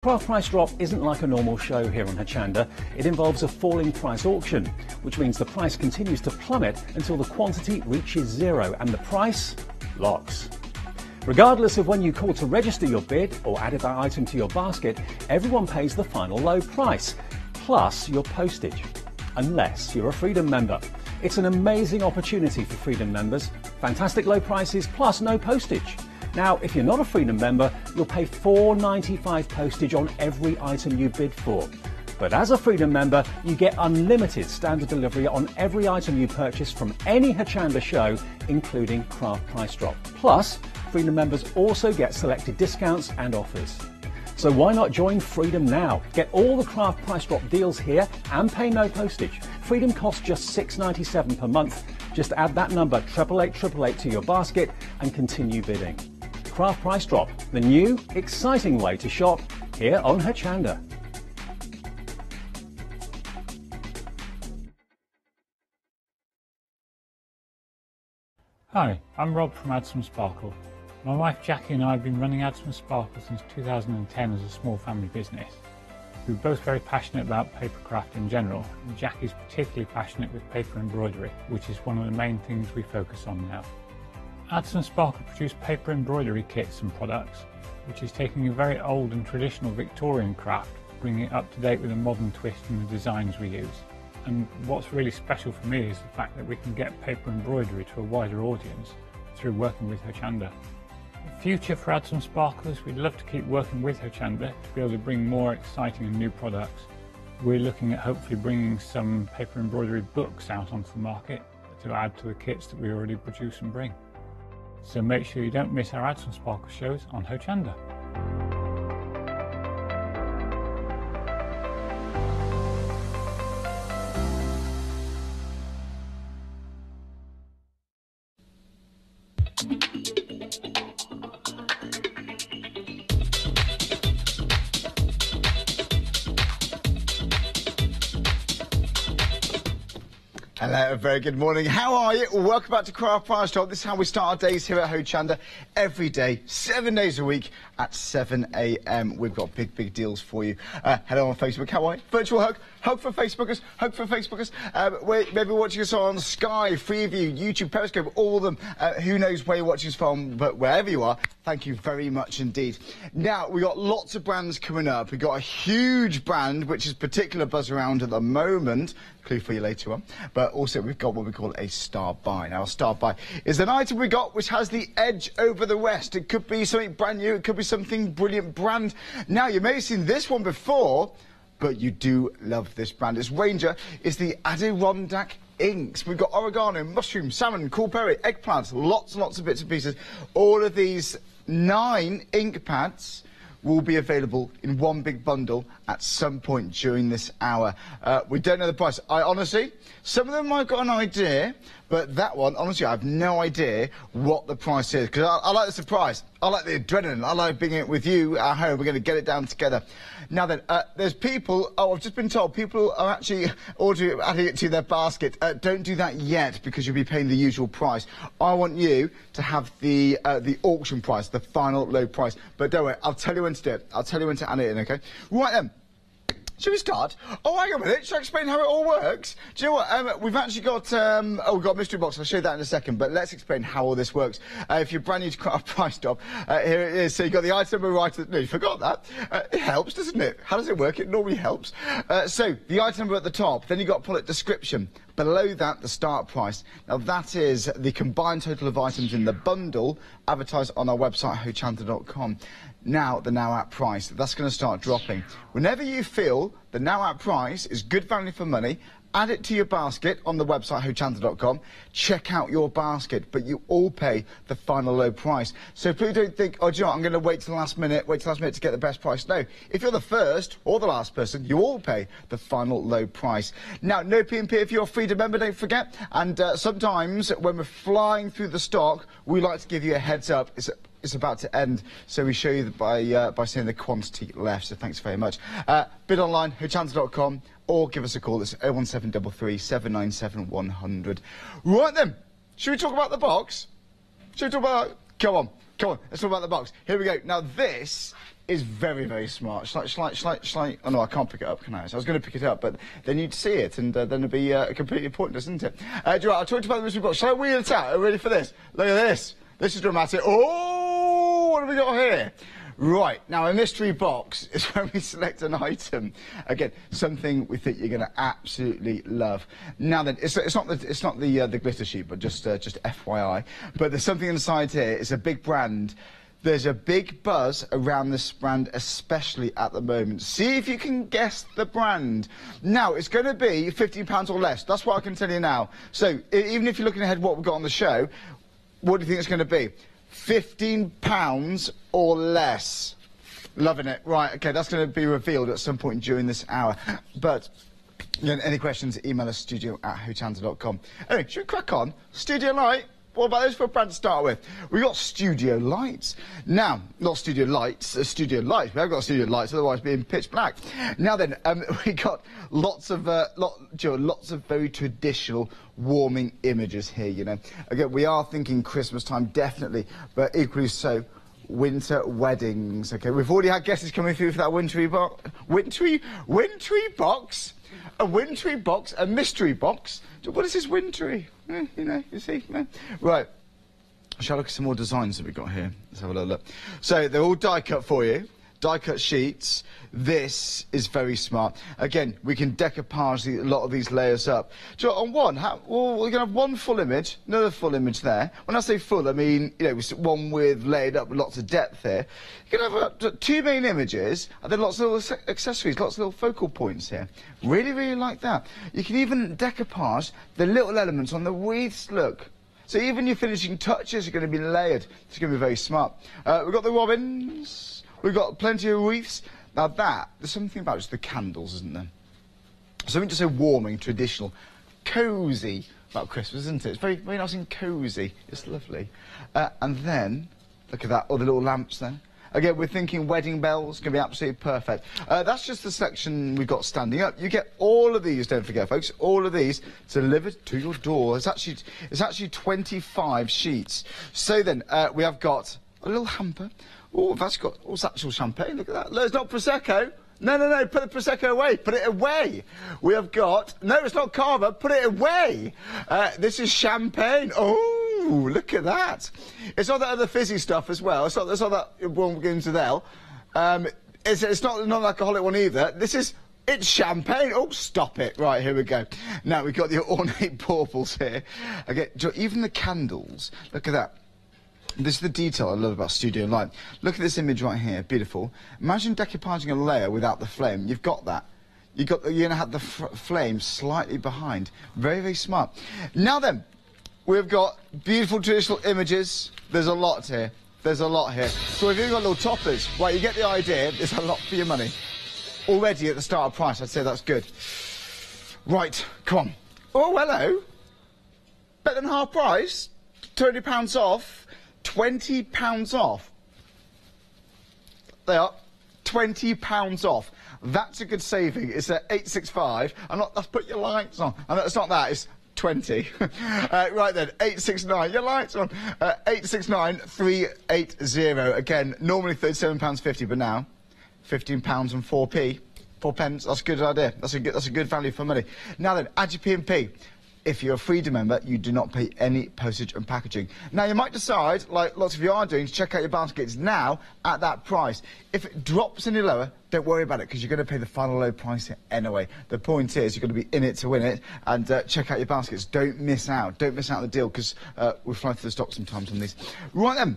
Craft Price Drop isn't like a normal show here on Hochanda. It involves a falling price auction, which means the price continues to plummet until the quantity reaches zero and the price locks. Regardless of when you call to register your bid or added that item to your basket, everyone pays the final low price, plus your postage, unless you're a Freedom member. It's an amazing opportunity for Freedom members. Fantastic low prices plus no postage. Now, if you're not a Freedom member, you'll pay $4.95 postage on every item you bid for. But as a Freedom member, you get unlimited standard delivery on every item you purchase from any Hochanda show, including Craft Price Drop. Plus, Freedom members also get selected discounts and offers. So why not join Freedom now? Get all the Craft Price Drop deals here and pay no postage. Freedom costs just $6.97 per month. Just add that number 88888 to your basket and continue bidding. Craft Price Drop, the new, exciting way to shop here on Hochanda. Hi, I'm Rob from Add Some Sparkle. My wife Jackie and I have been running Add Some Sparkle since 2010 as a small family business. We're both very passionate about papercraft in general, and Jackie's particularly passionate with paper embroidery, which is one of the main things we focus on now. Add Some Sparkle produce paper embroidery kits and products, which is taking a very old and traditional Victorian craft, bringing it up to date with a modern twist in the designs we use. And what's really special for me is the fact that we can get paper embroidery to a wider audience through working with Hochanda. The future for Add Some Sparkle is we'd love to keep working with Hochanda to be able to bring more exciting and new products. We're looking at hopefully bringing some paper embroidery books out onto the market to add to the kits that we already produce and bring. So make sure you don't miss our Add Some Sparkle shows on Hochanda. Hello, a very good morning. How are you? Welcome back to Craft Price Drop. This is how we start our days here at Hochanda. Every day, 7 days a week at 7 a.m. We've got big deals for you. Hello on Facebook. How are you? Virtual hug. Hug for Facebookers. Hug for Facebookers. Maybe watching us on Sky, Freeview, YouTube, Periscope, all of them. Who knows where you're watching us from, but wherever you are, thank you very much indeed. Now, we've got lots of brands coming up. We've got a huge brand, which is particular buzz around at the moment. Clue for you later on. But also we've got what we call a star buy. Now a star buy is an item we got which has the edge over the rest. It could be something brand new, it could be something brilliant brand. Now you may have seen this one before, but you do love this brand. It's Ranger. It's the Adirondack inks. We've got oregano, mushroom, salmon, cool berry, eggplants, lots and lots of bits and pieces. All of these 9 ink pads will be available in one big bundle at some point during this hour. We don't know the price. I honestly, some of them I've got an idea, but that one, honestly, I have no idea what the price is, because I like the surprise. I like the adrenaline. I like being it with you at home. We're going to get it down together. Now then, there's people, I've just been told, people are actually adding it to their basket. Don't do that yet, because you'll be paying the usual price. I want you to have the auction price, the final low price. But don't worry, I'll tell you when to do it. I'll tell you when to add it in, okay? Right then. Shall we start? Oh, hang on a minute. Shall I explain how it all works? Do you know what? We've actually got, we've got a mystery box. I'll show you that in a second. But let's explain how all this works. If you're brand new to Craft Price Drop, here it is. So you've got the item number right at the... No, you forgot that. It helps, doesn't it? How does it work? It normally helps. So the item number at the top. Then you've got product description. Below that, the start price. Now, that is the combined total of items in the bundle advertised on our website, hochanda.com. Now, the now at price, that's going to start dropping. Whenever you feel the now at price is good value for money, add it to your basket on the website, hochanda.com. Check out your basket, but you all pay the final low price. So please don't think, oh, do you know what, I'm going to wait till the last minute to get the best price. No, if you're the first or the last person, you all pay the final low price. Now, no P&P if you're a Freedom member, don't forget. And sometimes when we're flying through the stock, we like to give you a heads up. It's about to end, so we show you by saying the quantity left, so thanks very much. Bid online, hochanda.com, or give us a call. It's 01733 797 100. Right then, should we talk about the box? Should we talk about... Come on, let's talk about the box. Here we go. Now this is very, very smart. Slight. Oh no, I can't pick it up, can I? So I was going to pick it up, but then you'd see it, and then it'd be completely pointless, isn't it? Do you know what, I talked about the mystery box. Shall I wheel it out? Are you ready for this? Look at this. This is dramatic. Oh, what have we got here? Right, now a mystery box is when we select an item. Again, something we think you're going to absolutely love. Now then, it's not the glitter sheet, but just FYI. But there's something inside here. It's a big brand. There's a big buzz around this brand, especially at the moment. See if you can guess the brand. Now, it's going to be £15 or less. That's what I can tell you now. So, even if you're looking ahead what we've got on the show, what do you think it's going to be? £15 or less. Loving it. Right, okay, that's going to be revealed at some point during this hour. But, you know, any questions, email us, studio@hochanda.com. Anyway, should we crack on? Studio Light. What about those for a brand to start with? We've got Studio Lights. Now, not Studio Lights, Studio Lights. We haven't got Studio Lights, otherwise it'd be in pitch black. Now then, we got lots of very traditional warming images here, you know. Again, we are thinking Christmas time, definitely, but equally so, winter weddings. Okay, we've already had guesses coming through for that wintry box. Wintry box? A wintry box, a mystery box. What is this wintry? You know, you see. Right. Shall I look at some more designs that we've got here? Let's have a little look. So they're all die cut for you. Die cut sheets. This is very smart. Again, we can decoupage a lot of these layers up. So on one, well, we're going to have one full image, another full image there. When I say full, I mean, you know, one with layered up with lots of depth here. You're going to have two main images, and then lots of little accessories, lots of little focal points here. Really, really like that. You can even decoupage the little elements on the wreaths, look. So even your finishing touches are going to be layered. It's going to be very smart. We've got the robins. We've got plenty of wreaths. Now there's something about just the candles, isn't there? Something just so warming, traditional, cosy about Christmas, isn't it? It's very, very nice and cosy. It's lovely. And then, look at that, all the little lamps there. Again, we're thinking wedding bells, going to be absolutely perfect. That's just the section we've got standing up. You get all of these, don't forget, folks, all of these delivered to your door. It's actually 25 sheets. So then, we have got a little hamper. Oh, that's got, what's actual champagne? Look at that. No, it's not Prosecco. No, put the Prosecco away. Put it away. We have got, no, it's not Carver. Put it away. This is champagne. Oh, look at that. It's not that other fizzy stuff as well. It's not that one we're going to there. It's not a non-alcoholic one either. It's champagne. Oh, stop it. Right, here we go. Now, we've got the ornate baubles here. Again, even the candles. Look at that. This is the detail I love about Studio Light. Look at this image right here, beautiful. Imagine decoupaging a layer without the flame. You've got that. You're going to have the flame slightly behind. Very, very smart. Now then, we've got beautiful traditional images. There's a lot here. There's a lot here. So if you've got little toppers, right, you get the idea. There's a lot for your money. Already at the start of price, I'd say that's good. Right, come on. Oh, hello. Better than half price. £20 off. £20 off. They are £20 off. That's a good saving. It's at 865. Let's put your lights on. And it's not that. It's 20. Right then, 869. Your lights on. 869 380. Again, normally £37.50, but now £15 and 4p. 4 pence. That's a good idea. That's a good value for money. Now then, add your P&P. If you're a Freedom member, you do not pay any postage and packaging. Now, you might decide, like lots of you are doing, to check out your baskets now at that price. If it drops any lower, don't worry about it, because you're going to pay the final low price anyway. The point is, you're going to be in it to win it, and check out your baskets. Don't miss out. Don't miss out on the deal, because we fly through the stock sometimes on these. Right then,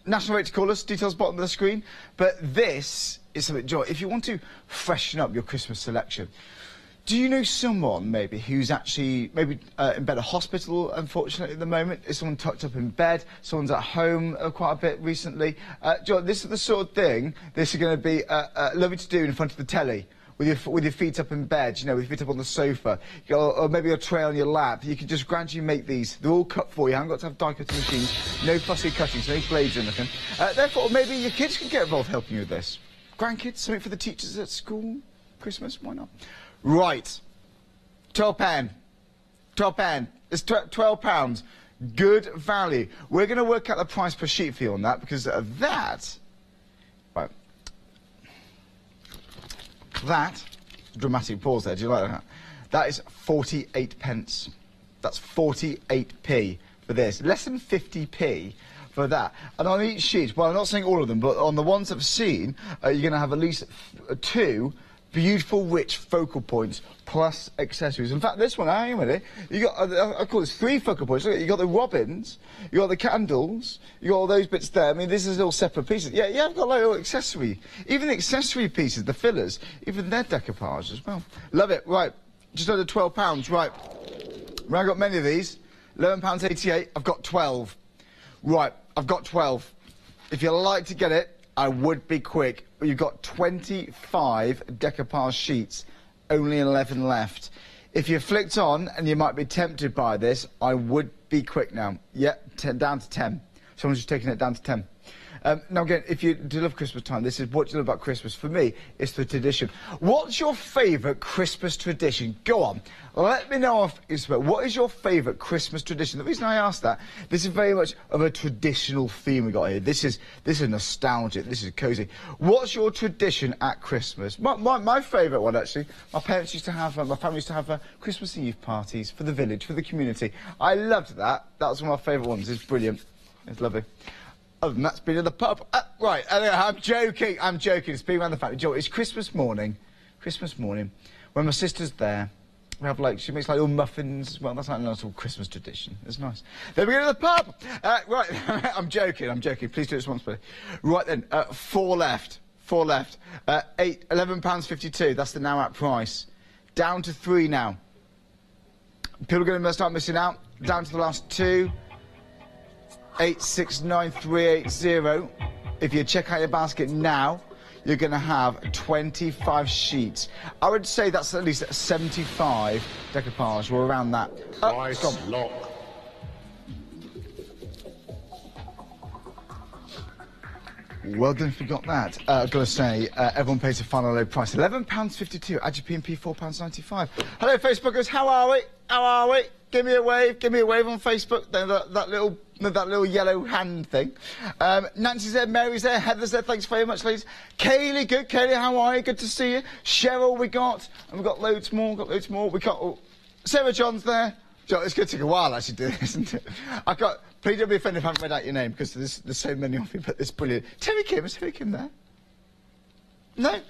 national rate to call us, details bottom of the screen. But this is something, Joy, if you want to freshen up your Christmas selection, do you know someone, maybe, who's actually, in bed, a hospital, unfortunately, at the moment? Is someone tucked up in bed? Someone's at home quite a bit recently? John, this is the sort of thing this is going to be lovely to do in front of the telly, with your feet up in bed, you know, with your feet up on the sofa, or maybe a tray on your lap. You can just gradually make these. They're all cut for you. You haven't got to have die-cutting machines. No fussy cutting, so no blades or anything. Therefore, maybe your kids can get involved helping you with this. Grandkids, something for the teachers at school. Christmas, why not? Right, £12. It's £12. Good value. We're going to work out the price per sheet for you on that, because that, right, That, dramatic pause there, do you like that? That is 48 pence. That's 48p for this. Less than 50p for that. And on each sheet, well, I'm not saying all of them, but on the ones I've seen, you're going to have at least 2 beautiful, rich focal points plus accessories. In fact, this one, hang on a minute, you got, I call this 3 focal points. Look, you got the robins, you got the candles, you got all those bits there. I mean, this is all separate pieces. Yeah, I've got like little accessory. Even the accessory pieces, the fillers, even they're decoupage as well. Love it. Right, just under £12. Right, well, I've got many of these. £11.88. I've got 12. Right, I've got 12. If you like to get it, I would be quick. You've got 25 decoupage sheets, only 11 left. If you flicked on, and you might be tempted by this, I would be quick now. Yeah, down to 10. Someone's just taking it down to 10. Now again, if you do love Christmas time, this is what you love about Christmas. For me, it's the tradition. What's your favourite Christmas tradition? Go on, let me know off Instagram. What is your favourite Christmas tradition? The reason I ask that, this is very much of a traditional theme we got here. This is nostalgic. This is cosy. What's your tradition at Christmas? My favourite one, actually. My parents used to have, my family used to have Christmas Eve parties for the village, for the community. I loved that. That was one of my favourite ones. It's brilliant. It's lovely. Other than that, it's been in the pub. Right, I'm joking. It's been around the family. Joe, it's Christmas morning, when my sister's there. We have, like, she makes, like, little muffins. Well, that's like a nice little Christmas tradition. It's nice. Then we go to the pub. Right, I'm joking. Please do it responsibly. Right then, 4 left. £11.52. That's the now at price. Down to 3 now. People are going to start missing out. Down to the last 2. 869380. If you check out your basket now, you're going to have 25 sheets. I would say that's at least 75 decoupage, or around that. Price lock. Well done if you got that. I've got to say, everyone pays a final low price. £11.52. Add your P&P, £4.95. Hello, Facebookers. How are we? Give me a wave on Facebook. That little yellow hand thing. Nancy's there, Mary's there, Heather's there. Thanks very much, ladies. Kaylee, good. Kaylee, how are you? Good to see you. Cheryl, we got, and we've got loads more. We got Sarah John's there. John, it's going to take a while actually to do this, isn't it? Please don't be offended if I haven't read out your name, because there's so many of you, but it's brilliant. Terry Kim, is Terry Kim there? No?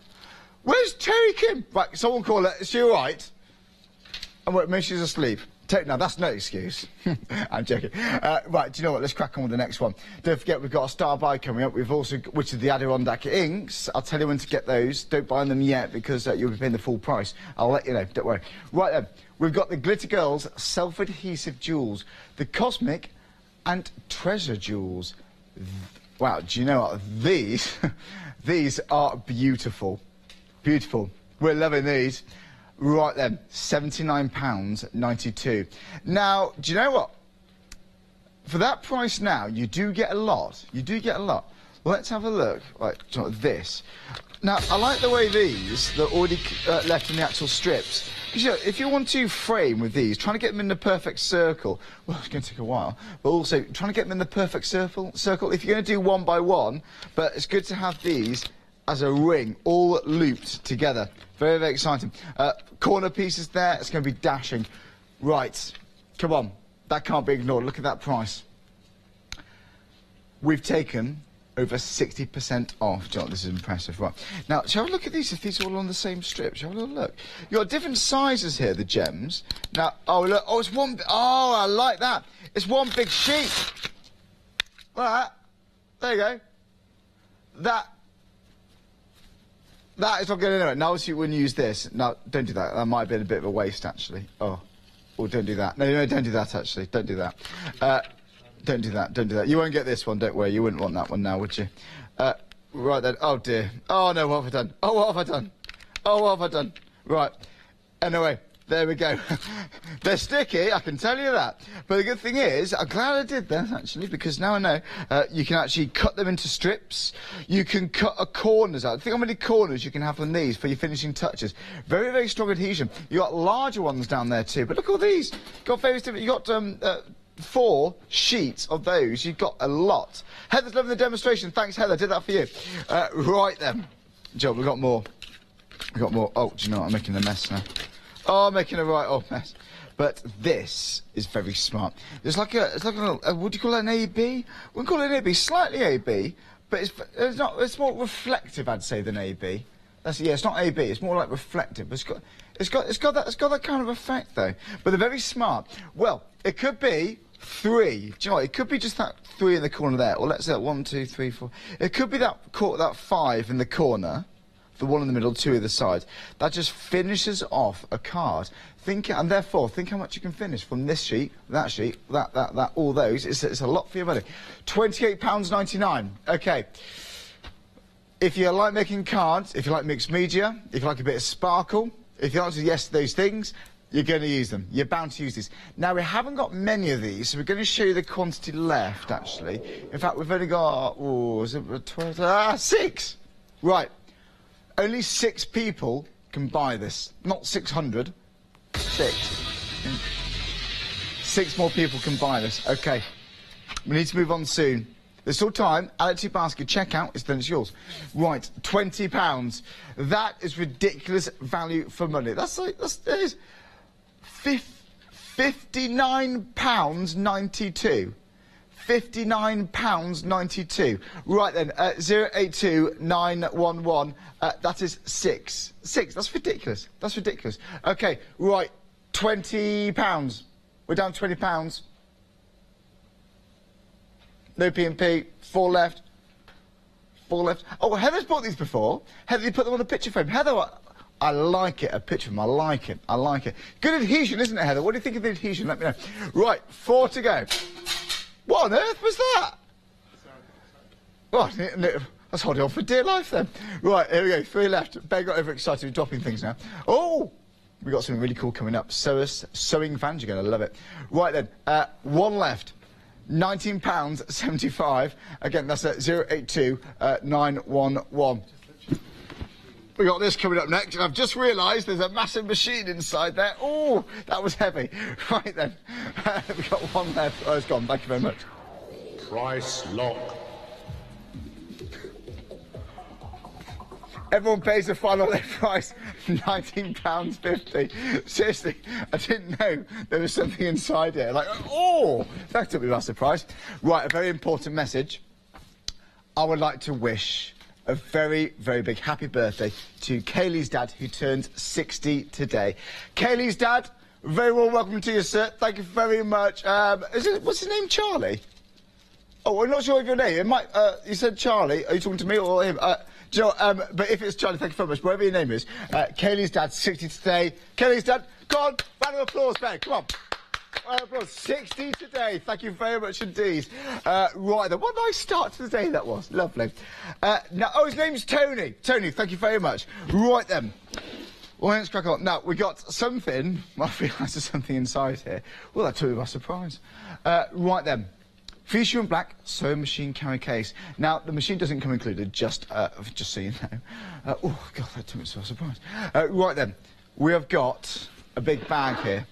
Where's Terry Kim? Right, someone call her. Is she all right? And wait, maybe she's asleep. No, that's no excuse. I'm joking. Right, do you know what? Let's crack on with the next one. Don't forget, we've got a star buy coming up. We've also, which is the Adirondack inks. I'll tell you when to get those. Don't buy them yet, because you'll be paying the full price. I'll let you know. Don't worry. Right then, we've got the Glitter Girls self-adhesive jewels, the Cosmic and Treasure jewels. Wow, do you know what? These are beautiful. Beautiful. We're loving these. Right then, £79.92. Now, do you know what? For that price now, you do get a lot. Let's have a look. Right, do you know what, this. Now, I like the way they're already left in the actual strips. You know, if you want to frame with these, trying to get them in the perfect circle, well, it's going to take a while, but also trying to get them in the perfect circle, if you're going to do 1 by 1, but it's good to have these as a ring, all looped together. Very, very exciting. Corner pieces there, it's going to be dashing. Right, come on, that can't be ignored. Look at that price. We've taken over 60% off. John, this is impressive. Right, now, shall we look at these, if these are all on the same strip? Shall we have a look? You've got different sizes here, the gems. Now, oh, look, oh, it's one, oh, I like that. It's one big sheet. Like that. There you go. That is not going anywhere. Now, obviously, when you use this, no, don't do that. That might have been a bit of a waste, actually. Oh, don't do that. No, don't do that, actually. Don't do that. Don't do that. You won't get this one, don't worry. You wouldn't want that one now, would you? Right then. Oh, dear. Oh, no, what have I done? Right. Anyway, there we go. They're sticky, I can tell you that. But the good thing is, I'm glad I did that, actually, because now I know you can actually cut them into strips. You can cut corners out. Think how many corners you can have on these for your finishing touches. Very, very strong adhesion. You've got larger ones down there, too. But look at all these. You've got various different... You've got 4 sheets of those. You've got a lot. Heather's loving the demonstration. Thanks, Heather. Did that for you. Right, then. Joe, we've got more. We've got more. Oh, do you know what? I'm making a mess now. Oh, I'm making a right old mess. But this is very smart. It's like a what do you call it, an AB? We wouldn't call it an AB, slightly AB, but it's not. It's more reflective, I'd say, than AB. It's not AB. It's more like reflective. But it's got that kind of effect though. But they're very smart. Well, it could be 3. Do you know what? It could be just that 3 in the corner there, or let's say 1, 2, 3, 4. It could be that 5 in the corner. The 1 in the middle, 2 either side. That just finishes off a card. And therefore, think how much you can finish from this sheet, that, all those. It's a lot for your money. £28.99. Okay. If you like making cards, if you like mixed media, if you like a bit of sparkle, if you answer yes to those things, you're going to use them. You're bound to use these. Now, we haven't got many of these, so we're going to show you the quantity left, actually. In fact, we've only got, is it 12? 6! Right. Only 6 people can buy this. Not 600. 6. 6 more people can buy this. Okay. We need to move on soon. There's still time. Add it to your basket. Check out. Then it's yours. Right. £20. That is ridiculous value for money. That is £59.92. £59.92. Right then, 082911. That is 6. 6. That's ridiculous. That's ridiculous. Okay, right. £20. We're down £20. No P&P. 4 left. 4 left. Oh, Heather's bought these before. Heather, you put them on a picture frame. Heather, I like it. A picture of them. I like it. I like it. Good adhesion, isn't it, Heather? What do you think of the adhesion? Let me know. Right, 4 to go. What on earth was that? Oh, that's holding on for dear life then. Right, here we go. 3 left. Ben got overexcited. We're dropping things now. Oh, we got something really cool coming up. Sewing fans. You're going to love it. Right then, 1 left. £19.75. Again, that's at 082911. We got this coming up next, and I've just realised there's a massive machine inside there. Oh, that was heavy. Right then, we've got 1 left. Oh, it's gone. Thank you very much. Price lock. Everyone pays the final price, £19.50. Seriously, I didn't know there was something inside here. Like, oh, that took me by surprise. Right, a very important message. I would like to wish a very, very big happy birthday to Kaylee's dad, who turned 60 today. Kaylee's dad, very warm welcome to you, sir. Thank you very much. What's his name, Charlie? Oh, I'm not sure of your name. It might, you said Charlie. Are you talking to me or him? Do you know, but if it's Charlie, thank you very much. Whatever your name is, Kaylee's dad, 60 today. Kaylee's dad, go on, round of applause, Ben. Come on. Round of applause. 60 today. Thank you very much indeed. Right then, what a nice start to the day that was. Lovely. Now, oh, his name's Tony. Tony, thank you very much. Right then. Well, let's crack on. Now, we got something. I realise there's something inside here. Well, that took me by surprise. Right then. Feefo in black, sewing machine carry case. Now, the machine doesn't come included, just so you know. Oh, God, that took me by surprise. Right then, we have got a big bag here.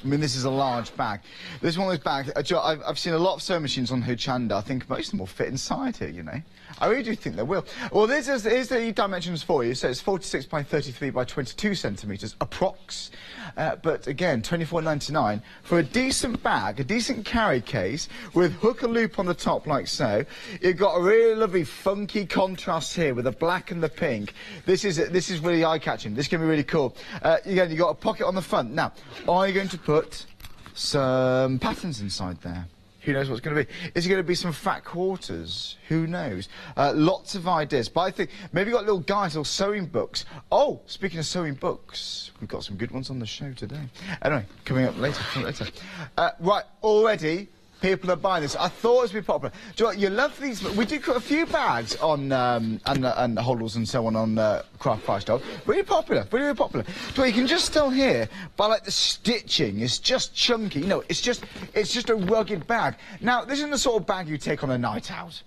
I mean, this is a large bag. This is one of those bags. I've seen a lot of sewing machines on Hochanda. I think most of them will fit inside here, you know. I really do think they will. Well, here's the dimensions for you. So it's 46 by 33 by 22 centimetres, approx. But again, £24.99 for a decent bag, a decent carry case with hook and loop on the top like so. You've got a really lovely funky contrast here with the black and the pink. This is really eye-catching. This can be really cool. Again, you've got a pocket on the front. Now, are you going to put some patterns inside there? Who knows what's going to be? Is it going to be some fat quarters? Who knows? Lots of ideas. But I think maybe you've got little guides, little sewing books. Oh, speaking of sewing books, we've got some good ones on the show today. Anyway, coming up later. Right, already people are buying this. I thought it would be popular. Do you know what? You love these. We do a few bags on and holders and so on Craft Price Dog. Really popular, really popular. So you can just tell here by like the stitching. It's just chunky. You know, it's just a rugged bag. Now this isn't the sort of bag you take on a night out.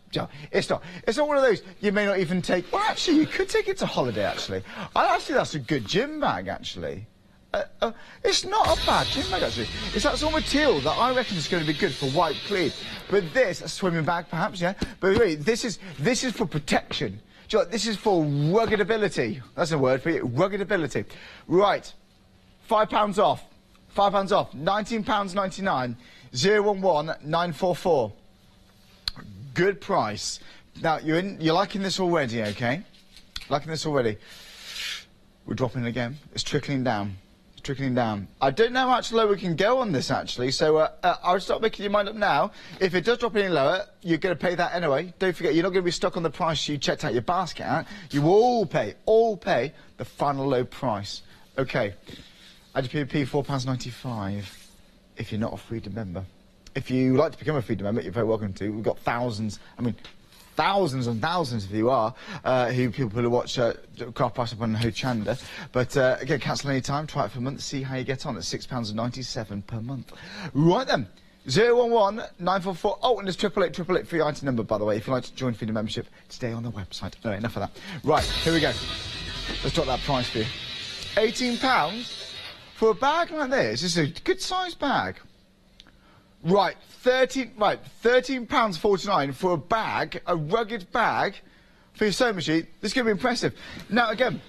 It's not. It's not one of those you may not even take. Well, actually, you could take it to holiday. Actually, that's a good gym bag. Actually. It's not a bad gym bag, actually. It's that sort of material that I reckon is going to be good for wipe clean. But this, a swimming bag, perhaps, yeah. But really, this is for protection. Do you know what? This is for rugged ability. That's a word for you. Rugged ability. Right. £5 off. £5 off. £19.99. 011 944. Good price. Now you're liking this already, okay? Liking this already. We're dropping it again. It's trickling down. It's trickling down. I don't know how much lower we can go on this actually, so I'll start making your mind up now. If it does drop any lower, you're going to pay that anyway. Don't forget, you're not going to be stuck on the price you checked out your basket at. You will all pay the final low price. Okay. IGP £4.95 if you're not a Freedom member. If you like to become a Freedom member, you're very welcome to. We've got thousands and thousands if you are, people who watch Craft Price up on Hochanda. But again, cancel any time, try it for a month, see how you get on at £6.97 per month. Right then, 011 944. Oh, and there's 888 free item number, by the way, if you'd like to join Freedom membership, stay on the website. No, enough of that. Right, here we go. Let's drop that price for you. £18 for a bag like this. This is a good sized bag. Right, £13.49 for a bag, a rugged bag for your sewing machine. This is going to be impressive. Now, again,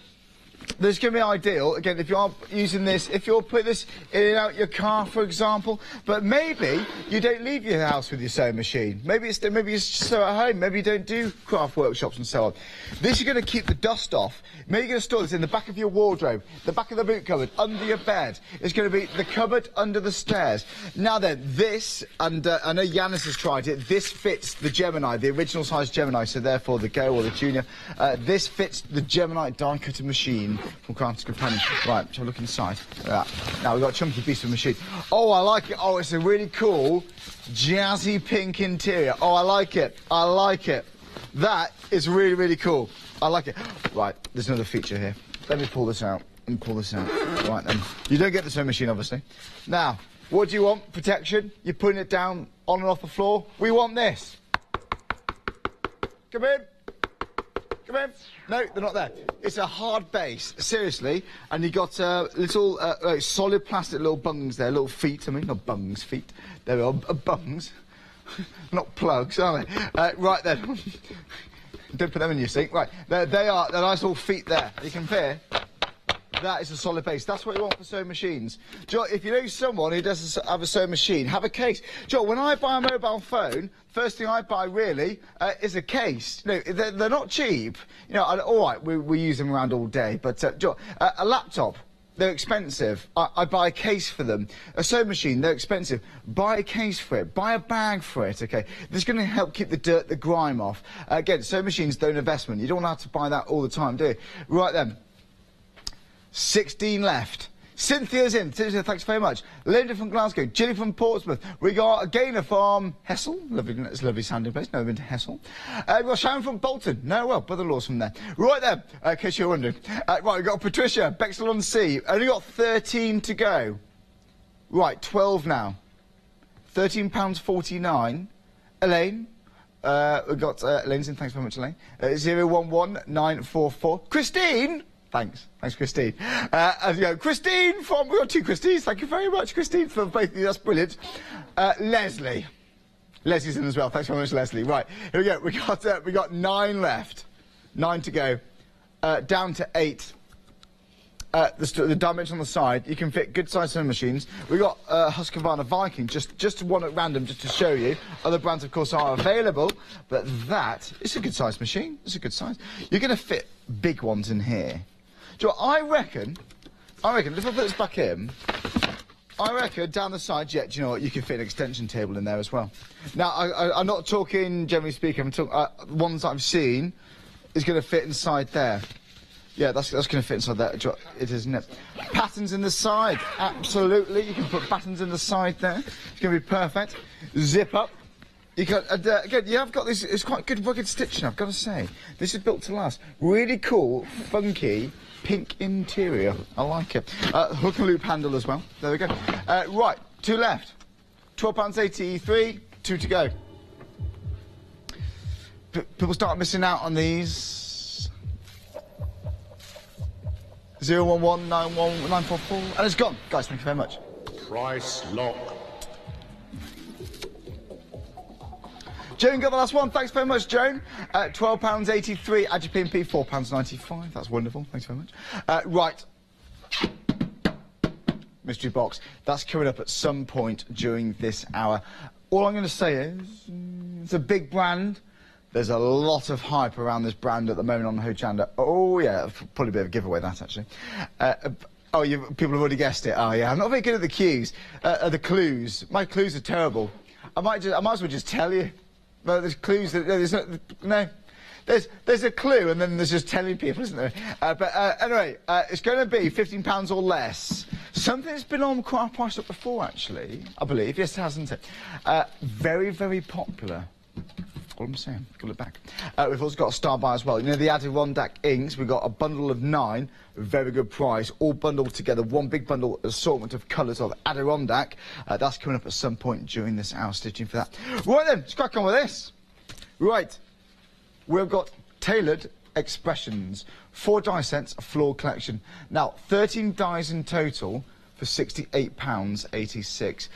this is going to be ideal, again, if you are using this, if you're putting this in and out your car, for example, but maybe you don't leave your house with your sewing machine. Maybe you sew at home, maybe you don't do craft workshops and so on. This is going to keep the dust off. Maybe you're going to store this in the back of your wardrobe, the back of the boot cupboard, under your bed. It's going to be the cupboard under the stairs. Now then, this, and I know Yanis has tried it, this fits the Gemini, the original size Gemini, so therefore the Go or the Junior. This fits the Gemini die cutter machine from Craft's Companion. Right, shall we look inside? Now we've got a chunky piece of machine. Oh, I like it. Oh, it's a really cool jazzy pink interior. Oh, I like it. I like it. That is really, really cool. I like it. Right, there's another feature here. Let me pull this out. Right then. You don't get the sewing machine, obviously. Now, what do you want? Protection? You're putting it down on and off the floor? We want this. Come in. Come in. No, they're not there. It's a hard base, seriously, and you got little solid plastic little bungs there, little feet. I mean, not bungs, feet. There are bungs, not plugs, are they? Right then. Don't put them in your sink. Right, they are. They're nice little feet there. You can hear. That is a solid base. That's what you want for sewing machines. Do you know, if you know someone who does have a sewing machine, have a case. Do you know, when I buy a mobile phone, first thing I buy really is a case. You know, they're not cheap. You know, all right, we use them around all day, but do you know, a laptop, they're expensive. I buy a case for them. A sewing machine, they're expensive. Buy a case for it. Buy a bag for it, okay? This is going to help keep the dirt, the grime off. Again, sewing machines, they're an investment. You don't want to have to buy that all the time, do you? Right then. 16 left. Cynthia's in. Cynthia, thanks very much. Linda from Glasgow. Ginny from Portsmouth. We got a Gaynor from Hessel. Lovely, it's a lovely sounding place. Never been to Hessel. We've got Sharon from Bolton. No, well, brother-in-law's from there. Right there, in case you're wondering. Right, we've got Patricia, Bexley-on-Sea. Only got 13 to go. Right, 12 now. £13.49. Elaine. We've got Elaine's in. Thanks very much, Elaine. 011944. Christine! Thanks, Christine. Christine from, we've got two Christines, thank you very much, Christine, for both of you, that's brilliant. Leslie. Leslie's in as well, thanks very much, Leslie. Right, here we go, we got 9 left. 9 to go. Down to 8. The dimension on the side, you can fit good sized sewing machines. We've got Husqvarna Viking, just one at random, just to show you. Other brands, of course, are available, but that is a good sized machine. It's a good size. You're going to fit big ones in here. Do you know what, I reckon, if I put this back in, I reckon down the side, yeah, do you know what, you can fit an extension table in there as well. Now, I'm not talking, generally speaking, I'm talking, ones that I've seen is going to fit inside there. Yeah, that's going to fit inside there. It is, isn't it? Patterns in the side, absolutely. You can put patterns in the side there. It's going to be perfect. Zip up. You can, again, you have got this, it's quite good rugged stitching, I've got to say. This is built to last. Really cool, funky, pink interior. I like it. Hook and loop handle as well. There we go. Right, 2 left. £12.83, 2 to go. People start missing out on these. 011 944, and it's gone. Guys, thank you very much. Price lock. Joan got the last one. Thanks very much, Joan. £12.83. Add your P&P, £4.95. That's wonderful. Thanks very much. Right. Mystery box. That's coming up at some point during this hour. All I'm going to say is, it's a big brand. There's a lot of hype around this brand at the moment on the Hochanda. Oh, yeah, probably a bit of a giveaway, that, actually. People have already guessed it. Oh, yeah, I'm not very good at the cues, the clues. My clues are terrible. I might as well just tell you. But there's clues that there's a clue, and then there's just telling people, isn't there? Anyway, it's going to be £15 or less. Something that's been on quite a price up before, actually, I believe. Yes, it hasn't it? Very, very popular. All I'm saying. Go look back. We've also got a star buy as well. You know, the Adirondack inks, we've got a bundle of 9, very good price, all bundled together, one big bundle, assortment of colours of Adirondack. That's coming up at some point during this hour, stitching for that. Right then, let's crack on with this. Right, we've got tailored expressions, 4 die sets, a floor collection. Now, 13 dies in total for £68.86.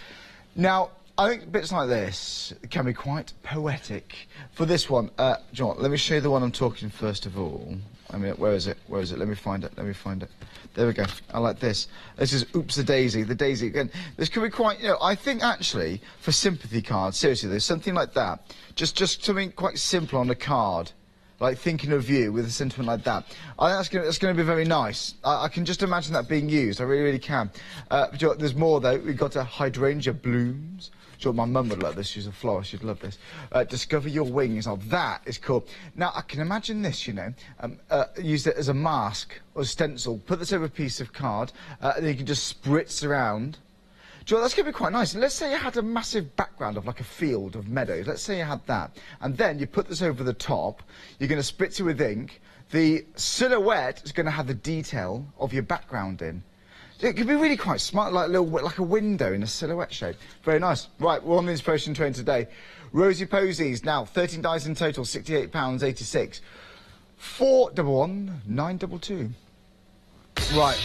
Now, I think bits like this can be quite poetic. For this one, John, let me show you the one I'm talking first of all. I mean, where is it? Where is it? Let me find it. Let me find it. There we go. I like this. This is Oops the Daisy. The Daisy again. This could be quite, you know, I think actually for sympathy cards, seriously, there's something like that. Just something quite simple on a card. Like thinking of you with a sentiment like that. I think that's going to be very nice. I can just imagine that being used. I really, really can. There's more though. We've got a hydrangea blooms. Sure, my mum would love this. She's a florist. She'd love this. Discover your wings. Now that is cool. Now I can imagine this. You know, use it as a mask or a stencil. Put this over a piece of card, and then you can just spritz around. Do you know, that's going to be quite nice. And let's say you had a massive background of like a field of meadows. Let's say you had that. And then you put this over the top. You're going to spritz it with ink. The silhouette is going to have the detail of your background in. It could be really quite smart, like a window in a silhouette shape. Very nice. Right, we're on the inspiration train today. Rosy Posies, now 13 dies in total, £68.86. 411 922. Right,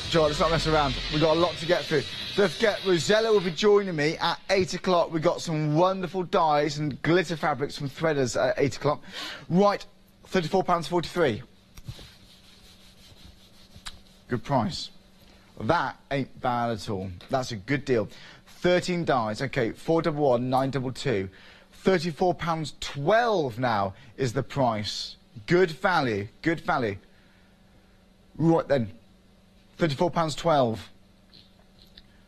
Joel, let's not mess around. We've got a lot to get through. Don't forget, Rosella will be joining me at 8 o'clock. We've got some wonderful dyes and glitter fabrics from Threaders at 8 o'clock. Right, £34.43. Good price. That ain't bad at all. That's a good deal. 13 dies. Okay, 411 922. £34.12 now is the price. Good value. Good value. Right then. £34.12.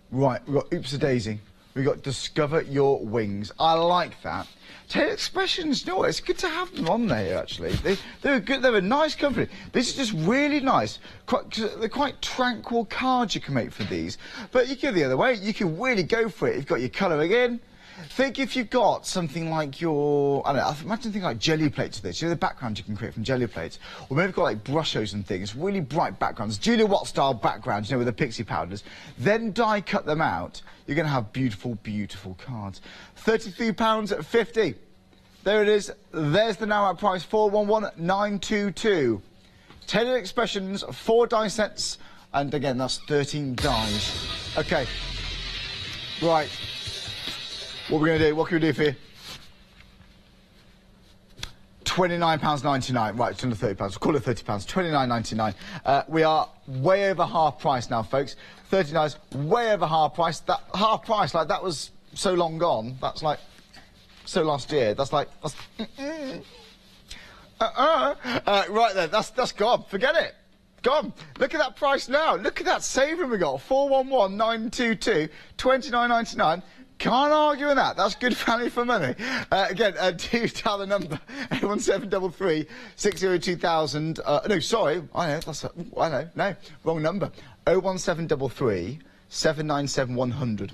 Right, we've got Oops a Daisy. We've got Discover Your Wings. I like that. Tailored expressions, you know what, it's good to have them on there, actually. They're good, they're a nice company. This is just really nice. They're quite tranquil cards you can make for these. But you go the other way, you can really go for it. You've got your colouring in. Think if you've got something like your, I don't know, imagine something like jelly plates to this. You know the background you can create from jelly plates? Or maybe you've got like brushos and things, really bright backgrounds, Julia Watt style backgrounds, you know, with the pixie powders. Then die cut them out. You're going to have beautiful, beautiful cards. £33.50. There it is. There's the now out price, 411 922. Tailored expressions, 4 die sets, and again, that's 13 dies. Okay. Right. What are we going to do? What can we do for you? £29.99. Right, it's under £30. We'll call it £30. £29.99. We are way over half price now, folks. 30 dies, way over half price. That half price, like that was so long gone. That's like so last year. That's like right then. That's gone. Forget it. Gone. Look at that price now. Look at that saving we got. 411 922 £29.99. Can't argue with that. That's good value for money. Again, do dial the number 01733 602 2000. No, sorry. I know. I know. No, wrong number. 01733 797 100.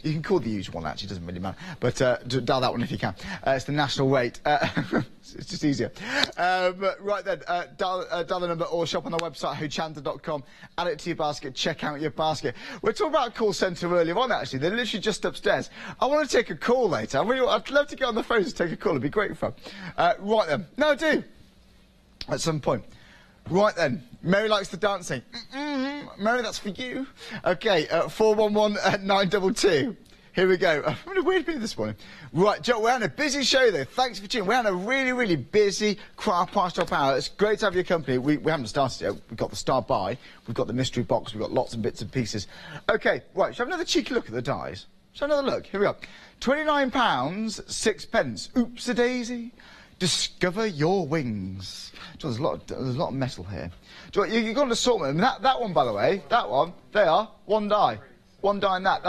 You can call the usual one, actually, doesn't really matter. But dial that one if you can. It's the national rate. It's just easier. Right then, dial the number or shop on our website, hochanda.com. Add it to your basket, check out your basket. We're talking about a call centre earlier on, actually. They're literally just upstairs. I want to take a call later. I'd love to get on the phone to take a call. It'd be great fun. Right then. No, I do. At some point. Right then. Mary likes the dancing. Mary, that's for you. Okay, 411 922. Here we go. I'm in a weird mood this morning. Right, Joe, we're on a busy show though. Thanks for tuning. We're on a really, really busy craft price drop hour. It's great to have your company. We haven't started yet. We've got the star buy. We've got the mystery box. We've got lots of bits and pieces. Okay, right, shall we have another cheeky look at the dies? Shall we have another look? Here we go. £29, 6p. Oops-a-daisy. Discover your wings. Joe, there's a lot of metal here. Joe, you've got an assortment. That one, by the way, that one, they are one die. One die in that.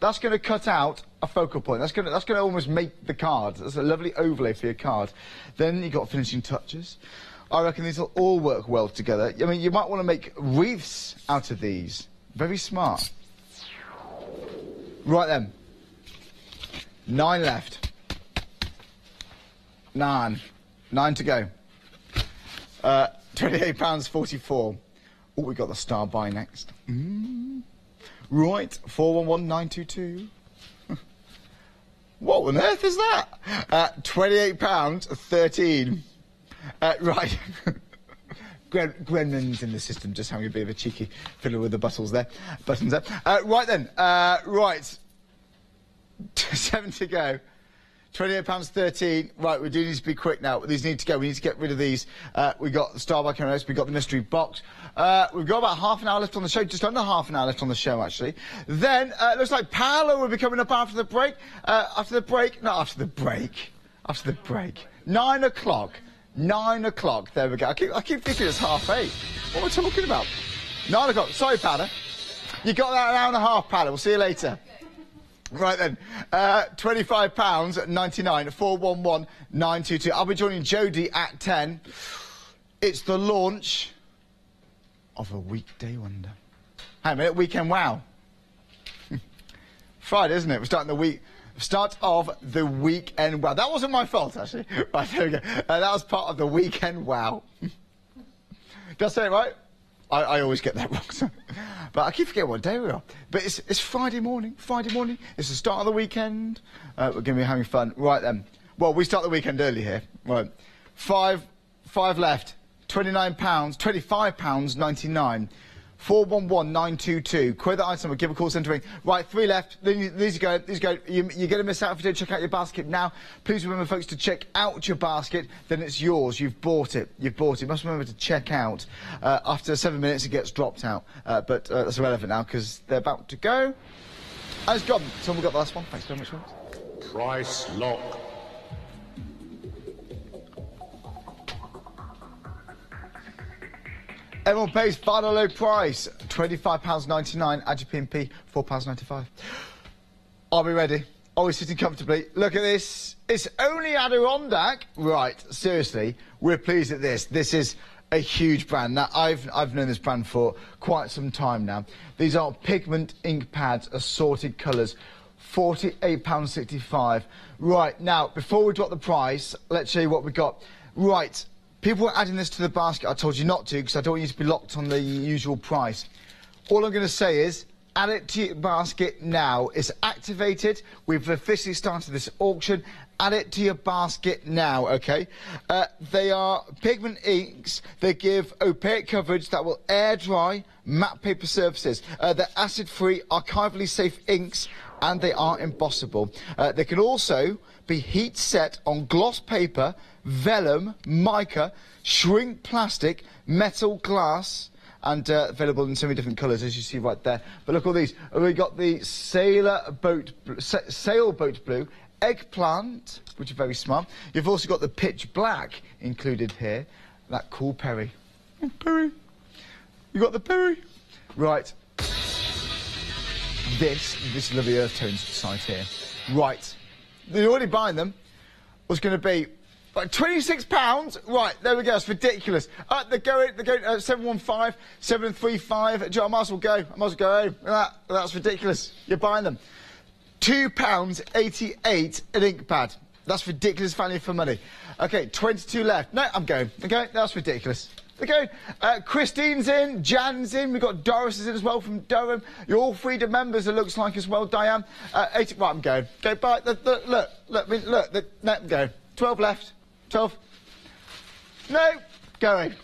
That's going to cut out a focal point. That's going to almost make the card. That's a lovely overlay for your card. Then you've got finishing touches. I reckon these will all work well together. I mean, you might want to make wreaths out of these. Very smart. Right then. 9 left. 9 to go. £28.44. Oh, we got the star buy next. Right, 411922. What on earth is that? £28.13. Right. Gremlins in the system, just having a bit of a cheeky fiddle with the buttons there. Right then, right. 7 to go. £28.13. Right, we do need to be quick now. These need to go. We need to get rid of these. We've got the Starbucks cameras. We've got the mystery box. We've got about half an hour left on the show. Just under half an hour left on the show, actually. Then, it looks like Paolo will be coming up after the break. After the break. 9 o'clock. 9 o'clock. There we go. I keep thinking it's 8:30. What am I talking about? 9 o'clock. Sorry, Paolo. You got that an hour and a half, Paolo. We'll see you later. Right then, £25.99, 411922. I'll be joining Jodie at 10. It's the launch of a weekday wonder. Hang on a minute, weekend wow. Friday, isn't it? We're starting the week. Start of the weekend wow. That wasn't my fault, actually. Right, there we go. That was part of the weekend wow. Did I say it right? I always get that wrong. But I keep forgetting what day we are. But it's Friday morning. Friday morning. It's the start of the weekend. We're going to be having fun. Right then. Well, we start the weekend early here. Right. Five left. £25.99. 411922. Quote that item, give a call, send a ring. Right, 3 left. These go. You're going to miss out if you don't check out your basket now. Please remember, folks, to check out your basket. Then it's yours. You've bought it. You must remember to check out. After 7 minutes, it gets dropped out. But that's irrelevant now because they're about to go. And it's gone. Someone got the last one. Thanks very much, folks. Price lock. Everyone pays final low price, £25.99, add your P&P, £4.95. Are we ready? Are we sitting comfortably? Look at this. It's only Adirondack. Right, seriously, we're pleased at this. This is a huge brand. Now, I've known this brand for quite some time now. These are pigment ink pads, assorted colours, £48.65. Right, now, before we drop the price, let's show you what we got. Right. People were adding this to the basket. I told you not to because I don't want you to be locked on the usual price. All I'm going to say is add it to your basket now. It's activated. We've officially started this auction. Add it to your basket now, okay? They are pigment inks. They give opaque coverage that will air dry matte paper surfaces. They're acid-free, archivally safe inks, and they are embossable. They can also be heat set on gloss paper, vellum, mica, shrink plastic, metal, glass, and available in so many different colours, as you see right there. But look at all these. We've got the sailboat blue, eggplant, which is very smart. You've also got the pitch black included here. That cool Perry. Oh, Perry. You got the Perry. Right. This lovely earth tones side here. Right. You're already buying them. Was going to be like £26. Right, there we go. It's ridiculous. They're going 715, 735. Joe, I might as well go. home. That's ridiculous. You're buying them. £2.88 an ink pad. That's ridiculous value for money. Okay, 22 left. No, I'm going. Okay, that's ridiculous. Okay, Christine's in, Jan's in, we've got Doris is in as well from Durham. You're all Freedom members, it looks like as well, Diane. 80, right, I'm going. Go bye. Look, no, I'm going. 12 left. 12. No, going.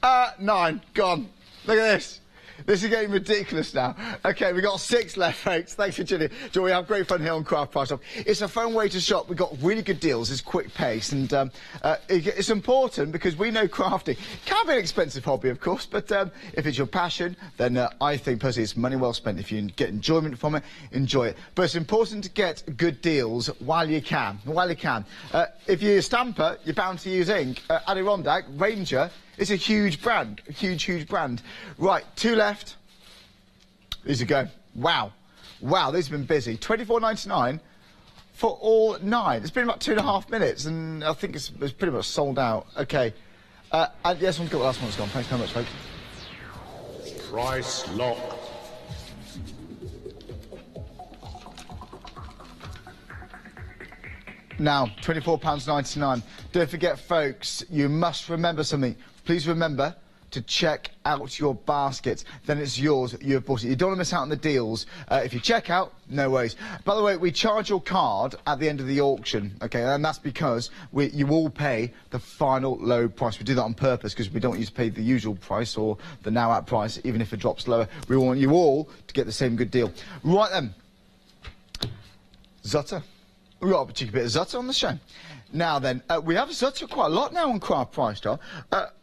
9, gone. Look at this. This is getting ridiculous now. Okay, we've got 6 left, folks. Thanks for tuning in. We have great fun here on Craft Price Shop. It's a fun way to shop. We've got really good deals. It's quick pace, and it's important because we know crafting can be an expensive hobby, of course, but if it's your passion, then I think personally it's money well spent. If you get enjoyment from it, enjoy it. But it's important to get good deals while you can. If you're a stamper, you're bound to use ink. Adirondack, Ranger, it's a huge brand. A huge brand. Right, 2 left. These are going. Wow. Wow, these have been busy. £24.99 for all 9. It's been about 2.5 minutes, and I think it's pretty much sold out. Okay. And yes, we've got the last one's gone. Thanks very much, folks. Price locked. Now, £24.99. Don't forget, folks, you must remember something. Please remember to check out your basket. Then it's yours. You've bought it. You don't want to miss out on the deals. If you check out, no worries. By the way, we charge your card at the end of the auction, okay? And that's because you all pay the final low price. We do that on purpose because we don't want you to pay the usual price or the now out price, even if it drops lower. We want you all to get the same good deal. Right then. Zutter. We've got a particular bit of Zutter on the show. Now then, we have Zutter quite a lot now on Craft Price Star.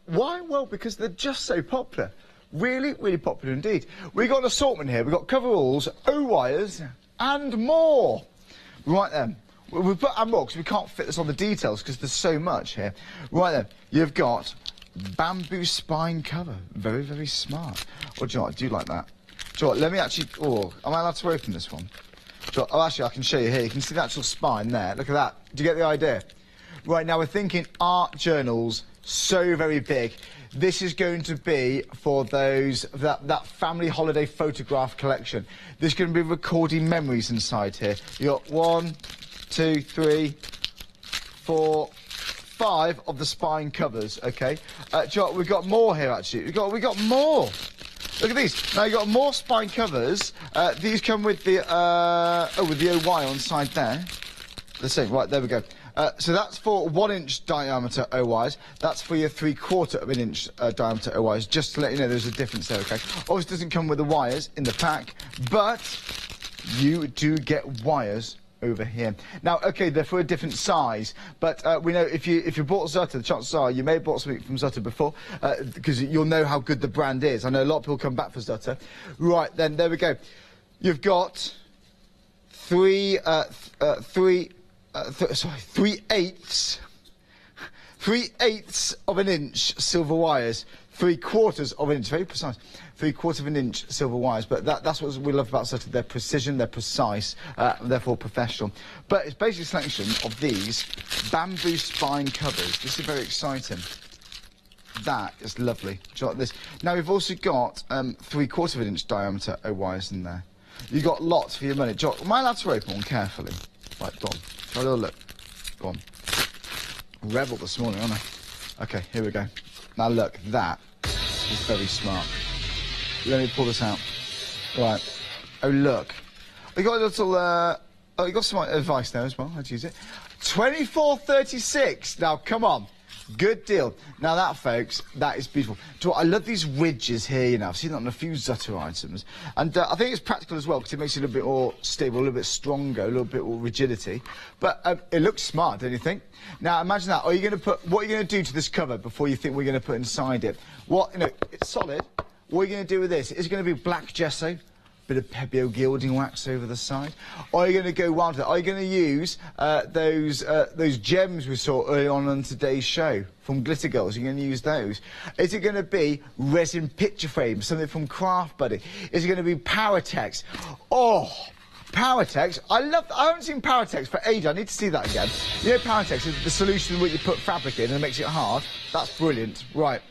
Why? Well, because they're just so popular. Really popular indeed. We've got an assortment here. We've got coveralls, O-wires, and more. Right then. We've put and more because we can't fit this on the details because there's so much here. Right then. You've got bamboo spine cover. Very smart. Or do you know what? I do like that. Do you know what? Let me actually... Oh, am I allowed to open this one? Oh, actually, I can show you here. You can see the actual spine there. Look at that. Do you get the idea? Right, now we're thinking art journals, so very big. This is going to be for that family holiday photograph collection. There's going to be recording memories inside here. You got 1, 2, 3, 4, 5 of the spine covers, okay? Do you know what? We've got more here, actually. We got more. Look at these. Now, you've got more spine covers. These come with the OY on side there. The same. Right, there we go. So that's for 1-inch diameter OYs. That's for your 3/4 of an inch diameter OYs. Just to let you know, there's a difference there, okay? Obviously, it doesn't come with the wires in the pack, but you do get wires over here. Now, okay, they're for a different size, but we know if you bought Zutter, the chances are you may have bought something from Zutter before, because you'll know how good the brand is. I know a lot of people come back for Zutter. Right, then, there we go. You've got 3/8 of an inch silver wires. 3/4 of an inch, very precise. 3/4 of an inch silver wires, but that's what we love about Zutter. They're precision, they're precise, therefore professional. But it's basically a selection of these bamboo spine covers. This is very exciting. That is lovely. Do you like this? Now we've also got 3/4 of an inch diameter OYs in there. You've got lots for your money. Do you, am I allowed to open one carefully? Right, go on. Have a little look. Go on. Rebel this morning, aren't I? Okay, here we go. Now look, that is very smart. Let me pull this out. Right. Oh, look. We got a little, oh, you got some advice there as well, how to use it. £24.36. Now, come on. Good deal. Now that, folks, that is beautiful. Do you know what? I love these ridges here, you know. I've seen that on a few Zutter items. And I think it's practical as well because it makes it a little bit more stable, a little bit stronger, a little bit more rigidity. But it looks smart, don't you think? Now, imagine that. What are you going to do to this cover before you think we're going to put inside it? What, you know, it's solid. What are you going to do with this? Is it going to be black gesso? Bit of Pebeo gilding wax over the side? Or are you going to go wild with it? Are you going to use those gems we saw early on today's show from Glitter Girls? Are you going to use those? Is it going to be resin picture frames, something from Craft Buddy? Is it going to be Powertex? Oh, Powertex. I haven't seen Powertex for ages. I need to see that again. You know Powertex is the solution where you put fabric in and it makes it hard? That's brilliant. Right.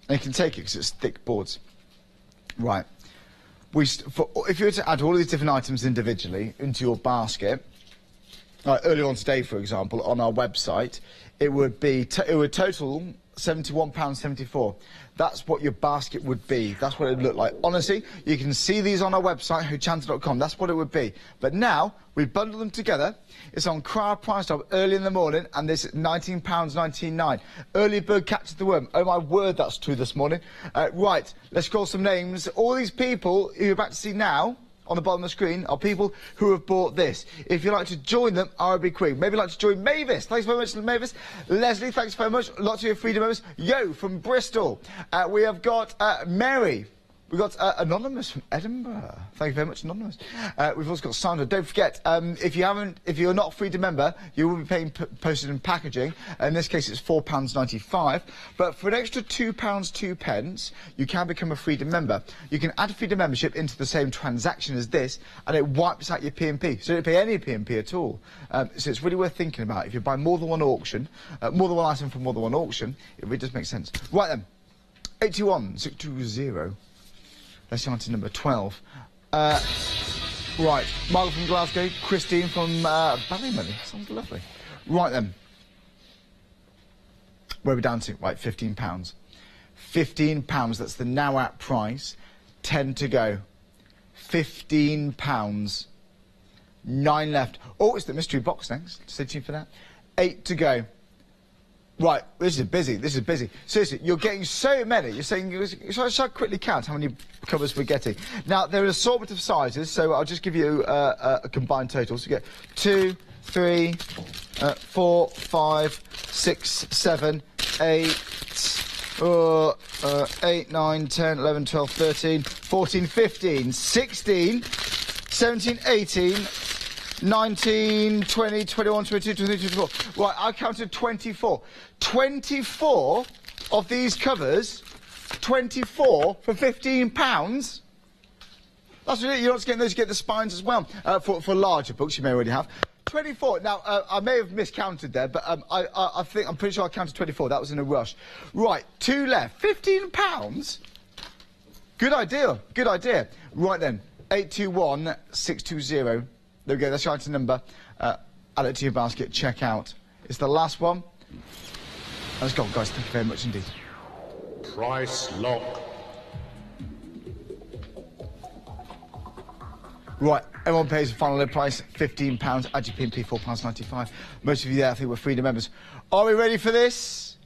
And you can take it because it's thick boards. Right. If you were to add all of these different items individually into your basket, like earlier on today, for example, on our website, it would total £71.74. That's what your basket would be. That's what it would look like. Honestly, you can see these on our website, hochanda.com. That's what it would be. But now, we've bundled them together. It's on Crowd Price Stop early in the morning, and this is £19.99. Early bird catches the worm. Oh, my word, that's true this morning. Right, let's call some names. All these people who you're about to see now on the bottom of the screen are people who have bought this. If you'd like to join them, RB Quick. Maybe you'd like to join Mavis. Thanks very much, Mavis. Leslie, thanks very much. Lots of your Freedom members. Yo, from Bristol. We have got Mary. We've got Anonymous from Edinburgh. Thank you very much, Anonymous. We've also got Sandra. Don't forget, if you're not a Freedom member, you will be paying postage and packaging. In this case, it's £4.95. But for an extra £2.02, you can become a Freedom member. You can add Freedom membership into the same transaction as this, and it wipes out your P&P. So you don't pay any P&P at all. So it's really worth thinking about. If you buy more than one auction, more than one item from more than one auction, it really does make sense. Right then, 821-620. Let's go on to number 12. Right, Michael from Glasgow, Christine from Ballymoney. Sounds lovely. Right then. Where are we down to? Right, £15. £15, that's the now at price. 10 to go. £15. 9 left. Oh, it's the mystery box next. Stay tuned for that. 8 to go. Right, this is busy. Seriously, you're getting so many. You're saying, shall I quickly count how many covers we're getting? Now, there are an assortment of sizes, so I'll just give you a combined total. So you get 2, 3, 4, 5, 6, 7, 8, 8, 9, 10, 11, 12, 13, 14, 15, 16, 17, 18, 19, 20, 21, 22, 23, 24. Right, I counted 24. 24 of these covers, 24 for £15. That's really, you're not getting those, you get the spines as well. For larger books, you may already have. 24. Now, I may have miscounted there, but I think, I'm pretty sure I counted 24. That was in a rush. Right, 2 left. £15? Good idea, good idea. Right then, 821-620. There we go, that's your item number. Add it to your basket, check out. It's the last one. Let's go, guys, thank you very much indeed. Price lock. Right, everyone pays the final lid price, £15. Add your P&P, £4.95. Most of you there, I think, were Freedom members. Are we ready for this?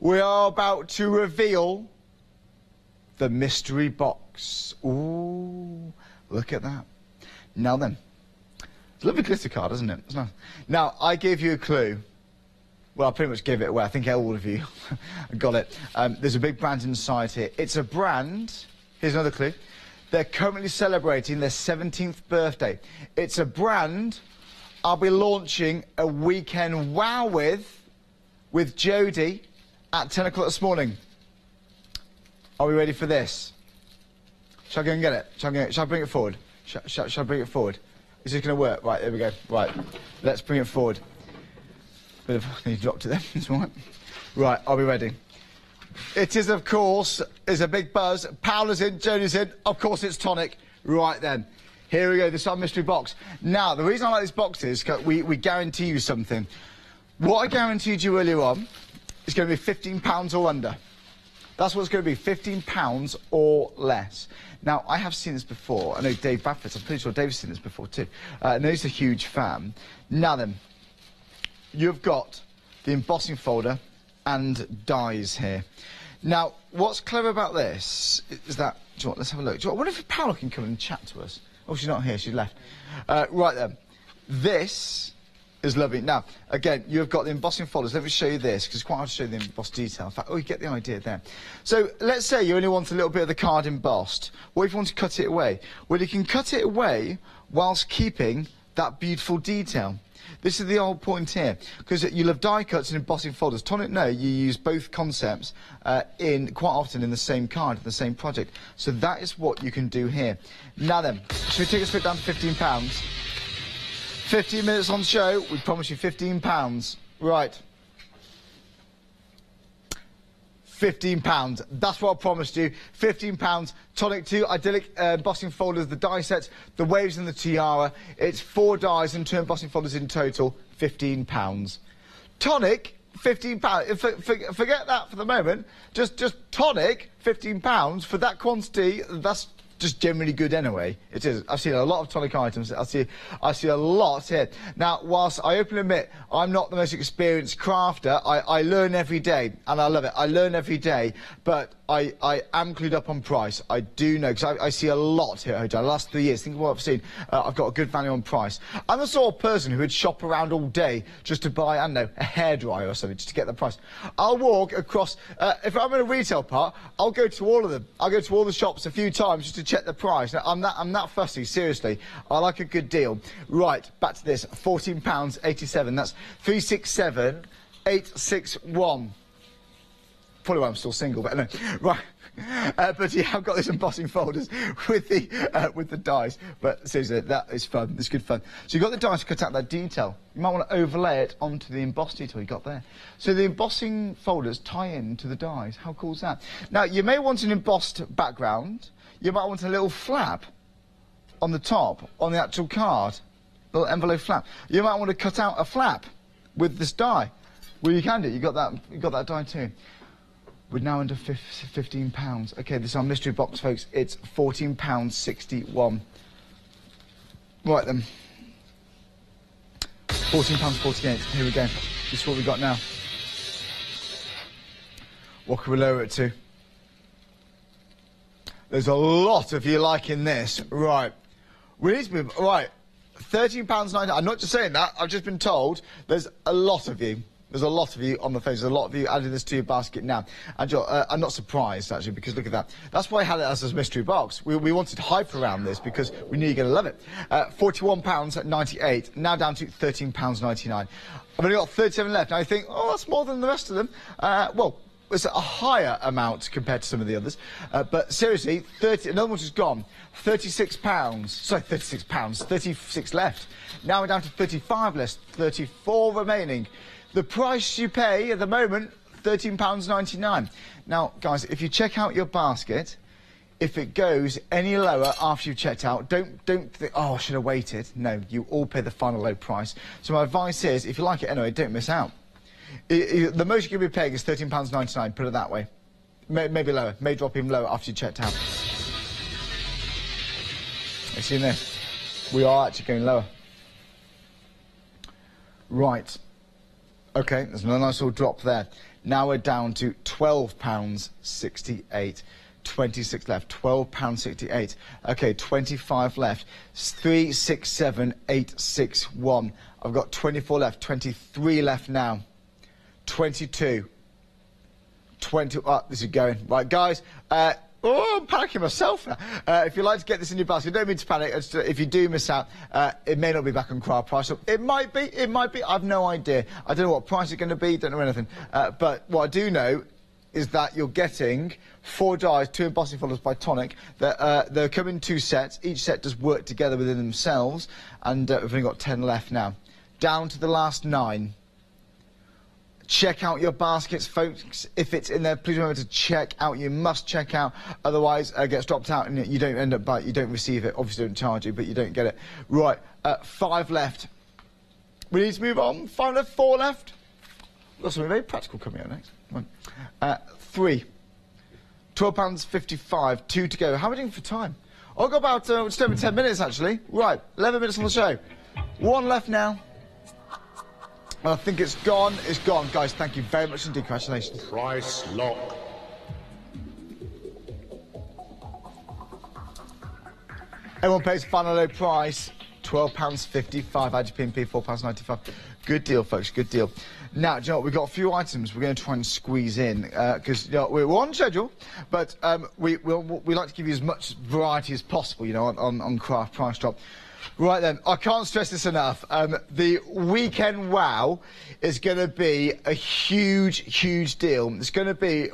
We are about to reveal the mystery box. Ooh, look at that. Now then. It's a lovely glitter card, isn't it? It's nice. Now, I gave you a clue. Well, I pretty much gave it away. I think all of you got it. There's a big brand inside here. It's a brand. Here's another clue. They're currently celebrating their 17th birthday. It's a brand I'll be launching a weekend wow with Jodie at 10 o'clock this morning. Are we ready for this? Shall I go and get it? Shall I bring it forward? Shall I bring it forward? Is this going to work? Right, there we go. Right, let's bring it forward. You dropped it there, it's all right. Right, are we ready? It is, of course, there's a big buzz. Paola's in, Jodie's in. Of course, it's Tonic. Right then. Here we go, this is our mystery box. Now, the reason I like this box is we guarantee you something. What I guaranteed you earlier on is going to be £15 or under. That's what it's going to be, £15 or less. Now, I have seen this before. I know Dave Bradford, I'm pretty sure Dave's seen this before too. And he's a huge fan. Now then, you've got the embossing folder and dies here. Now, what's clever about this is that, do you know what, let's have a look. Do you know what, I wonder if Paola can come and chat to us. Oh, she's not here, she left. Right then, this is lovely. Now, again, you've got the embossing folders. Let me show you this, because it's quite hard to show you the embossed detail. In fact, oh, you get the idea there. So, let's say you only want a little bit of the card embossed. What if you want to cut it away? Well, you can cut it away whilst keeping that beautiful detail. This is the whole point here, because you'll have die cuts and embossing folders. Tonic, no, you use both concepts quite often in the same card, in the same project. So that is what you can do here. Now then, should we take a split down to £15? 15 minutes on show, we promise you £15. Right. £15. That's what I promised you. £15. Tonic 2 idyllic embossing folders, the die sets, the waves and the tiara. It's 4 dies and 2 embossing folders in total. £15. Tonic £15. Forget that for the moment. Just tonic, £15 for that quantity. That's just generally good anyway. It is. I've seen a lot of tonic items. I see a lot here. Now, whilst I openly admit I'm not the most experienced crafter, I learn every day, and I love it. I learn every day, but I am clued up on price. I do know, because I see a lot here at Hochanda. The last 3 years, think of what I've seen. I've got a good value on price. I'm the sort of person who would shop around all day just to buy, I don't know, a hairdryer or something, just to get the price. I'll walk across, if I'm in a retail part, I'll go to all of them. I'll go to all the shops a few times just to check the price. Now, I'm that fussy, seriously. I like a good deal. Right, back to this, £14.87. That's 367,861. Probably why I'm still single, but anyway. Right. But yeah, I've got these embossing folders with the dies. But seriously, that is fun. It's good fun. So you've got the dies to cut out that detail. You might want to overlay it onto the embossed detail you got there. So the embossing folders tie in to the dies. How cool is that? Now, you may want an embossed background. You might want a little flap on the top, on the actual card. A little envelope flap. You might want to cut out a flap with this die. Well, you can do. You got that die too. We're now under £15. Okay, this is our mystery box, folks. It's £14.61. Right then. £14.48. Here we go. This is what we got now. What can we lower it to? There's a lot of you liking this. Right. We need to move. Right. £13.90. I'm not just saying that. I've just been told there's a lot of you. There's a lot of you on the face. There's a lot of you adding this to your basket now. And I'm not surprised, actually, because look at that. That's why I had it as a mystery box. We wanted hype around this because we knew you're going to love it. £41.98, now down to £13.99. I've only got 37 left. Now you think, oh, that's more than the rest of them. Well, it's a higher amount compared to some of the others. But seriously, another one's just gone. £36. Sorry, £36. 36 left. Now we're down to 35 left. 34 remaining. The price you pay at the moment, £13.99. Now, guys, if you check out your basket, if it goes any lower after you've checked out, don't think, oh, I should have waited. No, you all pay the final low price. So my advice is, if you like it anyway, don't miss out. The most you're going to be paying is £13.99, put it that way. Maybe lower, may drop even lower after you checked out. You see this? We are actually going lower. Right. Okay, there's a nice little drop there. Now we're down to £12.68. 26 left. £12.68. Okay, 25 left. 367,861. I've got 24 left. 23 left now. 22. 20. Oh, this is going. Right, guys. Oh, I'm panicking myself now. If you'd like to get this in your basket, don't mean to panic. If you do miss out, it may not be back on craft price. It might be. I've no idea. I don't know what price it's going to be. Don't know anything. But what I do know is that you're getting 4 dies, 2 embossing folders by Tonic. They're coming in 2 sets. Each set does work together within themselves. And we've only got 10 left now. Down to the last 9. Check out your baskets, folks. If it's in there, please remember to check out. You must check out, otherwise it gets dropped out and you don't end up buying. You don't receive it. Obviously, don't charge you, but you don't get it. Right, 5 left. We need to move on. 5 left, 4 left. We've got something very practical coming up next. Come on. 3. £12.55. 2 to go. How are we doing for time? Oh, I've got about just over 10 minutes actually. Right, 11 minutes on the show. 1 left now. I think it's gone. It's gone. Guys, thank you very much indeed. Congratulations. Price lock. Everyone pays final low price. £12.55. IGP&P, £4.95. Good deal, folks. Good deal. Now, do you know what? We've got a few items we're going to try and squeeze in because you know, we're on schedule, but we like to give you as much variety as possible, you know, on Craft Price Drop. Right then, I can't stress this enough. The Weekend Wow is going to be a huge deal. It's going to be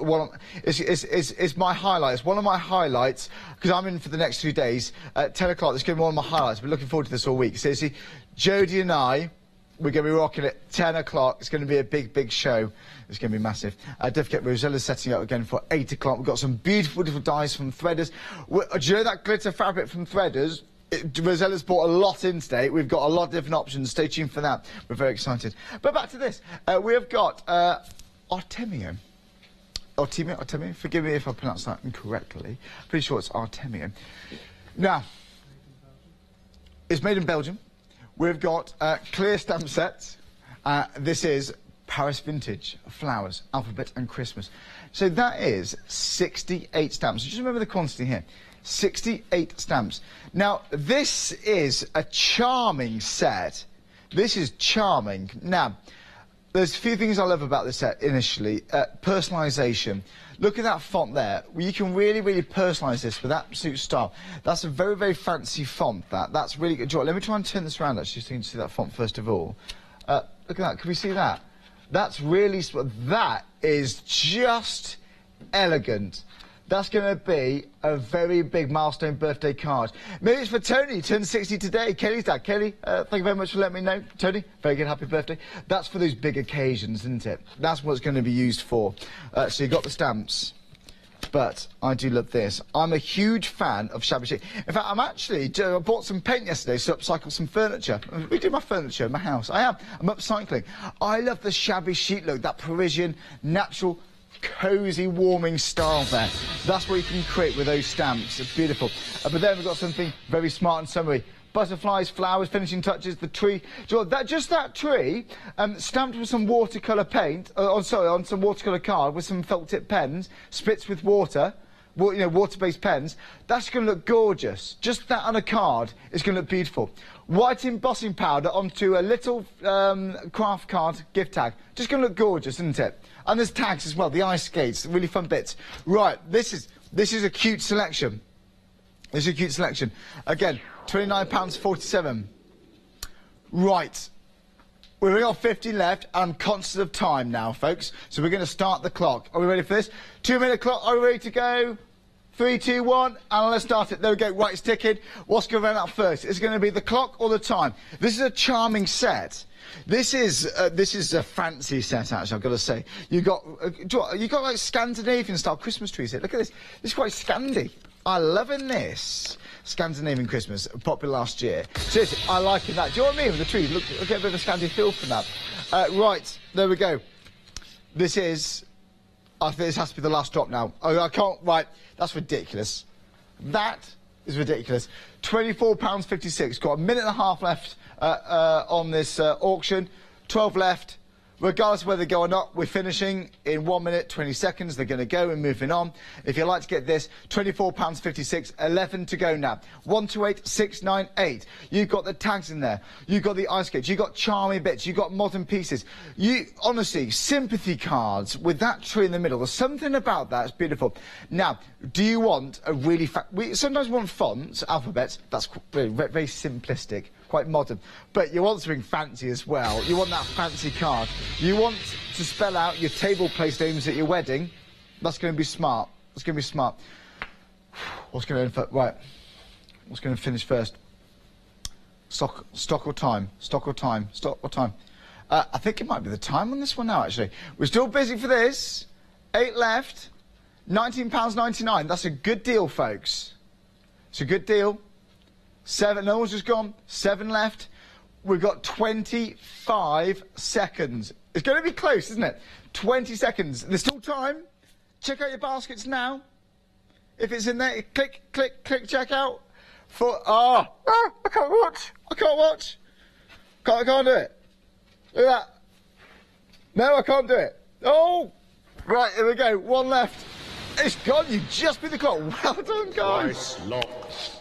it's my highlight. It's one of my highlights because I'm in for the next 2 days. At 10 o'clock, it's going to be one of my highlights. We're looking forward to this all week. So, see, Jodie and I, we're going to be rocking it 10 o'clock. It's going to be a big show. It's going to be massive. Don't forget, Rosella's setting up again for 8 o'clock. We've got some beautiful dies from Threaders. Do you know that glitter fabric from Threaders? Rosella's bought a lot in today. We've got a lot of different options. Stay tuned for that. We're very excited. But back to this. We have got Artemio. Artemio. Forgive me if I pronounce that incorrectly. Pretty sure it's Artemio. Now, it's made in Belgium. We've got clear stamp sets. This is Paris Vintage, Flowers, Alphabet and Christmas. So that is 68 stamps. Just remember the quantity here. 68 stamps. Now, this is a charming set. This is charming. Now, there's a few things I love about this set initially. Personalisation. Look at that font there. You can really, really personalise this with absolute style. That's a very, very fancy font, That's really good. Let me try and turn this around, actually, so you can see that font first of all. Look at that. Can we see that? That's really... That is just elegant. That's going to be a very big milestone birthday card. Maybe it's for Tony, turned 60 today. Kelly's dad. Kelly, thank you very much for letting me know. Tony, very good, happy birthday. That's for those big occasions, isn't it? That's what it's going to be used for. So you got the stamps. But I do love this. I'm a huge fan of shabby chic. In fact, I bought some paint yesterday to upcycle some furniture. We do my furniture in my house. I'm upcycling. I love the shabby chic look, that Parisian, natural, cosy, warming style there. That's what you can create with those stamps. It's beautiful. But then we've got something very smart and summery. Butterflies, flowers, finishing touches, the tree. Just that tree, stamped with some watercolour paint, on some watercolour card with some felt tip pens, spritzed with water, water-based pens. That's going to look gorgeous. Just that on a card is going to look beautiful. White embossing powder onto a little craft card gift tag. Just going to look gorgeous, isn't it? And there's tags as well, the ice skates, really fun bits. Right, this is a cute selection. This is a cute selection. Again, £29.47. Right. We've only got 50 left. I'm conscious of time now, folks. So we're going to start the clock. Are we ready for this? 2-minute clock. Are we ready to go? 3, 2, 1. And let's start it. There we go. Right, it's ticking. What's going to run out first? Is it going to be the clock or the time? This is a charming set. This is a fancy set, actually, I've got to say. You got like Scandinavian style Christmas trees here. Look at this. This is quite Scandi. I'm loving this. Scandinavian Christmas, popular last year. Seriously, I like that. Do you know what I mean with the trees? Look, get a bit of a Scandi feel from that. Right, there we go. This is... I think this has to be the last drop now. Oh, I can't... Right, that's ridiculous. That is ridiculous. £24.56. Got a minute and a half left on this auction. 12 left. Regardless of whether they go or not, we're finishing in 1 minute, 20 seconds. They're going to go and moving on. If you'd like to get this, £24.56, 11 to go now. 128698. You've got the tags in there. You've got the ice skates. You've got charming bits. You've got modern pieces. Honestly, sympathy cards with that tree in the middle. There's something about that. It's beautiful. Now, do you want a really... We sometimes want fonts, alphabets. That's very, very simplistic. Quite modern, but you want something fancy as well. You want that fancy card. You want to spell out your table place names at your wedding. That's going to be smart. That's going to be smart. What's going to finish first? Stock or time? Stock or time? Stock or time? I think it might be the time on this one now, actually. We're still busy for this. 8 left. £19.99. That's a good deal, folks. It's a good deal. 7, no one's just gone. 7 left. We've got 25 seconds. It's going to be close, isn't it? 20 seconds. There's still time. Check out your baskets now. If it's in there, click, click, click, check out. I can't watch. I can't watch. I can't do it. Look at that. No, I can't do it. Oh! Right, here we go. 1 left. It's gone. You just beat the clock. Well done, guys. Price locked.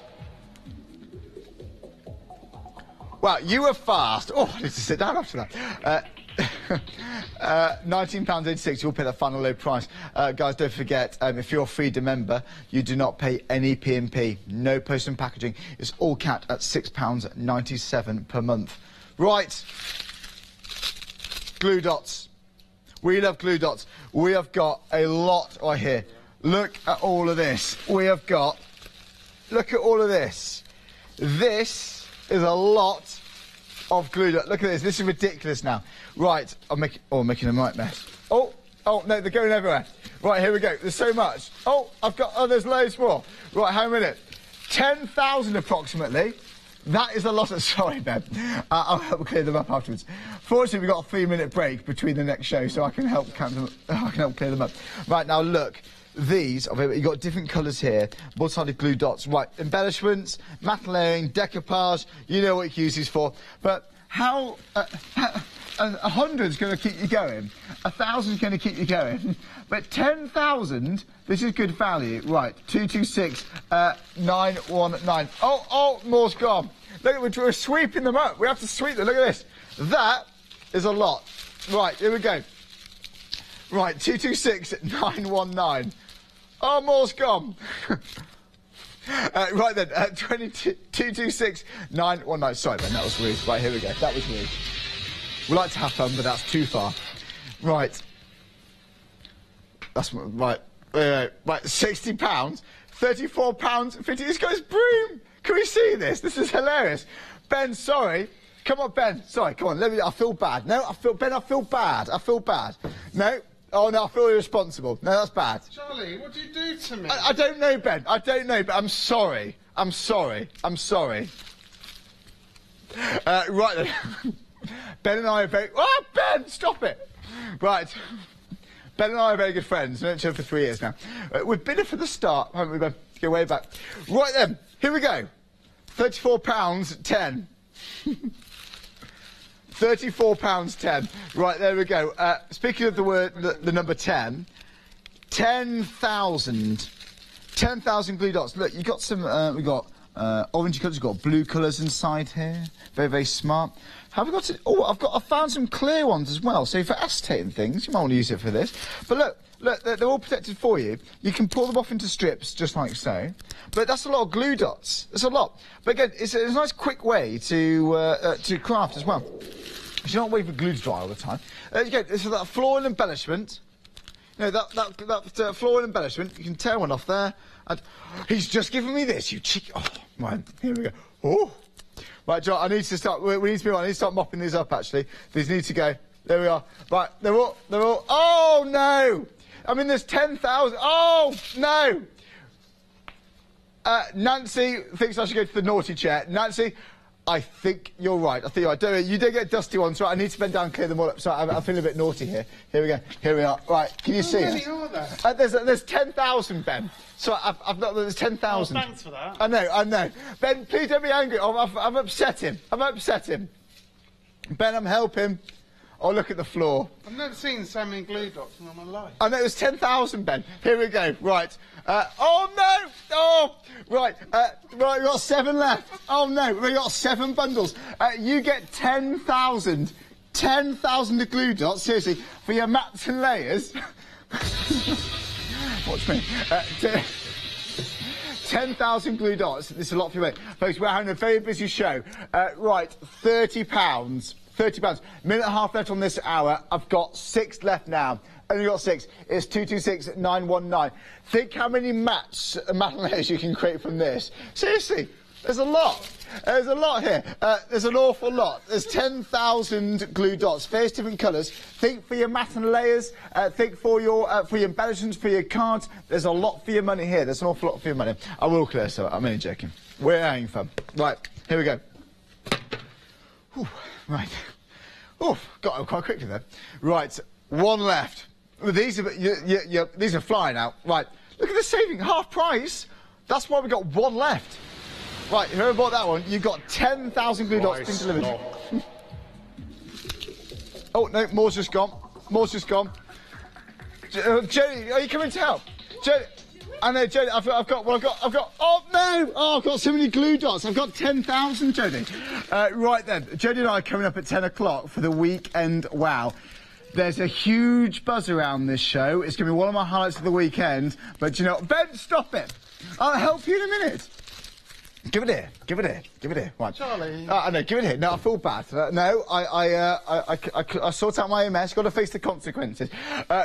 Well, you were fast. Oh, I need to sit down after that. £19.86, you'll pay the final low price. Guys, don't forget, if you're a Freedom member, you do not pay any P&P. No post and packaging. It's all capped at £6.97 per month. Right. Glue dots. We love glue dots. We have got a lot right here. Look at all of this. We have got... Look at all of this. This is a lot of glue dot. Look at this. This is ridiculous now. Right. I'm making a right mess. Oh, no, they're going everywhere. Right, here we go. There's so much. There's loads more. Right, hang on a minute. 10,000 approximately. That is a lot of... Sorry, Ben. I'll help clear them up afterwards. Fortunately, we've got a 3-minute break between the next show, so I can help count them. I can help clear them up. Right, now look. These, you've got different colours here. Multi-sided glue dots. Right, embellishments, matte layering, decoupage. You know what you can use these for. But how... 100's going to keep you going. 1,000's going to keep you going. But 10,000, this is good value. Right, 226, 919. Oh, more's gone. Look, we're sweeping them up. We have to sweep them. Look at this. That is a lot. Right, here we go. Right, 226, 919. Oh, more's gone. Right then, 226, 919. Sorry, Ben, that was rude. Right, here we go. That was rude. We like to have fun, but that's too far. Right. That's right. Right, £60, £34, 50. This guy's broom. Can we see this? This is hilarious. Ben, sorry. Come on, Ben. Sorry, come on. I feel bad. No, I feel bad. I feel bad. No. Oh no, I feel irresponsible. No, that's bad. Charlie, what do you do to me? I don't know, Ben. I don't know, but I'm sorry. I'm sorry. Right then. Ben and I are very... Oh, Ben, stop it! Right. Ben and I are very good friends. We've known each other for 3 years now. We've been here for the start, haven't we, Ben? Go way back. Right then, here we go. £34.10. £34.10. Right, there we go. Speaking of the number 10, 10,000. 10,000 glue dots. Look, you got some, we've got orangey colours, we've got blue colours inside here. Very, very smart. Have we got to, I found some clear ones as well. So for acetate and things, you might want to use it for this. But look, they're all protected for you. You can pull them off into strips, just like so. But that's a lot of glue dots. That's a lot. But again, it's a nice quick way to craft as well. You're not waiting for glue to dry all the time. Again, this is that floral embellishment. You know, that floral embellishment. You can tear one off there. And he's just given me this, you cheeky... Oh, right, here we go. Oh. Right, John, I need to start... I need to start mopping these up, actually. These need to go. There we are. Right, they're all... Oh, no! I mean, there's 10,000... Oh, no! Nancy thinks I should go to the naughty chair. Nancy, I think you're right. I think you're right. You do get dusty ones, right? I need to bend down and clear them all up. Sorry, I'm feeling a bit naughty here. Here we go. Here we are. Right, can you see it? How many are there? There's 10,000, Ben. So I've got... There's 10,000. Oh, thanks for that. I know. Ben, please don't be angry. I've upset him. Ben, I'm helping. Oh, look at the floor. I've never seen so many glue dots in my life. I know, it was 10,000, Ben. Here we go. Right. Oh, no! Oh! Right, we've got 7 left. Oh, no, we've got 7 bundles. You get 10,000. 10,000 of glue dots, seriously, for your mats and layers. Watch me. 10,000 glue dots. This is a lot for you, mate. Folks, we're having a very busy show. Right, £30. £30. Minute and a half left on this hour. I've got 6 left now. Only got 6. It's 226 919. Think how many matte layers you can create from this. Seriously, there's a lot. There's a lot here. There's an awful lot. There's 10,000 glue dots, various different colours. Think for your matte and layers. Think for your embellishments, for your cards. There's a lot for your money here. There's an awful lot for your money. I will clear this up. I'm only joking. We're having fun. Right, here we go. Whew, right. Oh, got it quite quickly then. Right, 1 left. These are flying out. Right, look at the saving, half price. That's why we got 1 left. Right, whoever bought that one, you got 10,000 glue dots being delivered. Oh no, more's just gone. Jodie, are you coming to help? Jodie, I know, Jodie. I've got. Oh no! Oh, I've got so many glue dots. I've got 10,000, Jodie. Right then, Jodie and I are coming up at 10 o'clock for the weekend. Wow. There's a huge buzz around this show. It's going to be one of my highlights of the weekend. But you know, Ben, stop it. I'll help you in a minute. Give it here. Right. Charlie. I know, give it here. No, I feel bad. No, I sort out my MS. Got to face the consequences.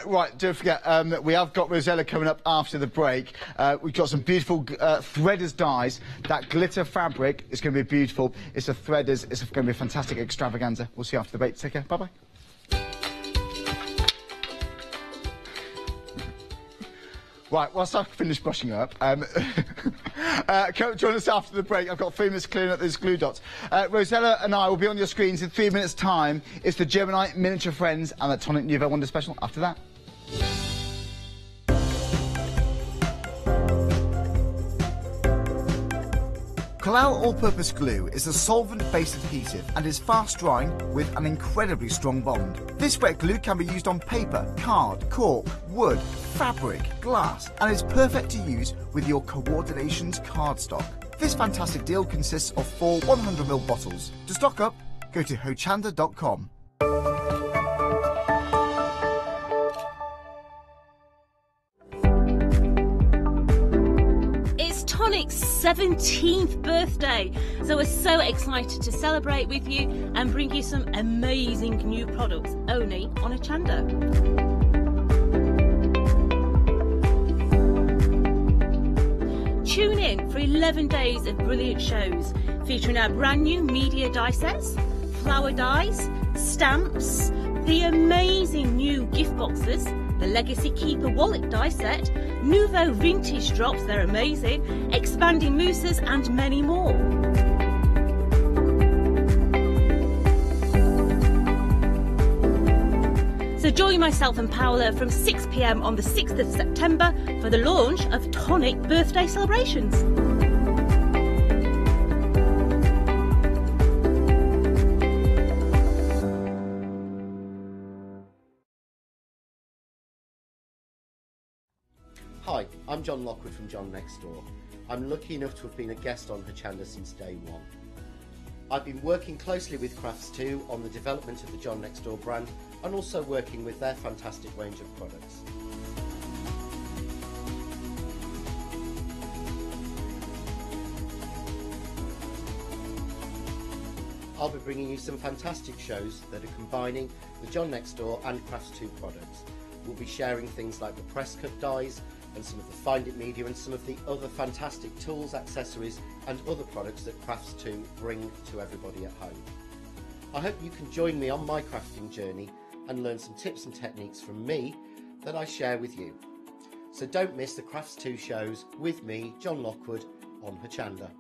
Right, don't forget, we have got Rosella coming up after the break. We've got some beautiful threaders dyes. That glitter fabric is going to be beautiful. It's a threaders. It's going to be a fantastic extravaganza. We'll see you after the break. Take care. Bye-bye. Right, whilst I finish brushing up, come join us after the break. I've got 3 minutes clearing up those glue dots. Rosella and I will be on your screens in 3 minutes' time. It's the Gemini Miniature Friends and the Tonic Nouveau Wonder Special after that. Collal All-Purpose Glue is a solvent-based adhesive and is fast-drying with an incredibly strong bond. This wet glue can be used on paper, card, cork, wood, fabric, glass, and is perfect to use with your coordinations cardstock. This fantastic deal consists of 4 100ml bottles. To stock up, go to hochanda.com. Tonic's 17th birthday, so we're so excited to celebrate with you and bring you some amazing new products only on Hochanda. Tune in for 11 days of brilliant shows featuring our brand new media die sets, flower dies, stamps, the amazing new gift boxes, the Legacy Keeper wallet die set, Nouveau vintage drops, they're amazing, expanding mousses and many more. So join myself and Paola from 6 p.m. on the 6th of September for the launch of Tonic birthday celebrations. Hi, I'm John Lockwood from John Next Door. I'm lucky enough to have been a guest on Hochanda since day one. I've been working closely with Crafts2 on the development of the John Next Door brand and also working with their fantastic range of products. I'll be bringing you some fantastic shows that are combining the John Next Door and Crafts2 products. We'll be sharing things like the press cut dies and some of the Find It media and some of the other fantastic tools, accessories and other products that Crafts2 bring to everybody at home. I hope you can join me on my crafting journey and learn some tips and techniques from me that I share with you. So don't miss the Crafts2 shows with me, John Lockwood, on Hochanda.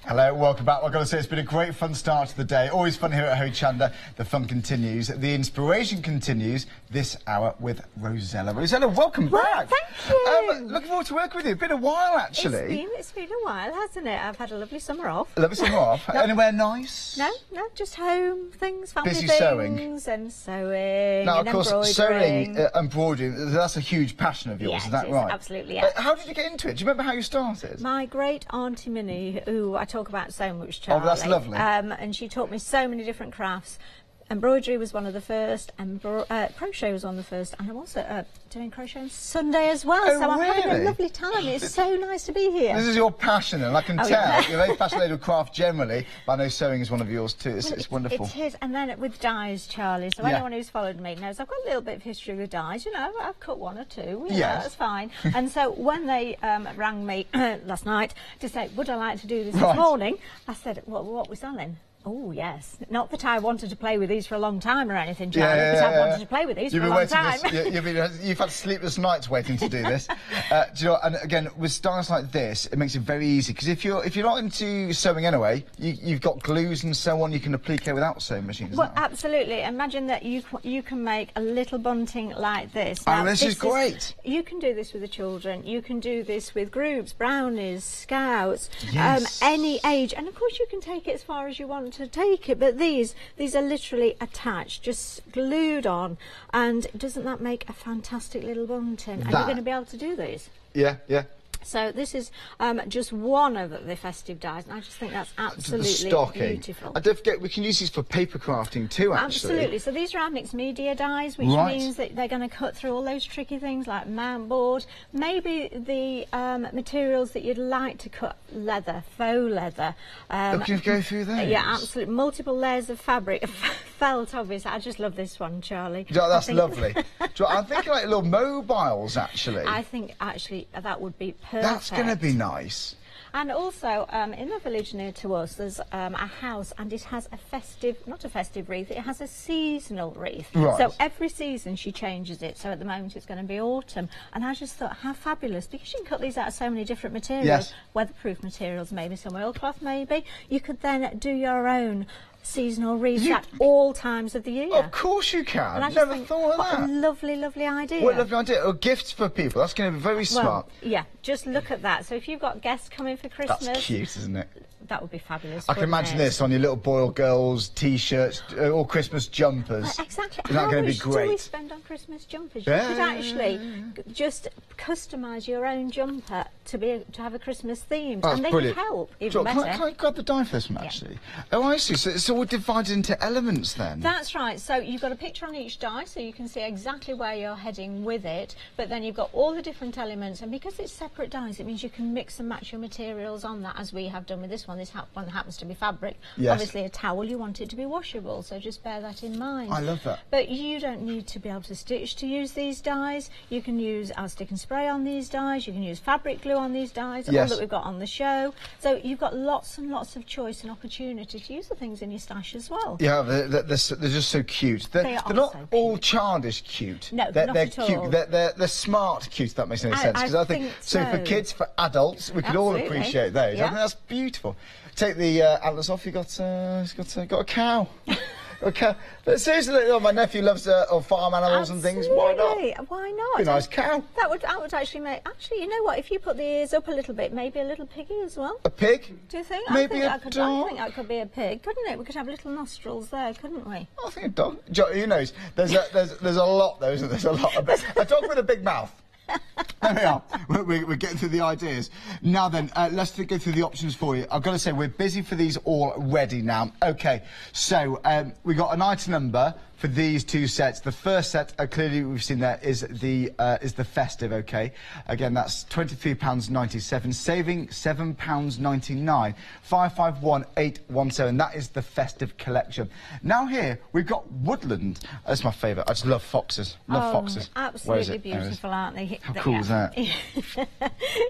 Hello, welcome back. I've got to say it's been a great fun start to the day. Always fun here at Hochanda. The fun continues. The inspiration continues this hour with Rosella. Rosella, welcome back. Thank you. Looking forward to working with you. Been a while, actually. It's been a while, hasn't it? I've had a lovely summer off. Lovely summer off. Anywhere nice? No, just home things, family Busy things, sewing. And sewing. Now, and of course, embroidering. sewing, embroidering, that's a huge passion of yours, Yeah, is that it is, right? absolutely, yeah. How did you get into it? Do you remember how you started? My great auntie Minnie, who I talk about so much, Charlie. Oh, that's lovely. And she taught me so many different crafts. Embroidery was one of the first, and crochet was one of the first, and I'm also doing crochet on Sunday as well, Oh, so I'm having really? a lovely time. It's so nice to be here. This is your passion, and I can tell. Yeah. You're very fascinated with craft generally, but I know sewing is one of yours too. Well, It's wonderful. It is, and then with dies, Charlie, so Yeah. anyone who's followed me knows I've got a little bit of history with dies, you know, I've cut one or two, you know, Yes. that's fine. And so when they rang me last night to say, would I like to do this Right. this morning, I said, well, what we're selling? Oh, yes. Not that I wanted to play with these for a long time or anything, Charlie, because I've wanted to play with these for a long time. You've had sleepless nights waiting to do this. Do you know, and again, with styles like this, it makes it very easy, because if you're not into sewing anyway, you've got glues and so on, you can applique without sewing machines. Well, absolutely. Imagine that you can make a little bunting like this. Oh, this is great. You can do this with the children. You can do this with groups, brownies, scouts, Yes. any age. And of course, you can take it as far as you want to take it. But these are literally attached, just glued on. And doesn't that make a fantastic little bunting? And you're going to be able to do these. Yeah. So this is just one of the festive dies, and I just think that's absolutely the stocking. beautiful. I don't forget, we can use these for paper crafting too, actually. Absolutely. So these are our mixed media dies, which means that they're going to cut through all those tricky things like mount board, maybe the materials that you'd like to cut, leather, faux leather. Looking to go through those? Yeah, absolutely. Multiple layers of fabric, felt, obviously. I just love this one, Charlie. Yeah, that's lovely. I'm thinking like little mobiles, actually. I think actually that would be perfect. That's going to be nice. And also, in the village near to us, there's a house, and it has a festive, not a festive wreath, it has a seasonal wreath. Right. So every season she changes it. So at the moment it's going to be autumn. And I just thought, how fabulous, because you can cut these out of so many different materials. Yes. Weatherproof materials, maybe some oilcloth, maybe. You could then do your own seasonal wreaths at all times of the year. Of course you can. And I Never think, thought of what that. a lovely, lovely idea. What a lovely idea. Or gifts for people. That's going to be very smart. Yeah, just look at that. So if you've got guests coming for Christmas... That's cute, isn't it? That would be fabulous. I can imagine this on your little boy or girl's T-shirts or Christmas jumpers. Exactly. Isn't that going to be How much do we great? spend on Christmas jumpers? You could actually just customise your own jumper to have a Christmas theme, That's and they brilliant. can help even Can better. I grab the die for this one, actually? Oh, I see. So it's all divided into elements then? That's right. So you've got a picture on each die, so you can see exactly where you're heading with it. But then you've got all the different elements, and because it's separate dies, it means you can mix and match your materials on that, as we have done with this one. This one happens to be fabric. Yes. Obviously, a towel, you want it to be washable, so just bear that in mind. I love that. But you don't need to be able to stitch to use these dies. You can use our stick and spray on these dies. You can use fabric glue on these dies, all that we've got on the show. So you've got lots and lots of choice and opportunity to use the things in your stash as well. Yeah, they're just so cute. They're not so all childish cute. No, they're not at cute. all. They're smart cute, if that makes any sense. Because I think so for kids, for adults, we could all appreciate those. Yeah. I think that's beautiful. Take the antlers off. You got a cow. Okay, but seriously, my nephew loves farm animals and things. Why not? Why not? Be a nice cow. That would actually make. Actually, you know what? If you put the ears up a little bit, maybe a little piggy as well. A pig? Do you think? Maybe I a think dog. I think that could be a pig, couldn't it? We could have little nostrils there, couldn't we? I think a dog. Who knows? There's a lot though, isn't there? There's a lot. A dog with a big mouth. There we are. We're getting through the ideas. Now then, let's go through the options for you. I've got to say, we're busy for these already now. OK, so we got an item number for these two sets. The first set, clearly we've seen there, is the festive, OK? Again, that's £23.97, saving £7.99. 551817, that is the festive collection. Now here, we've got woodland. That's my favourite. I just love foxes. Love foxes. Absolutely beautiful, aren't they? How cool is that?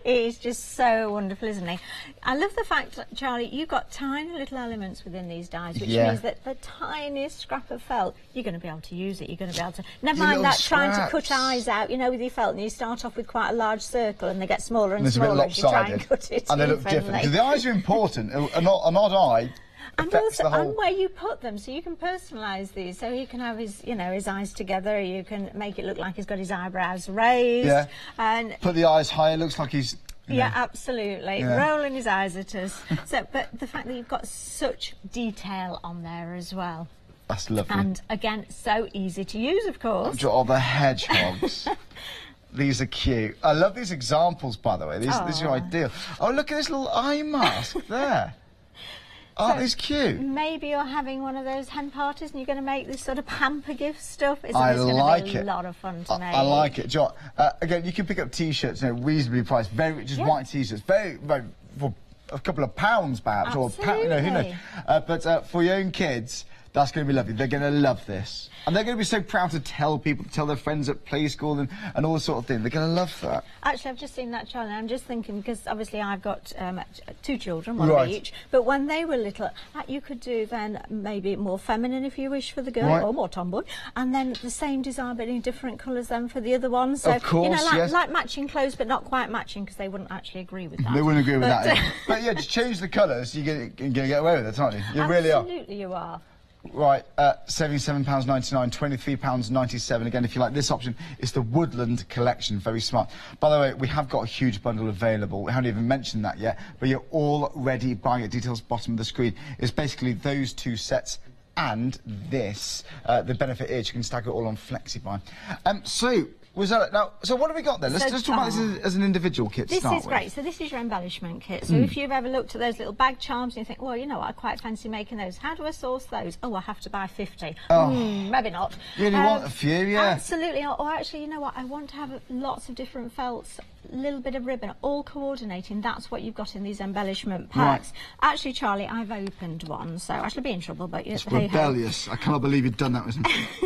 He's just so wonderful, isn't he? I love the fact, Charlie, you've got tiny little elements within these dies, which means that the tiniest scrap of felt, you're going to be able to use it. You're going to be able to... Never mind that trying to cut eyes out, you know, with your felt, and you start off with quite a large circle, and they get smaller and smaller as you try and cut it. And they look different. Because the eyes are important. An odd eye. And also, and where you put them, so you can personalise these. So he can have his, you know, his eyes together. You can make it look like he's got his eyebrows raised. Yeah. And put the eyes higher. Looks like he's. Yeah, absolutely. Yeah. Rolling his eyes at us. So, but the fact that you've got such detail on there as well. That's lovely. And again, so easy to use, of course. Oh, the hedgehogs. These are cute. I love these examples, by the way. These are ideal. Oh, look at this little eye mask there. Aren't these cute? Maybe you're having one of those hen parties and you're going to make this sort of hamper gift stuff. It's I like going to be a lot of fun to make. I like it. John, again, you can pick up T-shirts, you know, reasonably priced, just white T-shirts, very for a couple of pounds perhaps, or you know, who knows. But for your own kids, that's going to be lovely. They're going to love this. And they're going to be so proud to tell people, to tell their friends at play school and all sort of thing. They're going to love that. Actually, I've just seen that, Charlie. I'm just thinking, because obviously I've got 2 children, one each. But when they were little, you could do then maybe more feminine, if you wish, for the girl, or more tomboy. And then the same design, but in different colours then for the other one. So, of course, you know, like matching clothes, but not quite matching, because they wouldn't actually agree with that. They wouldn't agree with that. But yeah, just change the colours, you're going to get away with it, aren't you? You really are. Absolutely, you are. Right, saving £7.99, £23.97. Again, if you like this option, it's the Woodland collection. Very smart. By the way, we have got a huge bundle available. We haven't even mentioned that yet, but you're already buying it. Details bottom of the screen. It's basically those 2 sets and this. The benefit is you can stack it all on FlexiBuy. So, Was that now? So what have we got then? Let's just talk about this as an individual kit to This start is great. So this is your embellishment kit. So if you've ever looked at those little bag charms and you think, well, you know what, I quite fancy making those. How do I source those? Oh, I have to buy 50. Maybe not. You only want a few, yeah. Absolutely. Or actually, you know what, I want to have lots of different felts, a little bit of ribbon, all coordinating. That's what you've got in these embellishment packs. Right. Actually, Charlie, I've opened one, so I should be in trouble, but It's hey, rebellious. I cannot believe you've done that.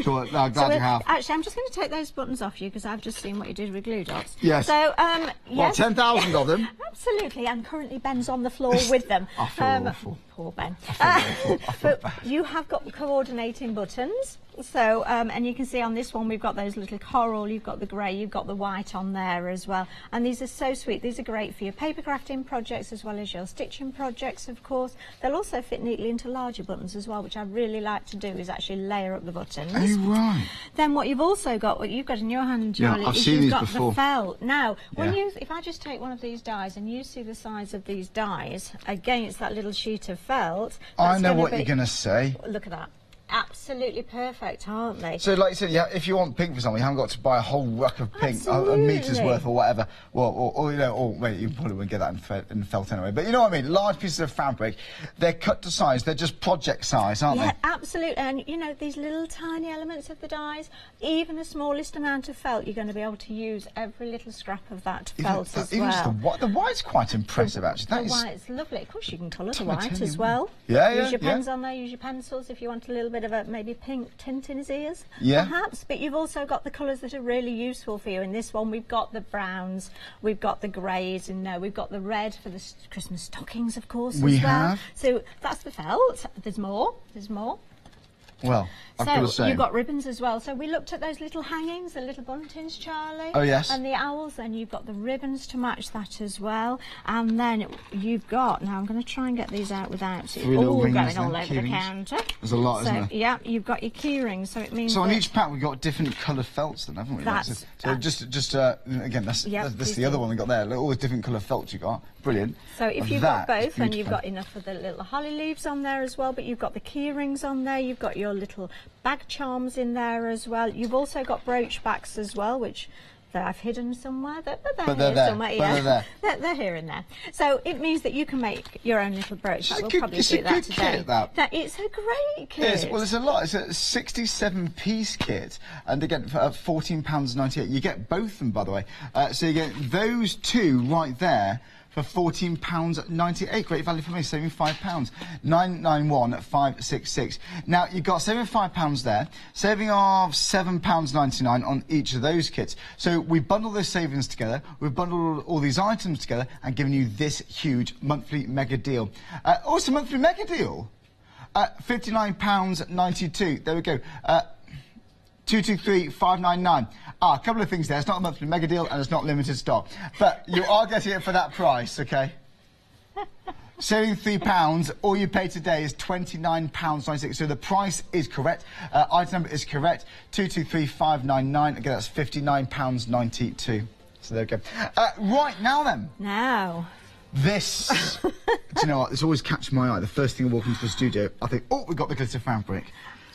So, I'm glad you have. Actually, I'm just going to take those buttons off you because I've just seen what you did with glue dots. Yes. So, Well, yes. 10,000 of them. Absolutely, and currently Ben's on the floor with them. I feel awful. Poor Ben. I feel But bad. you have got coordinating buttons. So, and you can see on this one we've got those little coral, you've got the grey, you've got the white on there as well. And these are so sweet. These are great for your paper crafting projects as well as your stitching projects, of course. They'll also fit neatly into larger buttons as well, which I really like to do, is actually layer up the buttons. Oh, right. Then what you've also got, what you've got in your hand, Charlie, Yeah, I've is seen you've these got before. the felt. Now, when Yeah. if I just take one of these dies and you see the size of these dies against that little sheet of felt, I that's know gonna what be- you're going to say. Look at that. Absolutely perfect, aren't they? So, like you said, yeah, if you want pink for something, you haven't got to buy a whole ruck of pink, a meter's Absolutely. worth or whatever. Well, or you know, or wait, you probably wouldn't get that in felt anyway. But you know what I mean? Large pieces of fabric, they're cut to size. They're just project size, aren't Yeah, they? absolutely. And you know, these little tiny elements of the dies, even the smallest amount of felt, you're going to be able to use every little scrap of that felt as Even just well. the white's quite impressive, actually. That The is. white's lovely. Of course, you can colour the Tell me, white tell as you well. Yeah, Use your yeah. pens on there, use your pencils if you want a little bit of a maybe pink tint in his ears, Yeah. perhaps. But you've also got the colours that are really useful for you. In this one, we've got the browns, we've got the greys, and we've got the red for the Christmas stockings, of course, We as well. have. So that's the felt. There's more. There's more. Well, I've got to So say. you've got ribbons as well. So we looked at those little hangings, the little buntings, Charlie. Oh, yes. And the owls. Then you've got the ribbons to match that as well. And then you've got, now I'm going to try and get these out without it Three little all rings going then, all over key the rings. counter. There's a lot, So, isn't there? yeah, you've got your key rings. So it means So on that each pack we've got different coloured felts, then, haven't we? That's- so just again, that's Yeah, that's please the other do. one we got there. Look, all the different coloured felts you got. Brilliant. So if And you've got that is both, and you've beautiful. got enough of the little holly leaves on there as well, but you've got the key rings on there, you've got your little bag charms in there as well. You've also got brooch backs as well, which I've hidden somewhere. But they're they're here there. somewhere. But Yeah, they're there. They're here and there. So it means that you can make your own little brooch. It's a We'll good- probably it's a do that good today. kit, that. It's a great kit. Well, it's a lot. It's a 67-piece kit, and again for £14.98. You get both of them, by the way. So you get those two right there for £14.98. Great value for me, saving £5. 991-566. Now you've got saving £5 there, saving of £7.99 on each of those kits. So we bundle those savings together. We've bundled all these items together and given you this huge monthly mega deal. Also, monthly mega deal. £59.92. There we go. 223,599. A couple of things there. It's not a monthly mega deal and it's not limited stock, but you are getting it for that price, okay? Saving £3. All you pay today is £29.96. So the price is correct. Item number is correct. 223,599. Again, that's £59.92. So there we go. Right now then. Now. This, do you know what? This always catches my eye. The first thing I walk into the studio, I think, oh, we've got the glitter fabric.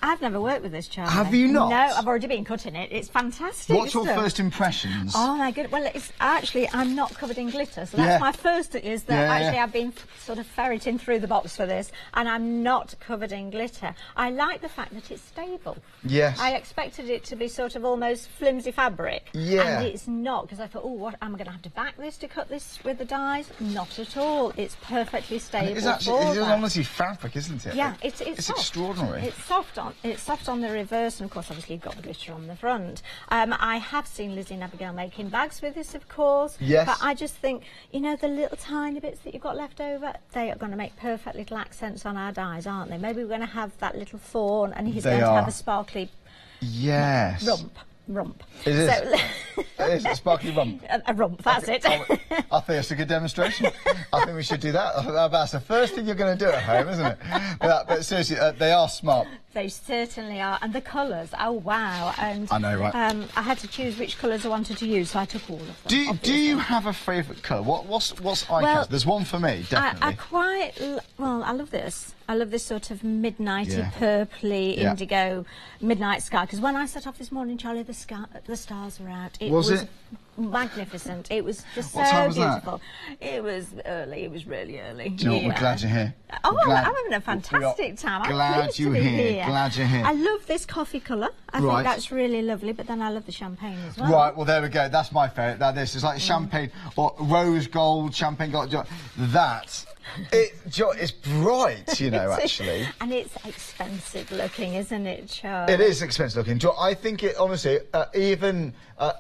I've never worked with this, Charlie. Have you not? No, I've already been cutting it. It's fantastic. What's your stuff. first impressions? Oh my goodness! Well, it's actually I'm not covered in glitter, so that's Yeah. my first. Is that Yeah, actually yeah. I've been sort of ferreting through the box for this, and I'm not covered in glitter. I like the fact that it's stable. Yes. I expected it to be sort of almost flimsy fabric. Yeah. And it's not, because I thought, oh, what am I going to have to back this to cut this with the dies? Not at all. It's perfectly stable. It's actually, for it's that. honestly fabric, isn't it? Yeah, it's soft. extraordinary. It's soft on the reverse, and of course, obviously, you've got the glitter on the front. I have seen Lizzie and Abigail making bags with this, of course. Yes. But I just think, you know, the little tiny bits that you've got left over, they are going to make perfect little accents on our dies, aren't they? Maybe we're going to have that little fawn, and he's They going to are. have a sparkly Yes. rump. It is. So, It is a sparkly rump. a rump, that's it. I think that's a good demonstration. I think we should do that. I think that's the first thing you're going to do at home, isn't it? But seriously, they are smart. They certainly are, and the colours, oh wow! And I know, right? I had to choose which colours I wanted to use, so I took all of them. Do you have a favourite colour? What's eye Well, catch? There's one for me, definitely. I quite Well, I love this. I love this sort of midnighty, Yeah. purpley, Yeah. indigo midnight sky. Because when I set off this morning, Charlie, the stars were out. Was it? Magnificent. It was just What so time was that? beautiful. It was early. It was really early. Do you know what? We're glad you're here. Oh, We're glad- I'm having a fantastic time. I'm glad pleased to you're be here. Glad you're here. I love this coffee colour. I Right. think that's really lovely. But then I love the champagne as well. Right, well, there we go. That's my favourite. That this is like champagne or rose gold, champagne gold. That. It's bright, you know, actually. And it's expensive looking, isn't it, Charlie? It is expensive looking. I think it, honestly, even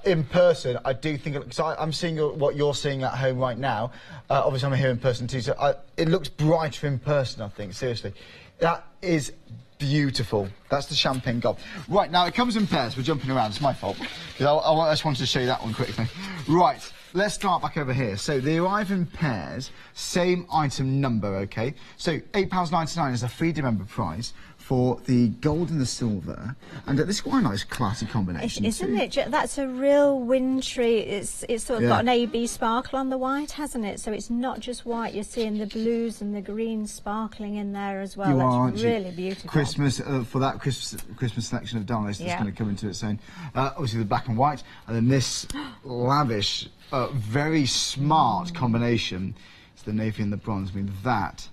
in person, I do think it, because I'm seeing what you're seeing at home right now. Obviously, I'm here in person too, so it looks brighter in person, I think, seriously. That is beautiful. That's the champagne gold. Right, now it comes in pairs. We're jumping around. It's my fault. Because I just wanted to show you that one quickly. Right. Let's start back over here. So they arrive in pairs, same item number, okay? So £8.99 is a free member price for the gold and the silver, and this is quite a nice classy combination, isn't too. it? That's a real wintry. It's sort of Yeah. got an AB sparkle on the white, hasn't it? So it's not just white. You're seeing the blues and the greens sparkling in there as well. You That's are, aren't you? really beautiful. Christmas for that Christmas selection of diamonds that's Yeah. going to come into its own. Obviously the black and white, and then this lavish, very smart combination. It's the navy and the bronze. I mean, that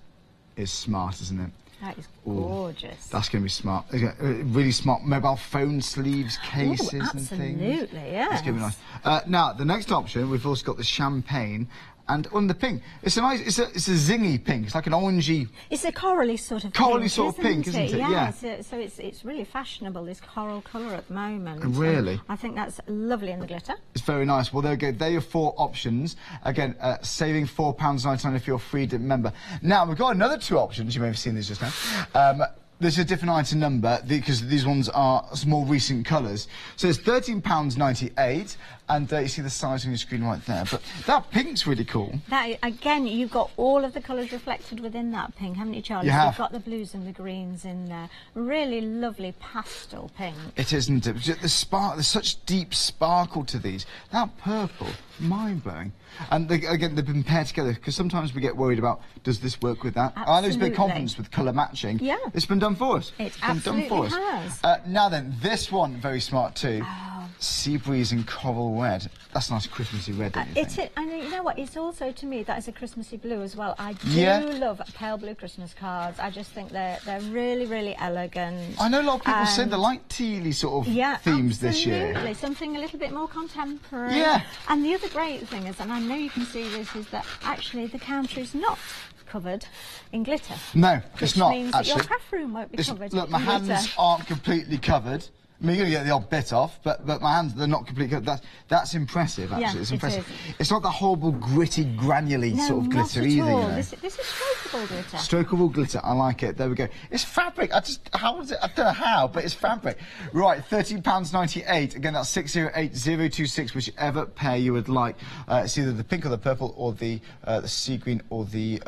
is smart, isn't it? That is Ooh, gorgeous. that's going to be smart. Really smart mobile phone sleeves, cases and things. Absolutely, yeah. That's going to be nice. Now, the next option, we've also got the champagne and on the pink. It's a nice, it's a zingy pink. It's like an orangey. It's a corally sort of Corally pink, sort of pink, isn't it? Yeah. So it's really fashionable, this coral colour at the moment. Really? And I think that's lovely in the glitter. It's very nice. Well, there we go. There are your 4 options. Again, saving £4.99 if you're a free member. Now, we've got another 2 options. You may have seen these just now. This is a different item number because these ones are some more recent colours. So it's £13.98, and you see the size on your screen right there. But that pink's really cool. That again, you've got all of the colours reflected within that pink, haven't you, Charlie? You So have. you've got the blues and the greens in there. Really lovely pastel pink. It isn't it? There's such deep sparkle to these. That purple, mind-blowing. And again, they've been paired together because sometimes we get worried about, does this work with that? I know there's a bit of Absolutely. confidence with colour matching. Yeah. It's been done for us. It It's been absolutely done for us. has. Now then, this one, very smart too. Oh. Sea breeze and coral red. That's a nice Christmassy red, don't you think? And you know what? It's also, to me, that is a Christmassy blue as well. I do Yeah. love pale blue Christmas cards. I just think they're really, really elegant. I know a lot of people say And- they like tealy sort of Yeah, themes this year. absolutely. Something a little bit more contemporary. Yeah. And the other great thing is, and I know you can see this, is that actually the counter is not covered in glitter. No, Which it's not, means that your actually. craft room won't be covered Look, in my glitter. hands aren't completely covered. I mean, you're going to get the odd bit off, but my hands, they're not completely covered. That's impressive, actually. Yeah, It's it impressive. is. It's not the horrible, gritty, granular No, sort of not glitter at either, all. you know. This is strokeable glitter. Strokeable glitter, I like it. There we go. It's fabric. How is it? I don't know how, but it's fabric. Right, £13.98. Again, that's 608026, whichever pair you would like. It's either the pink or the purple, or the sea green, or the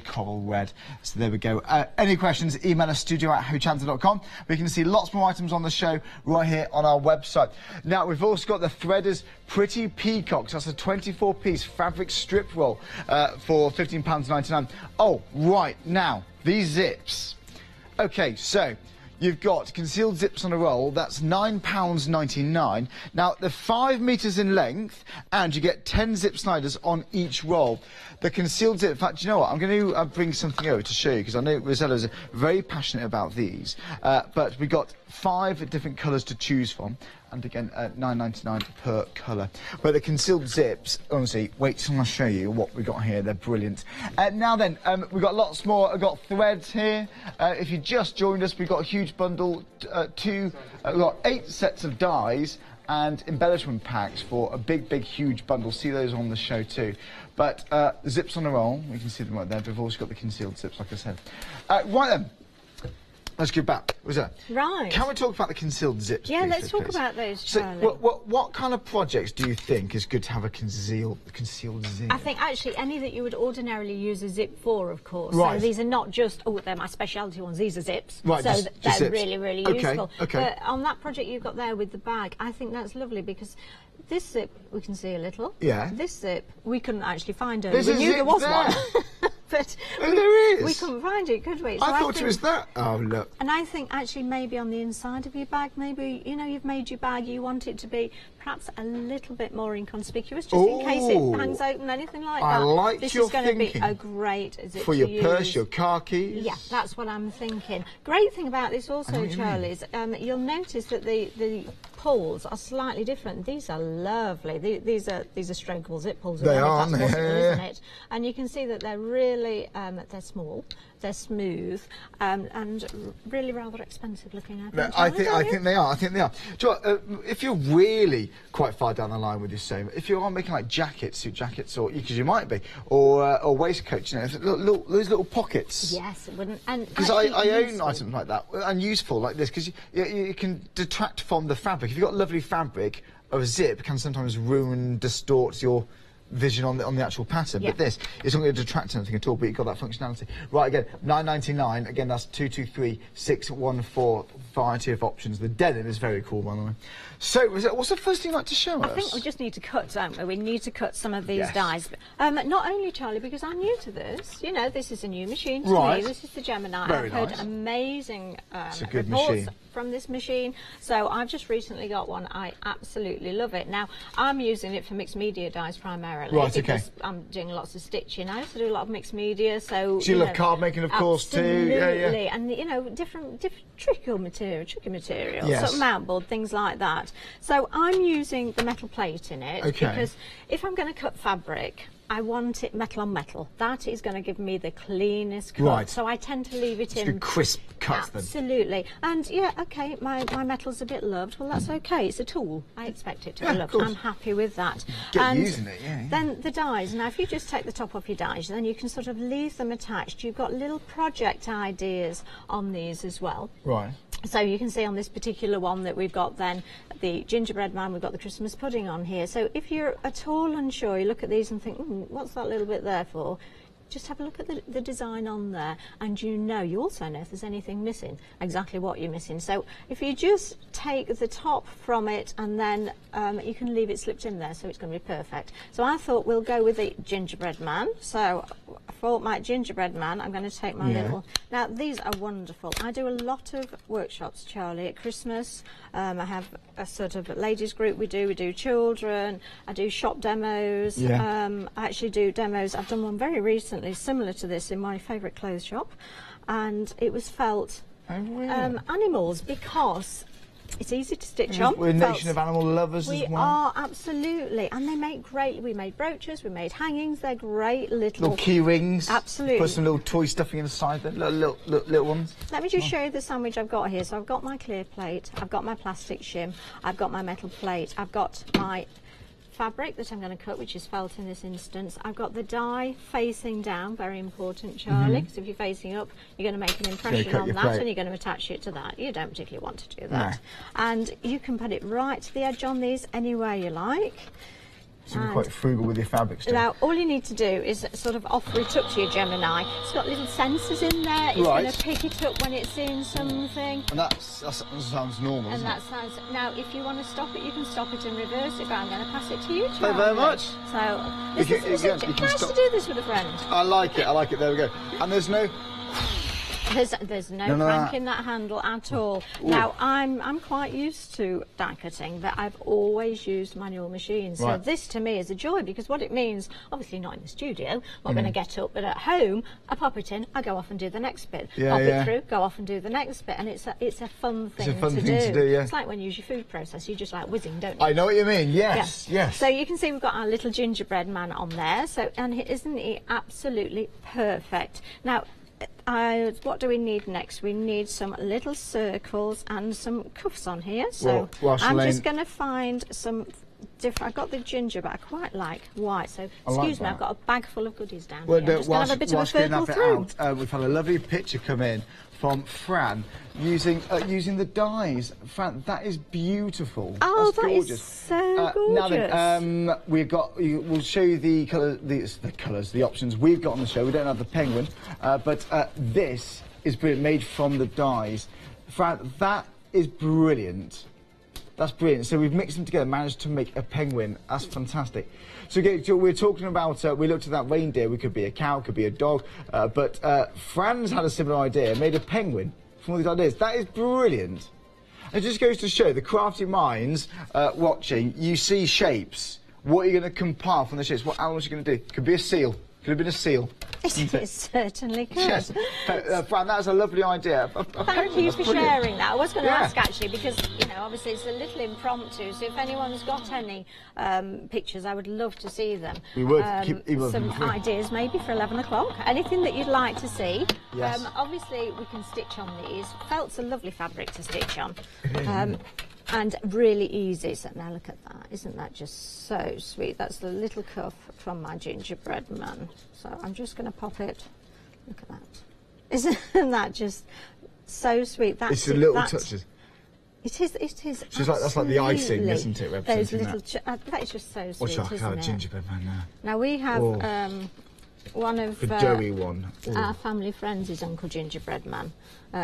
coral red. So there we go. Any questions? Email us studio@hochanda.com. We can see lots more items on the show right here on our website. Now we've also got the Threaders Pretty Peacocks. That's a 24-piece fabric strip roll for £15.99. Oh, right, now, these zips. Okay, so you've got concealed zips on a roll, that's £9.99. Now, they're 5 metres in length, and you get 10 zip sliders on each roll. The concealed zip, in fact, you know what, I'm going to bring something over to show you, because I know Rosella's very passionate about these. But we've got 5 different colours to choose from, and again, £9.99 per colour. But the concealed zips, honestly, wait till I show you what we got here. They're brilliant. Now then, we've got lots more. I've got threads here. If you just joined us, we've got a huge bundle, we've got 8 sets of dies and embellishment packs for a big, huge bundle. See those on the show too. But zips on a roll, we can see them right there. We've also got the concealed zips, like I said. Right then. Let's go back. Was that? Right. Can we talk about the concealed zips? Yeah, briefly, let's talk please? about those, So, Charlie. what kind of projects do you think is good to have a concealed zip? I think actually any that you would ordinarily use a zip for, of course. Right. So these are not just, oh, they're my specialty ones, these are zips. Right, so just they're zips. really, really Okay, useful. okay. But on that project you've got there with the bag, I think that's lovely because this zip we can see a little. Yeah. This zip we couldn't actually find. There's we a knew zip there was there. one. But there is. we couldn't find it, could we? So I thought think, it was that. Oh, look. And I think actually maybe on the inside of your bag, maybe, you know, you've made your bag, you want it to be perhaps a little bit more inconspicuous, just in case it hangs open, anything like that. I like this your is going to be thinking. a great For your purse, your car keys. Yeah, that's what I'm thinking. Great thing about this also, Charlie, is you'll notice that the pulls are slightly different. These are lovely. These are strokeable zip pulls. They again, are, if that's aren't they? possible, Yeah. isn't it? And you can see that they're really they're small, they're smooth, and really rather expensive looking. I think they are. I think they are. Do you know what, if you're really quite far down the line with your sewing, if you are making like jackets, suit jackets, or because you might be, or waistcoats, you know, those little pockets. Yes, it wouldn't. And because I own items like that and useful like this because you can detract from the fabric. If you've got lovely fabric, a zip can sometimes ruin, distort your vision on the actual pattern. Yeah. But this, it's not going to detract anything at all, but you've got that functionality. Right, again, £9.99. Again, that's 223-614. Variety of options. The denim is very cool, by the way. So, what's the first thing you'd like to show us? I think we just need to cut, don't we? We need to cut some of these dies. Not only, Charlie, because I'm new to this. You know, this is a new machine to me. This is the Gemini. Very I've nice. heard amazing It's a good reports machine. from this machine. So I've just recently got one. I absolutely love it. Now, I'm using it for mixed media dies primarily. Right, because I'm doing lots of stitching. I also do a lot of mixed media. So you love card making, of course, too. Absolutely. Yeah. And, you know, different tricky materials, Yes. sort of mount board, things like that. So I'm using the metal plate in it because if I'm going to cut fabric, I want it metal on metal. That is going to give me the cleanest cut. Right. So I tend to leave it in. Good crisp cuts then. Absolutely. And yeah, okay, my metal's a bit loved. Well, that's okay. It's a tool. I expect it to be loved. I'm happy with that. Get using it, yeah. Then the dies. Now, if you just take the top off your dies, then you can sort of leave them attached. You've got little project ideas on these as well. Right. So you can see on this particular one that we've got then the gingerbread man, we've got the Christmas pudding on here. So if you're at all unsure, you look at these and think, what's that little bit there for? Just have a look at the design on there, and you also know if there's anything missing, exactly what you're missing. So if you just take the top from it and then you can leave it slipped in there, so it's going to be perfect. So I thought we'll go with the gingerbread man. So for my gingerbread man, I'm going to take my little... Now, these are wonderful. I do a lot of workshops, Charlie, at Christmas. I have a sort of ladies group we do children, I do shop demos, I actually do demos. I've done one very recently similar to this in my favourite clothes shop, and it was felt animals, because it's easy to stitch on. We're a nation of animal lovers as well. We are, absolutely. And they make great, we made brooches, we made hangings, they're great little key rings. Absolutely. Put some little toy stuffing inside them, little ones. Let me just show you the sandwich I've got here. So I've got my clear plate, I've got my plastic shim, I've got my metal plate, I've got my fabric that I'm going to cut, which is felt in this instance. I've got the die facing down, very important, Charlie, because if you're facing up, you're going to make an impression on that and you're going to attach it to that. You don't particularly want to do that. No. And you can put it right to the edge on these anywhere you like. So you're quite frugal with your fabric stuff. Now, all you need to do is sort of offer it up to your Gemini. It's got little sensors in there. It's going to pick it up when it's seeing something. And that sounds normal, and that sounds... Now, if you want to stop it, you can stop it and reverse it, but I'm going to pass it to you, Charlie. Thank you very much. So, this is nice to do this with a friend. I like it, there we go. And there's no... There's no crank in that handle at all. Ooh. Now, I'm quite used to die cutting, but I've always used manual machines. So this to me is a joy, because what it means, obviously not in the studio, I'm not going to get up, but at home, I pop it in, I go off and do the next bit. Pop it through, go off and do the next bit, and it's a fun thing to do. It's like when you use your food processor, you just like whizzing, don't you? I know what you mean, yes. So you can see we've got our little gingerbread man on there, so, and isn't he absolutely perfect? Now, what do we need next? We need some little circles and some cuffs on here. So I'm just going to find some different... I've got the ginger, but I quite like white. So excuse me, I've got a bag full of goodies down here. I'm just going to have a bit of a circle through. We've had a lovely picture come in from Fran using the dies. Fran, that is beautiful. Oh, that's gorgeous. Is so gorgeous. Now then, we'll show you the options we've got on the show. We don't have the penguin, but this is brilliant, made from the dies. Fran, that is brilliant. That's brilliant. So we've mixed them together, managed to make a penguin. That's fantastic. So again, we're talking about, we looked at that reindeer. We could be a cow, could be a dog. But Fran's had a similar idea, made a penguin from all these ideas. That is brilliant. It just goes to show the crafty minds watching, you see shapes. What are you going to compile from the shapes? What animals are you going to do? Could be a seal. Could have been a seal. It certainly could. Yes. Fran, that's a lovely idea. Thank you for sharing that. I was going to ask actually, because obviously it's a little impromptu. So if anyone's got any pictures, I would love to see them. We would some ideas maybe for 11 o'clock. Anything that you'd like to see. Yes. Obviously we can stitch on these. Felt's a lovely fabric to stitch on. And really easy. So now look at that. Isn't that just so sweet? That's the little cuff from my gingerbread man. So I'm just going to pop it. Look at that. Isn't that just so sweet? That's it's the little touches. It is. It is. So that's like the icing, isn't it? Those little. That is just so sweet. What's our gingerbread man now? Now we have one of the doughy one. Our family friends is Uncle Gingerbread Man,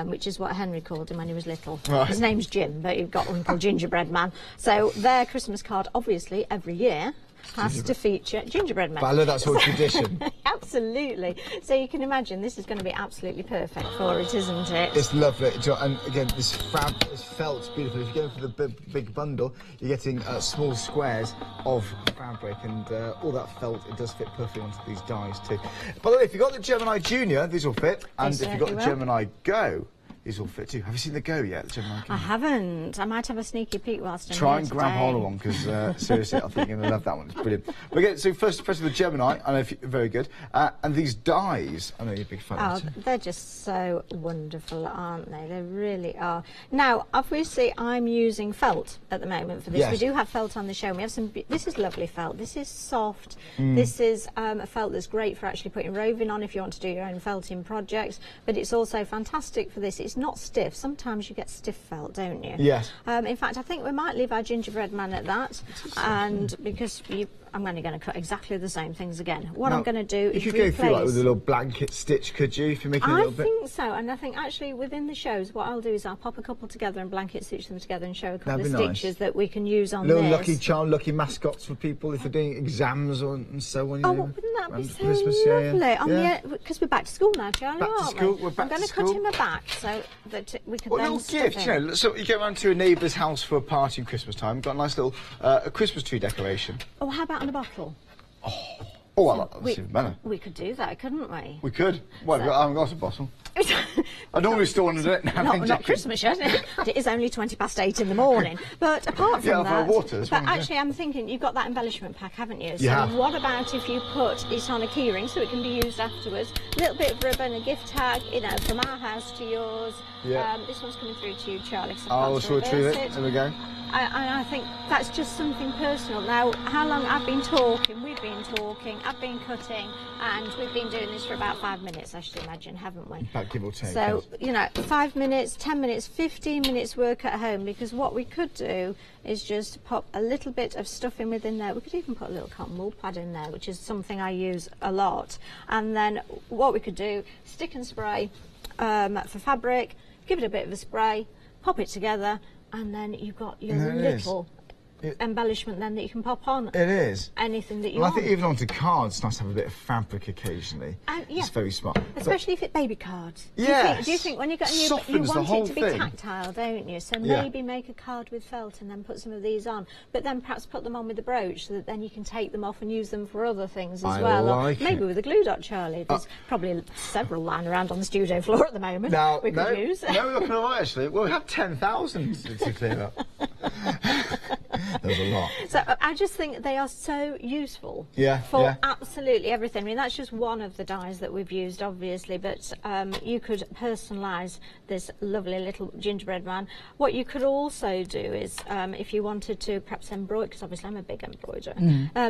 which is what Henry called him when he was little. Right. His name's Jim, but he got Uncle Gingerbread Man. So their Christmas card, obviously, every year has to feature gingerbread man. But I love that sort of tradition. Absolutely. So you can imagine this is going to be absolutely perfect for it, isn't it? It's lovely. And again, this felt's beautiful. If you're going for the big bundle, you're getting small squares of fabric, and all that felt, it does fit perfectly onto these dies too. By the way, if you've got the Gemini Junior, these will fit. And if you've got the Gemini Go, these will fit too. Have you seen the Go yet? The Gemini Go? I haven't. I might have a sneaky peek whilst I'm Try here and grab hold of one, because seriously, I think you're going to love that one. It's brilliant. But again, so first the Gemini, I know if you're very good. And these dies, I know you're a big fan of them too. They're just so wonderful, aren't they? They really are. Now, obviously, I'm using felt at the moment for this. Yes. We do have felt on the show. We have some. This is lovely felt. This is soft. This is a felt that's great for actually putting roving on if you want to do your own felting projects. But it's also fantastic for this. It's not stiff. Sometimes you get stiff felt, don't you? Yes. In fact, I think we might leave our gingerbread man at that, and because I'm only going to cut exactly the same things again. What I'm going to do is you could go through like with a little blanket stitch, could you, if you make it a little bit? I think so, and I think actually within the shows, what I'll do is I'll pop a couple together and blanket stitch them together and show a couple of stitches that we can use on little this. lucky charm, lucky mascots for people if they're doing exams and so on. Oh, wouldn't that be so lovely? Because we're back to school now, Charlie, aren't we? We're back I'm going to cut him a back so that we can then little gift, you know. So you go around to a neighbour's house for a party at Christmas time, got a nice little a Christmas tree decoration. Oh, how about in a bottle? Oh, well, that's even better. We could do that, couldn't we? We could. Well, I haven't got a bottle. I normally still want to do it now. Not Christmas yet. It is only 8:20 in the morning. But apart from that, water, but actually I'm thinking you've got that embellishment pack, haven't you? So Yeah. what about if you put it on a keyring so it can be used afterwards? A little bit of ribbon, a gift tag, you know, from our house to yours. Yeah. This one's coming through to you, Charlie. I'll sort through it. There we go. I think that's just something personal. Now, how long I've been talking, we've been talking, I've been cutting, and we've been doing this for about 5 minutes, I should imagine, haven't we? About give or take. So, you know, 5 minutes, 10 minutes, 15 minutes work at home, because what we could do is just pop a little bit of stuffing within there. We could even put a little cotton wool pad in there, which is something I use a lot. And then what we could do, stick and spray for fabric, give it a bit of a spray, pop it together, and then you've got your little embellishment then that you can pop on. It is. Anything that you want. want. I think even onto cards, it's nice to have a bit of fabric occasionally. It's very smart. Especially if it's baby cards. Yes. Do you think when you get a new, you want it to be tactile, don't you? So maybe make a card with felt and then put some of these on. But then perhaps put them on with the brooch so that then you can take them off and use them for other things as well. Like or maybe with a glue dot, Charlie. There's probably several lying around on the studio floor at the moment we could use. No, we're not going to actually. Well, we have 10,000 to clear up. There's a lot. So I just think they are so useful for absolutely everything. I mean, that's just one of the dies that we've used, obviously, but you could personalise this lovely little gingerbread man. What you could also do is, if you wanted to perhaps embroider, because obviously I'm a big embroiderer,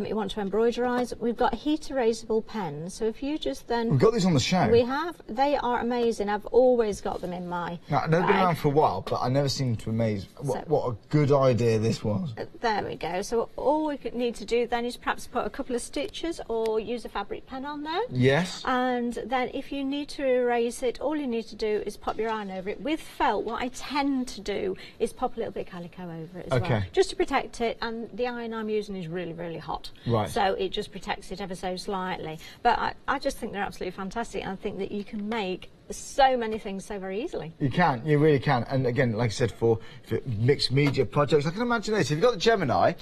you want to embroiderise, we've got heat erasable pens. So if you just then... We've got these on the show. We have. They are amazing. I've always got them in my Now, they've been around for a while, but I never seem to amaze what a good idea this was. there we go. So all we need to do then is perhaps put a couple of stitches or use a fabric pen on there. Yes. And then if you need to erase it, all you need to do is pop your iron over it. With felt, what I tend to do is pop a little bit of calico over it as well, just to protect it. And the iron I'm using is really, really hot. Right. So it just protects it ever so slightly. But I just think they're absolutely fantastic. And I think that you can make so many things so very easily. You can, you really can. And again, like I said, for mixed media projects, I can imagine this. If you've got the Gemini,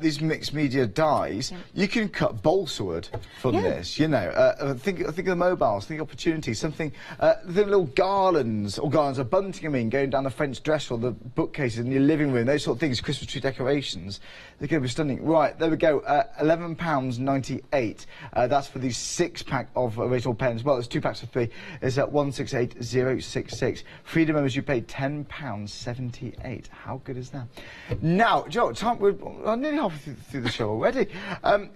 these mixed media dies, you can cut balsa wood from this, you know. Think of the mobiles, think opportunities, something, the little garlands, or bunting, I mean, going down the French dresser or the bookcases in your living room, those sort of things, Christmas tree decorations, they're going to be stunning. Right, there we go, £11.98. That's for the 6-pack of erasable pens. Well, there's 2 packs of 3. It's at 168066. Freedom members, you paid £10.78. How good is that? Now, Joe, we're nearly halfway through the show already.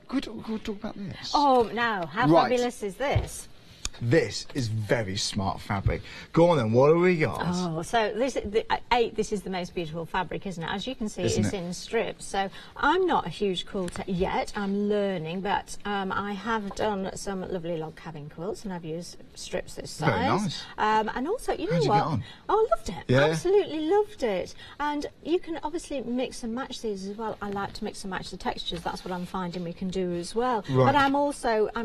Could we talk about this? Oh, no. How fabulous is this? This is very smart fabric. Go on then, what have we got? Oh, so this is the most beautiful fabric, isn't it? As you can see, it's in strips. So I'm not a huge quilter yet. I'm learning, but I have done some lovely log cabin quilts, and I've used strips this size. Very nice. And also, you know How'd you what? get on? Oh, I loved it. Yeah. Absolutely loved it. And you can obviously mix and match these as well. I like to mix and match the textures. That's what I'm finding we can do as well. Right. But I'm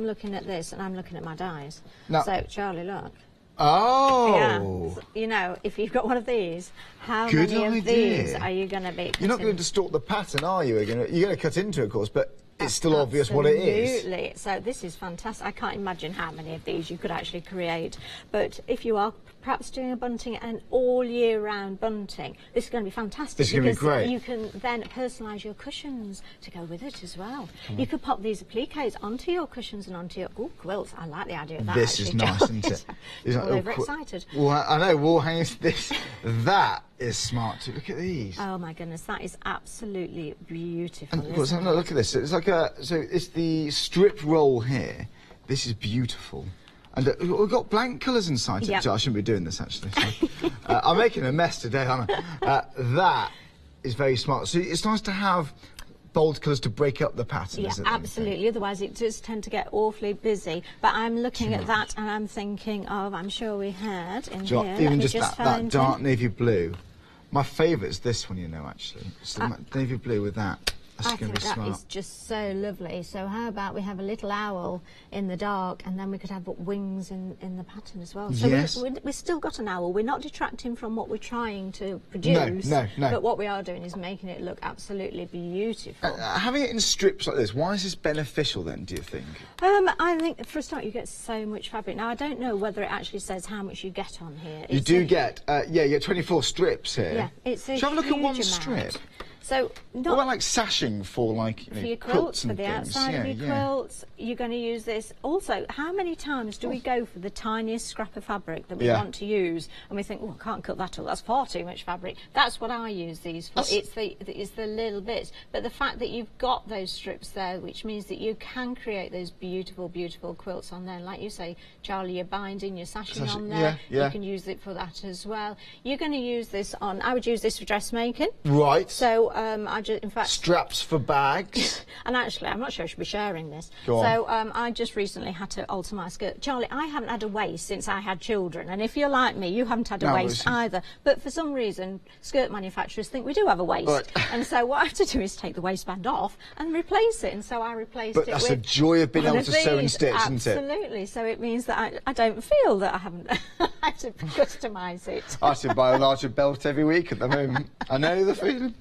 looking at this, and I'm looking at my dies. Now, so, Charlie, look. Oh! Yeah. So, you know, if you've got one of these, how many of these are you going to be cutting? You're not going to distort the pattern, are you? You're going to cut into it, of course, but it's still obvious what it is. Absolutely. So this is fantastic. I can't imagine how many of these you could actually create. But if you are perhaps doing a bunting and all year round bunting, this is going to be fantastic. This is going to be great. You can then personalise your cushions to go with it as well. You could pop these appliques onto your cushions and onto your quilts. I like the idea of that. This is nice, isn't it? All overexcited. Well, I know, wall hangers, this, that is smart too. Look at these. Oh my goodness, that is absolutely beautiful. And look at this. It's like so it's the strip roll here. This is beautiful. And we've got blank colours inside it. I shouldn't be doing this, actually. So, I'm making a mess today, aren't I? That is very smart. So it's nice to have bold colours to break up the pattern, isn't it? Absolutely. Otherwise, it does tend to get awfully busy. But I'm looking at that and I'm thinking of, I'm sure we had in here. Even just that dark navy blue. My favourite is this one, you know, actually. It's the navy blue with that. I think that is just so lovely. So how about we have a little owl in the dark, and then we could have wings in the pattern as well. So we've still got an owl. We're not detracting from what we're trying to produce. No. But what we are doing is making it look absolutely beautiful. Having it in strips like this, why is this beneficial then, do you think? I think, for a start, you get so much fabric. Now, I don't know whether it actually says how much you get on here. You do get, you get 24 strips here. Yeah, it's a Shall I have a look at one amount. strip? So what about like sashing for like for your quilts for and the things? outside of your quilts, you're going to use this. Also, how many times do we go for the tiniest scrap of fabric that we want to use, and we think, oh, I can't cut that up. That's far too much fabric. That's what I use these for. It's the little bits. But the fact that you've got those strips there, which means that you can create those beautiful, beautiful quilts on there. Like you say, Charlie, you're binding, you're sashing on there. You can use it for that as well. You're going to use this on. I would use this for dressmaking. Right. So in fact, straps for bags. And actually, I'm not sure I should be sharing this. Go on. So I just recently had to alter my skirt. Charlie, I haven't had a waist since I had children, and if you're like me, you haven't had a waist either. But for some reason, skirt manufacturers think we do have a waist. Right. And so what I have to do is take the waistband off and replace it. And so I replaced it with... But that's the joy of being able to sew and stitch, isn't it? Absolutely. So it means that I don't feel that I haven't had to customise it. I have to buy a larger belt every week at the moment. I know the feeling.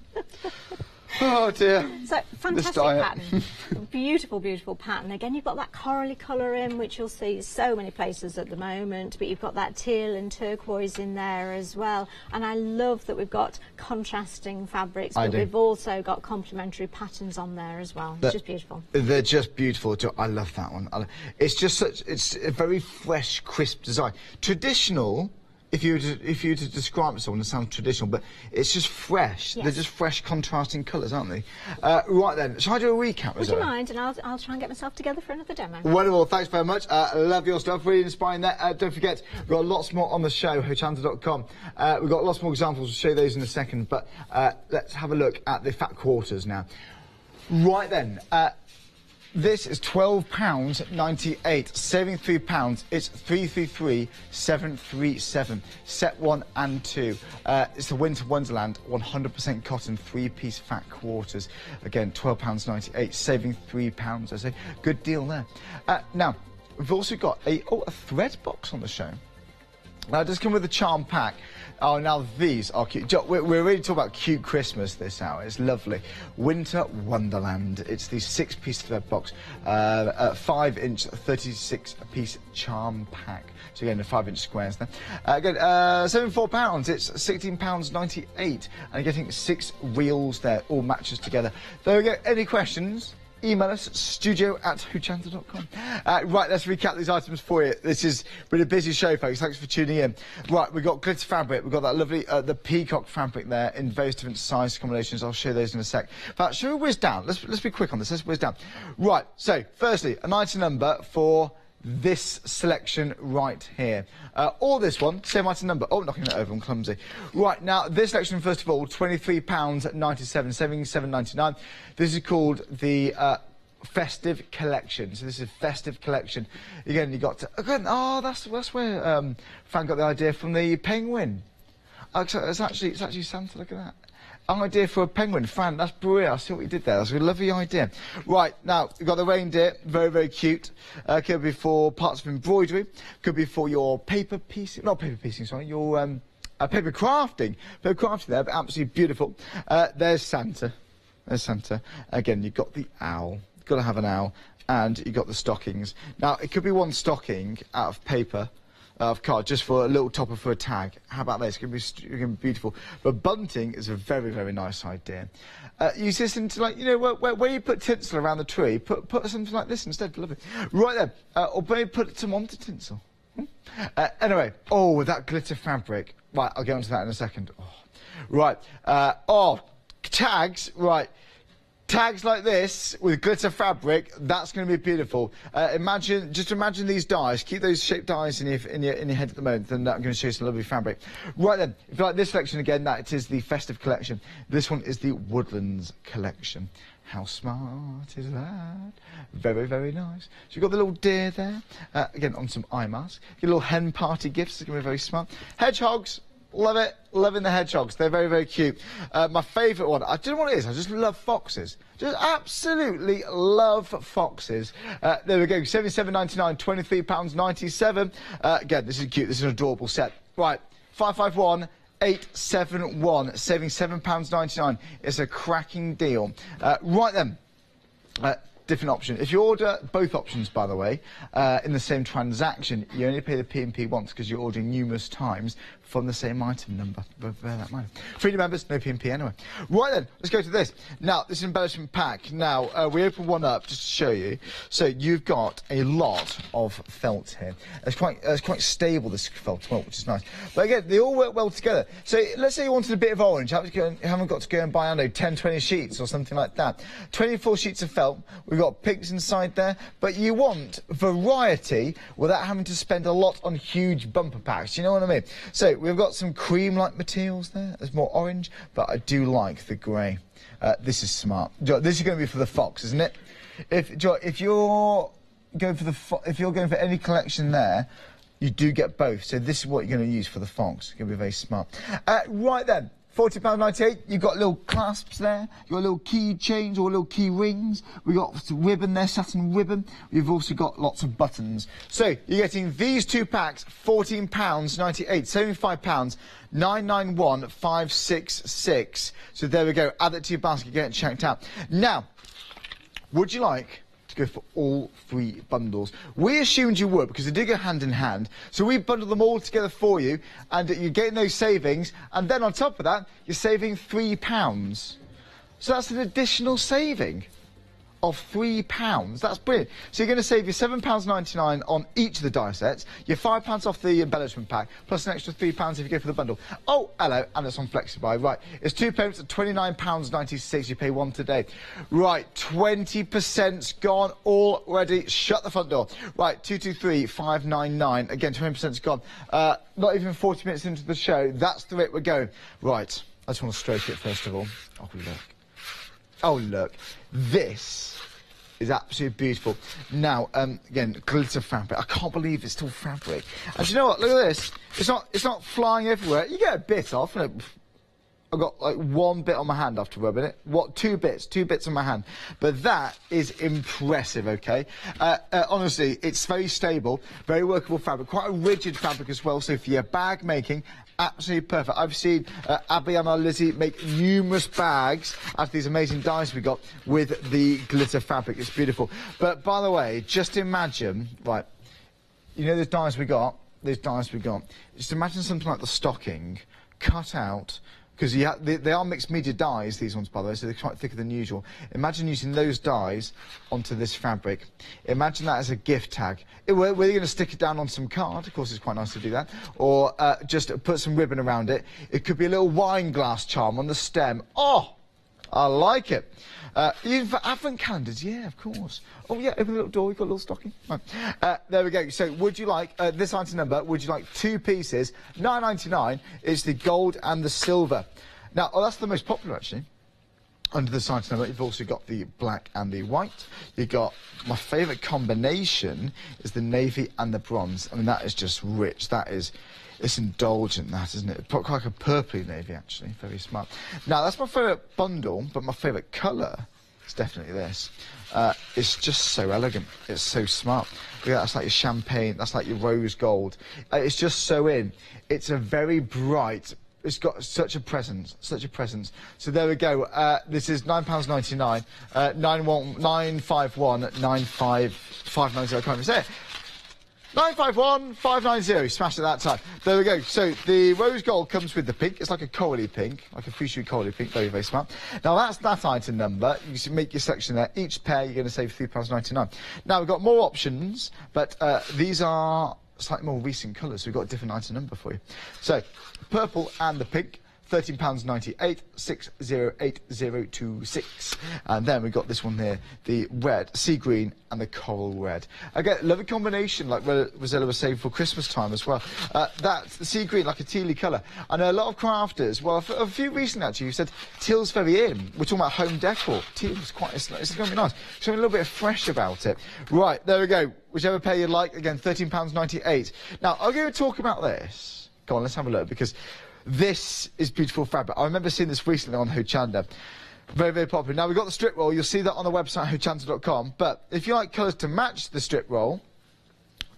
Oh dear. So fantastic pattern. Beautiful, beautiful pattern. Again, you've got that corally colour in, which you'll see so many places at the moment, but you've got that teal and turquoise in there as well. And I love that we've got contrasting fabrics, but we've also got complementary patterns on there as well. It's just beautiful. They're just beautiful too. I love that one. It's just it's a very fresh, crisp design. Traditional if you were to describe it, someone, it sounds traditional, but it's just fresh. Yes. They're just fresh, contrasting colours, aren't they? Right then, shall I do a recap? Would you mind? And I'll try and get myself together for another demo. Wonderful, thanks very much. Love your stuff, really inspiring that. Don't forget, we've got lots more on the show, hochanda.com. We've got lots more examples, we'll show you those in a second, but let's have a look at the fat quarters now. Right then, this is £12.98, saving £3. It's 333737. Set 1 and 2. It's the Winter Wonderland 100% cotton 3-piece fat quarters. Again, £12.98, saving £3. I say, good deal there. Now, we've also got a thread box on the show. Now, it does come with a charm pack. Oh, now these are cute. We're really talking about cute Christmas this hour. It's lovely. Winter Wonderland. It's the 6-piece thread box, 5-inch, 36-piece charm pack. So again, the 5-inch squares there. Again, £74. It's £16.98, and you're getting 6 reels there, all matches together. There we go. Any questions? Email us, studio@hochanda.com. Right, let's recap these items for you. This has been a busy show, folks. Thanks for tuning in. Right, we've got glitter fabric. We've got that lovely, the peacock fabric there in various different size combinations. I'll show those in a sec. But shall we whiz down? Let's be quick on this. Let's whiz down. Right, so, firstly, an item number for this selection right here. Or this one, same item number. Oh, knocking it over, I'm clumsy. Right, now, this selection, first of all, £23.97, saving £7.99. This is called the Festive Collection. So this is Festive Collection. Again, you got to... Again, oh, that's where Fran got the idea from the penguin. Oh, so it's actually Santa, look at that. An idea for a penguin. Fran, that's brilliant. I see what you did there. That's a lovely idea. Right, now, you've got the reindeer. Very, very cute. Could be for parts of embroidery. Could be for your paper piecing. Not paper piecing, sorry. Your paper crafting. Paper crafting there, but absolutely beautiful. There's Santa. There's Santa. Again, you've got the owl. You've got to have an owl. And you've got the stockings. Now, it could be one stocking out of paper. Of card, just for a little topper for a tag. How about this? It's going to be beautiful. But bunting is a very, very nice idea. Use this into, like, you know, where you put tinsel around the tree, put something like this instead. Lovely. Right then, or maybe put some onto tinsel. Anyway, oh, with that glitter fabric. Right, I'll get onto that in a second. Oh. Right, tags, right. Tags like this with glitter fabric, that's going to be beautiful. Just imagine these dies. Keep those shaped dies in your head at the moment, then I'm going to show you some lovely fabric. Right then, if you like this selection again, that is the Festive Collection. This one is the Woodlands Collection. How smart is that? Very, very nice. So you've got the little deer there. Again, on some eye mask. Your little hen party gifts. It's going to be very smart. Hedgehogs. Love it. Loving the hedgehogs. They're very, very cute. My favourite one, I don't know what it is, I just love foxes. Just absolutely love foxes. There we go, £77.99, £23.97. Again, this is cute. This is an adorable set. Right, 551-871, saving £7.99. It's a cracking deal. Right then. Different option. If you order both options, by the way, in the same transaction, you only pay the P&P once because you're ordering numerous times from the same item number. Bear that in mind. Freedom members, no P&P anyway. Right then, let's go to this. Now, this is an embellishment pack. Now, we open one up just to show you. So you've got a lot of felt here. It's quite stable, this felt, which is nice. But again, they all work well together. So let's say you wanted a bit of orange. You haven't got to go and buy, I don't know, 10, 20 sheets or something like that. 24 sheets of felt. We've got pigs inside there. But you want variety without having to spend a lot on huge bumper packs. You know what I mean? So we've got some cream-like materials there. There's more orange, but I do like the grey. This is smart. This is going to be for the fox, isn't it? If you're going for any collection there, you do get both. So this is what you're going to use for the fox. It's going to be very smart. Right then. £40.98, you've got little clasps there, you've got little key chains or little key rings, we've got ribbon there, satin ribbon, we've also got lots of buttons. So, you're getting these two packs, £14.98, £75, 991,566. So there we go, add it to your basket, get it checked out. Now, would you like to go for all 3 bundles? We assumed you would because they do go hand in hand, so we bundle them all together for you and you're getting those savings, and then on top of that you're saving £3, so that's an additional saving of £3. That's brilliant. So you're going to save your £7.99 on each of the die sets, your £5 off the embellishment pack, plus an extra £3 if you go for the bundle. Oh, hello, and it's on FlexiBuy. Right, it's 2 payments at £29.96. You pay one today. Right, 20%'s gone already. Shut the front door. Right, 223-599. Again, 20%'s gone. Not even 40 minutes into the show. That's the rate we're going. Right, I just want to stroke it first of all. Oh, look. Oh, look. This is absolutely beautiful. Now, again, glitter fabric. I can't believe it's still fabric. And do you know what? Look at this. It's not flying everywhere. You get a bit off. You know, I've got like one bit on my hand after rubbing it. What? Two bits on my hand. But that is impressive, okay? Honestly, it's very stable, very workable fabric, quite a rigid fabric as well. So for your bag making, absolutely perfect. I've seen Abby and our Lizzie make numerous bags out of these amazing dies we got with the glitter fabric. It's beautiful. But by the way, just imagine, right, you know those dies we got? Just imagine something like the stocking cut out, because they are mixed media dyes, these ones, by the way, so they're quite thicker than usual. Imagine using those dyes onto this fabric. Imagine that as a gift tag. Whether you're going to stick it down on some card, of course it's quite nice to do that, or just put some ribbon around it. It could be a little wine glass charm on the stem. Oh, I like it. Even for advent calendars, yeah, of course. Oh, yeah, open the little door, we've got a little stocking. Right. There we go. So, would you like, this item number, would you like 2 pieces? £9.99 is the gold and the silver. Now, that's the most popular, actually. Under this item number, you've also got the black and the white. You've got, my favourite combination is the navy and the bronze. I mean, that is just rich. It's indulgent, that, isn't it? Quite like a purpley navy, actually. Very smart. Now, that's my favourite bundle, but my favourite colour is definitely this. It's just so elegant. It's so smart. Look at that, that's like your champagne. That's like your rose gold. It's just so in. It's a very bright... It's got such a presence, So there we go. This is £9.99, 951 590. I can't even say it. 951 590. Smashed it that time. There we go. So the rose gold comes with the pink. It's like a corally pink, like a fuchsia corally pink. Very, very smart. Now that's that item number. You can make your selection there. Each pair you're going to save £3.99. Now we've got more options, but these are slightly more recent colours, so we've got a different item number for you. So, purple and the pink, £13.98, 608026. And then we've got this one here, the red, sea green, and the coral red. Again, lovely combination, like Rosella was saying, for Christmas time as well. That's the sea green, like a tealy colour. I know a lot of crafters, well, a few recently actually, who said teal's very in. We're talking about home decor. Teal's quite, it's going to be nice. Something a little bit fresh about it. Right, there we go. Whichever pair you like, again, £13.98. Now, I'm going to talk about this. Go on, let's have a look, because this is beautiful fabric. I remember seeing this recently on Hochanda. Very, very popular. Now, we've got the strip roll. You'll see that on the website, hochanda.com. But if you like colours to match the strip roll,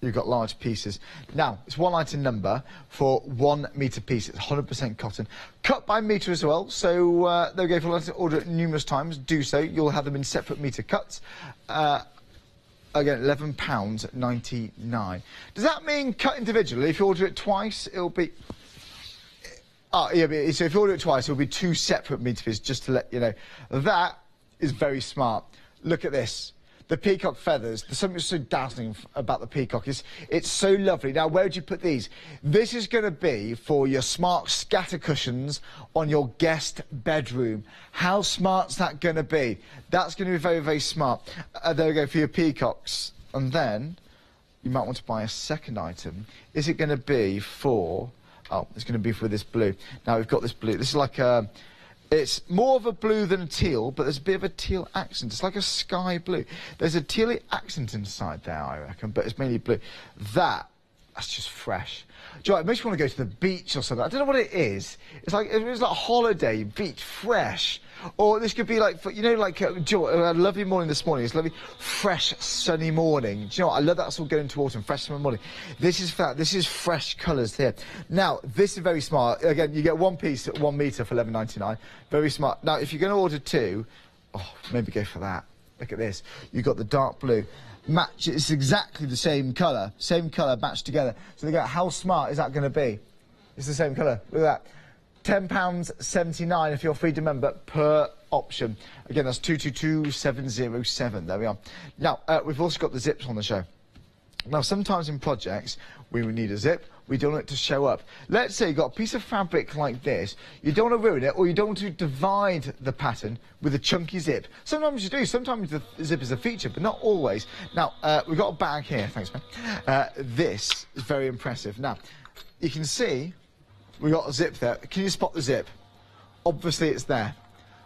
you've got large pieces. Now, it's one item number for 1 metre piece. It's 100% cotton. Cut by metre as well. So, there we go. If you'd like to order it numerous times, do so. You'll have them in separate metre cuts. Again, £11.99. Does that mean cut individually? If you order it twice, it'll be... Oh, yeah, so if you order it twice, it'll be 2 separate metre pieces, just to let you know. That is very smart. Look at this. The peacock feathers. There's something so dazzling about the peacock. It's so lovely. Now, where would you put these? This is going to be for your smart scatter cushions on your guest bedroom. How smart's that going to be? That's going to be very, very smart. There we go, for your peacocks. And then you might want to buy a second item. Is it going to be for... Oh, it's going to be for this blue. Now, we've got this blue. This is like a... It's more of a blue than a teal, but there's a bit of a teal accent. It's like a sky blue. There's a tealy accent inside there, I reckon, but it's mainly blue. That's just fresh. Do you know what, it makes me want to go to the beach or something. I don't know what it is. It's like a holiday, beach, fresh. Or this could be like, you know, like, do you know what, a lovely morning this morning. It's a lovely, fresh, sunny morning. Do you know what, I love that it's all going into autumn, fresh summer morning. This is fresh colours here. Now, this is very smart. Again, you get 1 piece at 1 metre for £11.99. Very smart. Now, if you're going to order 2, oh, maybe go for that. Look at this. You've got the dark blue. Match, it's exactly the same colour matched together. So they go, how smart is that going to be? It's the same colour. Look at that. £10.79 if you're a Freedom member per option. Again, that's 222707. There we are. Now, we've also got the zips on the show. Now, sometimes in projects, we would need a zip. We don't want it to show up. Let's say you've got a piece of fabric like this. You don't want to ruin it, or you don't want to divide the pattern with a chunky zip. Sometimes you do. Sometimes the zip is a feature, but not always. Now, we've got a bag here. Thanks, man. This is very impressive. Now, you can see we've got a zip there. Can you spot the zip? Obviously, it's there.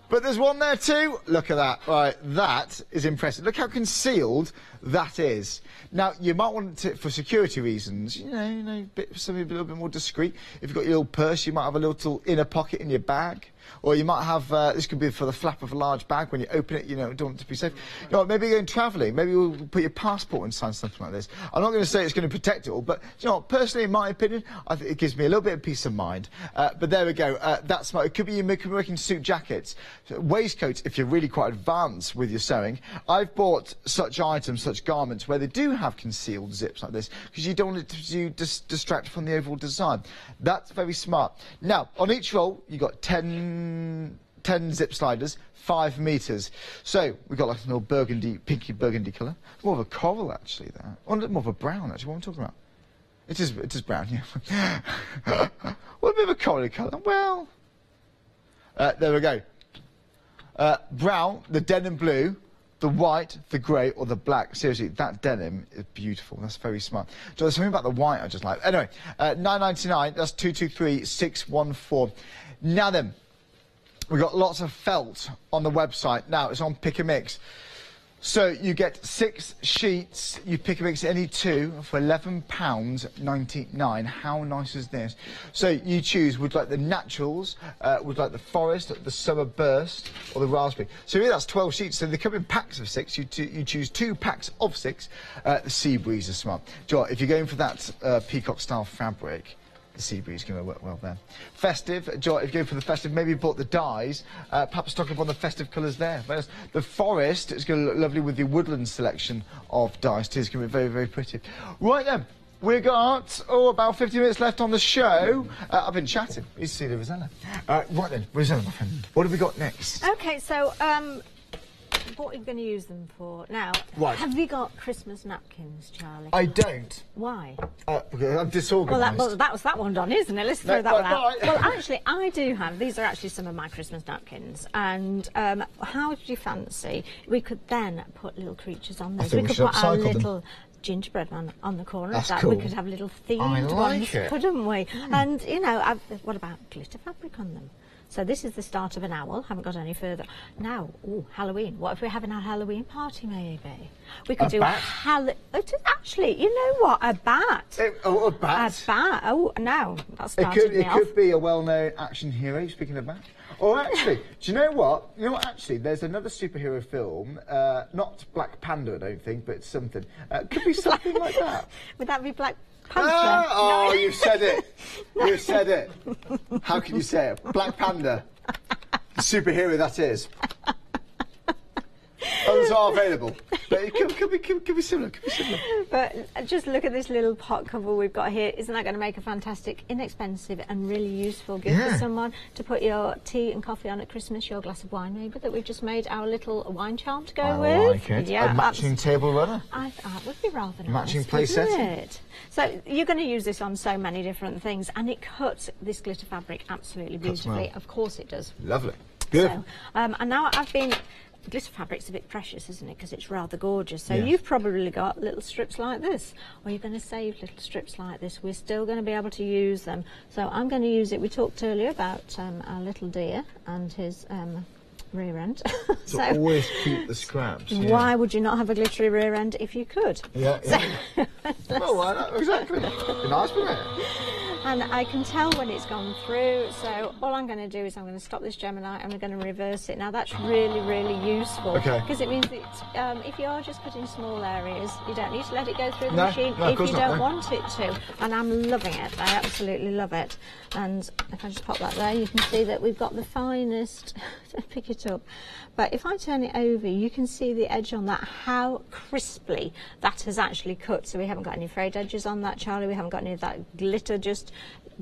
But there's one there too. Look at that. Right, that is impressive. Look how concealed that is. Now, you might want it for security reasons. You know, something a little bit more discreet. If you've got your little purse, you might have a little inner pocket in your bag. Or you might have, this could be for the flap of a large bag. When you open it, you know, don't want it to be safe. You know, maybe you're going travelling. Maybe you'll put your passport inside something like this. I'm not going to say it's going to protect it all, but, you know, personally, in my opinion, I think it gives me a little bit of peace of mind. But there we go. That's smart. It could be you're making suit jackets, waistcoats, if you're really quite advanced with your sewing. I've bought such items, such garments, where they do have concealed zips like this, because you don't want it to distract from the overall design. That's very smart. Now, on each roll, you've got 10 zip sliders, 5 meters. So we've got like a little burgundy, pinky burgundy colour. More of a coral actually there. Or more of a brown actually, what am I talking about? It is brown, yeah. What a bit of a coral colour. Well, there we go. Brown, the denim blue, the white, the grey, or the black. Seriously, that denim is beautiful. That's very smart. So there's something about the white I just like. Anyway, £9.99, that's 223614. Now then, we've got lots of felt on the website. Now, it's on Pick a Mix. So you get 6 sheets, you pick a mix any 2 for £11.99. How nice is this? So you choose, would like the naturals, would like the forest, the summer burst, or the raspberry. So here that's 12 sheets, so they come in packs of 6. You choose 2 packs of 6. The sea breeze is smart. Do you know what, if you're going for that peacock style fabric, the sea breeze is going to work well there. Festive, do you know what, if you go for the festive, maybe you bought the dyes, perhaps stock up on the festive colours there. Whereas the forest is going to look lovely with the woodland selection of dyes too. It's going to be very, very pretty. Right then, we've got, about 50 minutes left on the show. I've been chatting. You see the Rosanna. Right then, Rosanna, my friend, what have we got next? OK, so, what are you going to use them for? Now, right. Have you got Christmas napkins, Charlie? I don't. Why? Because I'm disorganised. Well, that was that one done, isn't it? Let's throw that one out. Well, actually, I do have. These are actually some of my Christmas napkins. And how would you fancy? We could then put little creatures on those. We could put our little gingerbread man on the corner of that. Cool. We could have little themed ones, couldn't we? And, you know, what about glitter fabric on them? So this is the start of an owl. Haven't got any further. Now, Halloween. What if we're having our Halloween party, maybe? We could do actually, you know what? A bat. A bat? A bat. Oh, no. That's started me off. It could be a well-known action hero, speaking of bat. Or actually, do you know what? You know what, actually, there's another superhero film, not Black Panda, I don't think, but something. Could be something like that. Would that be Black Panther? Oh, you said it. You said it. How can you say it? Black Panda. The superhero that is. Others are available, but it could be similar. Could be similar. But just look at this little pot cover we've got here. Isn't that going to make a fantastic, inexpensive and really useful gift for someone to put your tea and coffee on at Christmas, your glass of wine maybe, that we've just made our little wine charm to go with? I like it. Yeah, a matching table runner. I thought it would be rather nice. Matching play setting. So you're going to use this on so many different things, and it cuts this glitter fabric absolutely beautifully. Of course it does. Lovely. Good. So, and now glitter fabric's a bit precious, isn't it? Because it's rather gorgeous. So you've probably got little strips like this, or you're going to save little strips like this. We're still going to be able to use them. So I'm going to use it. We talked earlier about our little deer and his rear end. So always keep the scraps. Why would you not have a glittery rear end if you could? Yeah. Well, why not? Exactly. Nice, wouldn't it? And I can tell when it's gone through, so all I'm going to do is I'm going to stop this Gemini and we're going to reverse it. Now that's really, really useful, because it means that if you're just cutting small areas, you don't need to let it go through the machine if you don't want it to. And I'm loving it. I absolutely love it. And if I just pop that there, you can see that we've got the finest, pick it up. But if I turn it over, you can see the edge on that, how crisply that has actually cut. So we haven't got any frayed edges on that, Charlie. We haven't got any of that glitter just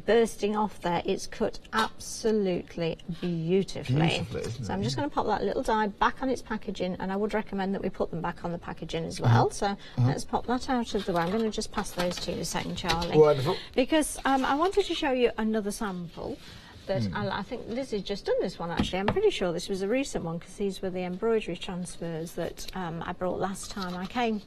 bursting off there. It's cut absolutely beautifully. Isn't So I'm it? just going to pop that little die back on its packaging, and I would recommend that we put them back on the packaging as well. So let's pop that out of the way. I'm going to just pass those to you in a second, Charlie. Wonderful. Because I wanted to show you another sample that I think Lizzie's just done this one actually. I'm pretty sure this was a recent one because these were the embroidery transfers that I brought last time I came.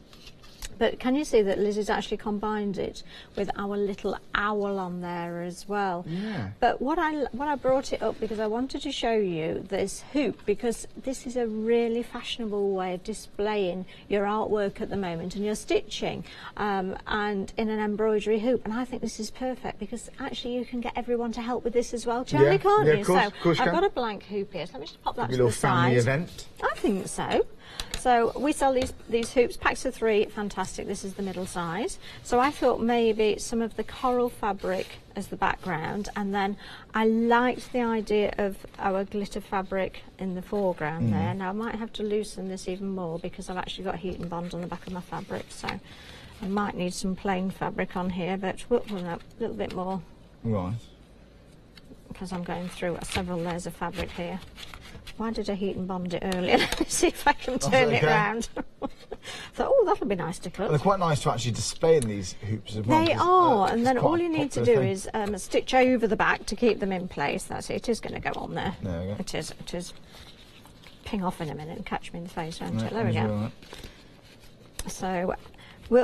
But can you see that Lizzie's actually combined it with our little owl on there as well? Yeah. But what I brought it up because I wanted to show you this hoop, because this is a really fashionable way of displaying your artwork at the moment and your stitching, and in an embroidery hoop. And I think this is perfect because actually you can get everyone to help with this as well, Charlie, Yeah, can't yeah, you? of course, So of course you I've can. got a blank hoop here, so let me just pop that A to little the family side. event. I think so. So we sell these hoops, packs of 3, fantastic. This is the middle size. So I thought maybe some of the coral fabric as the background, and then I liked the idea of our glitter fabric in the foreground there. Now I might have to loosen this even more because I've actually got heat and bond on the back of my fabric, so I might need some plain fabric on here, but we'll put a little bit more Right. because I'm going through several layers of fabric here. Why did I heat and bond it earlier? Let me see if I can turn it okay. round. So, oh, that'll be nice to cut. They're quite nice to actually display in these hoops as well. They 'cause, are, it's and then quite all a you need to do popular thing. is stitch over the back to keep them in place. That's it. It is going to go on there. There we go. It is. It is. Ping off in a minute and catch me in the face, won't Yeah, it? There we that's go. all right. So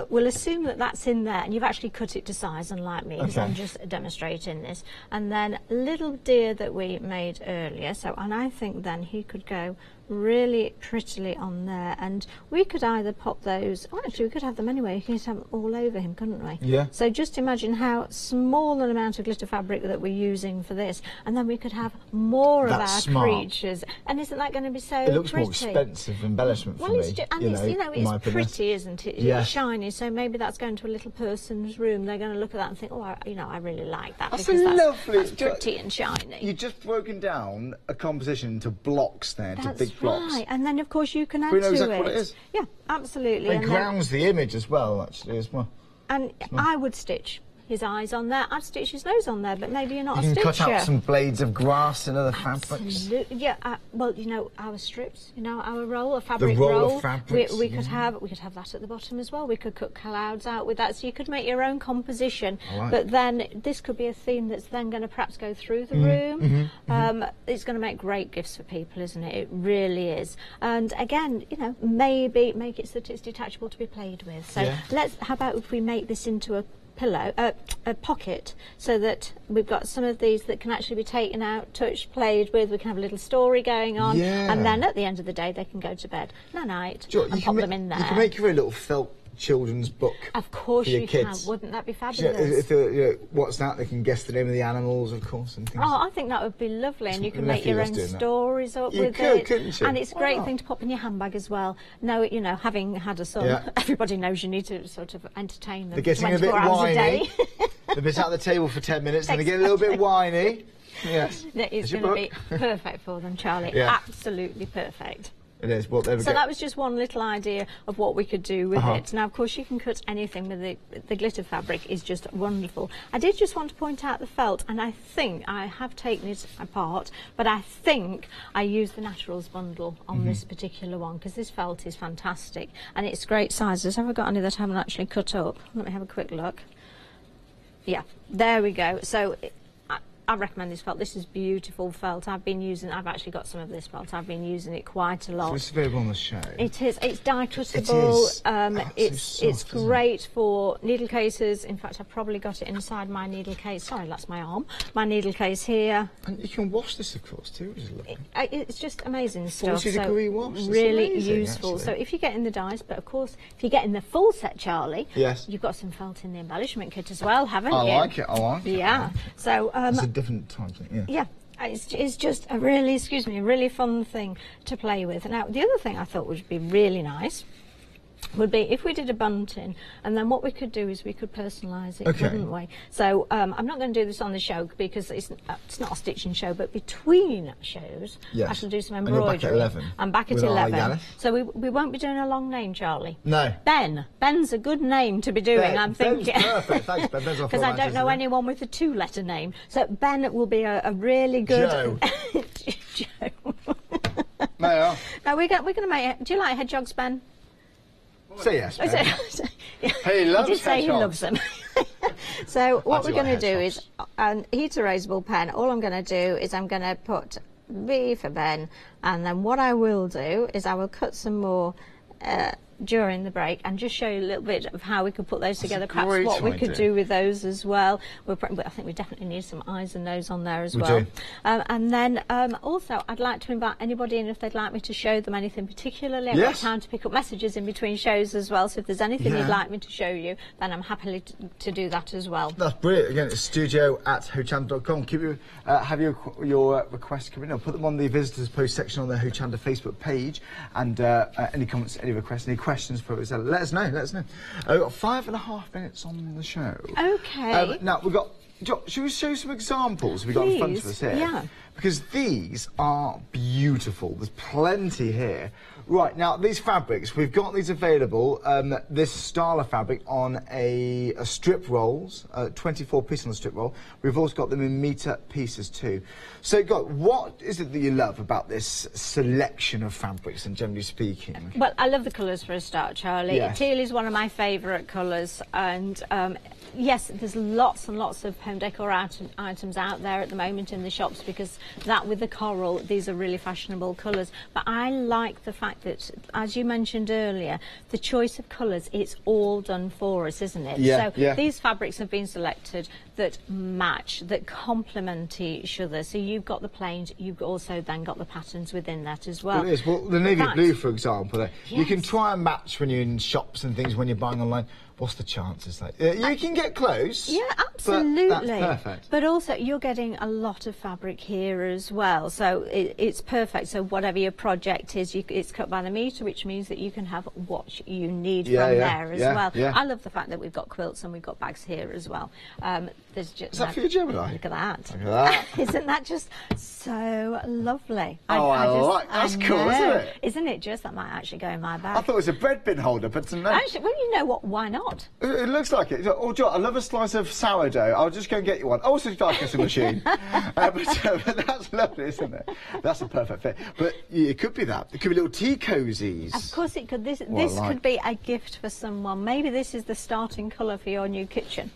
we'll assume that that's in there, and you've actually cut it to size, unlike me, because Okay. I'm just demonstrating this. And then little deer that we made earlier. So, and I think then he could go really prettily on there, and we could either pop those. Oh, actually, we could have them anyway. We could have them all over him, couldn't we? Yeah. So just imagine how small an amount of glitter fabric that we're using for this, and then we could have more of our That's smart. creatures. And isn't that going to be so It looks pretty? more expensive embellishment for Well, me. it's just, and you it's, know, you know, in my it's opinion. pretty, isn't it? Yeah. It's shiny, so maybe that's going to a little person's room. They're going to look at that and think, oh, I really like that. That's because lovely. That's pretty and shiny. You've just broken down a composition into blocks there, into That's big blocks. right. And then, of course, you can add We know to exactly it. what it is. Yeah, absolutely. It And, then, grounds the image as well, actually, as well. and I would stitch his eyes on there. I'd stitch his nose on there, but maybe you're not You a can stitcher. cut out some blades of grass and other fabrics. Absolutely, yeah. Well, you know, our strips, you know, our roll, a fabric roll of fabrics, we could have that at the bottom as well. We could cut clouds out with that, so you could make your own composition. like But then this could be a theme that's then going to perhaps go through the room. It's going to make great gifts for people, isn't it? It really is. And again, you know, maybe make it so that it's detachable to be played with. So Yeah. how about if we make this into a pillow, a pocket, so that we've got some of these that can actually be taken out, touched, played with. We can have a little story going on, Yeah. and then at the end of the day they can go to bed night Do you know what, and you pop can them ma- in there. You can make your own little felt children's book. Of course for your you kids. can. Wouldn't that be Yeah, fabulous? if you know, what's that? They can guess the name of the animals, of course, and things. Oh, I think that would be lovely, and you can make nephew your was own doing that. stories up You with could, it. couldn't you? And it's a Why great not? thing to pop in your handbag as well. No, you know, having had a son, Yeah. everybody knows you need to sort of entertain them They're getting a 24 bit hours a whiny. day. They've been sat at the table for 10 minutes and they get a little bit whiny. Yes. That is There's your going to be book. perfect for them, Charlie. Yeah. Absolutely perfect. It is. Well, there we So go. that was just one little idea of what we could do with Uh-huh. it. Now, of course, you can cut anything with the glitter fabric is just wonderful. I did just want to point out the felt, and I think I have taken it apart, but I think I used the Naturals bundle on Mm-hmm. this particular one because this felt is fantastic and it's great sizes. Have I got any that I haven't actually cut up? Let me have a quick look. Yeah, there we go. So I recommend this felt. This is beautiful felt. I've actually got some of this felt. I've been using it quite a So lot. it's available on the show. It is. It's die cuttable. is. Absolutely soft, It's isn't it? great for needle cases. In fact, I've probably got it inside my needle case. Sorry, that's my arm. My needle case here. And you can wash this, of course, too, which is lovely. It's just amazing stuff. 40-degree wash, that's really amazing, useful. actually. So if you get in the dies, but of course, if you get in the full set, Charlie, Yes. you've got some felt in the embellishment kit as well, haven't I you? like it. I like it. Yeah. So It's a different type thing, yeah. yeah, it's just a really, really fun thing to play with. Now, the other thing I thought would be really nice would be if we did a bunting, and then what we could do is we could personalise it, couldn't we? So I'm not going to do this on the show because it's not a stitching show, but between shows I shall do some embroidery. And you're back at 11. I'm back at 11. So we won't be doing a long name, Charlie. No. Ben's a good name to be doing, Ben, I'm thinking. Ben's perfect, thanks Ben. Because I don't know anyone with a 2-letter name. So Ben will be a really good... Joe. Joe. No. No, we're going to make it. Do you like hedgehogs, Ben? Say yes, Ben. He loves did say he loves them. So what we're going to do is an heat erasable pen. All I'm going to do is I'm going to put B for Ben, and then what I will do is I will cut some more during the break and just show you a little bit of how we could put those together, perhaps what we could do with those as well. I think we definitely need some eyes and nose on there as well. Do. And then also I'd like to invite anybody in if they'd like me to show them anything particularly. I've got time to pick up messages in between shows as well, so if there's anything you'd like me to show you, then I'm happy to do that as well. That's brilliant. Again, it's studio@hochanda.com. Have your requests coming in. Put them on the visitors post section on the Hochanda Facebook page, and any comments, any requests, any questions for us, let us know. We've got 5.5 minutes on the show. Okay. Now we've got. Should we show some examples we've got in front of us here? Yeah. Because these are beautiful. There's plenty here. Right, now these fabrics, we've got these available, this style of fabric on a strip rolls, 24 piece on a strip roll. We've also got them in metre pieces too. So, what is it that you love about this selection of fabrics, and generally speaking? Well, I love the colours for a start, Charlie. Yes. Teal is one of my favourite colours, and yes, there's lots and lots of home decor items out there at the moment in the shops, because that with the coral, these are really fashionable colours. But I like the fact that, as you mentioned earlier, the choice of colours, it's all done for us, isn't it? So these fabrics have been selected that match, that complement each other. So you've got the plains, you've also then got the patterns within that as well. Well, it is. Well, the navy blue, for example, you can try and match when you're in shops and things, when you're buying online. What's the chances? You can get close. Yeah, absolutely. But that's perfect. But also, you're getting a lot of fabric here as well, so it's perfect. So whatever your project is, it's cut by the metre, which means that you can have what you need from there as well. Yeah. I love the fact that we've got quilts and we've got bags here as well. There's just is that for your Gemini? Look at that. Look at that. Isn't that just so lovely? That's cool, isn't it? Isn't it just? That might actually go in my bag. I thought it was a bread bin holder, but no. Actually, well, you know what? Why not? It looks like it. Oh, John, I love a slice of sourdough. I'll just go and get you one. Oh, it's a die casting machine. But that's lovely, isn't it? That's a perfect fit. But it could be that. It could be little tea cozies. Of course it could. This could be a gift for someone. Maybe this is the starting colour for your new kitchen,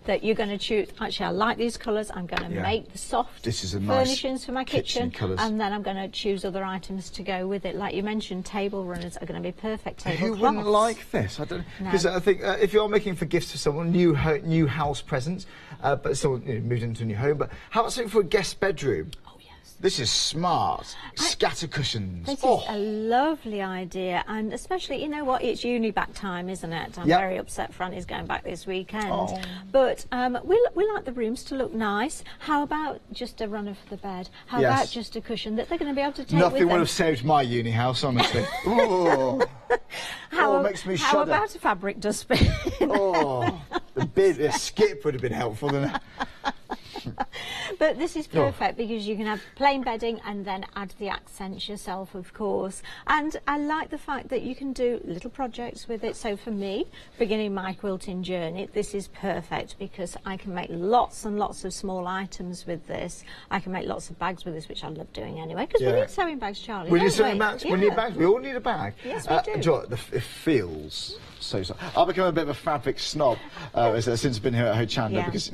that you're going to choose. Actually, I like these colours. I'm going to make the soft furnishings for my kitchen, and then I'm going to choose other items to go with it. Like you mentioned, table runners are going to be perfect tablecloths. Who wouldn't like this? I don't. Because I think if you're making for gifts for someone, new house presents, but someone moved into a new home. But how about something for a guest bedroom? This is smart. Scatter cushions. This is a lovely idea, and especially, you know what, it's uni back time, isn't it? I'm very upset Franny's going back this weekend. But we like the rooms to look nice. How about just a runner for the bed? How about just a cushion that they're going to be able to take with them? Nothing would have saved my uni house, honestly. It makes me shudder. How about a fabric dustbin? The skip would have been helpful, wouldn't it? But this is perfect because you can have plain bedding and then add the accents yourself, of course. And I like the fact that you can do little projects with it. So for me, beginning my quilting journey, this is perfect because I can make lots and lots of small items with this. I can make lots of bags with this, which I love doing anyway, because we need sewing bags, Charlie. We need sewing bags. We need bags. We all need a bag. Yes, we do. It feels so. I've become a bit of a fabric snob since I've been here at Hochanda because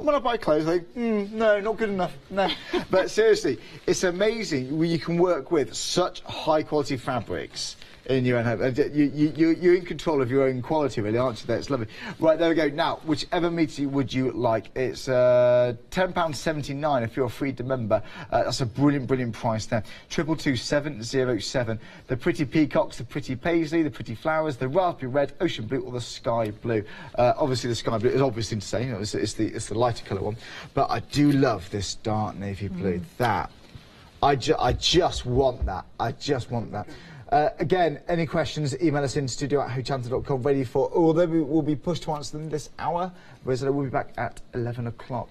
when I buy clothes, no, not good enough. No, but seriously, it's amazing you can work with such high quality fabrics in your own home. You're in control of your own quality, really, aren't you? That's lovely. Right, there we go. Now, whichever meter would you like? It's £10.79 if you're a free member. That's a brilliant price there. 222-707. The pretty peacocks, the pretty paisley, the pretty flowers, the raspberry red, ocean blue, or the sky blue. Obviously, the sky blue is obvious thing to say. It's the lighter colour one. But I do love this dark navy blue. That I just want that. I just want that. Again, any questions, email us in studio@hochanda.com, ready for, although we will be pushed to answer them this hour. We'll be back at 11 o'clock.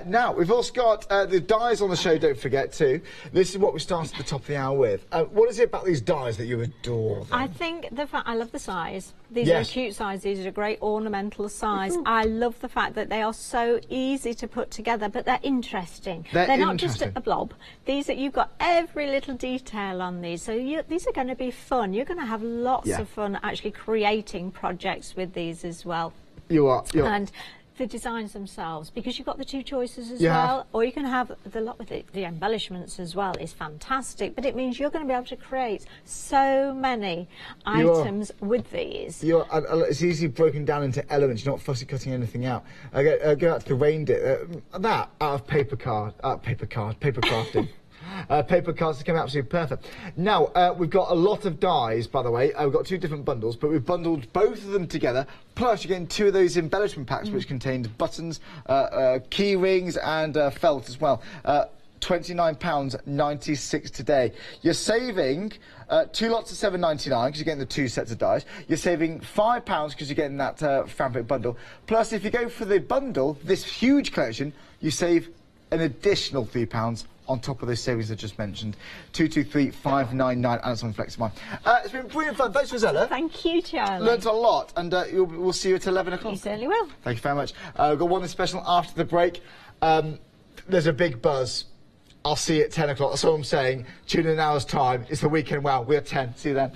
Now, we've also got the dies on the show, don't forget too. This is what we started at the top of the hour with. What is it about these dies that you adore then? I think I love the size. These are a cute size. These are a great ornamental size. I love the fact that they are so easy to put together, but they're interesting. They're not just a blob. You've got every little detail on these, so these are going to be fun. You're going to have lots of fun actually creating projects with these as well. You are. And the designs themselves, because you've got the two choices as well, or you can have the lot with the embellishments as well. Is fantastic, but it means you're going to be able to create so many items with these. It's easily broken down into elements. You're not fussy cutting anything out. Go out to the reindeer. That out of papercrafting. Paper cards come absolutely perfect. Now, we've got a lot of dies, by the way. We've got 2 different bundles, but we've bundled both of them together. Plus, you're getting 2 of those embellishment packs, which contained buttons, key rings, and felt as well. £29.96 today. You're saving 2 lots of £7.99 because you're getting the 2 sets of dies. You're saving £5 because you're getting that fabric bundle. Plus, if you go for the bundle, this huge collection, you save an additional £3 on top of those savings I just mentioned. 223-599, and it's on FlexiMine. It's been brilliant fun. Thanks, Rosella. Thank you, Charlie. Learned a lot, and we'll see you at 11 o'clock. You certainly will. Thank you very much. We've got one special after the break. There's a big buzz. I'll see you at 10 o'clock. That's all I'm saying. Tune in an hour's time. It's the weekend. Wow, we're at 10. See you then.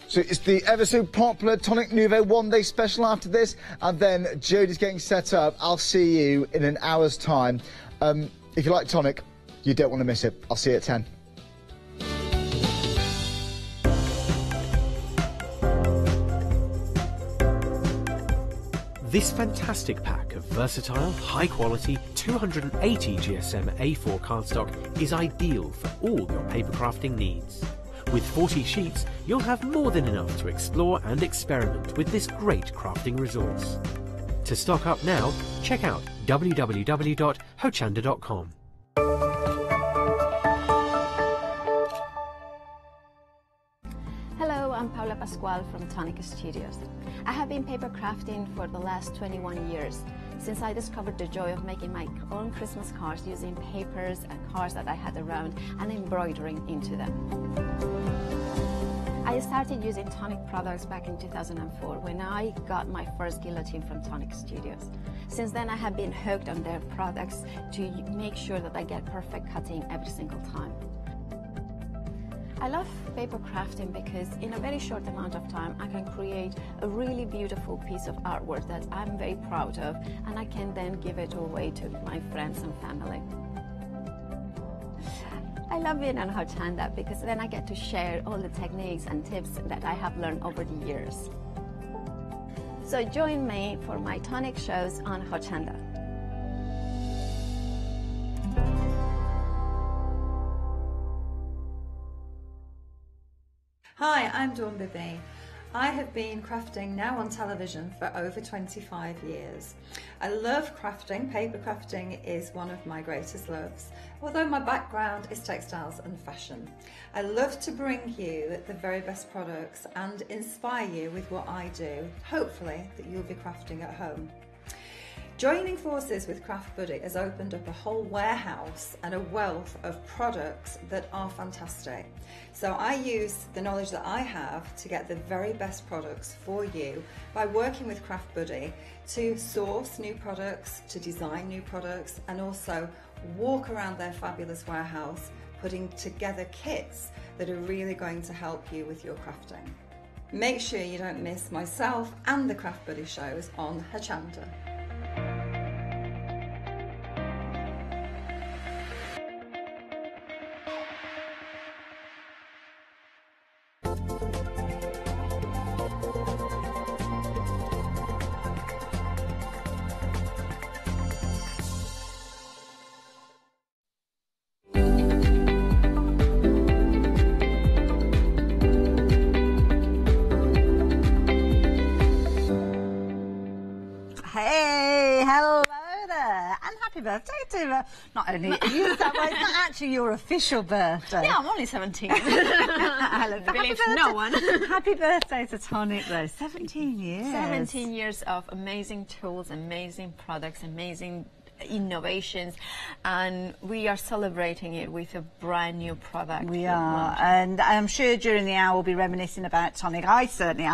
So it's the ever so popular Tonic Nouveau one-day special after this, and then Jodie's getting set up. I'll see you in an hour's time. If you like tonic, you don't want to miss it. I'll see you at 10. This fantastic pack of versatile, high-quality 280 GSM A4 cardstock is ideal for all your paper crafting needs. With 40 sheets, you'll have more than enough to explore and experiment with this great crafting resource. To stock up now, check out www.hochanda.com. Hello, I'm Paula Pascual from Tonic Studios. I have been paper crafting for the last 21 years, since I discovered the joy of making my own Christmas cards using papers and cards that I had around and embroidering into them. I started using Tonic products back in 2004 when I got my first guillotine from Tonic Studios. Since then I have been hooked on their products to make sure that I get perfect cutting every single time. I love paper crafting because in a very short amount of time I can create a really beautiful piece of artwork that I'm very proud of, and I can then give it away to my friends and family. I love being on Hochanda because then I get to share all the techniques and tips that I have learned over the years. So join me for my Tonic shows on Hochanda. Hi, I'm Dawn Bibby. I have been crafting now on television for over 25 years. I love crafting. Paper crafting is one of my greatest loves, although my background is textiles and fashion. I love to bring you the very best products and inspire you with what I do, hopefully that you'll be crafting at home. Joining forces with Craft Buddy has opened up a whole warehouse and a wealth of products that are fantastic. So I use the knowledge that I have to get the very best products for you by working with Craft Buddy to source new products, to design new products, and also walk around their fabulous warehouse putting together kits that are really going to help you with your crafting. Make sure you don't miss myself and the Craft Buddy shows on Hochanda. birthday to not only use that way, it's not actually your official birthday. Yeah, I'm only 17. Helen, Believe no one. Happy birthday to Tonic, though. 17 years. 17 years of amazing tools, amazing products, amazing innovations, and we are celebrating it with a brand new product. We are, and I'm sure during the hour we'll be reminiscing about Tonic. I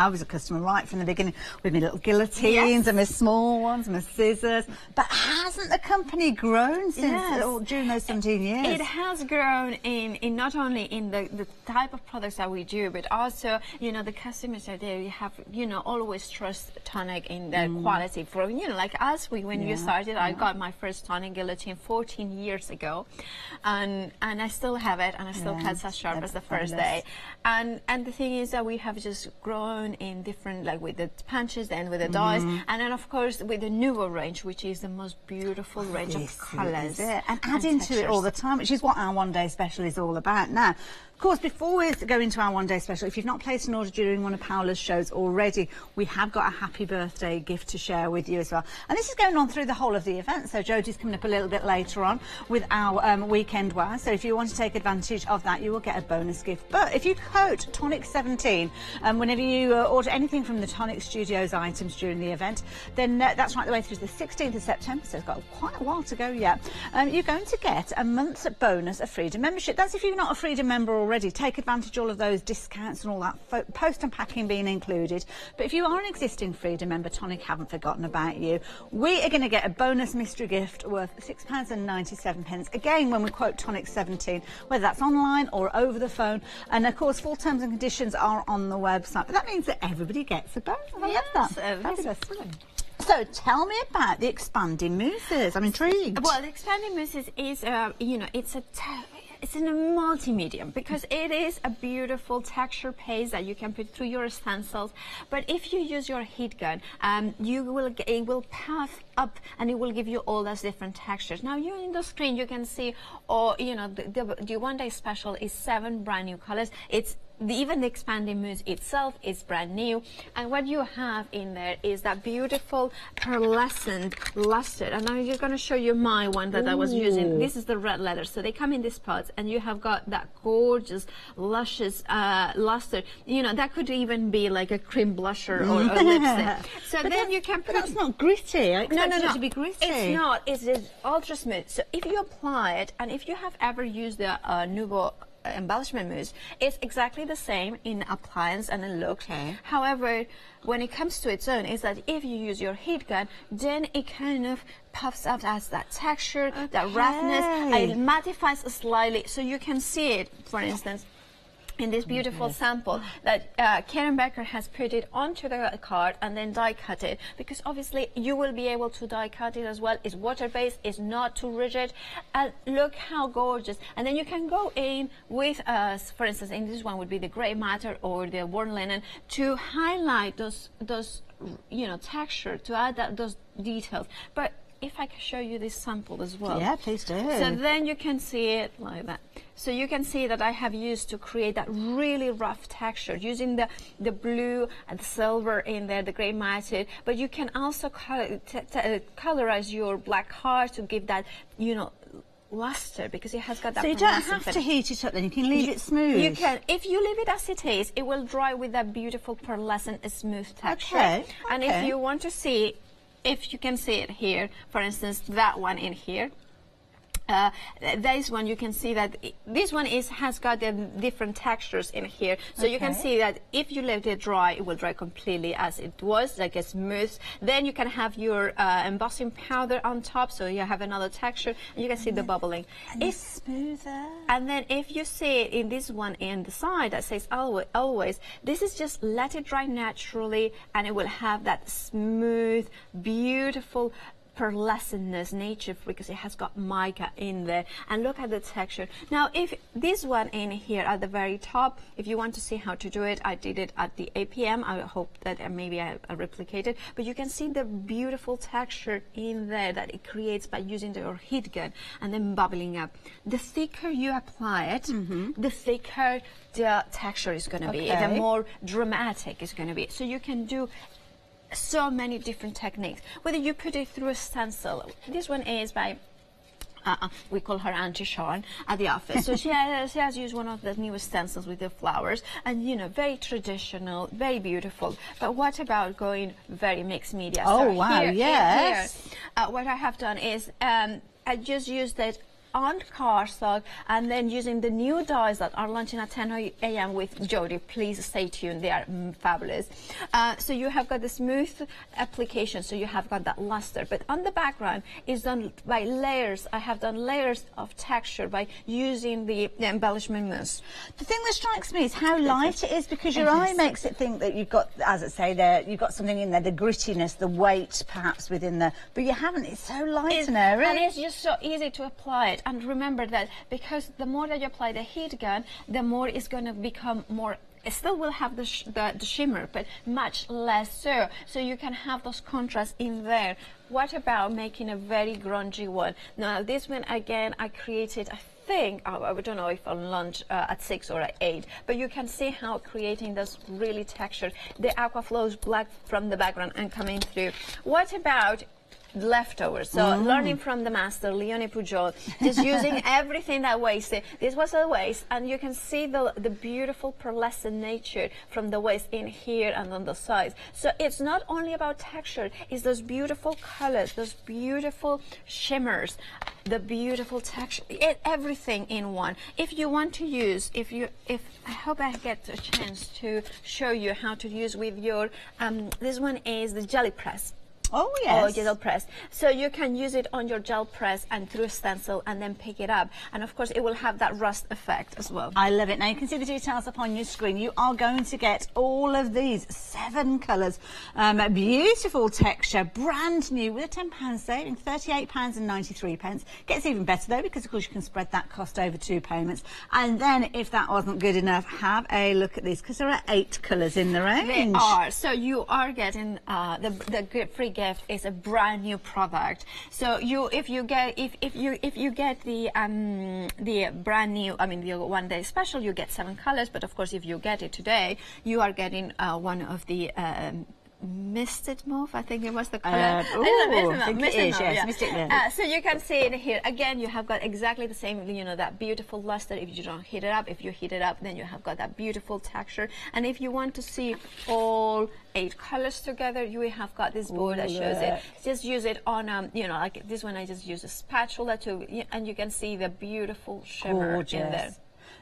was a customer right from the beginning with my little guillotines and my small ones, my scissors. But hasn't the company grown since during those 17 years? It has grown in not only in the type of products that we do, but also, you know, the customers are there. You have, you know, always trust Tonic in their quality. For, you know, like us, when you started, I got my first Tonic guillotine 14 years ago, and I still have it, and I still cuts as sharp as the first day. And the thing is that we have just grown in different, like with the punches and with the dies, and then of course with the Nuvo range, which is the most beautiful range of colours and adding to it all the time, which is what our one day special is all about now. Of course, before we go into our one day special, if you've not placed an order during one of Paola's shows already, we have got a happy birthday gift to share with you as well. And this is going on through the whole of the event, so Jodie's coming up a little bit later on with our weekend wow. So if you want to take advantage of that, you will get a bonus gift. But if you code Tonic17 whenever you order anything from the Tonic Studios items during the event, then that's right the way through to the 16th of September, so it's got quite a while to go yet. You're going to get a month's bonus of Freedom membership. That's if you're not a Freedom member already. Take advantage of all of those discounts and all that, post and packing being included. But if you are an existing Freedom member, Tonic haven't forgotten about you. We are going to get a bonus mystery gift worth £6.97. Again, when we quote Tonic17, whether that's online or over the phone. And of course, full terms and conditions are on the website. But that means that everybody gets a bonus. I love that. Fabulous. So tell me about the expanding mousses. I'm intrigued. Well, the expanding mousses is, you know, it's in a multi-medium because it is a beautiful texture paste that you can put through your stencils. But if you use your heat gun, it will puff up and it will give you all those different textures. Now, you in the screen, you can see, or you know, the one day special is 7 brand new colors. Even the expanding mousse itself is brand new, and what you have in there is that beautiful pearlescent luster. And I'm just going to show you my one that I was using. This is the red leather, so they come in these pots, and you have got that gorgeous, luscious luster. You know, that could even be like a cream blusher or a lipstick. So but then you can put. That's not gritty. I expect it to be gritty. It's not. It's ultra smooth. So if you apply it, and if you have ever used the Nuvo embellishment mousse, it's exactly the same in appliance and in look. However, when it comes to its own, is that if you use your heat gun, then it kind of puffs up as that texture, that roughness, and it mattifies slightly, so you can see it, for instance, in this beautiful sample that Karen Becker has put it onto the card and then die cut it, because obviously you will be able to die cut it as well. It's water based, it's not too rigid, and look how gorgeous. And then you can go in with for instance, in this one would be the grey matter or the worn linen, to highlight those you know, texture, to add those details. But if I can show you this sample as well. Yeah, please do. So then you can see it like that. So you can see that I have used to create that really rough texture using the blue and the silver in there, the grey matte. But you can also colorize your black heart to give that, you know, luster, because it has got that. So you don't have to heat it up then, you can leave it smooth. You can. If you leave it as it is, it will dry with that beautiful pearlescent smooth texture. Okay. And if you want to see, if you can see it here, for instance, that one in here, this one, you can see that this one has got the different textures in here. So you can see that if you let it dry, it will dry completely as it was, like a smooth. Then you can have your embossing powder on top, so you have another texture, and you can see the bubbling. It's smoother. And then if you see it in this one in the side that says always, this is just let it dry naturally, and it will have that smooth, beautiful pearlescentness nature, because it has got mica in there. And look at the texture. Now, if this one in here at the very top, if you want to see how to do it, I did it at the APM. I hope that maybe I replicated, but you can see the beautiful texture in there that it creates by using your heat gun and then bubbling up. The thicker you apply it, the thicker the texture is going to be, the more dramatic it's going to be. So you can do so many different techniques, whether you put it through a stencil. This one is by we call her Auntie Sharon at the office. So she has used one of the newest stencils with the flowers, and you know, very traditional, very beautiful. But what about going very mixed media? Oh, so wow, here, yes. Here, what I have done is I just used it on cardstock, and then using the new dies that are launching at 10 a.m. with Jodie. Please stay tuned, they are fabulous. So you have got the smooth application, so you have got that luster, but on the background is done by layers. I have done layers of texture by using the embellishment mousse. The thing that strikes me is how light it is, because your eye makes it think that you've got, as I say, there you've got something in there, the grittiness, the weight perhaps within there, but you haven't. It's so light and airy. And it's just so easy to apply it. And remember that because the more that you apply the heat gun, the more it's going to become more. It still will have the shimmer, but much less so. So you can have those contrasts in there. What about making a very grungy one? Now this one again, I created. I think I don't know if on lunch at 6 or at 8, but you can see how creating this really texture. The aqua flows black from the background and coming through. What about leftovers? So learning from the master Leone Pujol, just using everything that wasted. This was a waste, and you can see the beautiful pearlescent nature from the waste in here and on the sides. So it's not only about texture, it's those beautiful colors, those beautiful shimmers, the beautiful texture, everything in one. If you want to use, I hope I get a chance to show you how to use with your this one is the jelly press. Oh, yes. Or gel press. So you can use it on your gel press and through a stencil and then pick it up. And of course, it will have that rust effect as well. I love it. Now, you can see the details up on your screen. You are going to get all of these 7 colours. Beautiful texture, brand new, with a £10 saving, £38.93. Gets even better, though, because, of course, you can spread that cost over 2 payments. And then, if that wasn't good enough, have a look at these, because there are 8 colours in the range. They are. So you are getting the free gift is a brand new product. So if you get the brand new, I mean the 1 day special, you get 7 colors. But of course, if you get it today, you are getting one of the Misted Mauve, I think it was the color. So you can see it here. Again, you have got exactly the same, you know, that beautiful luster. If you don't heat it up, if you heat it up, then you have got that beautiful texture. And if you want to see all 8 colors together, you have got this board that shows it. Just use it on, you know, like this one, I just use a spatula and you can see the beautiful shimmer in there.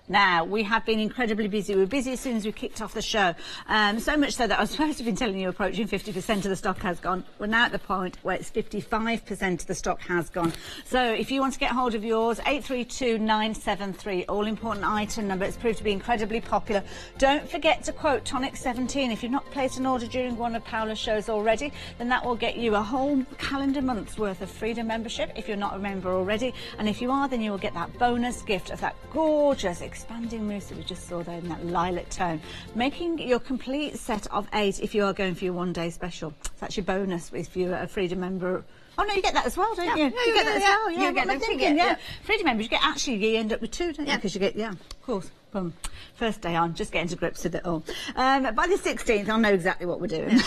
Now, we have been incredibly busy. We were busy as soon as we kicked off the show. So much so that I was supposed to have been telling you approaching 50% of the stock has gone. We're now at the point where it's 55% of the stock has gone. So if you want to get hold of yours, 832973, all-important item number. It's proved to be incredibly popular. Don't forget to quote Tonic 17. If you've not placed an order during one of Paola's shows already, then that will get you a whole calendar month's worth of Freedom membership if you're not a member already. And if you are, then you will get that bonus gift of that gorgeous expanding mousse that we just saw there in that lilac tone, making your complete set of 8 if you are going for your 1 day special. That's your bonus if you're a Freedom member. Oh no, you get that as well, don't you? You get that as well. Yeah, you get I'm thinking, Freedom members, you get you end up with 2, don't you? Because you get, of course. Boom. First day on, just getting to grips with it all. By the 16th, I'll know exactly what we're doing.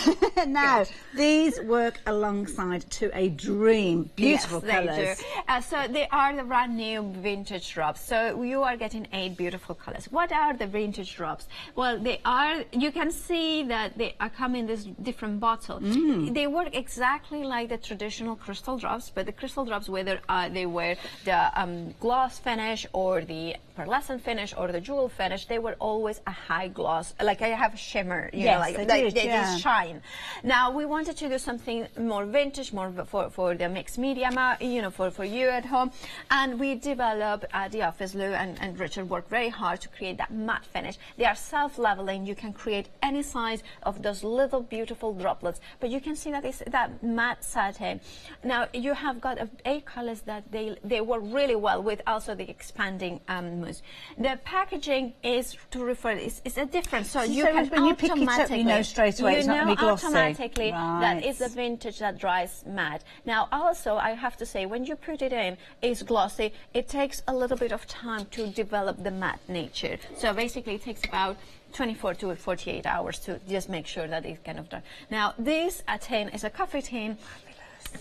Now, these work alongside To a Dream. Beautiful colours. They do. So they are the brand new vintage drops. So you are getting 8 beautiful colours. What are the vintage drops? Well, they are, you can see that they are come in this different bottle. They work exactly like the traditional crystal drops, but the crystal drops, whether they were the gloss finish or the pearlescent finish or the jewel finish, they were always a high gloss, like I have shimmer, you know, like they just shine. Now we wanted to do something more vintage, more for the mixed media, you know, for you at home, and we developed at the office. Lou and Richard worked very hard to create that matte finish. They are self-leveling. You can create any size of those little beautiful droplets, but you can see that it's that matte satin. Now you have got 8 colors that they work really well with, also the expanding mousse. The packaging is to refer, it's a difference. So you can when you pick it up, you know straight away it's not going to be glossy. Automatically that is the vintage that dries matte. Now also I have to say, when you put it in, it's glossy. It takes a little bit of time to develop the matte nature. So basically it takes about 24 to 48 hours to just make sure that it's kind of done. Now this tin is a coffee tin,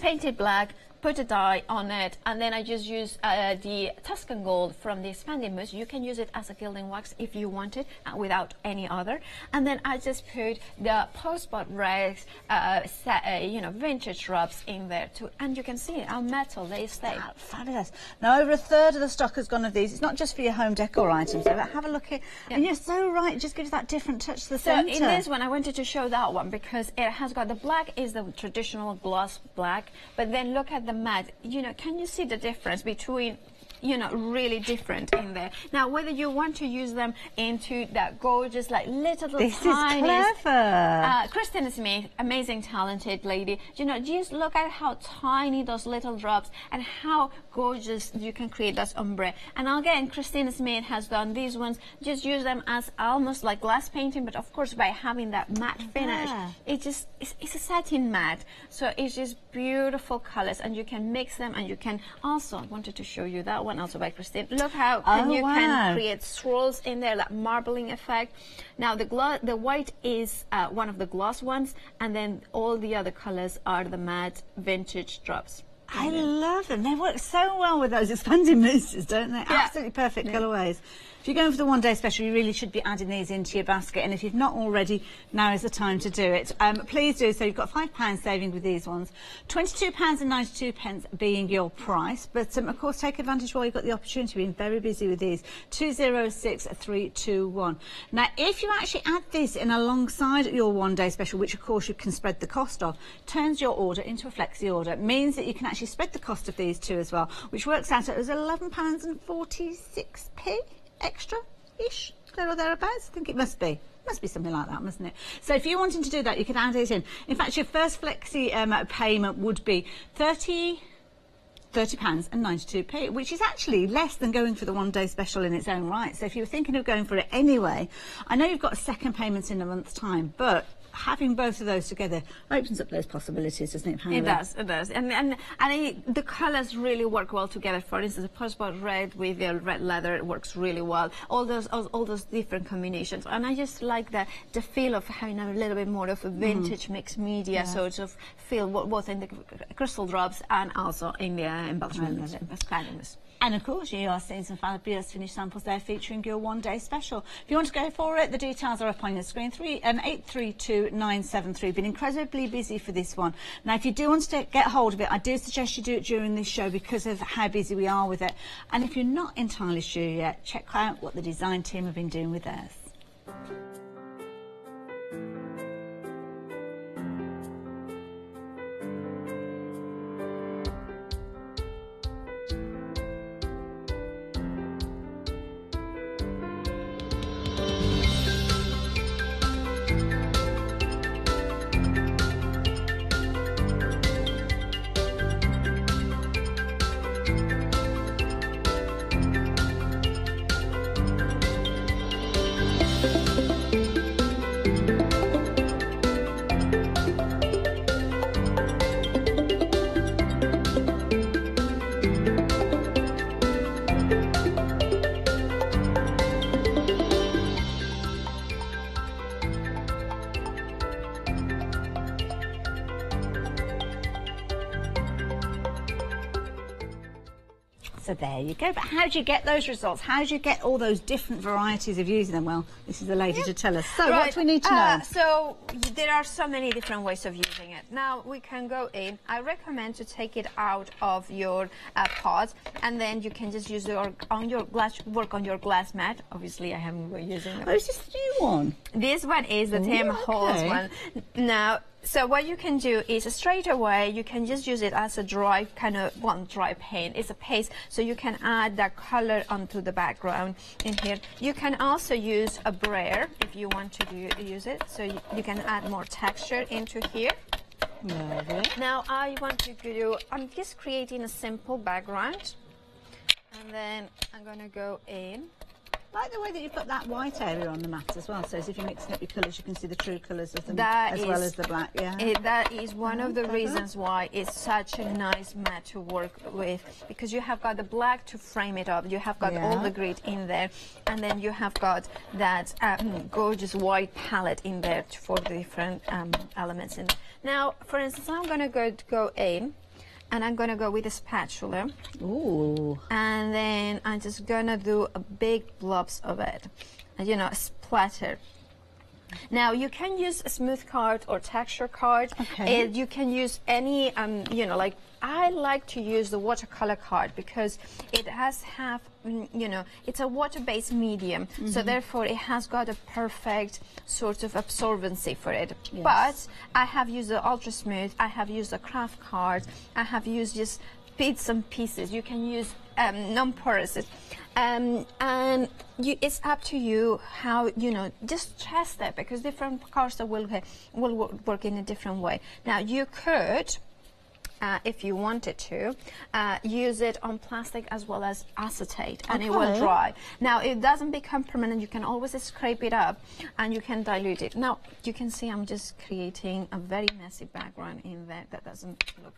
painted black, put a dye on it, and then I just use the Tuscan Gold from the expanding mousse. You can use it as a gilding wax if you want it, without any other. And then I just put the Postbot Red, vintage rubs in there too, and you can see how metal they stay. Fabulous. Now, over a third of the stock has gone of these. It's not just for your home decor items, but have a look at. Yeah. And you're so right. It just gives that different touch to the centre. So in this one, I wanted to show that one because it has got the black is the traditional gloss black, but then look at the matte. Can you see the difference between, really different in there? Now, whether you want to use them into that gorgeous, like little tiny. This is clever. Kristen Smith, amazing, talented lady. Just look at how tiny those little drops and how gorgeous you can create this ombre. And again, Christina Smith has done these ones. Just use them as almost like glass painting, but of course by having that matte finish, it's a satin matte. So it's just beautiful colors, and you can mix them, and you can also, I wanted to show you that one also by Christine. Look how you can create swirls in there, that marbling effect. Now the white is one of the gloss ones, and then all the other colors are the matte vintage drops. I love them. They work so well with those expanding mousses, don't they? Yeah. Absolutely perfect colourways. If you're going for the one-day special, you really should be adding these into your basket. And if you've not already, now is the time to do it. Please do. So you've got £5 saving with these ones. £22.92 being your price. But, of course, take advantage while you've got the opportunity. We've been very busy with these. 206321. Now, if you actually add this in alongside your one-day special, which, of course, you can spread the cost of, turns your order into a flexi order. It means that you can actually spread the cost of these two as well, which works out as £11.46 extra-ish, there or thereabouts. I think it must be. Must be something like that, mustn't it? So if you're wanting to do that, you can add it in. In fact, your first flexi payment would be £30.92, which is actually less than going for the one-day special in its own right. So if you were thinking of going for it anyway, I know you've got a second payment in a month's time, but having both of those together opens up those possibilities, doesn't it, Pamela? It does, it does. And the colours really work well together. For instance, the Postbot Red with the red leather, it works really well. All those different combinations. And I just like the feel of having a little bit more of a vintage mixed media sort of feel, both in the crystal drops and also in the embellishment. And of course, you are seeing some fabulous finished samples there featuring your one-day special. If you want to go for it, the details are up on your screen. 832973. Been incredibly busy for this one. Now, if you do want to get hold of it, I do suggest you do it during this show because of how busy we are with it. And if you're not entirely sure yet, check out what the design team have been doing with theirs. So there you go. But how do you get those results? How do you get all those different varieties of using them? Well, this is the lady to tell us. So what do we need to know? So there are so many different ways of using it. Now we can go in. I recommend to take it out of your pot, and then you can just use work on your glass mat. Obviously, I haven't been using it. Oh, is this the new one? This one is the Tim Holtz one. Now. So what you can do is straight away you can just use it as a dry dry paint. It's a paste, so you can add that color onto the background in here. You can also use a brayer if you want to use it, so you can add more texture into here. Lovely. Now I'm just creating a simple background, and then I'm gonna go in. I like the way that you put that white area on the mat as well, so as if you're mixing up your colours, you can see the true colours of them as well as the black, that is one of the reasons why it's such a nice mat to work with, because you have got the black to frame it up, you have got all the grid in there, and then you have got that gorgeous white palette in there for the different elements in. Now, for instance, I'm going to go in, and I'm going to go with a spatula. Ooh. And then I'm just going to do a big blobs of it, and, you know, splatter. Now you can use a smooth card or texture card. Okay. You can use any, you know, like I like to use the watercolor card because it has you know, it's a water-based medium, so therefore it has got a perfect sort of absorbency for it. Yes. But I have used the ultra smooth, I have used the craft card, I have used just bits and pieces. You can use non-porous. And it's up to you how, you know, just test it, because different cards will work in a different way. Now you could, if you wanted to, use it on plastic as well as acetate, and it will dry. Now it doesn't become permanent. You can always scrape it up and you can dilute it. Now you can see I'm just creating a very messy background in there that doesn't look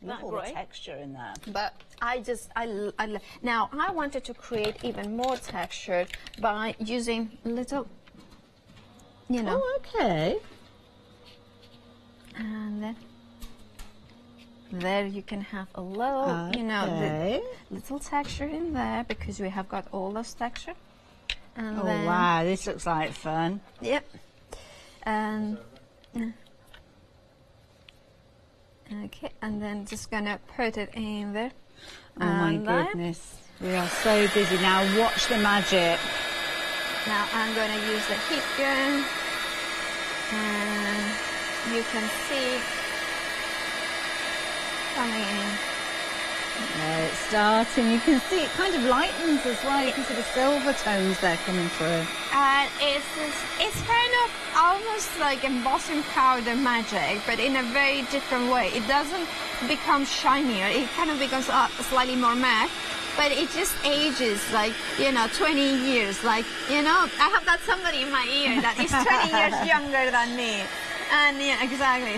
Love all the texture in there. But now I wanted to create even more texture by using little, you know. Oh, okay. And then there you can have a little, you know, the little texture in there, because we have got all those texture. And oh then, wow, this looks like fun. Yep. And okay, and then just gonna put it in there. Oh my goodness, we are so busy now. Watch the magic. Now I'm gonna use the heat gun, and you can see coming in. There it's starting. You can see it kind of lightens as well. You can see the silver tones there coming through. And it's kind of almost like embossing powder magic, but in a very different way. It doesn't become shinier. It kind of becomes slightly more matte, but it just ages like, you know, 20 years. Like, you know, I have got somebody in my ear that is 20 years younger than me. And yeah, exactly.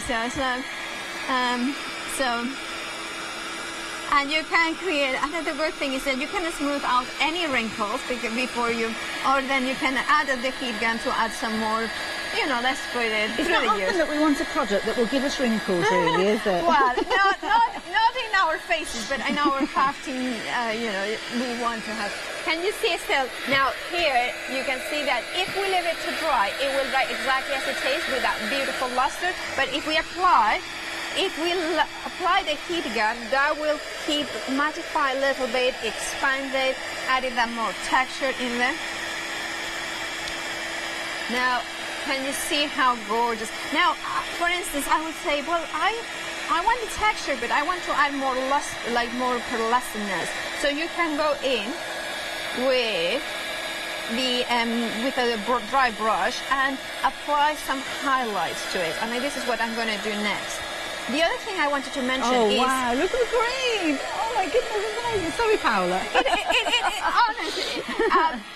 And you can create, another good thing is that you can smooth out any wrinkles before you, or then you can add the heat gun to add some more, you know, let's put it It's through not the years. often that we want a product that will give us wrinkles, really, is it? Well, not in our faces, but in our crafting, you know, we want to have. Can you see still? Now here, you can see that if we leave it to dry, it will dry exactly as it is with that beautiful luster. But if we apply the heat gun, that will mattify a little bit, expand it, adding that more texture in there. Now, can you see how gorgeous? Now, for instance, I would say, well, I want the texture, but I want to add more more pearlescentness. So you can go in with a dry brush and apply some highlights to it. And this is what I'm going to do next. The other thing I wanted to mention is... Oh, wow, look at the green! Oh, my goodness, it's amazing. Sorry, Paola. Honestly,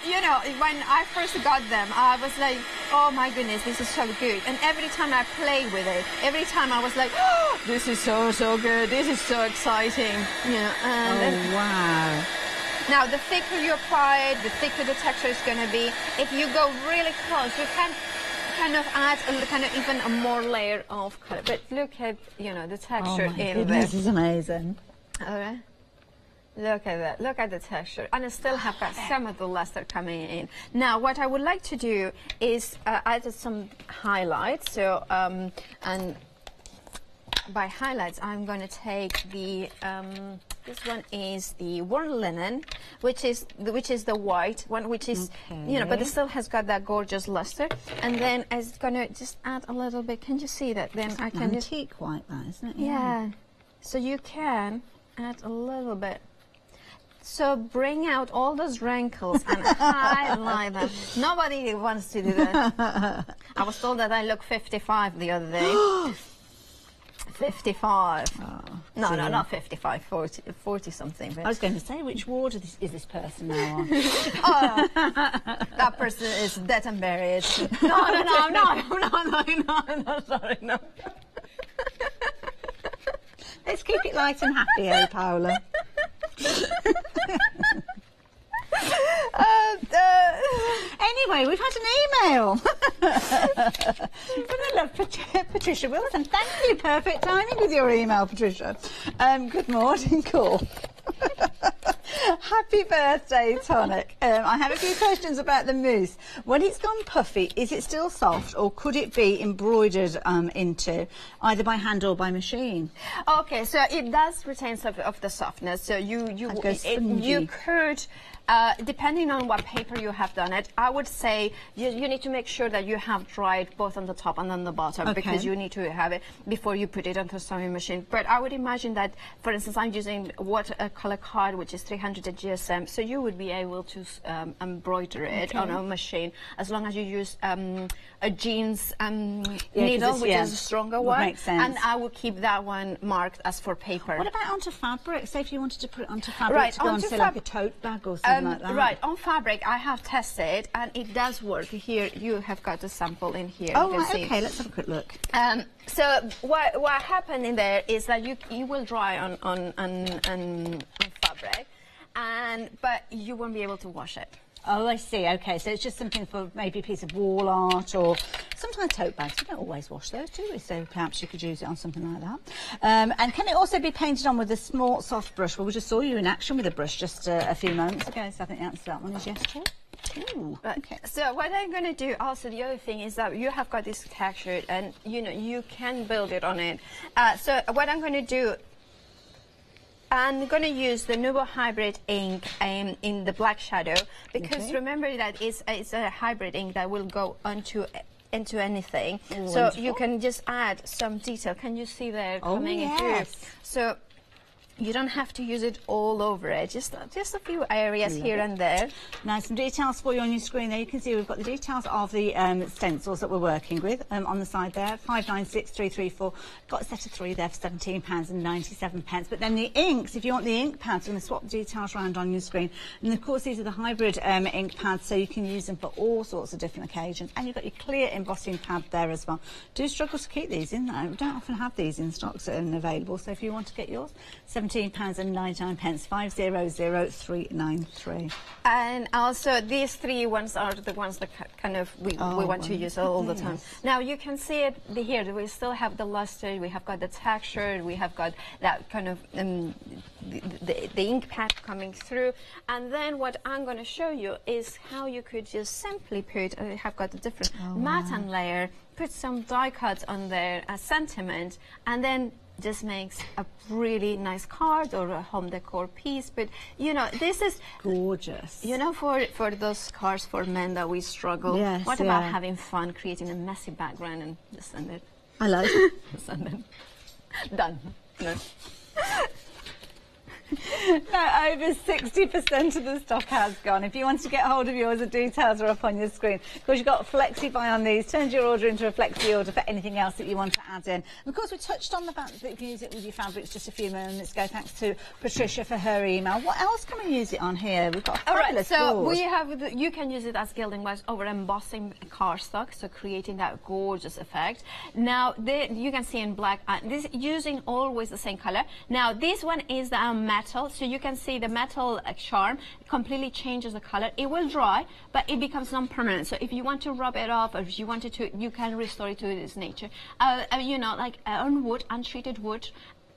you know, when I first got them, I was like, oh, my goodness, this is so good. And every time I play with it, every time I was like, oh, this is so good. This is so exciting. You know, oh, wow. Now, the thicker you apply it, the thicker the texture is going to be. If you go really close, you can kind of add even a more layer of color. But look at, you know, the texture in there. This is amazing. All right. Look at that. Look at the texture. And I still have got some of the luster coming in. Now, what I would like to do is add some highlights. So, and by highlights, I'm going to take the... this one is the worn linen, which is the white one, which is, you know, but it still has got that gorgeous luster. And then I'm going to just add a little bit. Can you see that? Then I can just... antique white, that, isn't it? Yeah. So you can add a little bit. So bring out all those wrinkles and highlight them. Nobody wants to do that. I was told that I look 55 the other day. 55. Oh, no, not 55, 40 something. I was going to say, which ward is this person now on? Oh, that person is dead and buried. No, sorry, no. Let's keep it light and happy, eh, Paola? Anyway, we've had an email from the I love Patricia Wilson. Thank you. Perfect timing with your email, Patricia. Good morning, call. Happy birthday, Tonic. I have a few questions about the mousse. When it's gone puffy, is it still soft, or could it be embroidered into, either by hand or by machine? Okay, so it does retain some of the softness. So you could. Depending on what paper you have done it, I would say you need to make sure that you have dried both on the top and on the bottom, because you need to have it before you put it onto a sewing machine. But I would imagine that, for instance, I'm using watercolor card, which is 300 GSM, so you would be able to embroider it on a machine, as long as you use a jeans needle, which is a stronger one. Makes sense. And I will keep that one marked as for paper. What about onto fabric? Say if you wanted to put it onto fabric to go on, say, like a tote bag or something like that. Right, on fabric, I have tested, and it does work. Here, you have got a sample in here. Oh, right, okay, let's have a quick look. So what happened in there is that you will dry on fabric, but you won't be able to wash it. Oh, I see. Okay, so it's just something for maybe a piece of wall art, or sometimes tote bags. We don't always wash those, do we? So perhaps you could use it on something like that. And can it also be painted on with a small, soft brush? Well, we just saw you in action with a brush just a few moments ago, so I think the answer to that one is yes, too. Ooh, okay. So what I'm going to do also, the other thing is that you have got this texture, and you can build it on it. So what I'm going to do, I'm going to use the Nubo Hybrid ink in the black shadow, because remember that it's a hybrid ink that will go into anything. So you can just add some detail. Can you see there coming through? So you don't have to use it all over it, just a few areas here and there. Now, some details for you on your screen there. You can see we've got the details of the stencils that we're working with on the side there, 596334. Got a set of 3 there for £17.97. But then the inks, if you want the ink pads, I'm going to swap the details around on your screen. And of course, these are the hybrid ink pads, so you can use them for all sorts of different occasions. And you've got your clear embossing pad there as well. Do struggle to keep these in though. We don't often have these in stock and available, so if you want to get yours, £17.99, 500393. And also these 3 ones are the ones that kind of we want to use all the time. Now you can see it here. We still have the luster. We have got the texture. We have got that kind of the ink pad coming through. And then what I'm going to show you is how you could just simply put. I have got a different matte layer. Put some die cuts on there, a sentiment, and then just makes a really nice card or a home decor piece. But this is gorgeous. For those cards for men that we struggle. Yes, what about having fun, creating a messy background and just send it? I like it. Send it. Done. No. Now, over 60% of the stock has gone. If you want to get hold of yours, the details are up on your screen. Of course, you've got Flexi Buy on these. Turns your order into a Flexi order for anything else that you want to add in. And of course, we touched on the fact that you can use it with your fabrics just a few moments ago. Thanks to Patricia for her email. What else can we use it on here? We've got a fabulous board. We have. You can use it as gilding wax over embossing cardstock, so creating that gorgeous effect. Now, you can see in black. This using always the same color. Now, this one is the metal, so you can see the metal charm completely changes the color. It will dry, but it becomes non-permanent. So if you want to rub it off, or if you wanted to, you can restore it to its nature. Like on wood, untreated wood.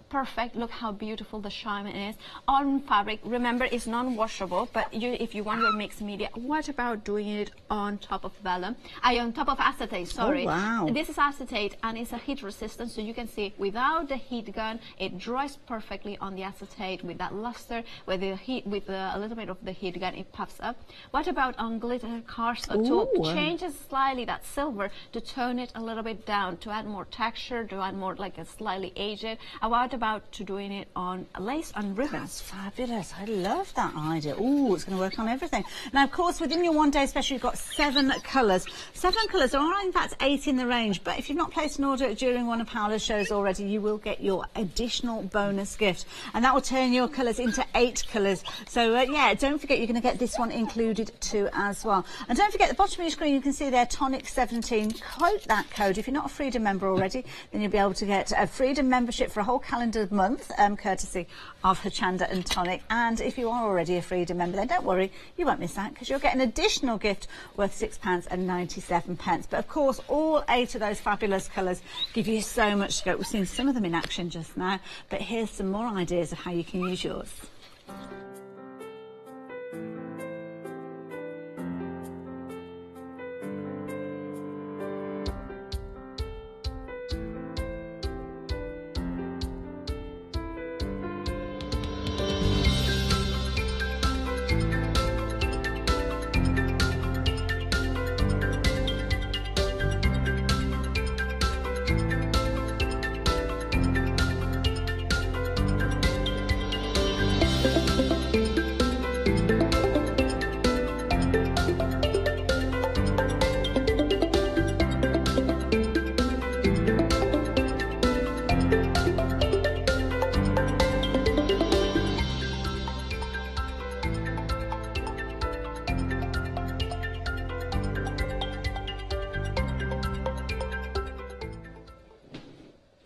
Perfect. Look how beautiful the shine is on fabric. Remember, it's non-washable, but if you want your mixed media, what about doing it on top of vellum? On top of acetate, sorry. Oh, wow. This is acetate, and it's a heat resistant, so you can see without the heat gun, it dries perfectly on the acetate with that luster. With the heat, with a little bit of the heat gun, it puffs up. What about on glitter cardstock? To change slightly that silver, to tone it a little bit down, to add more texture, to add more like a slightly aged. What about to doing it on lace and ribbons? That's fabulous. I love that idea. Oh, it's going to work on everything. Now, of course, within your one day special, you've got 7 colours. 7 colours. There are, in fact, 8 in the range. But if you've not placed an order during one of Paola's shows already, you will get your additional bonus gift. And that will turn your colours into 8 colours. So, yeah, don't forget you're going to get this one included too as well. And don't forget, at the bottom of your screen, you can see there, Tonic 17. Quote that code. If you're not a Freedom member already, then you'll be able to get a Freedom membership for a whole calendar calendar month, courtesy of Hochanda and Tonic. And if you are already a Freedom member, then don't worry, you won't miss out, because you'll get an additional gift worth £6.97. But of course, all 8 of those fabulous colours give you so much to go. We've seen some of them in action just now, but here's some more ideas of how you can use yours.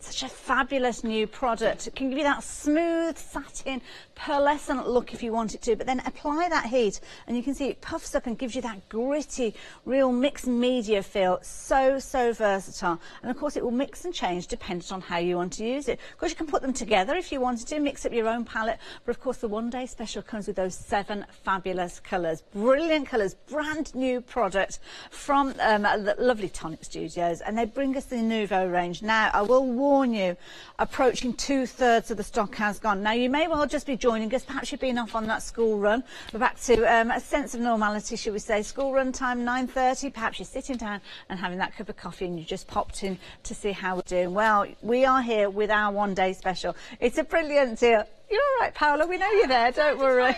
Such a fabulous new product. It can give you that smooth satin pearlescent look if you want it to, but then apply that heat and you can see it puffs up and gives you that gritty, real mixed media feel. So versatile. And of course it will mix and change depending on how you want to use it. Of course you can put them together if you wanted to, mix up your own palette, but of course the one day special comes with those 7 fabulous colours. Brilliant colours, brand new product from the lovely Tonic Studios, and they bring us the Nouveau range. Now I will warn you, approaching 2/3 of the stock has gone. Now you may well just be joining us, perhaps you've been off on that school run. We're back to a sense of normality, should we say. School run time 9:30, perhaps you're sitting down and having that cup of coffee and you just popped in to see how we're doing. Well, we are here with our one day special. It's a brilliant deal. You're all right, Paola, we know you're there, don't worry.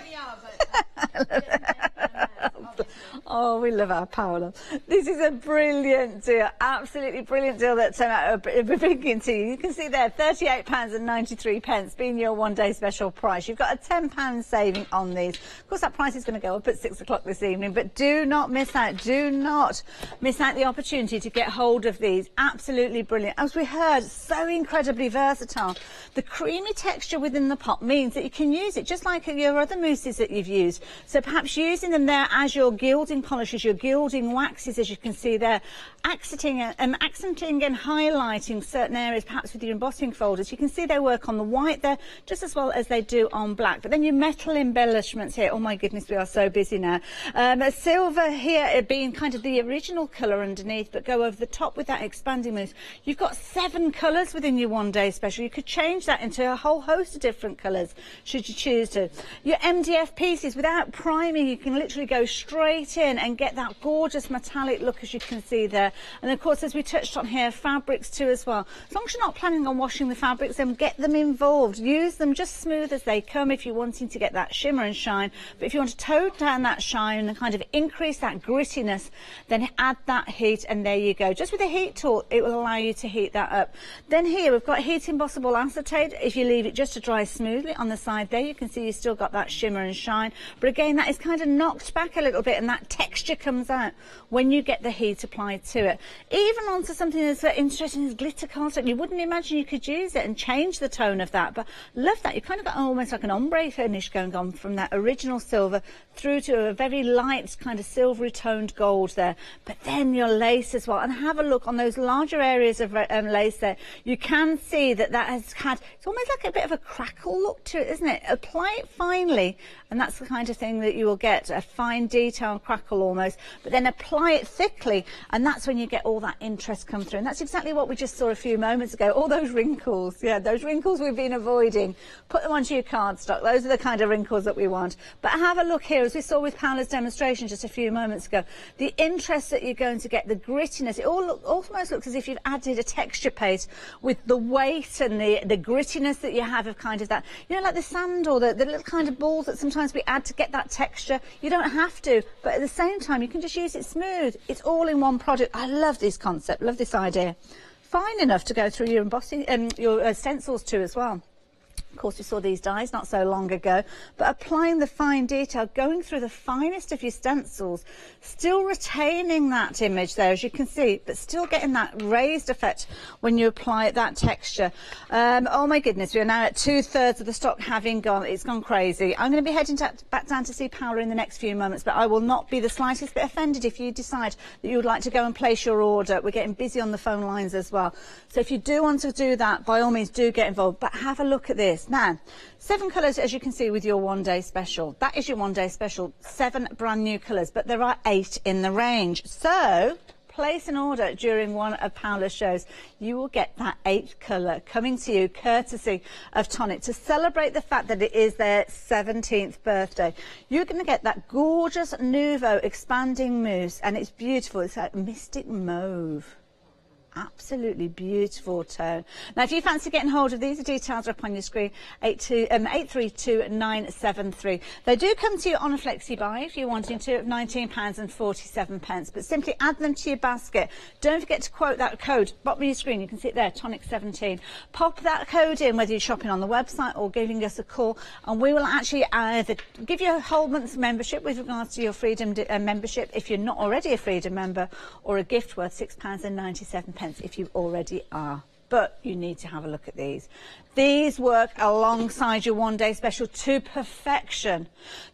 Oh, we love our Paola. This is a brilliant deal, absolutely brilliant deal that we're bringing to you. You can see there, £38.93 being your one day special price. You've got a £10 saving on these. Of course, that price is going to go up at 6 o'clock this evening, but do not miss out. Do not miss out the opportunity to get hold of these. Absolutely brilliant. As we heard, so incredibly versatile. The creamy texture within the pot means that you can use it just like your other mousses that you've used. So perhaps using them there as your gilding polishes, your gilding waxes, as you can see there, accenting and highlighting certain areas, perhaps with your embossing folders. You can see they work on the white there just as well as they do on black. But then your metal embellishments here, oh my goodness, we are so busy now. Silver here being kind of the original colour underneath, but go over the top with that expanding mousse. You've got 7 colours within your one day special. You could change that into a whole host of different colours should you choose to. Your MDF pieces, without priming, you can literally go straight in and get that gorgeous metallic look, as you can see there. And of course, as we touched on here, fabrics too as well. As long as you're not planning on washing the fabrics, then get them involved. Use them just smooth as they come if you're wanting to get that shimmer and shine. But if you want to tone down that shine and kind of increase that grittiness, then add that heat, and there you go. Just with a heat tool, it will allow you to heat that up. Then here we've got heat embossable acetate. If you leave it just to dry smoothly on the side there, you can see you've still got that shimmer and shine. But again, that is kind of knocked back a little bit, and that texture comes out when you get the heat applied to it. Even onto something as interesting as glitter cardstock, you wouldn't imagine you could use it and change the tone of that, but love that. You've kind of got almost like an ombre finish going on from that original silver through to a very light kind of silvery toned gold there. But then your lace as well, and have a look on those larger areas of lace there. You can see that that has had, it's almost like a bit of a crackle look to it, isn't it? Apply it finely, and that's the kind of thing that you will get, a fine detail crackle almost, but then apply it thickly, and that's when you get all that interest come through. And that's exactly what we just saw a few moments ago, all those wrinkles. Yeah, those wrinkles we've been avoiding. Put them onto your cardstock. Those are the kind of wrinkles that we want. But have a look here, as we saw with Paola's demonstration just a few moments ago, the interest that you're going to get, the grittiness, it almost looks as if you've added a texture paste with the weight and the grittiness that you have of kind of that, you know, like the sand or the little kind of balls that sometimes we add to get that texture. You don't have to, but at the same time, you can just use it smooth. It's all in one product. I love this concept, love this idea. Fine enough to go through your embossing and your stencils too as well. Of course, we saw these dyes not so long ago, but applying the fine detail, going through the finest of your stencils, still retaining that image there, as you can see, but still getting that raised effect when you apply that texture. Oh my goodness, we are now at 2/3 of the stock having gone. It's gone crazy. I'm going to be heading back down to see Paola in the next few moments, but I will not be the slightest bit offended if you decide that you would like to go and place your order. We're getting busy on the phone lines as well. So if you do want to do that, by all means do get involved, but have a look at this. Now, 7 colours, as you can see, with your one-day special. That is your one-day special, 7 brand new colours, but there are 8 in the range. So place an order during one of Paola's shows. You will get that 8th colour coming to you courtesy of Tonic to celebrate the fact that it is their 17th birthday. You're going to get that gorgeous Nouveau expanding mousse, and it's beautiful. It's like mystic mauve. Absolutely beautiful tone. Now, if you fancy getting hold of these, the details are up on your screen, 832973. They do come to you on a flexi buy if you're wanting to, of £19.47, but simply add them to your basket. Don't forget to quote that code. Bottom of your screen, you can see it there, Tonic17. Pop that code in, whether you're shopping on the website or giving us a call, and we will actually either give you a whole month's membership with regards to your Freedom membership if you're not already a Freedom member, or a gift worth £6.97 if you already are. But you need to have a look at these. These work alongside your one-day special to perfection.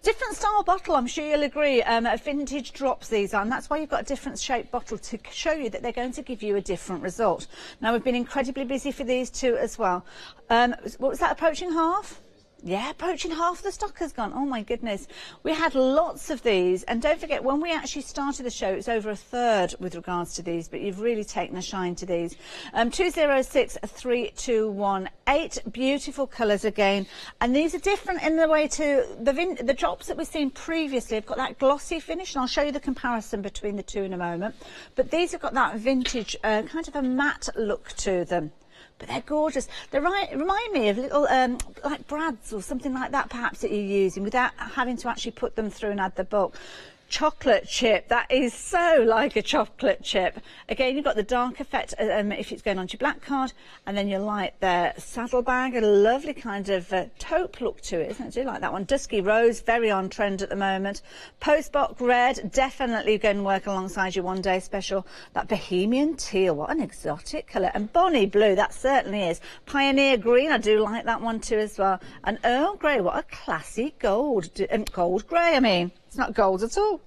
Different style bottle, I'm sure you'll agree. Vintage drops these are, and that's why you've got a different shaped bottle to show you that they're going to give you a different result. Now, we've been incredibly busy for these two as well. What was that, approaching half? Yeah, approaching half the stock has gone. Oh my goodness. We had lots of these, and don't forget, when we actually started the show, it was over 1/3 with regards to these, but you've really taken a shine to these. 206321, 8 beautiful colours again, and these are different in the way to the drops that we've seen previously. Have got that glossy finish, and I'll show you the comparison between the two in a moment, but these have got that vintage kind of a matte look to them. But they're gorgeous. They remind me of little, like brads or something like that, perhaps, that you're using without having to actually put them through and add the bulk. Chocolate chip, that is so like a chocolate chip. Again, you've got the dark effect if it's going onto your black card, and then your light there. Saddlebag, a lovely kind of taupe look to it, isn't it? I do like that one. Dusky rose, very on trend at the moment. Postbox red, definitely going to work alongside your one-day special. That Bohemian teal, what an exotic colour. And Bonnie blue, that certainly is. Pioneer green, I do like that one too as well. And Earl grey, what a classy gold. Gold grey, I mean. It's not gold at all.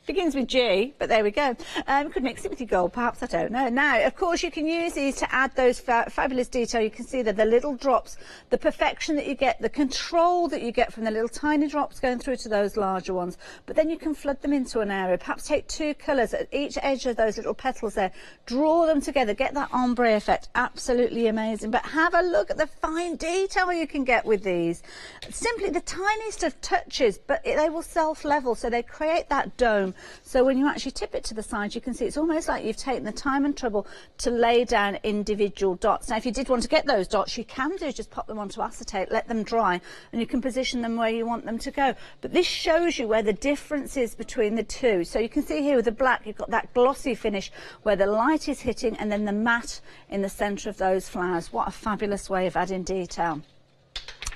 Begins with G, but there we go. We could mix it with your gold, perhaps, I don't know. Now, of course, you can use these to add those fabulous detail. You can see that the little drops, the perfection that you get, the control that you get from the little tiny drops going through to those larger ones. But then you can flood them into an area. Perhaps take 2 colours at each edge of those little petals there. Draw them together, get that ombre effect. Absolutely amazing. But have a look at the fine detail you can get with these. Simply the tiniest of touches, but they will self-level, so they create that dome. So when you actually tip it to the side, you can see it's almost like you've taken the time and trouble to lay down individual dots. Now, if you did want to get those dots, you can do just pop them onto acetate, let them dry, and you can position them where you want them to go. But this shows you where the difference is between the two. So you can see here with the black, you've got that glossy finish where the light is hitting, and then the matte in the centre of those flowers. What a fabulous way of adding detail.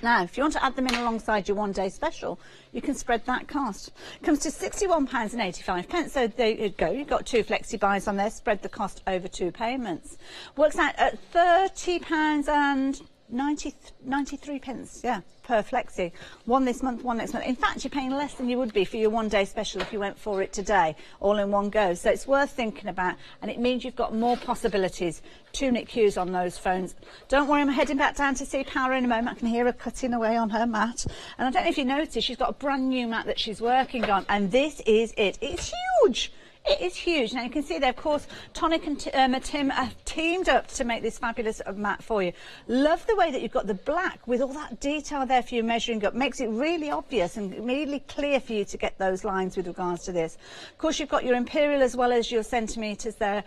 Now, if you want to add them in alongside your one-day special, you can spread that cost. It comes to £61.85. So there you go. You've got 2 flexi buys on there. Spread the cost over 2 payments. Works out at £30.93, yeah, per flexi. One this month, one next month. In fact, you're paying less than you would be for your one-day special if you went for it today, all in one go. So it's worth thinking about, and it means you've got more possibilities. Tunic hues on those phones. Don't worry, I'm heading back down to see Paola in a moment. I can hear her cutting away on her mat. And I don't know if you noticed, she's got a brand new mat that she's working on, and this is it. It's huge. It is huge. Now, you can see there, of course, Tonic and Tim have teamed up to make this fabulous mat for you. Love the way that you've got the black with all that detail there for you measuring up. Makes it really obvious and really clear for you to get those lines with regards to this. Of course, you've got your imperial as well as your centimetres there,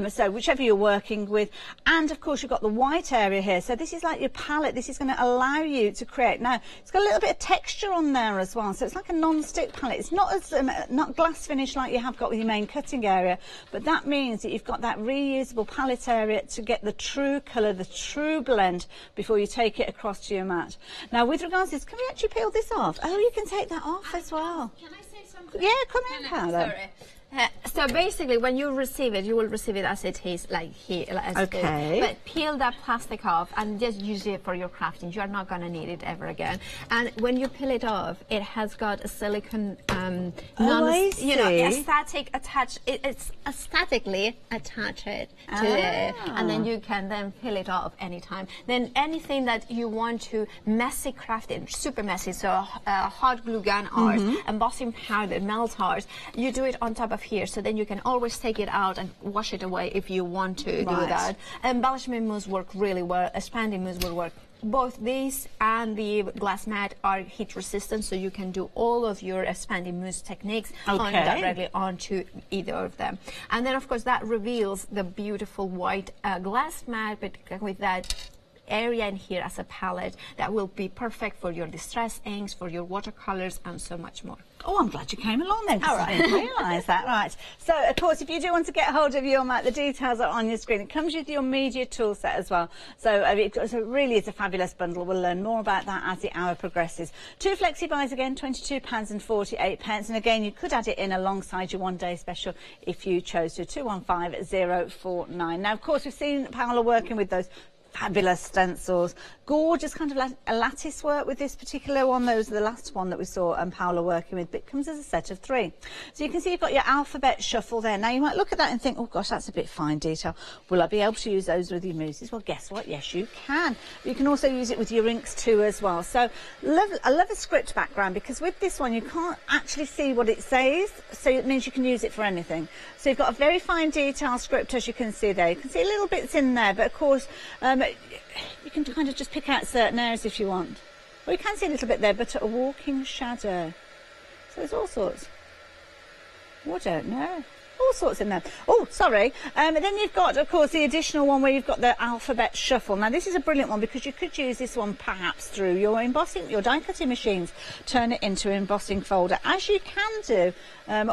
so whichever you're working with. And, of course, you've got the white area here. So this is like your palette. This is going to allow you to create. Now, it's got a little bit of texture on there as well. So it's like a non-stick palette. It's not as not glass finish like you have got with your main main cutting area, but that means that you've got that reusable palette area to get the true colour, the true blend before you take it across to your mat. Now, with regards to this, can we actually peel this off? Oh, you can take that off as well. Can I say something? Yeah, come in, Paolo. Sorry. So basically, when you receive it, you will receive it as it is, like here. As Okay. But peel that plastic off and just use it for your crafting. You are not going to need it ever again. And when you peel it off, it has got a silicone, static attached. It's aesthetically attached to it, and then you can then peel it off anytime. Then anything that you want to messy craft in, super messy, so hot glue gun art, embossing powder, melt art, you do it on top of here, so then you can always take it out and wash it away if you want to do that. Embellishment mousse work really well. Expanding mousse will work. Both these and the glass mat are heat resistant, so you can do all of your expanding mousse techniques directly onto either of them. And then, of course, that reveals the beautiful white glass mat, but with that area in here as a palette that will be perfect for your distress inks, for your watercolors, and so much more. Oh, I'm glad you came along then. All right. I didn't realise that. Right. So, of course, if you do want to get hold of your mat, the details are on your screen. It comes with your media tool set as well. So, it really is a fabulous bundle. We'll learn more about that as the hour progresses. 2 flexi buys again, £22.48. And again, you could add it in alongside your one-day special if you chose to. 215049. Now, of course, we've seen Paola working with those fabulous stencils, gorgeous kind of lattice work with this particular one. Those are the last one that we saw Paola working with, but it comes as a set of 3. So you can see you've got your alphabet shuffle there. Now you might look at that and think, oh gosh, that's a bit fine detail. Will I be able to use those with your mousses? Well, guess what? Yes, you can. You can also use it with your inks too as well. So I love a script background, because with this one you can't actually see what it says, so it means you can use it for anything. So you've got a very fine detail script, as you can see there. You can see little bits in there, but of course you can kind of just pick out certain areas if you want. Or you can see a little bit there, but a walking shadow. So there's all sorts. Oh, I don't know. All sorts in there. Oh, sorry. And then you've got, of course, the additional one where you've got the alphabet shuffle. Now, this is a brilliant one, because you could use this one perhaps through your embossing, your die cutting machines. Turn it into an embossing folder, as you can do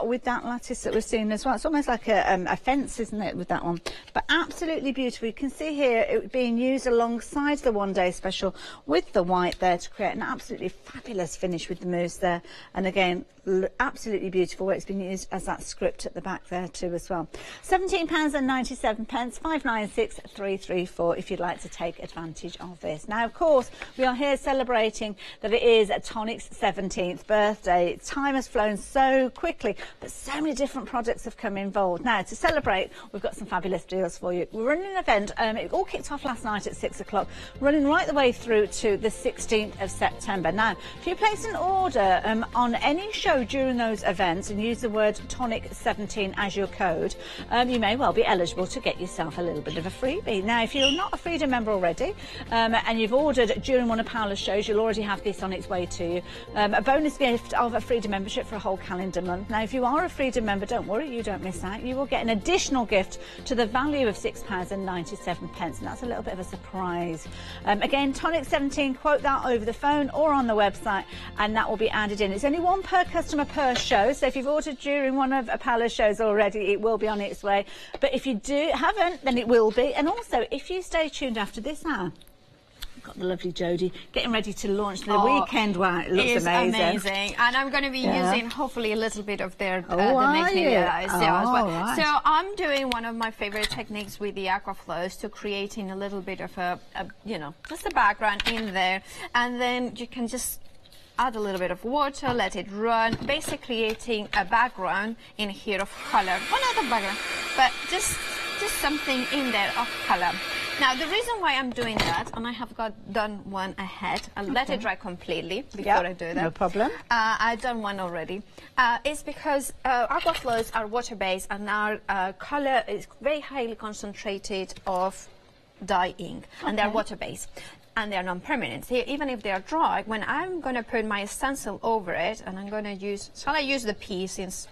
with that lattice that we're seeing as well. It's almost like a fence, isn't it, with that one? But absolutely beautiful. You can see here it being used alongside the one-day special with the white there to create an absolutely fabulous finish with the mousse there. And again, absolutely beautiful where it's been used as that script at the back there too as well. £17.97, 596334 if you'd like to take advantage of this. Now, of course, we are here celebrating that it is Tonic's 17th birthday. Time has flown so quickly, but so many different products have come involved. Now, to celebrate, we've got some fabulous deals for you. We're running an event. It all kicked off last night at 6 o'clock, running right the way through to the 16th of September. Now, if you place an order on any show during those events and use the word Tonic17 as your code, you may well be eligible to get yourself a little bit of a freebie. Now, if you're not a Freedom member already and you've ordered during one of Paola's shows, you'll already have this on its way to you. A bonus gift of a Freedom membership for a whole calendar month. Now, if you are a Freedom member, don't worry, you don't miss out. You will get an additional gift to the value of £6.97, and that's a little bit of a surprise. Again, Tonic17, quote that over the phone or on the website, and that will be added in. It's only one per customer per show, so if you've ordered during one of Paola's shows already, it will be on its way. But if you haven't, then it will be. And also, if you stay tuned after this hour, got the lovely Jodie getting ready to launch the weekend one. It looks amazing. And I'm going to be using hopefully a little bit of their the making as well. Right. So I'm doing one of my favorite techniques with the aqua flows to creating a little bit of a just a background in there, and then you can just add a little bit of water, let it run, basically creating a background in here of color. One other background, but just something in there of color. Now, the reason why I'm doing that, and I have done one ahead, I'll let it dry completely before I do that. No problem. I've done one already. It's because aqua flows are water-based, and our color is very highly concentrated of dye ink, and they're water-based. And they're non-permanent. So even if they are dry, when I'm going to put my stencil over it, and I'm going to use, shall I use the P since,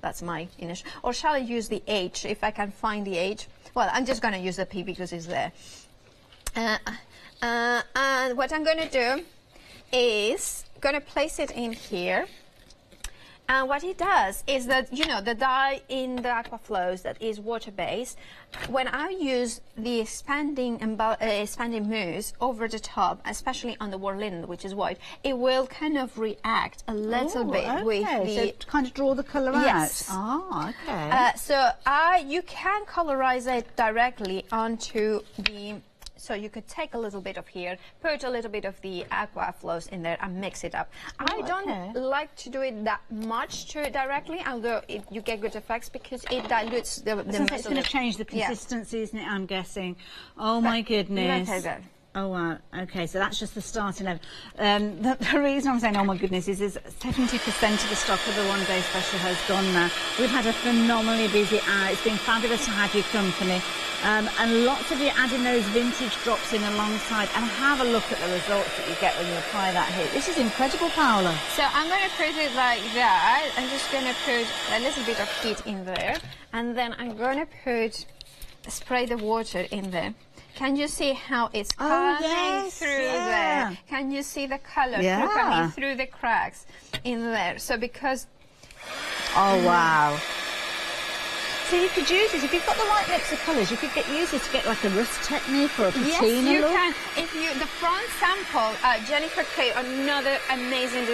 that's my initial, or shall I use the H if I can find the H? Well, I'm just going to use the P because it's there. And what I'm going to do is going to place it in here. And what it does is that, you know, the dye in the aqua flows that is water-based, when I use the expanding mousse over the top, especially on the worn linen, which is white, it will kind of react a little bit with the... So to kind of draw the colour yes. out. Ah, okay. So you can colorize it directly onto the... So you could take a little bit of here, put a little bit of the aqua flows in there and mix it up. I don't like to do it that much directly, although you get good effects because it dilutes the It's going to change the consistency, isn't it, I'm guessing? Oh, my goodness. Oh, wow. Okay, so that's just the starting level. The reason I'm saying, oh, my goodness, is 70% of the stock of the one-day special has gone now. We've had a phenomenally busy hour. It's been fabulous to have your company. And lots of you adding those vintage drops in alongside. And have a look at the results that you get when you apply that heat. This is incredible, Paola. So I'm going to put it like that. I'm just going to put a little bit of heat in there. And then I'm going to spray the water in there. Can you see how it's coming through there? Can you see the colour coming through the cracks in there? So because... Oh, wow. So you could use this, if you've got the right mix of colours, you could use this to get like a rust technique or a patina yes, you look. can. If you, the front sample, Jennifer Kay, another amazing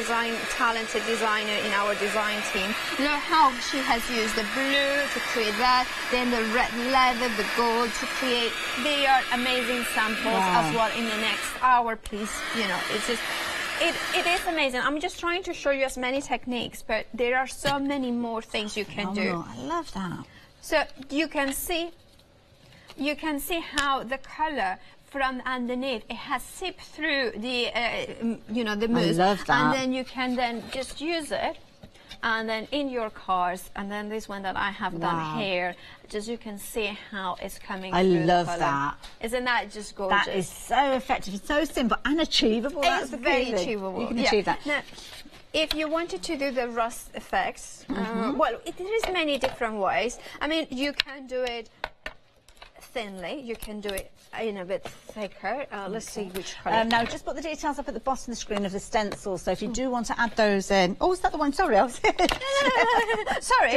talented designer in our design team, look how she has used the blue to create that, then the red leather, the gold to create. They are amazing samples as well in the next hour, please. You know, it's just... It is amazing. I'm just trying to show you as many techniques, but there are so many more things you can do. I love that. So you can see how the color from underneath it has seeped through the the mousse. I love that. And then you can just use it, and then in your cars, and then this one that I have done here, just you can see how it's coming through. I love the color. that. Isn't that just gorgeous? That is so effective. It's so simple and achievable. It's very achievable. You can achieve that. Now, if you wanted to do the rust effects, well, there is many different ways. I mean, you can do it thinly. You can do it in a bit thicker. Let's see which colour. Now, just put the details up at the bottom of the screen of the stencil. So if you do want to add those in... Oh, is that the one? Sorry, I was... Sorry,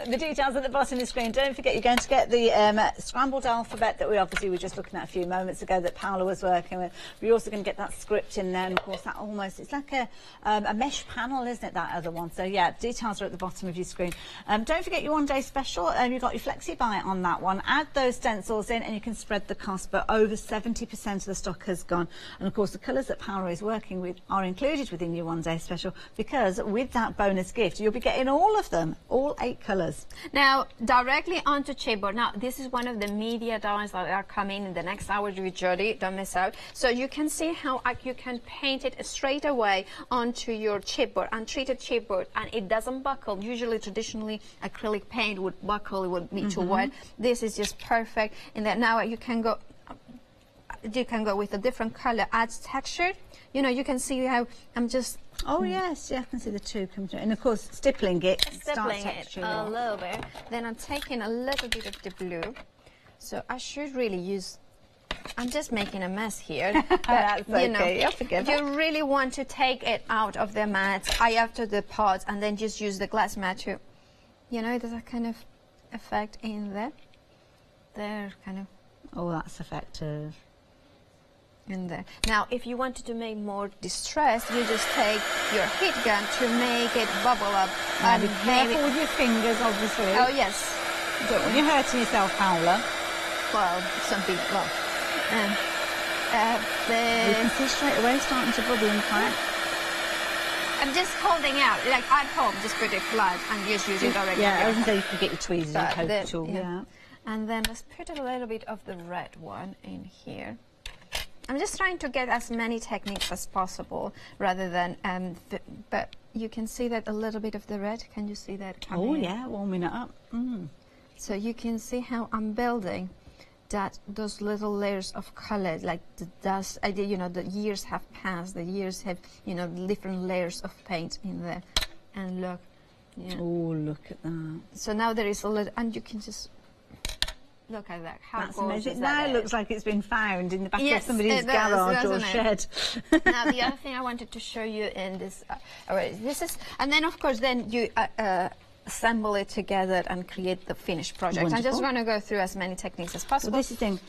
the details at the bottom of the screen. Don't forget, you're going to get the scrambled alphabet that we obviously were just looking at a few moments ago that Paola was working with. We're also going to get that script in there, and of course that almost... It's like a mesh panel, isn't it, that other one? So, yeah, details are at the bottom of your screen. Don't forget your one-day special. You've got your Flexi Buy on that one. Add those stencils in and you can spread the cost, but over 70% of the stock has gone. And of course the colours that Paola is working with are included within your one day special, because with that bonus gift you'll be getting all of them, all 8 colours. Now directly onto chipboard. Now this is one of the media dyes that are coming in the next hour with Jody, don't miss out. So you can see how you can paint it straight away onto your chipboard, untreated chipboard, and it doesn't buckle. Usually traditionally acrylic paint would buckle, it would be too wet. This is just perfect in that. Now you can go with a different color, adds texture. You know, you can see how I'm just... Oh yes, yeah, I can see the two come through. And of course stippling it, stippling it a little bit. Then I'm taking a little bit of the blue. So I should really use... I'm just making a mess here. But, that's okay, you really want to take it out of the mat, after the pots, and then just use the glass mat to, there's a kind of effect in there. There, kind of. Oh, that's effective. In there. Now, if you wanted to make more distressed, you just take your heat gun to make it bubble up. And be careful with your fingers, obviously. Oh, yes. Don't want you hurting yourself, Paola. Well, some people, you can see straight away starting to bubble and crack. I'm just holding out, like at home, just put it flat and just use it directly. Yeah, I was going to say you can get your tweezers and poke it all. Yeah. And then let's put a little bit of the red one in here. I'm just trying to get as many techniques as possible rather than, but you can see that a little bit of the red. Can you see that coming? Oh yeah, warming it up. So you can see how I'm building those little layers of color, like the dust. The years have passed. The years have, different layers of paint in there. And look. Yeah. Oh, look at that. So now there is a little, and you can just Look at that. How That's gorgeous amazing. that Now it is. looks like it's been found in the back of Yes, somebody's it does, garage or doesn't shed. Now, the other thing I wanted to show you in this, this is, and then of course, then you assemble it together and create the finished project. Wonderful. I'm just going to go through as many techniques as possible. Well, this is the thing.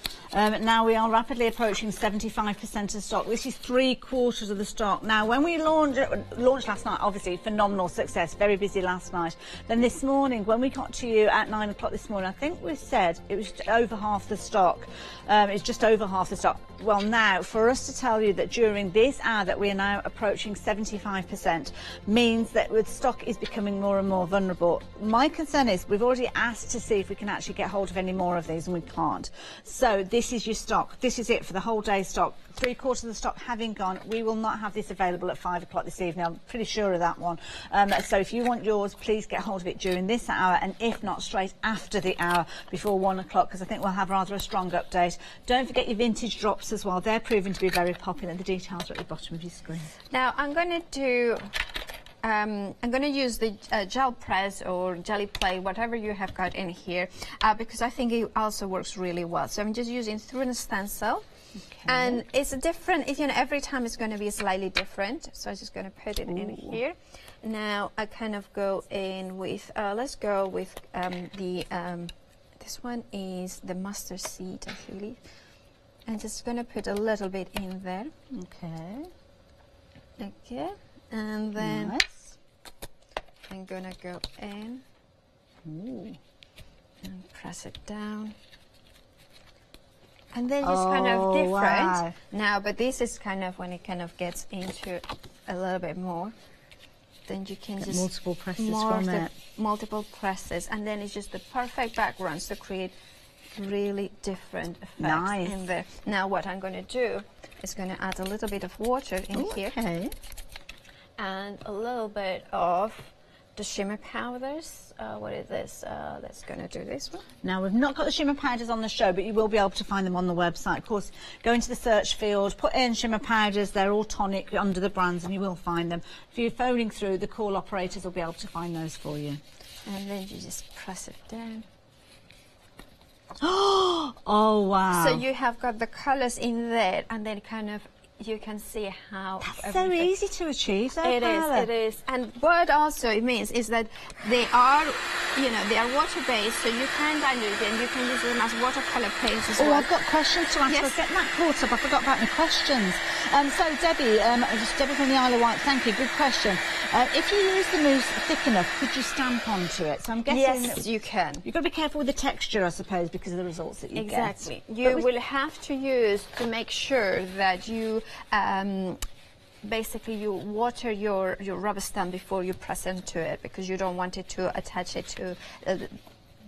Now we are rapidly approaching 75% of stock. This is 3/4 of the stock. Now, when we launched last night, obviously phenomenal success. Very busy last night. Then this morning, when we got to you at 9 o'clock this morning, I think we said it was over half the stock. It's just over half the stock. Well, now for us to tell you that during this hour that we are now approaching 75% means that the stock is becoming more and more vulnerable. My concern is we've already asked to see if we can actually get hold of any more of these, and we can't. So this is your stock. This is it for the whole day stock. 3/4 of the stock having gone. We will not have this available at 5 o'clock this evening. I'm pretty sure of that one. So if you want yours, please get hold of it during this hour, and if not, straight after the hour before 1 o'clock, because I think we'll have rather a strong update. Don't forget your vintage drops as well. They're proving to be very popular. The details are at the bottom of your screen. Now I'm going to do. I'm going to use the gel press or jelly plate, whatever you have got in here, because I think it also works really well. So I'm just using through a stencil, and it's a different. You know, every time it's going to be slightly different. So I'm just going to put it in here. Now I kind of go in with. Let's go with this one is the mustard seed, I believe. I'm just going to put a little bit in there. Okay. Okay. And then nice. I'm going to go in and press it down. And then it's kind of different. Wow. Now, but this is kind of when it kind of gets into a little bit more. Then you can just multiple presses from it. Multiple presses, and then it's just the perfect backgrounds to create really different effects in there. Now, what I'm going to do is going to add a little bit of water in here. And a little bit of the shimmer powders. What is this? Let's going to do this one. Now, we've not got the shimmer powders on the show, but you will be able to find them on the website. Of course, go into the search field, put in shimmer powders. They're all tonic under the brands, and you will find them. If you're phoning through, the call operators will be able to find those for you. And then you just press it down. Oh, wow. So you have got the colours in there, and then kind of you can see how that's so easy to achieve. It is. And what also it means is that they are, you know, they are water-based, so you can dilute them. You can use them as watercolour paints as well. Oh, I've got questions to ask. Yes. Getting that caught up. I forgot about my questions. So Debbie, Debbie from the Isle of Wight, thank you. Good question. If you use the mousse thick enough, could you stamp onto it? So I'm guessing yes, you can. You've got to be careful with the texture, I suppose, because of the results that you get. Exactly. You will have to use to make sure that you basically you water your rubber stamp before you press into it, because you don't want it to attach it to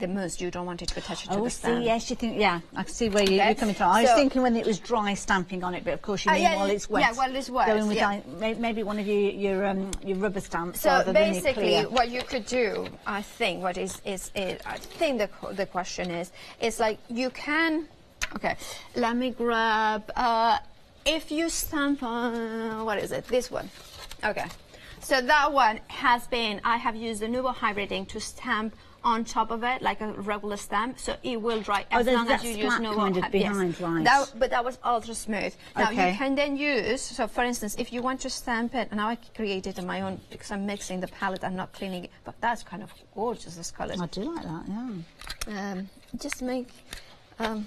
the mousse. You don't want it to attach it to the stamp. Oh, see, yes, you think, yeah, I can see where you're coming from. I was thinking when it was dry stamping on it, but of course you mean while it's wet. Yeah, while it's wet. Going with maybe one of your rubber stamps. So rather basically, than your clear. what you could do, I think, I think the question is like you can. Okay, let me grab. If you stamp on, what is it? This one. Okay. So that one has been, I have used the Nuvo Hybrid ink to stamp on top of it like a regular stamp, so it will dry as long as you use Nuvo Hybrid behind, right? But that was ultra smooth. Now you can then use, so for instance, if you want to stamp it, and now I created it my own because I'm mixing the palette, I'm not cleaning it, but that's kind of gorgeous, this colour. I do like that, yeah. Just make, yeah.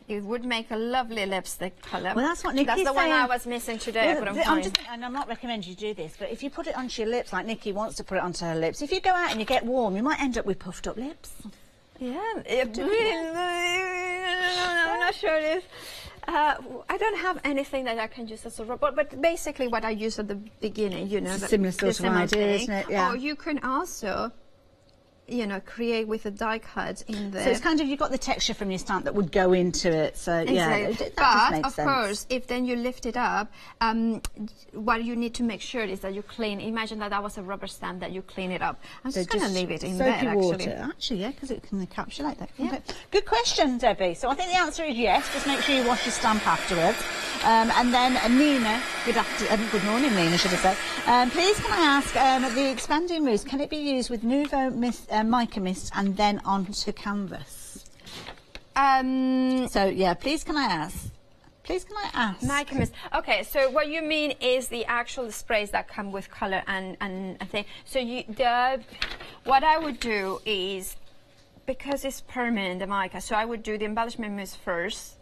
It would make a lovely lipstick colour. Well, that's what Nikki's saying. That's the one I was missing today. Well, and I'm not recommending you do this, but if you put it onto your lips, like Nikki wants to put it onto her lips, if you go out and you get warm, you might end up with puffed up lips. Yeah, I'm not sure if... I don't have anything that I can use as a rubber, but basically what I use at the beginning, you know. It's a similar sort of idea, isn't it? Yeah. Or you can also you know, create with a die cut in there. So it's kind of, you've got the texture from your stamp that would go into it. So yeah, exactly. that just But makes of sense. course, if then you lift it up, what you need to make sure is that you clean. Imagine that was a rubber stamp that you clean it up. I'm So just going to leave it in there, soapy actually. water. Actually, yeah, because it can encapsulate that. Yeah. Okay. Good question, Debbie. So I think the answer is yes. Just make sure you wash your stamp afterwards. And then Nina, good morning, Nina, should I say. Please can I ask, the expanding mousse, can it be used with Nuvo mica mist and then onto canvas? So yeah, please can I ask? Please can I ask? Mica mist. Okay, so what you mean is the actual sprays that come with color and thing. So what I would do is, because it's permanent, the mica, so I would do the embellishment mousse first,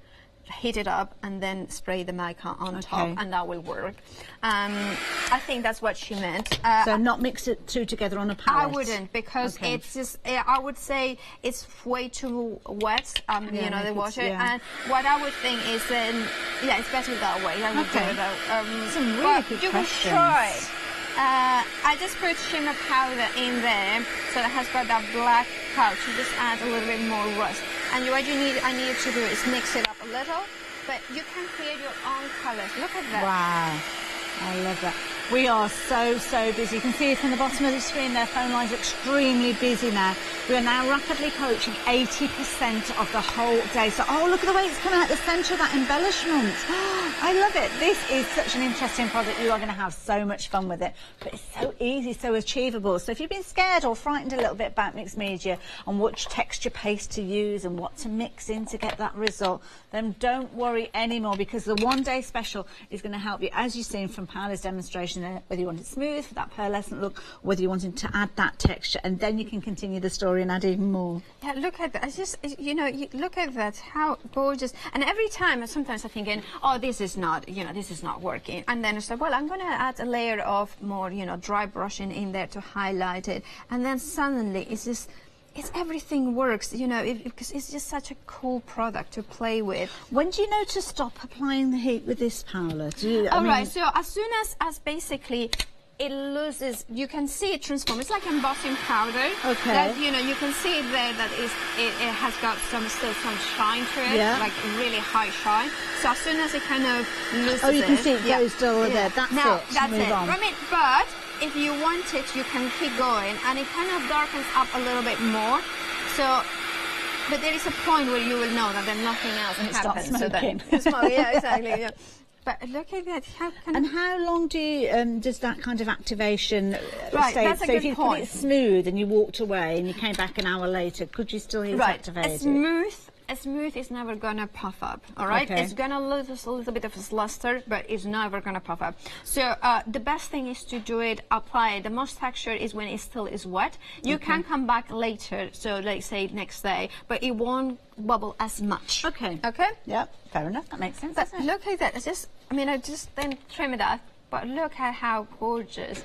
heat it up, and then spray the mica on top, and that will work. I think that's what she meant. So not mix it two together on a palette? I wouldn't, because it's just, I would say it's way too wet, you know, the water. And what I would think is then, yeah, it's better that way. I would do it that. Some really good you questions. can try. I just put shimmer powder in there, so it has got that black pouch. You just add a little bit more rust. And what I need to do is mix it up a little, but you can create your own colors. Look at that. Wow. I love that. We are so busy. You can see it from the bottom of the screen there. Phone lines are extremely busy now. We are now rapidly approaching 80% of the whole day. So, oh, look at the way it's coming out the centre of that embellishment. I love it. This is such an interesting product. You are going to have so much fun with it. But it's so easy, so achievable. So if you've been scared or frightened a little bit about mixed media and which texture paste to use and what to mix in to get that result, then don't worry anymore, because the one-day special is going to help you, as you've seen from Paola's demonstration there, whether you want it smooth for that pearlescent look, whether you wanted to add that texture, and then you can continue the story and add even more. Yeah, look at that. It's just, you know, look at that, how gorgeous. And every time, sometimes I'm thinking, oh, this is not, you know, this is not working. And then I said, well, I'm going to add a layer of more, you know, dry brushing in there to highlight it. And then suddenly it's just, everything works, you know, because it's just such a cool product to play with. When do you know to stop applying the heat with this, Paola? Right, so as soon as basically it loses, you can see it transform. It's like embossing powder. Okay. That, you know, you can see it there that it has got still some shine to it, like really high shine. So as soon as it kind of loses you can see it goes still there. That's now, it. That's Move it. on. I mean, but if you want it, you can keep going, and it kind of darkens up a little bit more. So, but there is a point where you will know that then nothing else and happens. It starts smoking. So then, yeah, exactly. Yeah. But look at that. How long do you, does that kind of activation stay? That's a so good if you point. put it smooth and you walked away and you came back an hour later, could you still hear it activated? A smooth is never going to puff up, all right? It's going to lose a little bit of its luster, but it's never going to puff up. So the best thing is to do it, apply it. The most texture is when it still is wet. You can come back later, so like say next day, but it won't bubble as much. Okay. Okay? Yep, fair enough. That makes sense. But look at that. It's just, I mean, I just then trim it up, but look at how gorgeous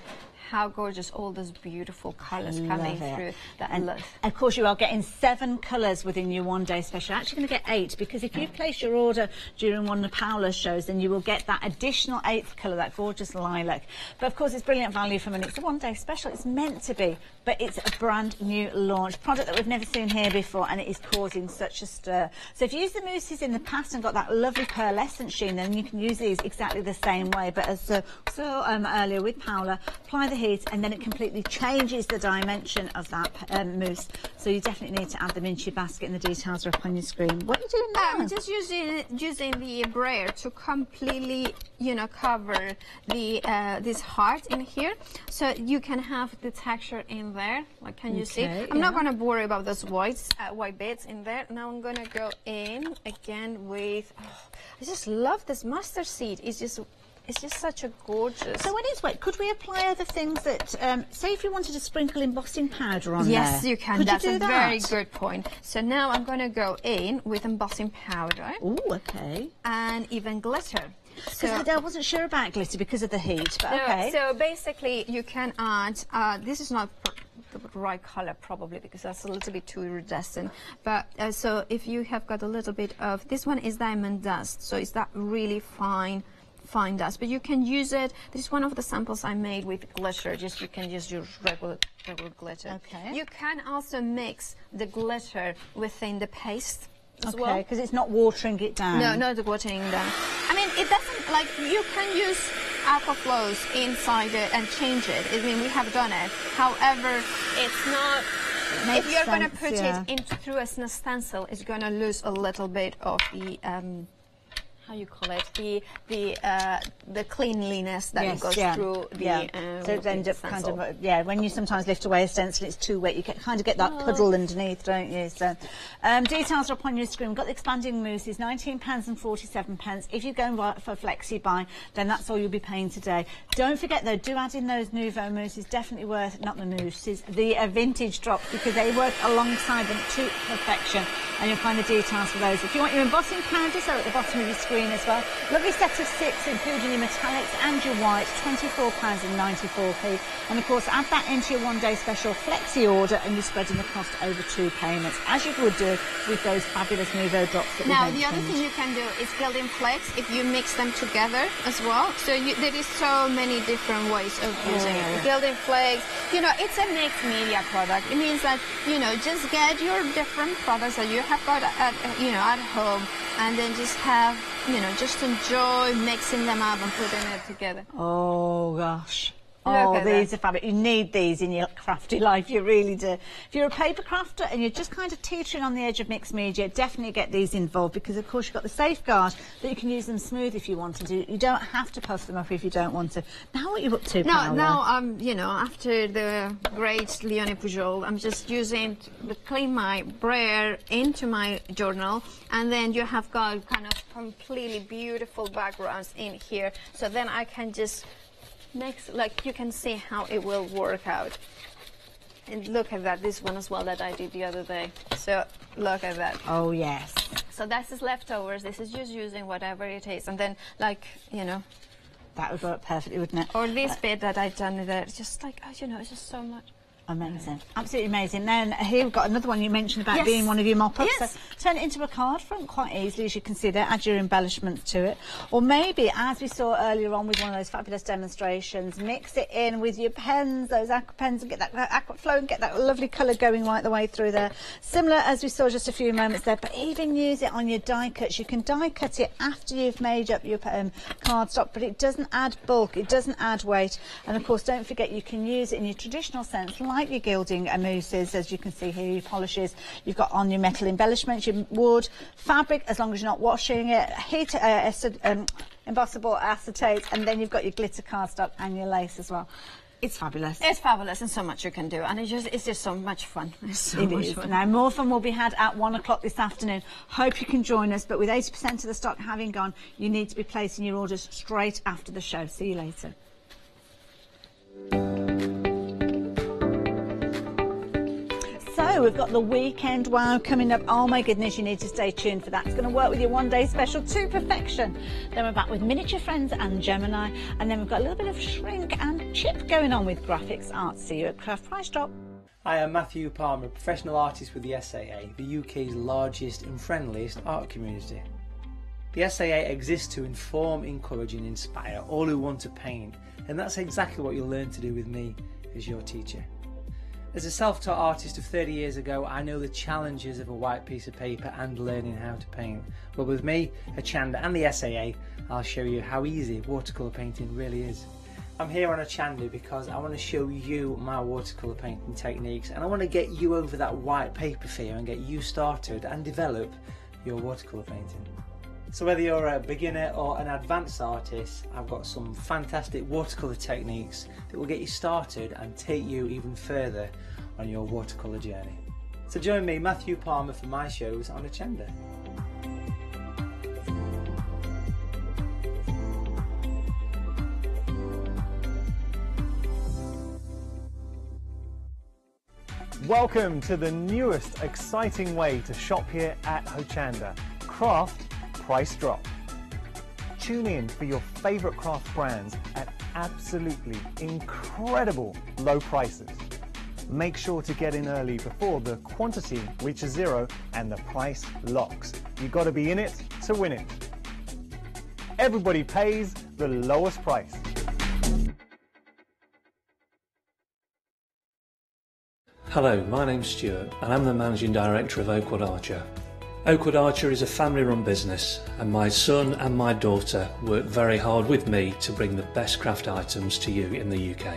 all those beautiful colours coming through that look. Of course, you are getting 7 colours within your one-day special. You're actually going to get 8, because if you place your order during one of Paola's shows, then you will get that additional 8th colour, that gorgeous lilac. But of course, it's brilliant value for money. It's a one-day special. It's meant to be, but it's a brand new launch product that we've never seen here before, and it is causing such a stir. So if you used the mousses in the past and got that lovely pearlescent sheen, then you can use these exactly the same way. But as earlier with Paola, apply the heat, and then it completely changes the dimension of that mousse. So you definitely need to add them into your basket, and the details are up on your screen. What are you doing now? I'm just using the brayer to completely, you know, cover the this heart in here, so you can have the texture in there. Like, can you see? I'm not going to worry about those white bits in there. Now I'm going to go in again with. I just love this mustard seed. It's just such a gorgeous. So when it's wet, could we apply other things that, say if you wanted to sprinkle embossing powder on there? Yes, you can. Could That's you do a that? very good point. So now I'm going to go in with embossing powder. Oh, okay. And even glitter. Because I wasn't sure about glitter because of the heat, but okay. So basically you can add, this is not the right color probably because that's a little bit too iridescent, but so if you have got a little bit of, this one is diamond dust, so it's that really fine fine dust, but you can use it. This is one of the samples I made with glitter. Just you can just use regular glitter. Okay. You can also mix the glitter within the paste as Okay, well. because it's not watering it down. No, not the watering down. I mean, it doesn't, like, you can use aqua flows inside it and change it. I mean, we have done it. However, it's not, if you're going to put it through a stencil, it's going to lose a little bit of the, how you call it, the cleanliness that it goes through the so it ends up kind of, when you sometimes lift away a stencil, it's too wet, you kind of get that puddle underneath, don't you? So details are up on your screen. We've got the expanding mousses, £19.47. If you go for flexi buy, then that's all you'll be paying today. Don't forget though, do add in those nouveau mousses, definitely worth, not the mousses, the vintage drops, because they work alongside them to perfection, and you'll find the details for those. If you want your embossing powders, they're at the bottom of your screen as well. Lovely set of 6, including your metallics and your whites, £24.94. And of course, add that into your one-day special flexi order, and you're spreading the cost over 2 payments, as you would do with those fabulous nouveau drops that we mentioned. Now, the other thing you can do is building flakes if you mix them together as well. So there is so many different ways of using it. Building flakes, you know, it's a mixed media product. It means that, you know, just get your different products that you have got at, you know, at home, and then just have, you know, just enjoy mixing them up and putting it together. Oh gosh. Look These are fabulous. You need these in your crafty life, you really do. If you're a paper crafter and you're just kind of teetering on the edge of mixed media, definitely get these involved, because of course you've got the safeguard that you can use them smooth if you want to do. You don't have to puff them up if you don't want to. Now what are you up to, Paola? Now I'm, you know, after the great Leonie Pujol, I'm just using to clean my brayer into my journal, and then you have got kind of completely beautiful backgrounds in here, so then I can just next, like, you can see how it will work out. And look at that, this one as well that I did the other day. So look at that. Oh yes. So this is leftovers. This is just using whatever it is, and then, like, you know, that would work perfectly, wouldn't it? Or this bit that I've done there, it's just like, oh, you know, it's just so much. Amazing, absolutely amazing. Then here we've got another one you mentioned about being one of your mop-ups. Yes. So turn it into a card front quite easily, as you can see there. Add your embellishments to it, or maybe, as we saw earlier on with one of those fabulous demonstrations, mix it in with your pens, those aqua pens, and get that aqua flow and get that lovely colour going right the way through there. Similar as we saw just a few moments there, but even use it on your die cuts. You can die cut it after you've made up your cardstock, but it doesn't add bulk, it doesn't add weight, and of course don't forget you can use it in your traditional sense, like your gilding and mousses, as you can see here, your polishes. You've got on your metal embellishments, your wood, fabric, as long as you're not washing it, heat embossable acetate, and then you've got your glitter cardstock and your lace as well. It's fabulous. It's fabulous, and so much you can do, and it's just so much fun. It's so much fun. Now, more fun will be had at 1 o'clock this afternoon. Hope you can join us, but with 80% of the stock having gone, you need to be placing your orders straight after the show. See you later. So we've got the weekend wow coming up. Oh my goodness, you need to stay tuned for that. It's going to work with your one-day special to perfection. Then we're back with Miniature Friends and Gemini, and then we've got a little bit of shrink and chip going on with graphics art. See you at Craft Price Drop. Hi, I'm Matthew Palmer, a professional artist with the SAA, the UK's largest and friendliest art community. The SAA exists to inform, encourage and inspire all who want to paint, and that's exactly what you'll learn to do with me as your teacher. As a self-taught artist of 30 years ago, I know the challenges of a white piece of paper and learning how to paint. But with me, Hochanda and the SAA, I'll show you how easy watercolour painting really is. I'm here on Hochanda because I want to show you my watercolour painting techniques, and I want to get you over that white paper fear and get you started and develop your watercolour painting. So whether you're a beginner or an advanced artist, I've got some fantastic watercolour techniques that will get you started and take you even further on your watercolour journey. So join me, Matthew Palmer, for my shows on Hochanda. Welcome to the newest exciting way to shop here at Hochanda, Craft Price Drop. Tune in for your favourite craft brands at absolutely incredible low prices. Make sure to get in early before the quantity reaches zero and the price locks. You've got to be in it to win it. everybody pays the lowest price. Hello, my name's Stuart and I'm the Managing Director of Oakwood Archer. Oakwood Archer is a family-run business and my son and my daughter work very hard with me to bring the best craft items to you in the UK.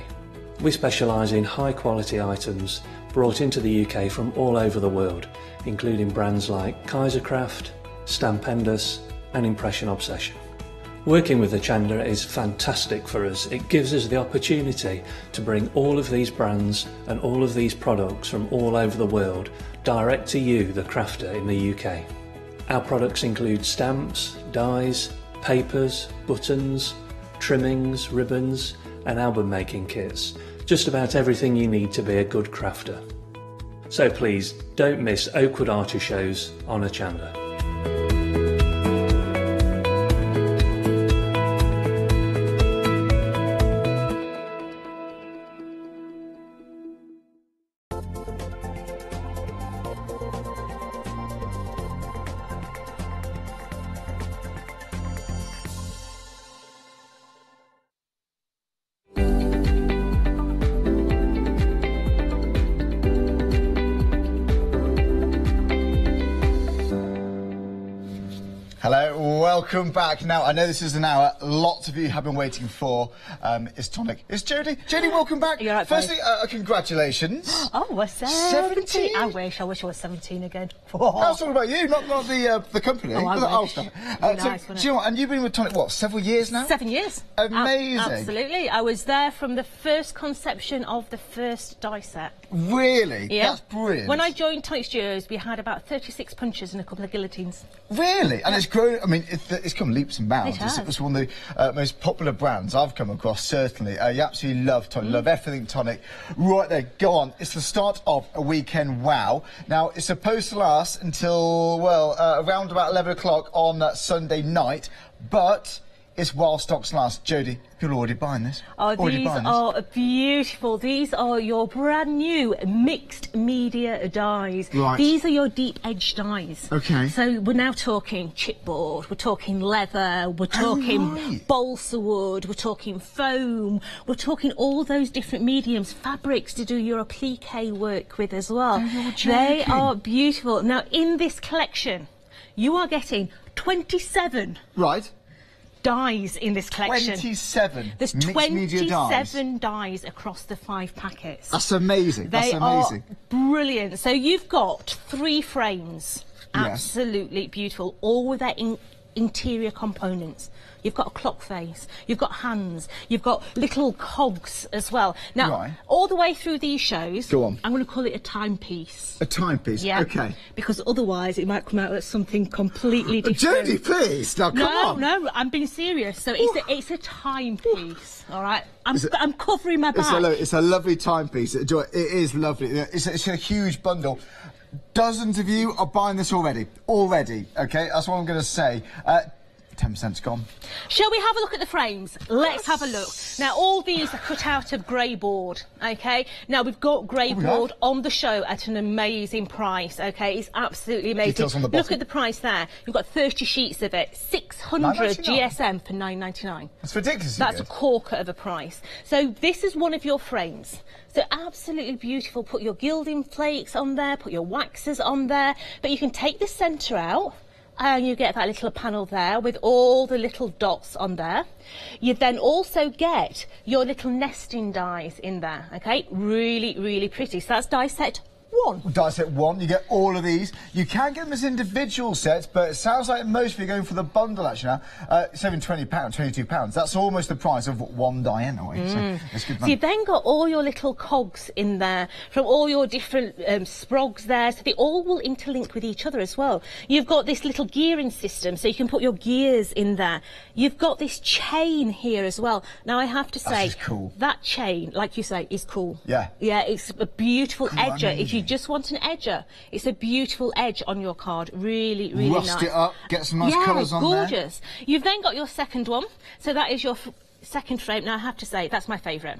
We specialise in high-quality items brought into the UK from all over the world, including brands like Kaisercraft, Stampendous and Impression Obsession. Working with Hochanda is fantastic for us. It gives us the opportunity to bring all of these brands and all of these products from all over the world direct to you, the crafter in the UK. Our products include stamps, dies, papers, buttons, trimmings, ribbons and album making kits. Just about everything you need to be a good crafter. So please don't miss Oakwood Archer shows on Hochanda. Hello, welcome back. Now, I know this is an hour lots of you have been waiting for. It's Tonic. It's Jodie. Jodie, welcome back. You're right, firstly, congratulations. Oh, we're 17. I wish I was 17 again. That's all about you, not the company. Oh, I wish. Stuff. Nice, do you know what? And you've been with Tonic, what, several years now? 7 years. Amazing. Absolutely. I was there from the first conception of the first die set. Really? Yeah. That's brilliant. When I joined Tonic Studios, we had about 36 punches and a couple of guillotines. Really? And it's grown, I mean, it's come leaps and bounds. It has. It's one of the most popular brands I've come across, certainly. You absolutely love Tonic, love everything Tonic. Right there, go on. It's the start of a weekend wow. Now, it's supposed to last until, well, around about 11 o'clock on Sunday night, but it's while stocks last. Jodie, you're already buying this. Oh, these are beautiful. These are your brand new mixed media dies. Right. These are your deep edge dies. Okay. So we're now talking chipboard, we're talking leather, we're talking balsa wood, we're talking foam, we're talking all those different mediums, fabrics to do your applique work with as well. They are beautiful. Now, in this collection, you are getting 27. Right. Dies in this collection. 27. There's mixed media 27 dies across the 5 packets. That's amazing. They are brilliant. So you've got 3 frames. Yes. Absolutely beautiful. All with their interior components. You've got a clock face, you've got hands, you've got little cogs as well. Now, all the way through these shows, go on. I'm going to call it a timepiece. A timepiece, yeah. Okay. Because otherwise it might come out as something completely different. Jodie, please, now come on. No, I'm being serious. So it's a timepiece, all right? I'm covering my back. It's a lovely timepiece. It is lovely. It's a huge bundle. Dozens of you are buying this already. Already, okay? That's what I'm going to say. 10%'s gone. Shall we have a look at the frames? Let's have a look. Now, all these are cut out of grey board, okay? Now, we've got grey board on the show at an amazing price, okay? It's absolutely amazing. Details on the bottom. Look at the price there. You've got 30 sheets of it. 600 GSM for £9.99. That's ridiculous. That's a corker of a price. So this is one of your frames. So absolutely beautiful. Put your gilding flakes on there, put your waxes on there, but you can take the centre out, and you get that little panel there with all the little dots on there. You then also get your little nesting dies in there, okay? Really, really pretty. So that's die set 1. Die set 1, you get all of these. You can get them as individual sets, but it sounds like most of you are going for the bundle actually now. Saving £20, £22. That's almost the price of one die anyway. So it's good money. So you've then got all your little cogs in there from all your different sprogs there, so they all will interlink with each other as well. You've got this little gearing system, so you can put your gears in there. You've got this chain here as well. Now I have to say, cool. That chain, like you say, is cool. Yeah. Yeah, it's a beautiful edger. Amazing. If you just want an edger, it's a beautiful edge on your card. Really, really nice. Rust it up, get some nice colours on there. Gorgeous. You've then got your second one, so that is your second frame. Now I have to say, that's my favourite.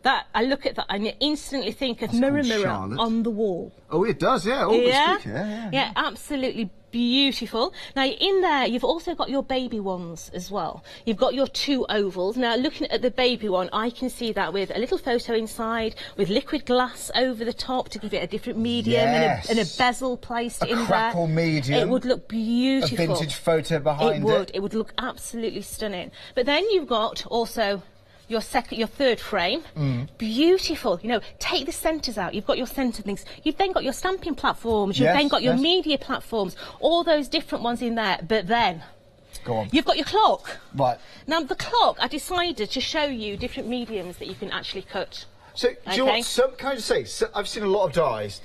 That I look at that and you instantly think of That's mirror, called mirror Charlotte. on the wall. Oh, it does, yeah. Oh, Yeah? it's good. Yeah. Yeah, absolutely beautiful. Now in there you've also got your baby ones as well. You've got your 2 ovals. Now looking at the baby one, I can see that with a little photo inside, with liquid glass over the top to give it a different medium, and a bezel placed in there. A crackle medium. It would look beautiful. A vintage photo behind it. It would look absolutely stunning. But then you've got also your third frame, beautiful. You know, take the centres out. You've got your centre things. You've then got your stamping platforms. You've then got your media platforms. All those different ones in there. But then, go on. You've got your clock. Right. Now the clock, I decided to show you different mediums that you can actually cut. So, do you know what? Can I just say, I've seen a lot of dies.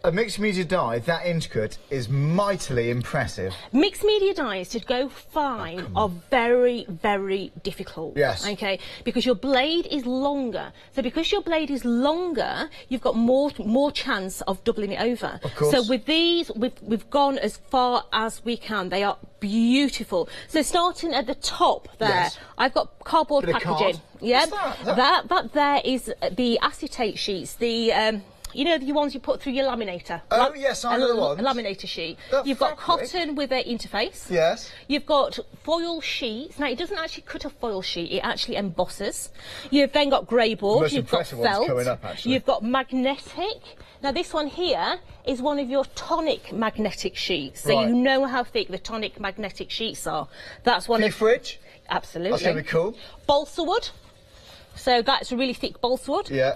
A mixed media die that intricate is mightily impressive. Mixed media dies to go fine are very, very difficult. Yes. Okay, because your blade is longer. So because your blade is longer, you've got more chance of doubling it over. Of course. So with these, we've gone as far as we can. They are beautiful. So starting at the top there, I've got cardboard packaging. Yeah. That there is the acetate sheets. The you know, the ones you put through your laminator. Oh, yes, I know the ones. A laminator sheet. You've got cotton with an interface. Yes. You've got foil sheets. Now, it doesn't actually cut a foil sheet, it actually embosses. You've then got grey board. You've got felt. Coming up, actually. You've got magnetic. Now, this one here is one of your tonic magnetic sheets. So you know how thick the tonic magnetic sheets are. That's one of... fridge? Absolutely. That's going to be cool. Balsa wood. So that's a really thick balsa wood. Yeah,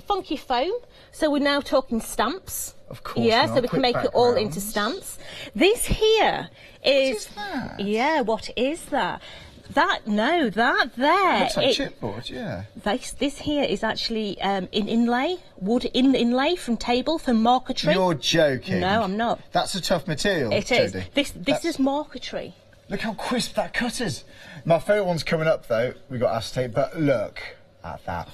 Funky foam. So we're now talking stamps. Of course. Yeah, so we can make it all into stamps. This here is... What is that? Yeah, what is that? That there. It looks like chipboard, yeah. This here is actually in inlay, wood inlay from table for marquetry. You're joking. No, I'm not. That's a tough material, It is. Jodie. This is marquetry. Look how crisp that cut is. My favourite one's coming up, though. We've got acetate, but look at that.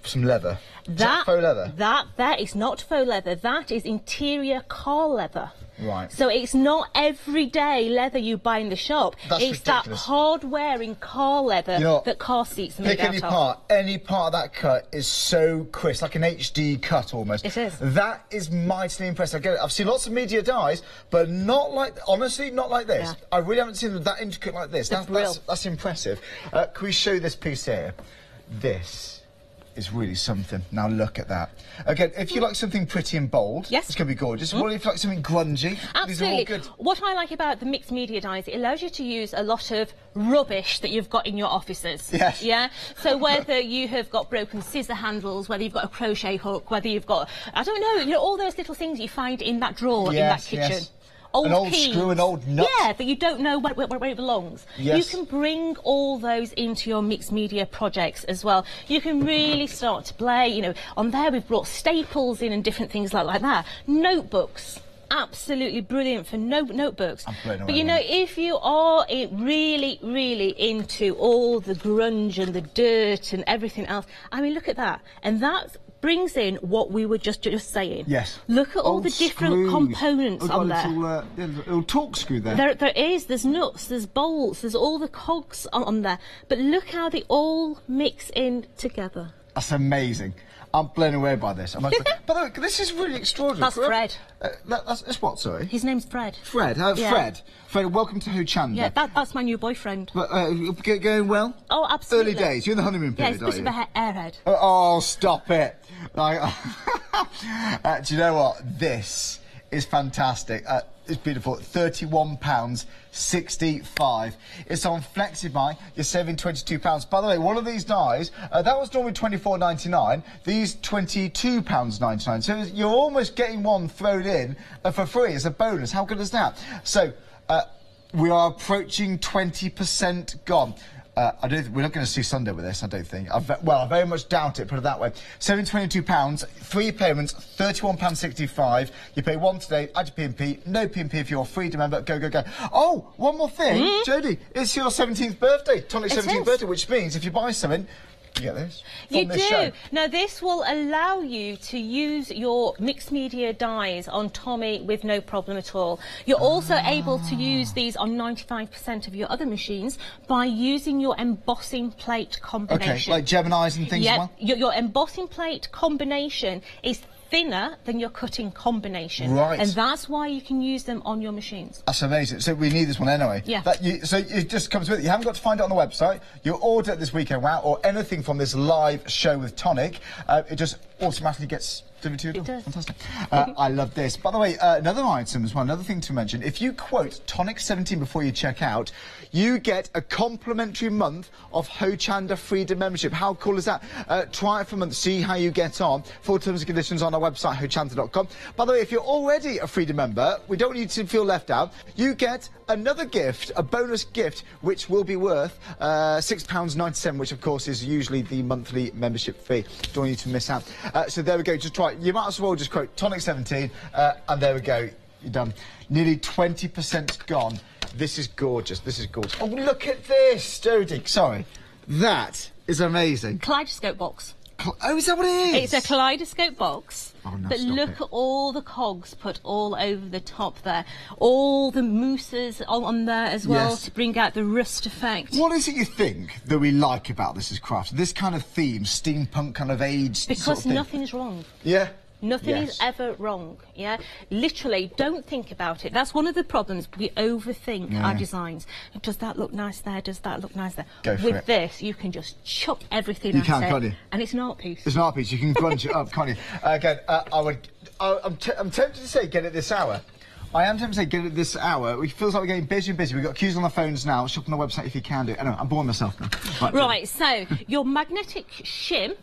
Some leather. Is that faux leather? That is not faux leather. That is interior car leather. Right. So it's not everyday leather you buy in the shop. That's it's ridiculous. That hard-wearing car leather that car seats are made out of. Any part of that cut is so crisp, like an HD cut almost. It is. That is mightily impressive. I get it. I've seen lots of media dies, but not like, honestly, not like this. Yeah. I really haven't seen them that intricate like this. That's impressive. Can we show this piece here? This is really something. Now look at that. Again, if you like something pretty and bold, it's going to be gorgeous. What if you like something grungy? Absolutely. These are all good. What I like about the mixed media dies, it allows you to use a lot of rubbish that you've got in your offices. Yes. Yeah? So whether you have got broken scissor handles, whether you've got a crochet hook, whether you've got, I don't know, you know, all those little things you find in that drawer, in that kitchen. Yes. Old an old keys. Screw, an old nut. Yeah, but you don't know where it belongs. Yes. You can bring all those into your mixed media projects as well. You can really start to play, you know, on there we've brought staples in and different things like that. Notebooks. Absolutely brilliant for notebooks. But you know, if you are really, really into all the grunge and the dirt and everything else, I mean, look at that. And that brings in what we were just saying. Yes. Look at all the different components on there. A little torque screw there. There's nuts, there's bolts, there's all the cogs on there. But look how they all mix in together. That's amazing. I'm blown away by this. By the way, this is really extraordinary. That's Fred. That's what, sorry? His name's Fred. Fred, Fred, welcome to Hochanda. Yeah, that's my new boyfriend. But, going well? Oh, absolutely. Early days, you're in the honeymoon period, yeah, he's a bit of an airhead. Oh, stop it. Like, do you know what? This is fantastic. It's beautiful. £31.65. It's on FlexiBuy. You're saving £22. By the way, one of these dies, that was normally £24.99. These £22.99. So you're almost getting one thrown in for free as a bonus. How good is that? So we are approaching 20% gone. We're not going to see Sunday with this, I don't think. I very much doubt it, put it that way. £722, 3 payments, £31.65. You pay one today, add your P&P, no P&P if you're a free member, go. Oh, one more thing, Jodie, it's your 17th birthday, Tonic's 17th birthday, which means if you buy something, You get this? You From this do. show. Now, this will allow you to use your mixed media dies on Tommy with no problem at all. You're also able to use these on 95% of your other machines by using your embossing plate combination. Okay, like Geminis and things as well? Your embossing plate combination is thinner than your cutting combination. Right. And that's why you can use them on your machines. That's amazing. So we need this one anyway. Yeah. So it just comes with it. You haven't got to find it on the website. You order it this weekend, wow, or anything from this live show with Tonic. It just automatically gets delivered to your door. It does. Fantastic. I love this. By the way, another item as well, another thing to mention. If you quote Tonic 17 before you check out, you get a complimentary month of Hochanda Freedom membership. How cool is that? Try it for a month, see how you get on. Full terms and conditions on our website, hochanda.com. By the way, if you're already a Freedom member, we don't want you to feel left out. You get another gift, a bonus gift, which will be worth £6.97, which of course is usually the monthly membership fee. Don't want you to miss out. So there we go, just try it. You might as well just quote Tonic 17, and there we go, you're done. Nearly 20% gone. This is gorgeous, this is gorgeous. Oh, look at this, Jodie. Sorry, that is amazing. Kaleidoscope box. Oh, is that what it is? It's a kaleidoscope box. Oh, no, but stop look it. at all the cogs put all over the top there. All the mousses on there as well, Yes. to bring out the rust effect. What is it you think that we like about this as craft? This kind of theme, steampunk kind of age Because sort of thing? nothing's wrong. Yeah? Nothing Yes. is ever wrong, yeah? Literally, don't think about it. That's one of the problems. We overthink Yeah. our designs. Does that look nice there? Does that look nice there? Go for With it. this, you can just chuck everything You at can, it. can't you? And it's an art piece. It's an art piece. You can grunge it up, can't you? Again, I'm tempted to say get it this hour. I am tempted to say get it this hour. It feels like we're getting busier and busier. We've got queues on the phones now. Shop on the website if you can do it. Anyway, I'm boring myself now. Right, so your magnetic shim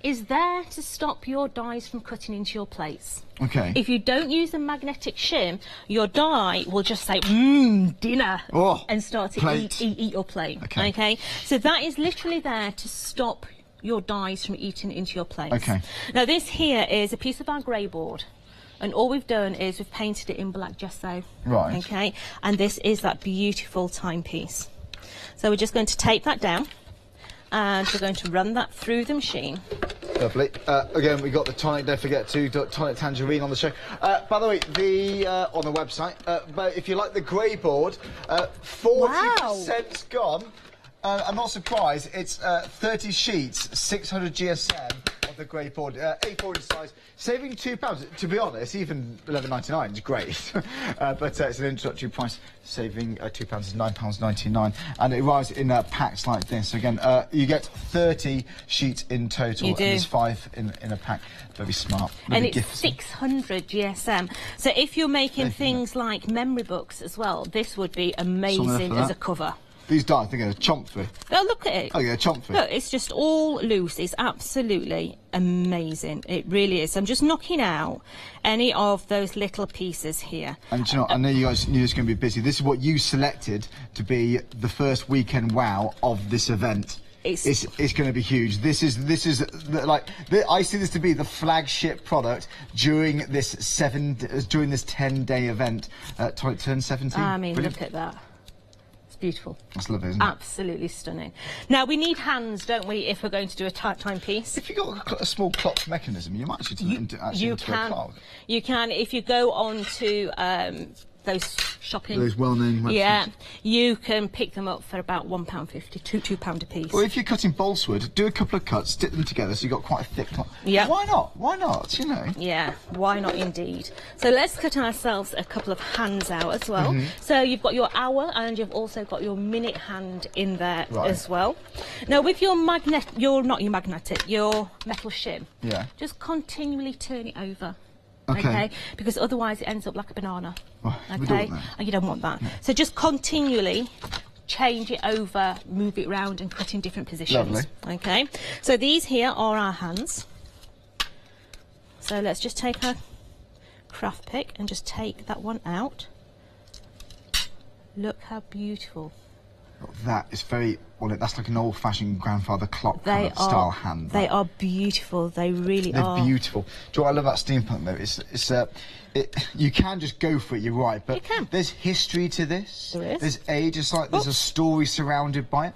is there to stop your dies from cutting into your plates. Okay. If you don't use a magnetic shim, your die will just say, dinner, Oh, and start to plate. eat your plate. Okay. So that is literally there to stop your dies from eating into your plates. Okay. Now this here is a piece of our grey board. And all we've done is we've painted it in black gesso. Right. Okay. And this is that beautiful timepiece. So we're just going to tape that down. And we're going to run that through the machine. Lovely. Again, we got the tonic. Don't forget to tonic tangerine on the show. By the way, on the website. But if you like the grey board, 40% gone. I'm not surprised. It's 30 sheets, 600 GSM of the grey board, A4 in size, saving £2. To be honest, even £11.99 is great. But it's an introductory price, saving £2 is £9.99, and it arrives in packs like this. Again, you get 30 sheets in total, You do. and there's 5 in a pack. Very smart. And Lovely it's 600 GSM. So if you're making things like memory books as well, this would be amazing as a cover. These dies, I think they're chomp through. Oh, look at it. Oh, yeah, chomp through. Look, it's just all loose. It's absolutely amazing. It really is. I'm just knocking out any of those little pieces here. And do you know, I know you guys knew it's going to be busy. This is what you selected to be the first weekend wow of this event. It's going to be huge. This is I see this to be the flagship product during this 10-day event. Tonic turn 17. I mean, Brilliant. look at that. Beautiful. That's lovely, isn't it? Absolutely stunning. Now, we need hands, don't we, if we're going to do a timepiece? If you've got a small clock mechanism, you might actually turn it into a clock. You can. If you go on to those shopping... Those well-known websites. Yeah, you can pick them up for about £1.50, £2 a piece. Or if you're cutting balsa-wood, do a couple of cuts, stick them together so you've got quite a thick clock. Yeah. Why not? Why not, you know? Yeah, why not indeed. So let's cut ourselves a couple of hands out as well. Mhm. So you've got your hour and you've also got your minute hand in there Right. as well. Now with your metal shim, Yeah. just continually turn it over. Okay. Because otherwise it ends up like a banana. Oh, we don't want that. And you don't want that. So just continually change it over, move it round and cut in different positions. Lovely. Okay. So these here are our hands. So let's just take our craft pick and just take that one out. Look how beautiful. That is very, well, that's like an old-fashioned grandfather clock kind of style hand. They are beautiful. They really are. They're beautiful. Do you know what I love about steampunk though? You can just go for it. You're right, but there's history to this. There is. There's age. It's like there's a story surrounded by it.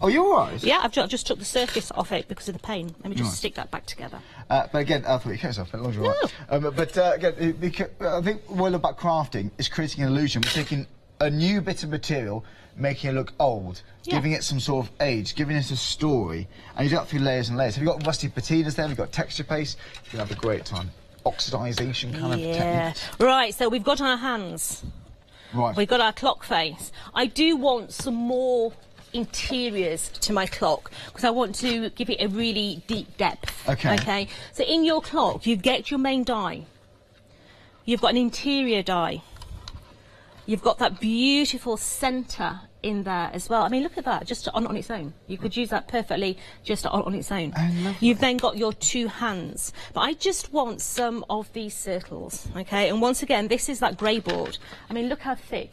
You're all right. Yeah, I've just took the surface off it because of the pain. Let me just stick that back together. But again, I thought you cut yourself. As long as you're right. But again, I think what I love about crafting is creating an illusion. We're taking a new bit of material, making it look old, giving it some sort of age, giving it a story, and you do that through layers and layers. Have you got rusty patinas there? Have you got texture paste? You can have a great time. Oxidisation kind of technique. Right, so we've got our hands. Right. We've got our clock face. I do want some more interiors to my clock because I want to give it a really deep depth. Okay. So in your clock, you get your main die. You've got an interior die. You've got that beautiful centre in there as well. I mean, look at that, just on its own. You could use that perfectly just on its own. You've then got your two hands. But I just want some of these circles, okay? And once again, this is that grey board. I mean, look how thick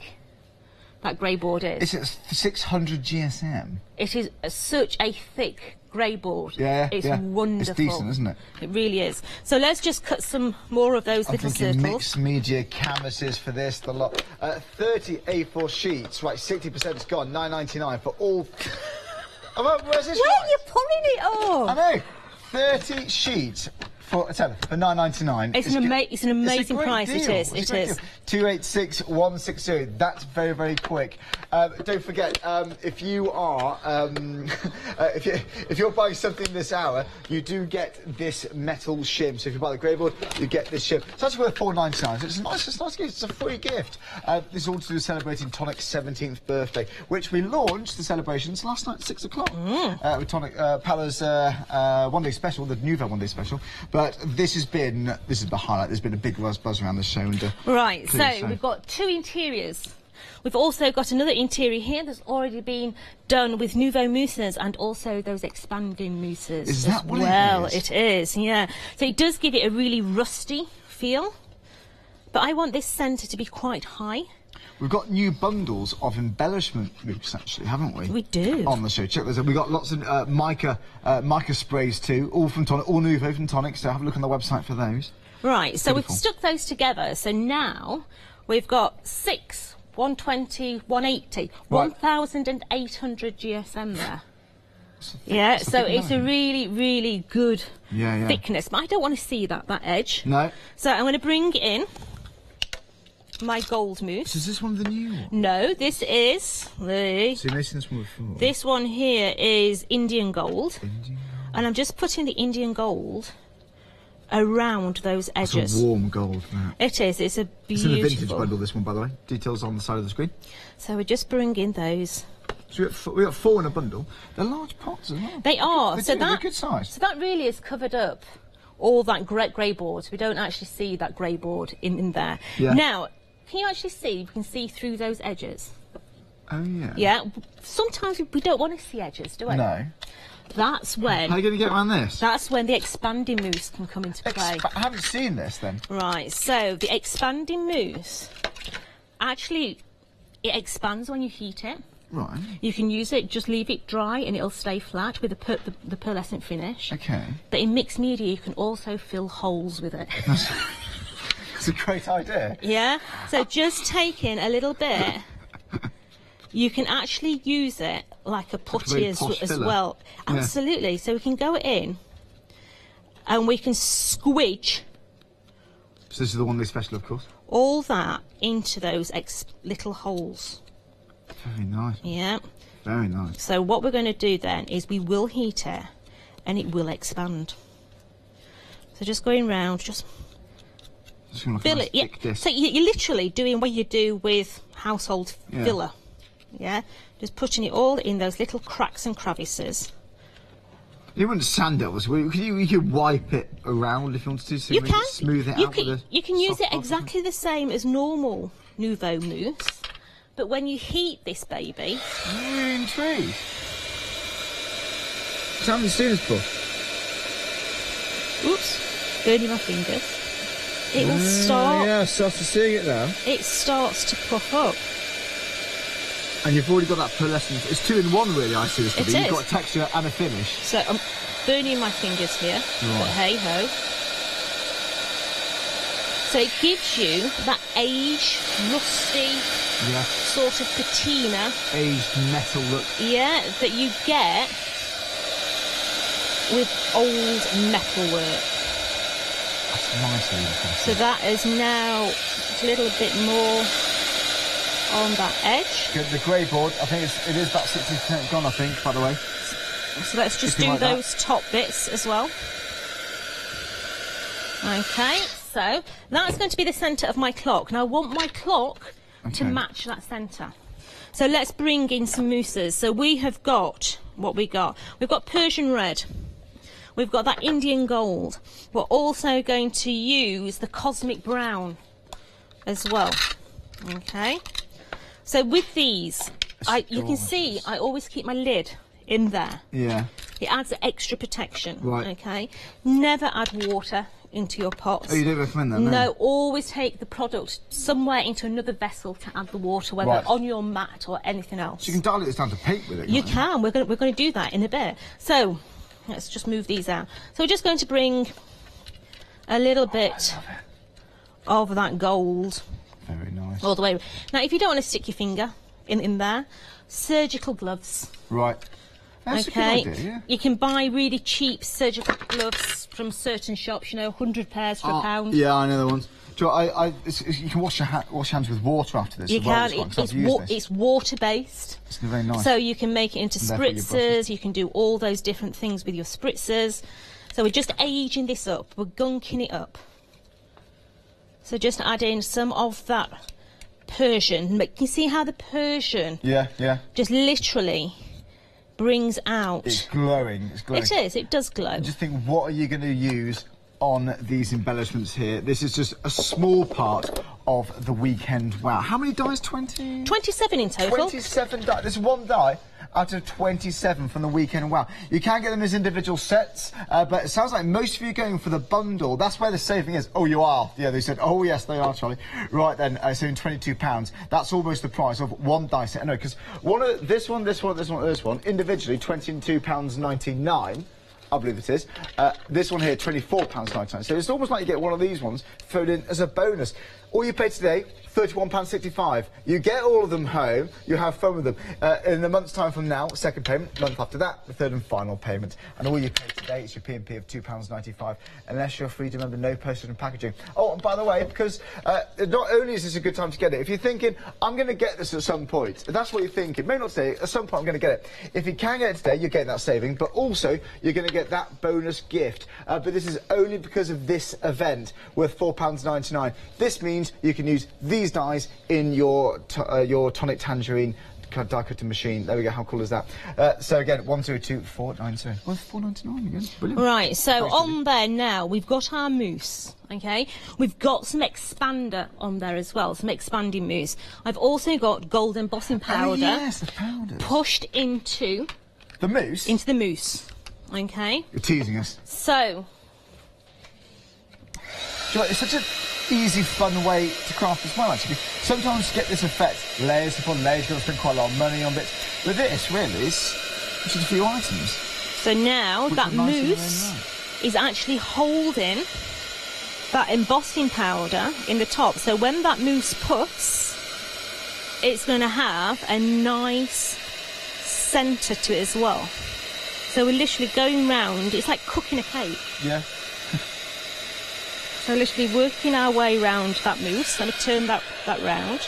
that grey board is. Is it 600 GSM? It is such a thick grey board. It's wonderful. It's decent, isn't it? It really is. So let's just cut some more of those little circles. Mixed media canvases for this, the lot. 30 A4 sheets, right, 60% is gone, £9.99 for all... Where's this? Where are you pulling it off? I know. 30 sheets for £9.99. It's an amazing price. Deal. It is. 286160. That's very, very quick. Don't forget, if you are if you're buying something this hour, you do get this metal shim. So if you buy the grey board, you get this shim. It's actually worth £4.99. So it's a nice gift. It's a free gift. This is all to do with celebrating Tonic's 17th birthday, which we launched the celebrations last night at 6 o'clock with Tonic Pala's one day special, the Nouveau one day special. But this is the highlight. There's been a big buzz around the show. Right, so we've got two interiors. We've also got another interior here that's already been done with Nouveau mousses and also those expanding mousses. Is that what it is? It is, yeah. So it does give it a really rusty feel, but I want this centre to be quite high. We've got new bundles of embellishment mousse, actually, haven't we? We do. On the show. Check those out. We've got lots of mica sprays too, all from Tonic, all Nouveau from Tonic, so have a look on the website for those. Right, so Beautiful. we've stuck those together. So now we've got 6, 120, 180, 1,800 GSM there. Yeah, so it's a really, really good thickness. But I don't want to see that edge. No. So I'm going to bring in my gold mousse. Is this one of the new ones? No, this is the... So you've seen this one before? This one here is Indian gold. And I'm just putting the Indian gold around those edges. It's a warm gold, that. It is. It's a beautiful... It's in the vintage bundle, this one, by the way. Details on the side of the screen. So we're just bringing those... So we got 4 in a bundle. They're large pots as well. They are. They're good size. So that really is covered up all that grey board. We don't actually see that grey board in there. Yeah. Now, can you actually see? We can see through those edges. Oh, yeah. Yeah. Sometimes we don't want to see edges, do we? No. That's when... How are you going to get around this? That's when the expanding mousse can come into play. I haven't seen this, then. Right, so the expanding mousse, actually, it expands when you heat it. Right. You can use it, just leave it dry and it'll stay flat with the pearlescent finish. Okay. But in mixed media, you can also fill holes with it. It's a great idea. Yeah, so just taking a little bit, you can actually use it like a putty as well. Yeah. Absolutely. So we can go in and we can squidge. So this is the one day special, of course. All that into those little holes. Very nice. Yeah. Very nice. So what we're going to do then is we will heat it and it will expand. So just going round, just fill it. Yeah. So you're literally doing what you do with household filler. Yeah. Just putting it all in those little cracks and crevices. You wouldn't sand it, you could wipe it around if you wanted to, so you can smooth it out. You can use it exactly the same as normal Nouveau mousse, but when you heat this baby, you're intrigued. I haven't seen this before. Oops, burning my fingers. It will start. Yeah, I started seeing it now. It starts to puff up. And you've already got that pearlescent. It's 2 in 1 really, I see this to be. It is. You've got a texture and a finish. So I'm burning my fingers here, but hey ho. So it gives you that aged, rusty, sort of patina. Aged metal look. Yeah, that you get with old metalwork. That's nicely impressive. So that is now a little bit more on that edge. Good. The grey board, I think it is about 60% gone, I think, by the way. So let's just do those top bits as well. Okay, so that's going to be the centre of my clock. Now I want my clock to match that centre. So let's bring in some mousses. So we have got what we got. We've got Persian red. We've got that Indian gold. We're also going to use the cosmic brown as well. Okay. So with these, you can see I always keep my lid in there. Yeah. It adds extra protection. Right. Okay. Never add water into your pots. Oh, you don't recommend that? No, always take the product somewhere into another vessel to add the water, whether on your mat or anything else. So you can dial it down to paint with it. You can. We're going to do that in a bit. So let's just move these out. So we're just going to bring a little bit of that gold. Very nice. All the way. Now, if you don't want to stick your finger in there, surgical gloves. Right. That's okay. a good idea, yeah. You can buy really cheap surgical gloves from certain shops, you know, 100 pairs for £1. Yeah, I know the ones. Do you know, you can wash your hands with water after this. You as well, can. It's water-based. It's very nice. So you can make it into spritzers. You can do all those different things with your spritzers. So we're just aging this up. We're gunking it up. So just add in some of that Persian. Can you see how the Persian? Yeah. Just literally brings out. It's glowing. It's glowing. It is. It does glow. I just think, what are you going to use on these embellishments here? This is just a small part of the weekend. Wow. How many dies? 20? 27 in total. 27 dies. There's one die out of 27 from the weekend. Wow. You can get them as individual sets, but it sounds like most of you are going for the bundle. That's where the saving is. Oh, you are? Yeah, they said, oh, yes, they are, Charlie. Right then, so in £22, that's almost the price of one die set. No, because this one, individually, £22.99. I believe it is. This one here, £24.99. So it's almost like you get one of these ones thrown in as a bonus. All you pay today, £31.65. You get all of them home, you have fun with them. In a month's time from now, second payment, month after that, the third and final payment. And all you pay today is your P&P of £2.95, unless you're free to remember no postage and packaging. Oh, and by the way, because not only is this a good time to get it, if you're thinking, I'm going to get this at some point, if that's what you're thinking, maybe not today, at some point I'm going to get it. If you can get it today, you're getting that saving, but also you're going to get that bonus gift. But this is only because of this event, worth £4.99. This means you can use these dies in your tonic tangerine die cutting machine. There we go. How cool is that? So again, 102490. Well, £4.99 again. Brilliant. Right. So on there now, we've got our mousse. Okay. We've got some expander on there as well. Some expanding mousse. I've also got gold embossing powder. Oh, yes, the powder. Pushed into the mousse. Into the mousse. Okay. You're teasing us. So. Do you know, it's such an easy, fun way to craft as well, actually. Sometimes you get this effect, layers upon layers, you've got to spend quite a lot of money on bits. But this, really, is just a few items. So now that mousse is actually holding that embossing powder in the top. So when that mousse puffs, it's going to have a nice centre to it as well. So we're literally going round, it's like cooking a cake. Yeah. So literally working our way round that mousse. Let me turn that round.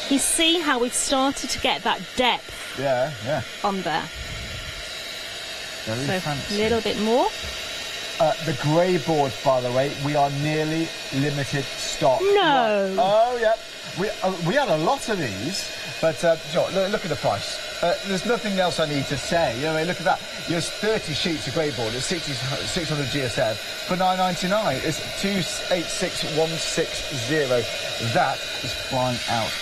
You see how we've started to get that depth on there. Very fancy. A little bit more. The grey boards, by the way, we are nearly limited stock. No. Right. Oh, yeah. We had a lot of these, but sure, look at the price. There's nothing else I need to say. You know, I mean, look at that. There's 30 sheets of grey board. It's 600 GSM for £9.99. It's 286160. That is flying out.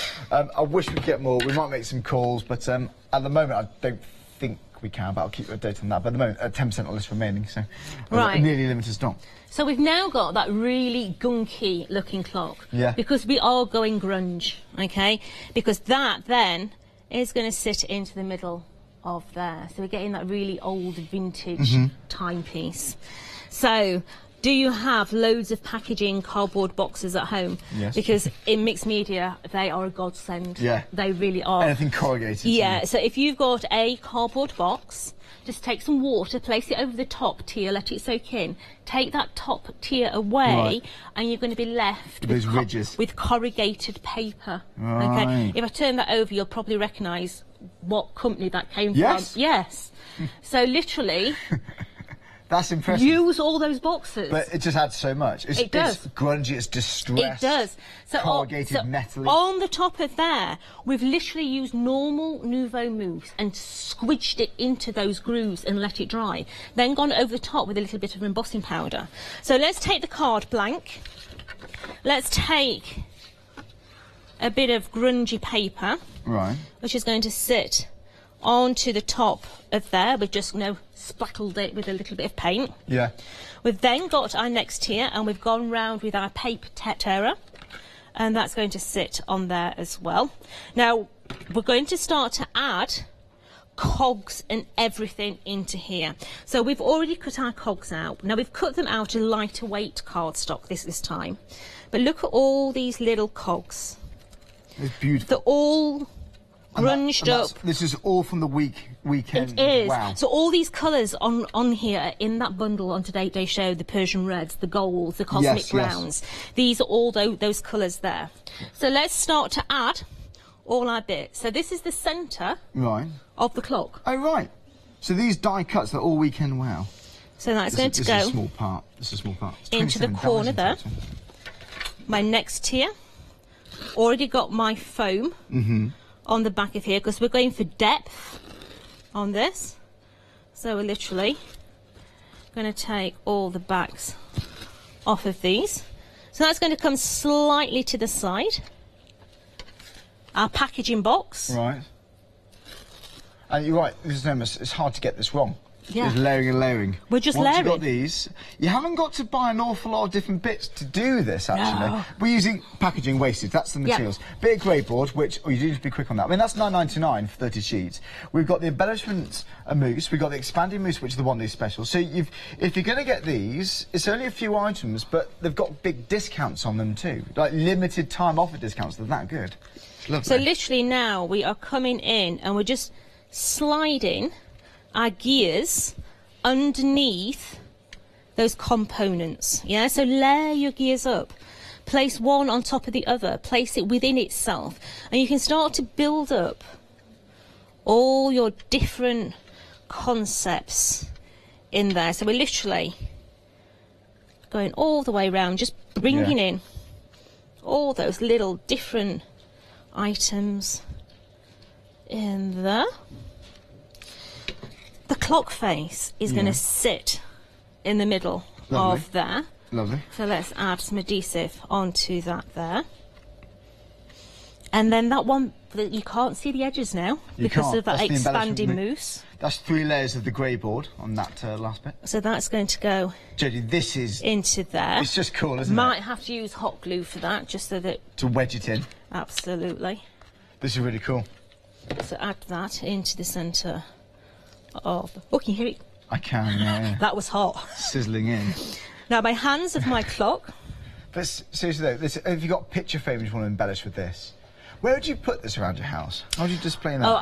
I wish we'd get more. We might make some calls, but at the moment, I don't think we can. But I'll keep you updated on that. But at the moment, 10% of the list remaining, so nearly limited stock. So we've now got that really gunky looking clock. Yeah. Because we are going grunge, okay? Because that then is going to sit into the middle of there. So we're getting that really old vintage timepiece. So, do you have loads of packaging cardboard boxes at home? Yes. Because in mixed media, they are a godsend. Yeah. They really are. Anything corrugated. Yeah, so if you've got a cardboard box, just take some water, place it over the top tier, let it soak in. Take that top tier away, and you're going to be left with ridges. With corrugated paper. Right. Okay. If I turn that over, you'll probably recognise what company that came from. Yes. So literally. That's impressive. Use all those boxes. But it just adds so much. It does. It's grungy, it's distressed. It does. So corrugated metal. On the top of there, we've literally used normal Nouveau mousse and squidged it into those grooves and let it dry. Then gone over the top with a little bit of embossing powder. So let's take the card blank. Let's take a bit of grungy paper. Right. Which is going to sit onto the top of there. We've just, splattled it with a little bit of paint. Yeah. We've then got our next tier, and we've gone round with our paper terra, and that's going to sit on there as well. Now, we're going to start to add cogs and everything into here. So we've already cut our cogs out. Now, we've cut them out in lighter weight cardstock this time. But look at all these little cogs. It's beautiful. They're all grunged up. This is all from the weekend. It is. Wow. So all these colours on here in that bundle on today's show, the Persian reds, the golds, the cosmic browns. These are all those colours there. So let's start to add all our bits. So this is the centre of the clock. Oh, right. So these die cuts are all weekend wow. So that's going to go. This is a small part. This is a small part. Into the corner there. My next tier. Already got my foam on the back of here because we're going for depth on this. So we're literally going to take all the backs off of these. So that's going to come slightly to the side. Our packaging box. Right. And you're right, Mrs. Nemes, it's hard to get this wrong. Yeah. There's layering and layering. We're just Once layering. you've got these, you haven't got to buy an awful lot of different bits to do this, actually. No. We're using packaging wastage, that's the materials. Bit of grey board, which, you do need to be quick on that. I mean, that's £9.99 for 30 sheets. We've got the embellishment mousse, we've got the expanding mousse, which is the one-day special. So if you're going to get these, it's only a few items, but they've got big discounts on them too. Like limited time offer discounts, they're that good. It's lovely. So literally now we are coming in and we're just sliding our gears underneath those components. Yeah, so layer your gears up, place one on top of the other, place it within itself, and you can start to build up all your different concepts in there. So we're literally going all the way around, just bringing in all those little different items in there. The clock face is going to sit in the middle of there. Lovely. So let's add some adhesive onto that there. And then that one, you can't see the edges now because of that expanding mousse. That's 3 layers of the grey board on that last bit. So that's going to go Jodie, this is into there. It's just cool, isn't it? Might have to use hot glue for that, just so that... To wedge it in. Absolutely. This is really cool. So add that into the centre of... Oh, can you hear it? I can, yeah. That was hot. Sizzling in. Now, my hands of my clock... But seriously though, have you got picture frames you want to embellish with this? Where would you put this around your house? How would you display that? Oh,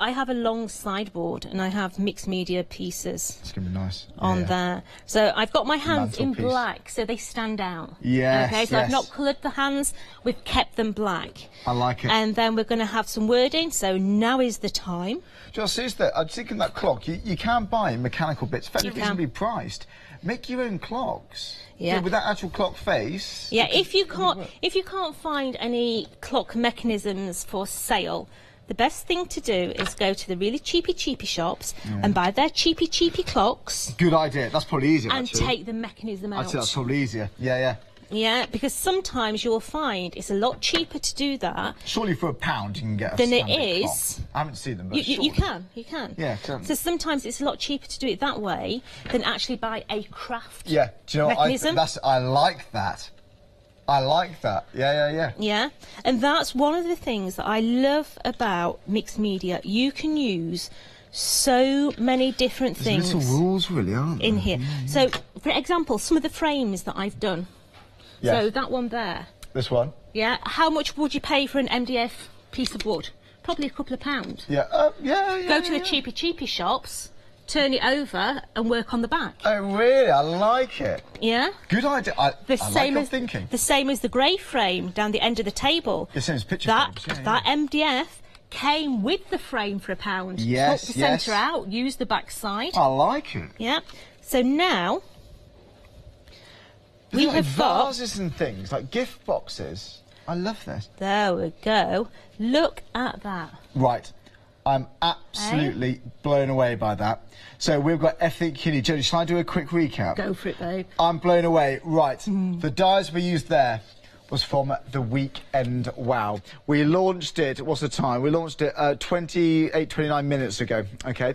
I have a long sideboard and I have mixed media pieces. It's going to be nice. On there. So I've got my hands in black so they stand out. Yes, okay, so I've not coloured the hands, we've kept them black. I like it. And then we're going to have some wording, so now is the time. Just seriously, I was thinking that clock, you can buy mechanical bits, fairly reasonably priced. Make your own clocks. Yeah. With that actual clock face. Yeah, if you can't find any clock mechanisms for sale, the best thing to do is go to the really cheapy shops and buy their cheapy clocks. Good idea. That's probably easier. And take the mechanism out. I'd say that's probably easier. Yeah. Yeah, because sometimes you'll find it's a lot cheaper to do that. Surely for £1 you can get a than standard it is. clock. I haven't seen them, but you can. Yeah, so sometimes it's a lot cheaper to do it that way than actually buy a craft do you know mechanism. I like that. I like that. Yeah. Yeah, and that's one of the things that I love about mixed media. You can use so many different things. Little rules, really, aren't in there? here. So, for example, some of the frames that I've done. Yes. So that one there. This one. Yeah. How much would you pay for an MDF piece of wood? Probably a couple of pounds. Yeah. Go to the cheapy shops, turn it over, and work on the back. Oh, really? I like it. Yeah. Good idea. I like your as thinking. the same as the grey frame down the end of the table. The same as picture that frames. that MDF came with the frame for £1. Yes, Took the centre out, use the back side. I like it. Yeah. So now we like have vases and things, like gift boxes. I love this. There we go. Look at that. Right. I'm absolutely blown away by that. So we've got everything you need. Jodie, shall I do a quick recap? Go for it, babe. I'm blown away. Right. The dies we used there was from the Weekend Wow. We launched it, what's the time? We launched it 29 minutes ago, okay?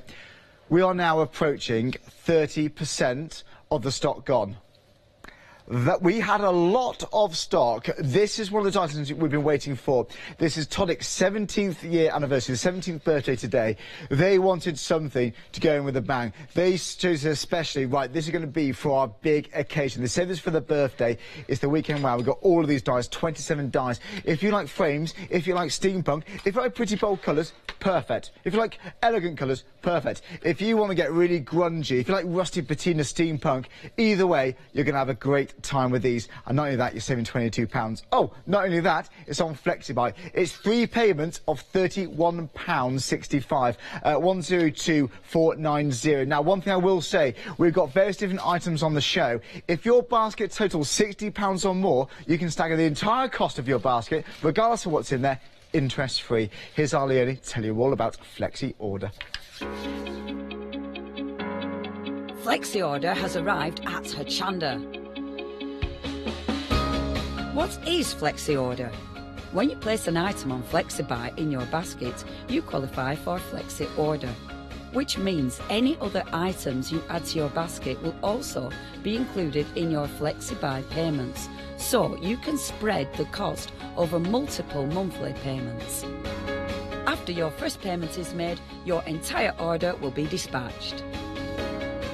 We are now approaching 30% of the stock gone. That we had a lot of stock. This is one of the items we've been waiting for. This is Tonic's 17th year anniversary, the 17th birthday today. They wanted something to go in with a bang. They chose especially, right, this is going to be for our big occasion. They said this for the birthday. It's the Weekend Wow. We've got all of these dies, 27 dies. If you like frames, if you like steampunk, if you like pretty bold colours, perfect. If you like elegant colours, perfect. If you want to get really grungy, if you like rusty patina steampunk, either way, you're going to have a great time with these. And not only that, you're saving £22. Oh, not only that, it's on FlexiBuy. It's 3 payments of £31.65. 102490. Now, one thing I will say, we've got various different items on the show. If your basket totals £60 or more, you can stagger the entire cost of your basket, regardless of what's in there, interest-free. Here's Arlione to tell you all about Flexi Order. Flexi Order has arrived at Hochanda. What is Flexi Order? When you place an item on FlexiBuy in your basket, you qualify for Flexi Order, which means any other items you add to your basket will also be included in your FlexiBuy payments, so you can spread the cost over multiple monthly payments. After your first payment is made, your entire order will be dispatched.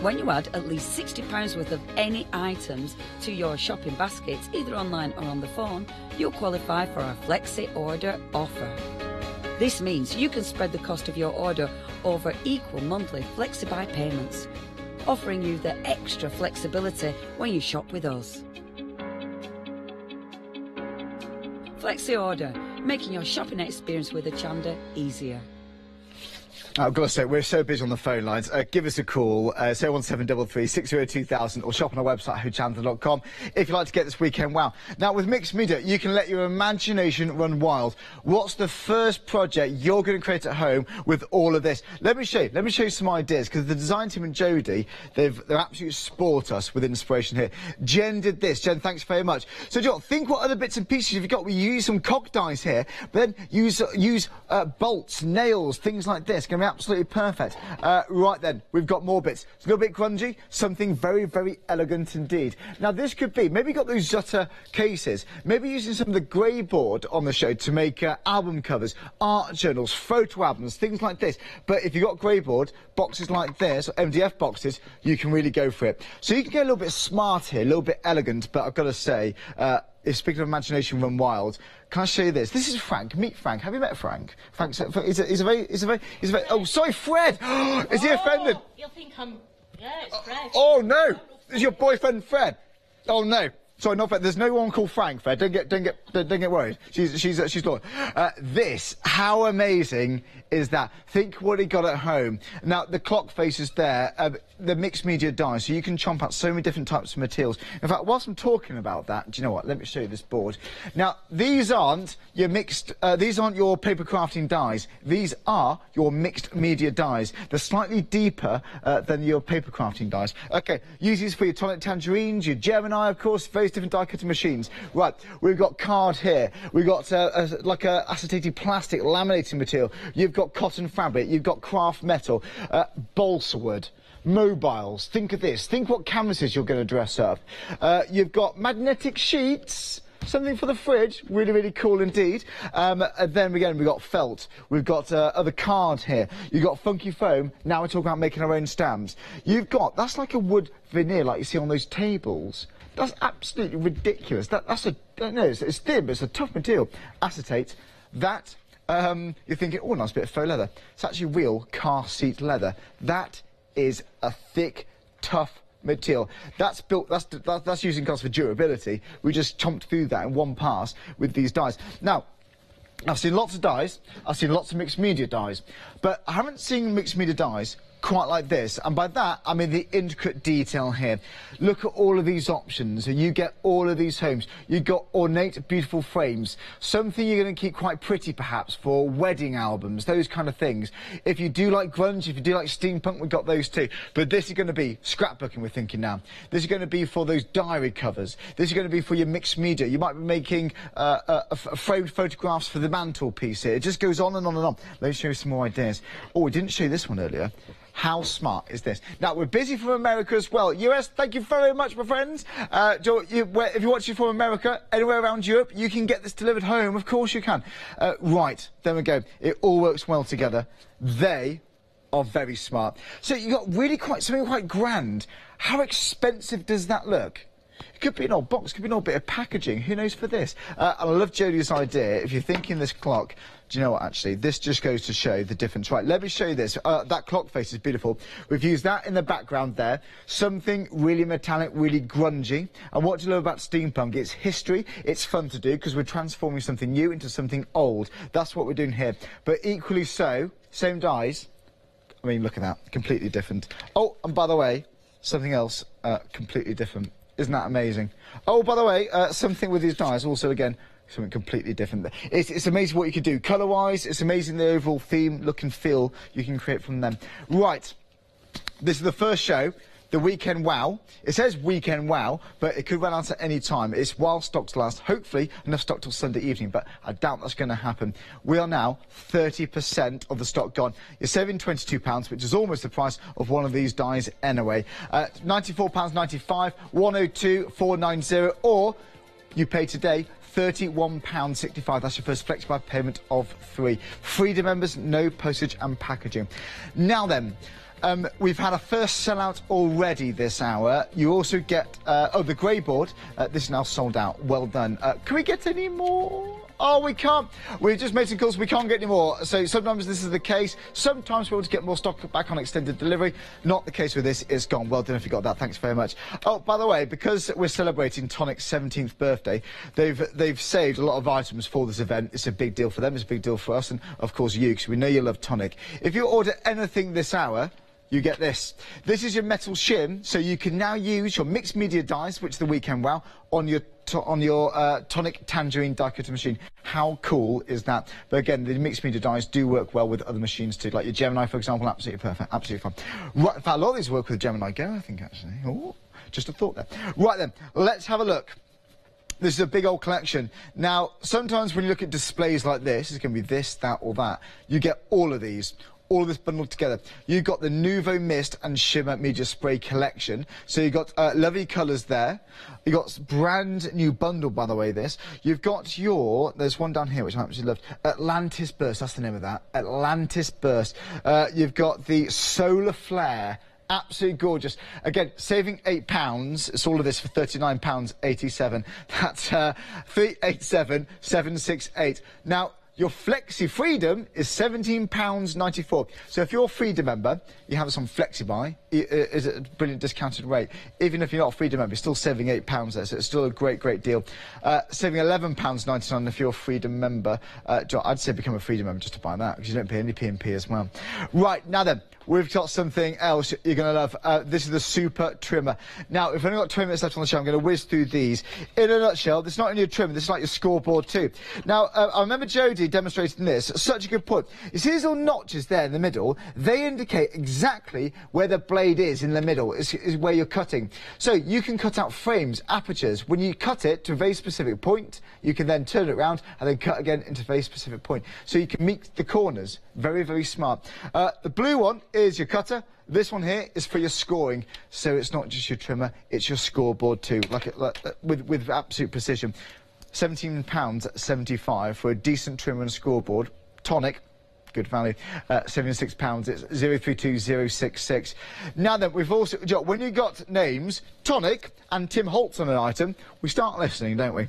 When you add at least £60 worth of any items to your shopping baskets, either online or on the phone, you'll qualify for our Flexi Order offer. This means you can spread the cost of your order over equal monthly FlexiBuy payments, offering you the extra flexibility when you shop with us. Flexi Order, making your shopping experience with Hochanda easier. I've got to say, we're so busy on the phone lines. Give us a call, 01733 602 2000, or shop on our website, hochanda.com, if you'd like to get this Weekend Wow. Now, with mixed media, you can let your imagination run wild. What's the first project you're going to create at home with all of this? Let me show you some ideas, because the design team and Jodie, they're absolutely sport us with inspiration here. Jen did this. Jen, thanks very much. So, John, think what other bits and pieces you've got. We use some cock dies here, but then use bolts, nails, things like this. Going to be absolutely perfect. Right then, we've got more bits. It's a little bit grungy, something very, very elegant indeed. Now, this could be, maybe got those Zutter cases, maybe using some of the grey board on the show to make album covers, art journals, photo albums, things like this. But if you've got grey board, boxes like this, or MDF boxes, you can really go for it. So you can get a little bit smart here, a little bit elegant, but I've got to say, if speaking of imagination run wild, can I show you this? This is Frank. Meet Frank. Have you met Frank? Frank's he's a very. Oh, sorry, Fred. Is he offended? You'll think I'm. Yeah, it's Fred. Oh no! Is your boyfriend Fred? Oh no. Sorry, not Fred. There's no one called Frank, Fred. Don't get worried. She's not. This, how amazing is that? Think what he got at home. Now, the clock face is there. The mixed media dies, so you can chomp out so many different types of materials. In fact, whilst I'm talking about that, do you know what? Let me show you this board. Now, these aren't your mixed. These aren't your paper crafting dies. These are your mixed media dies. They're slightly deeper than your paper crafting dies. Okay, use these for your tonic tangerines, your Gemini, of course, various different die cutting machines. Right, we've got card here. We've got like a acetated plastic laminating material. You've got cotton fabric. You've got craft metal, balsa wood. Mobiles. Think of this. Think what canvases you're going to dress up. You've got magnetic sheets. something for the fridge. Really, really cool indeed. And then again, we've got felt. We've got other card here. You've got funky foam. Now we're talking about making our own stamps. You've got, that's like a wood veneer like you see on those tables. That's absolutely ridiculous. That's a, no, it's thin, but it's a tough material. Acetate. That, you're thinking, oh, nice bit of faux leather. It's actually real car seat leather. That is a thick, tough material. That's built, that's using cars for durability. We just chomped through that in one pass with these dies. Now, I've seen lots of dies, I've seen lots of mixed media dies, but I haven't seen mixed media dies quite like this, and by that I mean the intricate detail here. Look at all of these options, and you get all of these homes. You've got ornate, beautiful frames, something you're going to keep quite pretty perhaps for wedding albums, those kind of things. If you do like grunge, if you do like steampunk, we've got those too. But this is going to be scrapbooking, we're thinking now. This is going to be for those diary covers. This is going to be for your mixed media. You might be making framed photographs for the mantelpiece here. It just goes on and on and on. Let me show you some more ideas. Oh, we didn't show you this one earlier. How smart is this? Now, we're busy from America as well. US, thank you very much, my friends. If you're watching from America, anywhere around Europe, you can get this delivered home. Of course you can. Right, there we go. It all works well together. They are very smart. So you've got really something quite grand. How expensive does that look? It could be an old box, could be an old bit of packaging. Who knows for this? And I love Jodie's idea. If you're thinking this clock, do you know what, actually? This just goes to show the difference. Right, let me show you this. That clock face is beautiful. We've used that in the background there. Something really metallic, really grungy. And what do you love about steampunk? It's history. It's fun to do because we're transforming something new into something old. That's what we're doing here. But equally so, same dies. I mean, look at that. Completely different. Oh, and by the way, something else completely different. Isn't that amazing? Oh, by the way, something with these dies also, again, something completely different. It's amazing what you can do colour-wise. It's amazing the overall theme, look and feel you can create from them. Right, this is the first show, the Weekend Wow. It says Weekend Wow, but it could run out at any time. It's while stocks last. Hopefully enough stock till Sunday evening, but I doubt that's going to happen. We are now 30% of the stock gone. You're saving £22, which is almost the price of one of these dies anyway. £94.95, 102,490, or you pay today £31.65. That's your first FlexiBuy payment of 3. Freedom members, no postage and packaging. Now then, we've had a first sellout already this hour. You also get, the grey board. This is now sold out. Well done. Can we get any more? Oh, we can't. We've just made some calls. We can't get any more. So sometimes this is the case. Sometimes we're able to get more stock back on extended delivery. Not the case with this. It's gone. Well done if you got that. Thanks very much. Oh, by the way, because we're celebrating Tonic's 17th birthday, they've saved a lot of items for this event. It's a big deal for them. It's a big deal for us, and of course you, because we know you love Tonic. If you order anything this hour, you get this. This is your metal shim, so you can now use your mixed media dies, which is the Weekend Wow, on your Tonic Tangerine die cutter machine. How cool is that? But again, the mixed media dies do work well with other machines too, like your Gemini, for example. Absolutely perfect, absolutely fine. Right, in fact, a lot of these work with Gemini Go, I think, actually. Oh, just a thought there. Right then, let's have a look. This is a big old collection. Now, sometimes when you look at displays like this, it's going to be this, that, or that. You get all of these. All of this bundled together. You've got the Nouveau Mist and Shimmer Media Spray collection. So you've got lovely colours there. You've got brand new bundle, by the way, this. You've got there's one down here which I absolutely loved. Atlantis Burst, that's the name of that. Atlantis Burst. You've got the Solar Flare. Absolutely gorgeous. Again, saving £8. It's all of this for £39.87. That's 387,768. Now, your Flexi Freedom is £17.94. So if you're a Freedom member, you have us on FlexiBuy. It's a brilliant discounted rate. Even if you're not a Freedom member, you're still saving £8 there, so it's still a great, great deal. Saving £11.99 if you're a Freedom member. I'd say become a Freedom member just to buy that, because you don't pay any P&P as well. Right, now then, we've got something else you're going to love. This is the Super Trimmer. Now, we've only got 20 minutes left on the show. I'm going to whiz through these. In a nutshell, this is not only a trimmer, this is like your scoreboard too. Now, I remember Jodie demonstrating this. Such a good point. You see these little notches there in the middle? They indicate exactly where the blade is in the middle, is where you're cutting. So you can cut out frames, apertures. When you cut it to a very specific point, you can then turn it around and then cut again into a very specific point. So you can meet the corners. Very, very smart. The blue one is your cutter. This one here is for your scoring, so it's not just your trimmer, it's your scoreboard too, with absolute precision. £17.75 for a decent trim and scoreboard. Tonic, good value, £76. It's 032066. Now then, we've also, when you got names, Tonic and Tim Holtz on an item, we start listening, don't we?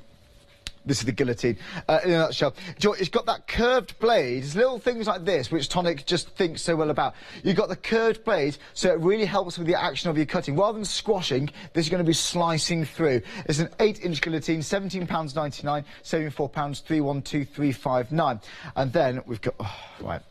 This is the guillotine, in a nutshell. It's got that curved blade. It's little things like this, which Tonic just thinks so well about. You've got the curved blade, so it really helps with the action of your cutting. Rather than squashing, this is going to be slicing through. It's an 8-inch guillotine, £17.99, £74, 312359. And then we've got, right.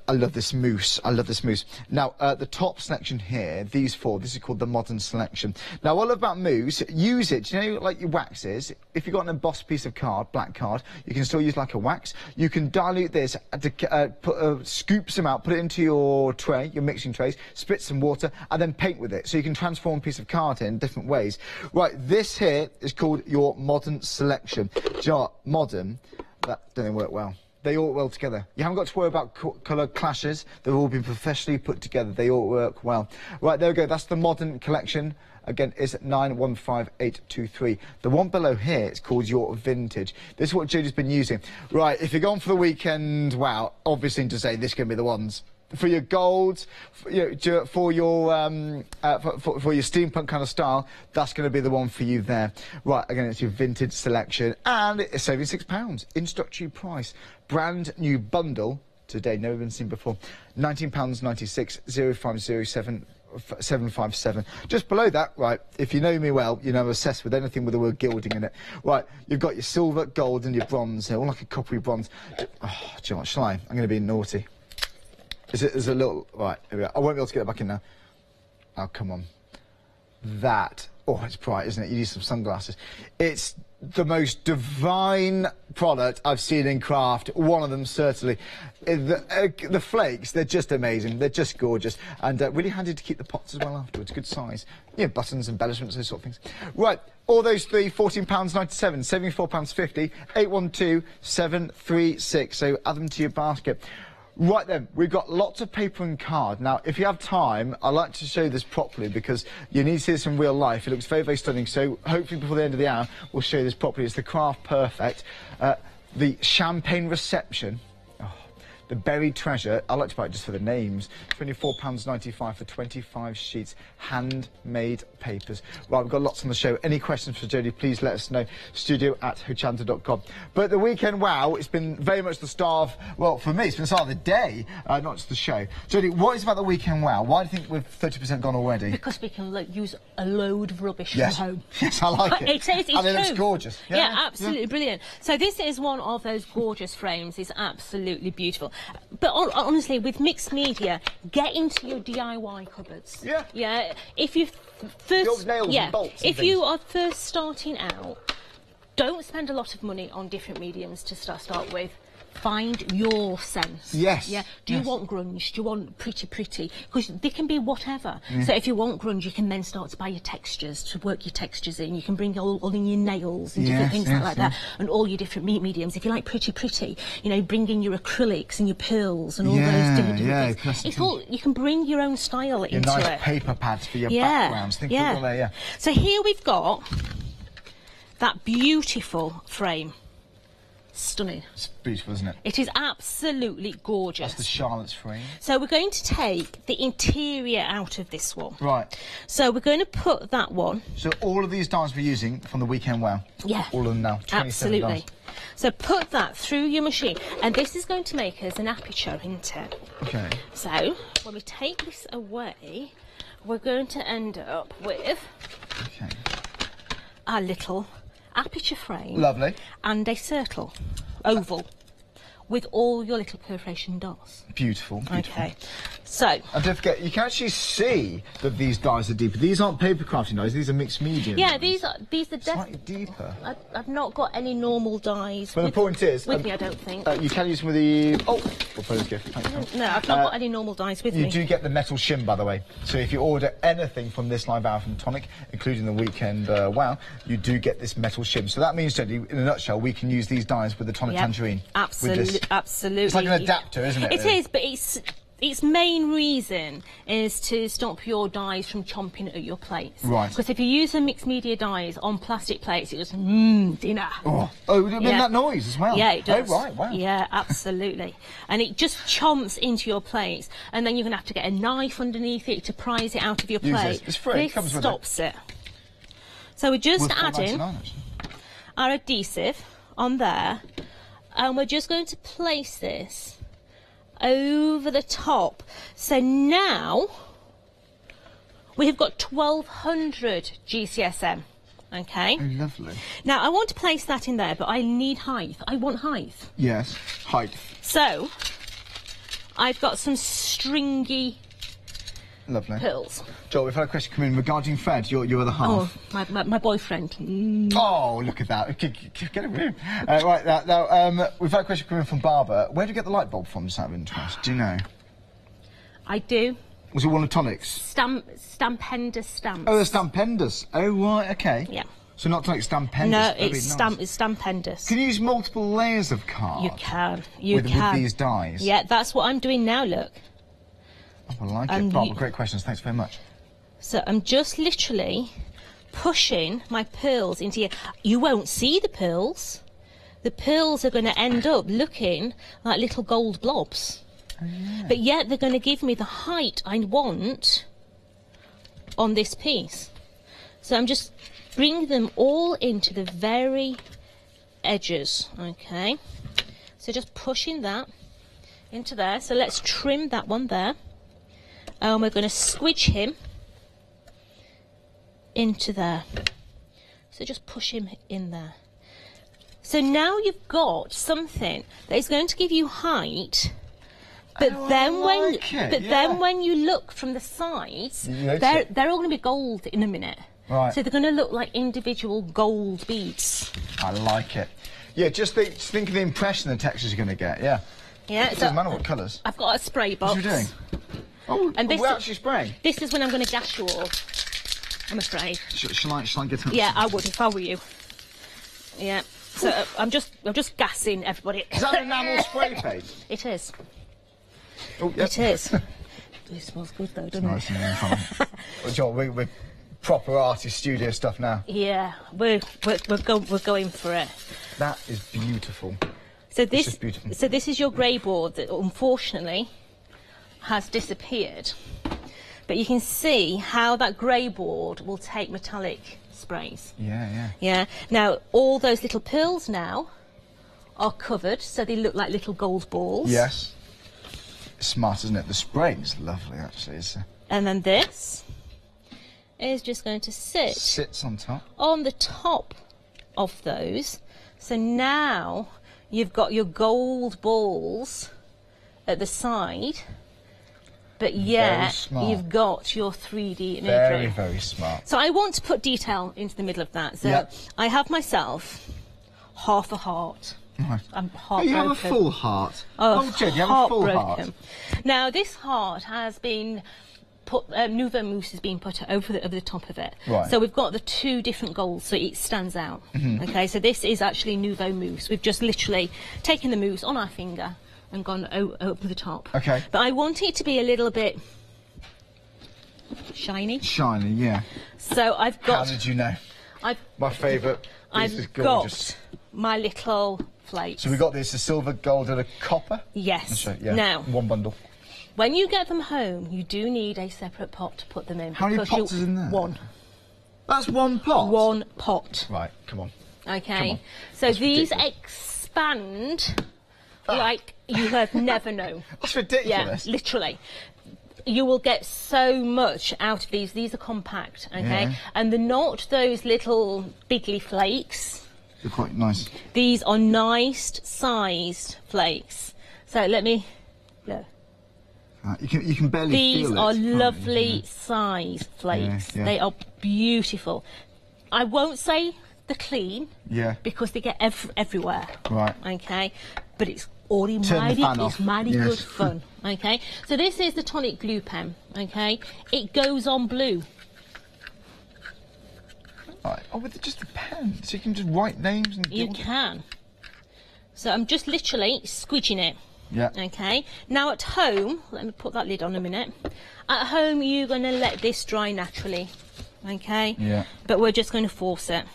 I love this mousse. I love this mousse. Now, the top selection here, these four, this is called the modern selection. Now, what I love about mousse, use it, you know, like your waxes. If you've got an embossed piece of card, black card, you can still use like a wax. You can dilute this, scoop some out, put it into your tray, your mixing trays, spritz some water, and then paint with it. So you can transform a piece of card in different ways. Right, this here is called your modern selection. Do you know what? Modern, that doesn't work well. They all work well together. You haven't got to worry about colour clashes. They've all been professionally put together. They all work well. Right, there we go. That's the modern collection. Again, it's 915823. The one below here is called your vintage. This is what Jodie's been using. Right, if you're going for the weekend, wow, obviously to say this can be the ones. For your golds, for your steampunk kind of style, that's going to be the one for you there. Right, again, it's your vintage selection, and it's saving £6. Introductory price. Brand new bundle today, never been seen before. £19.96, 0507 757. Just below that, right, if you know me well, you know I'm obsessed with anything with the word gilding in it. Right, you've got your silver, gold, and your bronze here, all like a coppery bronze. Oh, do you know what, shall I? I'm going to be naughty. Is a little... Right, here we go. I won't be able to get it back in now. Oh, come on. That... Oh, it's bright, isn't it? You need some sunglasses. It's the most divine product I've seen in craft. One of them, certainly. The flakes, they're just amazing. They're just gorgeous. And really handy to keep the pots as well afterwards. Good size. Yeah, buttons, embellishments, those sort of things. Right, all those three, £14.97, £74.50, 812736. So add them to your basket. Right then, we've got lots of paper and card. Now, if you have time, I'd like to show this properly because you need to see this in real life. It looks very, very stunning. So hopefully before the end of the hour, we'll show you this properly. It's the Craft Perfect. The Champagne Reception. Oh, the Buried Treasure. I'd like to buy it just for the names. £24.95 for 25 sheets. Handmade papers. Right, we've got lots on the show. Any questions for Jodie, please let us know. studio@hochanda.com. But the weekend wow, it's been very much the star of, well, for me, it's been the star of the day, not just the show. Jodie, what is about the weekend wow? Why do you think we've 30% gone already? Because we can use a load of rubbish from home. Yes, I like it. It is, and it looks gorgeous. Yeah, absolutely brilliant. So this is one of those gorgeous frames. It's absolutely beautiful. But honestly, with mixed media, get into your DIY cupboards. Yeah. Yeah. If you first, nails and bolts and if you are first starting out, don't spend a lot of money on different mediums to start with. Find your sense. Yes. Yeah. Do you want grunge? Do you want pretty? Because they can be whatever. So if you want grunge, you can then start to buy your textures, to work your textures in. You can bring all in your nails and different things like that, and all your different mediums. If you like pretty, you know, bring in your acrylics and your pearls and all those different things. It's all, you can bring your own style into nice it. Paper pads for your backgrounds. Think of all there, So here we've got that beautiful frame. Stunning. It's beautiful, isn't it? It is absolutely gorgeous. That's the Charlotte's frame. So we're going to take the interior out of this one. Right. So we're going to put that one. So all of these dies we're using from the weekend wow. Yeah. All of them now. 27 absolutely. dies. So put that through your machine, and this is going to make us an aperture, isn't it? Okay. So when we take this away, we're going to end up with a little aperture frame. Lovely. And a circle, oval, with all your little perforation dots. Beautiful. Okay. So. And don't forget, you can actually see that these dies are deeper. These aren't paper crafting dies, these are mixed medium. Yeah, dies. these are slightly deeper. I've not got any normal dies. But the point is, with me, I don't think. You can use them with the gift. Thanks. No, I've not got any normal dies with me. You do get the metal shim, by the way. So if you order anything from this live hour from Tonic, including the weekend wow, you do get this metal shim. So that means, in a nutshell, we can use these dies with the Tonic Tangerine. Absolutely. It's like an adapter, isn't it? It is, but it's its main reason is to stop your dyes from chomping at your plates. Right. Because if you use a mixed media dyes on plastic plates, it goes, dinner. Oh, that noise as well. Yeah, it does. Oh, right, wow. Yeah, absolutely. And it just chomps into your plates, and then you're going to have to get a knife underneath it to prise it out of your Use plate. this. It's free. This Comes with stops it. So we're just Worth adding $4.99 actually. our adhesive on there, and we're just going to place this over the top. So now we've got 1200 GCSM. Okay. Oh, lovely. Now I want to place that in there, but I need height. I want height. Yes, height. So I've got some stringy Lovely. pearls. Joel, we've had a question come in regarding Fred, your other half. Oh, my boyfriend. Oh, look at that. Get a room. Right, now, we've had a question come in from Barbara. Where do you get the light bulb from, just out of interest? Do you know? I do. Was it one of Tonic's? Stampendous stamps. Oh, the Stampendous. Oh, right, okay. Yeah. So not Tonic, Stampendous. No, Very it's nice. it's Stampendous. Can you use multiple layers of card? You can. You with can. With these dyes? Yeah, that's what I'm doing now, look. Oh, I like it. Barbara, great questions. Thanks very much. So I'm just literally pushing my pearls into here. You won't see the pearls. The pearls are going to end up looking like little gold blobs. Oh, yeah. But yet they're going to give me the height I want on this piece. So I'm just bringing them all into the very edges, okay? So just pushing that into there. So let's trim that one there. And we're going to squidge him into there. So just push him in there. So now you've got something that is going to give you height, but then when you look from the sides, they're all going to be gold in a minute. Right. So they're going to look like individual gold beads. I like it. Yeah, just think of the impression the textures you're going to get, yeah. Yeah. It doesn't matter what colours. I've got a spray box. What are you doing? Oh, and we're actually spraying. This is when I'm going to gas you all, I'm afraid. Shall I get up? Yeah, I would if I were you. Yeah. So I'm just gassing everybody. Is that an enamel spray paint? It is. Oh, yep. It is. It smells good though, doesn't nice it? Well, Joel, we're proper artist studio stuff now. Yeah, we're going for it. That is beautiful. So It's just beautiful. so this is your grey board that unfortunately has disappeared. But you can see how that grey board will take metallic sprays. Yeah. Yeah. Now all those little pearls now are covered, so they look like little gold balls. Yes. It's smart, isn't it? The spray is lovely, actually. And then this is just going to sits on top. On the top of those. So now you've got your gold balls at the side, but yet you've got your 3D imagery. Very, very smart. So I want to put detail into the middle of that. So yep. I have myself half a heart. Right. I'm heartbroken. You have a full heart. Oh, Jen, you have a full heart. Now this heart has been put, Nouveau Mousse has been put over the top of it. Right. So we've got the two different golds, so it stands out. Okay, so this is actually Nouveau Mousse. We've just literally taken the mousse on our finger and gone over the top. Okay. But I want it to be a little bit shiny. Shiny, yeah. So I've got... How did you know? My favourite. I've got my little flakes. So we got this, a silver, gold and a copper? Yes. Yeah. Now... one bundle. When you get them home, you do need a separate pot to put them in. How many pots is in there? One. That's one pot? One pot. Right, come on. Okay. Come on. So That's these ridiculous. expand like you have never known. That's ridiculous. Yeah, literally. You will get so much out of these. These are compact, okay? Yeah. And they're not those little bigly flakes. They're quite nice. These are nice sized flakes. So let me look. You can barely These feel it. are lovely sized flakes. Yeah. They are beautiful. I won't say they're clean. Yeah. Because they get everywhere. Right. Okay. But it's already Turn the fan off. mighty Yes. good fun. Okay. So this is the tonic glue pen. Okay. It goes on blue. Right. Oh, with just a pen, so you can just write names and. You can. So I'm just literally squidging it. Yeah. Okay. Now at home, let me put that lid on a minute. At home, you're going to let this dry naturally. Okay. Yeah. But we're just going to force it.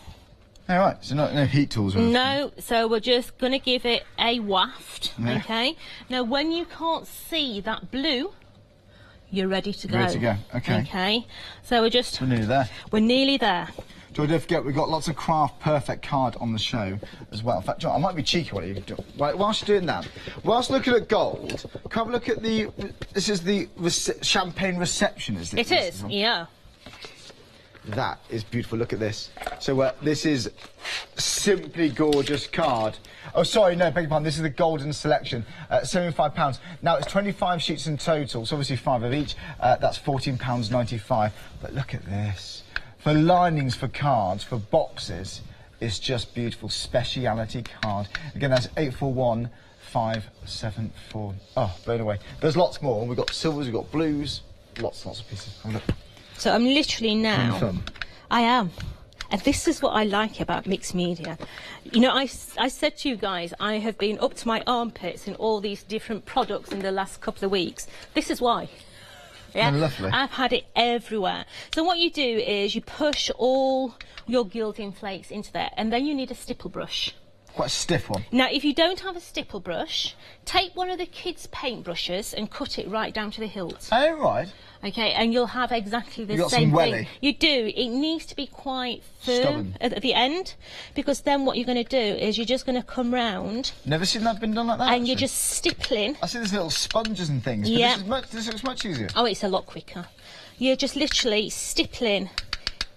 All right. So no heat tools or anything? No. So we're just going to give it a waft. Yeah. Okay. Now when you can't see that blue, you're ready to go. Ready to go. Okay. Okay. So we're just. We're nearly there. We're nearly there. Don't forget, we've got lots of Craft Perfect card on the show as well. In fact, John, I might be cheeky while you do. Right, whilst you're doing that, whilst looking at gold, come look at the. This is the champagne reception, is it? It is, yeah. That is beautiful. Look at this. So this is simply gorgeous card. Oh, sorry, no, beg your pardon. This is the golden selection, £75. Now it's 25 sheets in total, so obviously 5 of each. That's £14.95. But look at this. For linings, for cards, for boxes, it's just beautiful. Speciality card. Again, that's 841574. Oh, blown away. There's lots more. We've got silvers, we've got blues, lots of pieces. Have a look. So I'm literally now. Fun. I am. And this is what I like about mixed media. You know, I said to you guys, I have been up to my armpits in all these different products in the last couple of weeks. This is why. Yeah, lovely. I've had it everywhere. So what you do is you push all your gilding flakes into there, and then you need a stipple brush. Quite a stiff one. Now, if you don't have a stipple brush, take one of the kids' paint brushes and cut it right down to the hilt. Oh, right. Okay, and you'll have exactly the You got same some thing. welly. You do. It needs to be quite firm Stubborn. at the end, because then what you're going to do is you're just going to come round. Never seen that been done like that. And you're just stippling. I see there's little sponges and things. But Yeah. this looks much easier. Oh, it's a lot quicker. You're just literally stippling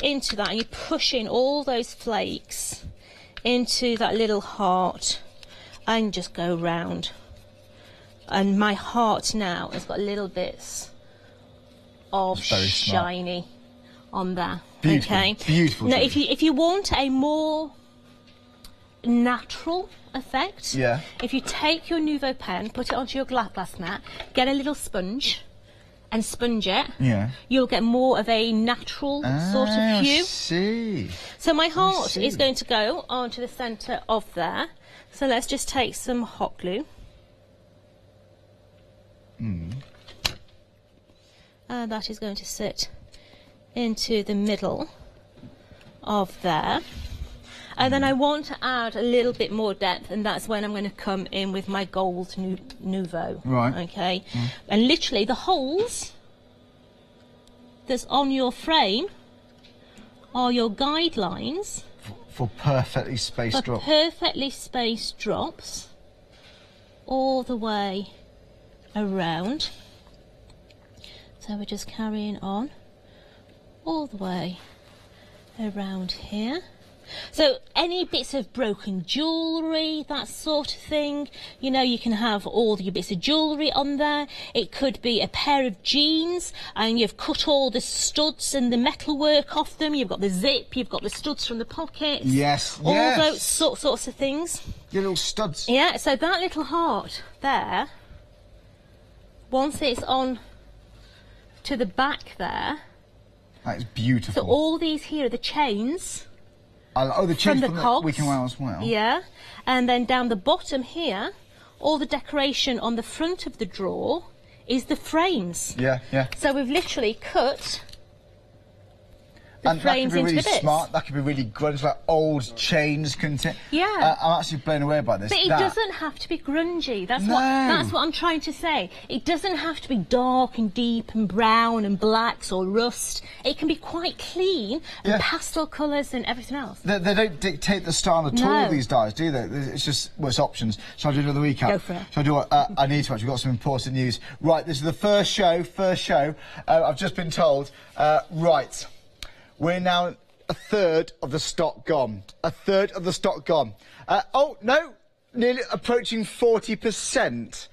into that, and you're pushing all those flakes into that little heart, and just go round. And my heart now has got little bits of shiny on there. Beautiful, okay. beautiful. Now, if you want a more natural effect, yeah. If you take your Nouveau pen, put it onto your glass mat, get a little sponge, and sponge it, yeah, you'll get more of a natural sort of hue. I see. So my heart is going to go onto the centre of there. So let's just take some hot glue. And that is going to sit into the middle of there. And then I want to add a little bit more depth, and that's when I'm going to come in with my gold Nouveau. Right. Okay. And literally the holes that's on your frame are your guidelines for perfectly spaced drops. Perfectly spaced drops all the way around. So we're just carrying on all the way around here. So any bits of broken jewellery, that sort of thing, you know, you can have all your bits of jewellery on there. It could be a pair of jeans and you've cut all the studs and the metalwork off them. You've got the zip, you've got the studs from the pockets. Yes, all yes. those sorts of things. Your little studs. Yeah, so that little heart there, once it's on to the back there. That is beautiful. So all these here are the chains. Oh, the chains from the cogs. we can wear as well. Yeah, and then down the bottom here, all the decoration on the front of the drawer is the frames. Yeah, yeah. So we've literally cut the frames that could be into really the bits. smart. That could be really grungy, like old chains. Yeah. I'm actually blown away by this. But it doesn't have to be grungy. That's what I'm trying to say. It doesn't have to be dark and deep and brown and blacks or rust. It can be quite clean and pastel colours and everything else. They don't dictate the style at all, these dies, do they? It's just, well, it's options. Shall I do another recap? Go for it. Shall I do what? I need to actually. We've got some important news. Right, this is the first show. I've just been told. Right. We're now a third of the stock gone. A third of the stock gone. Oh, no, nearly approaching 40%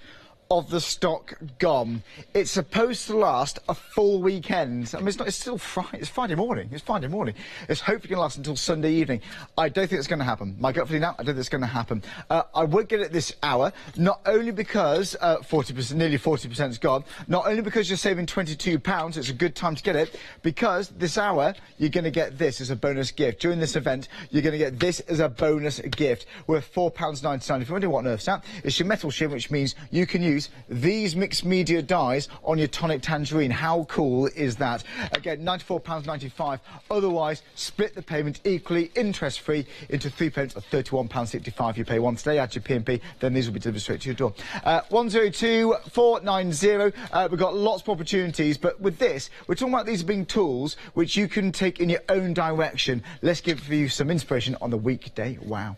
of the stock gone. It's supposed to last a full weekend. I mean, it's still Friday. It's Friday morning. It's Friday morning. It's hopefully going to last until Sunday evening. I don't think it's going to happen. My gut feeling now, I don't think it's going to happen. I would get it this hour, not only because nearly 40% is gone, not only because you're saving £22, it's a good time to get it, because this hour you're going to get this as a bonus gift. During this event, you're going to get this as a bonus gift worth £4.99. If you're wondering what on earth's that, it's your metal shim, which means you can use these mixed media dies on your tonic tangerine. How cool is that? Again, £94.95. Otherwise, split the payment equally, interest-free, into 3 payments of £31.65. You pay one today, add your P&P, then these will be delivered straight to your door. 102490. We've got lots of opportunities, but with this, we're talking about these being tools which you can take in your own direction. Let's give you some inspiration on the weekday wow.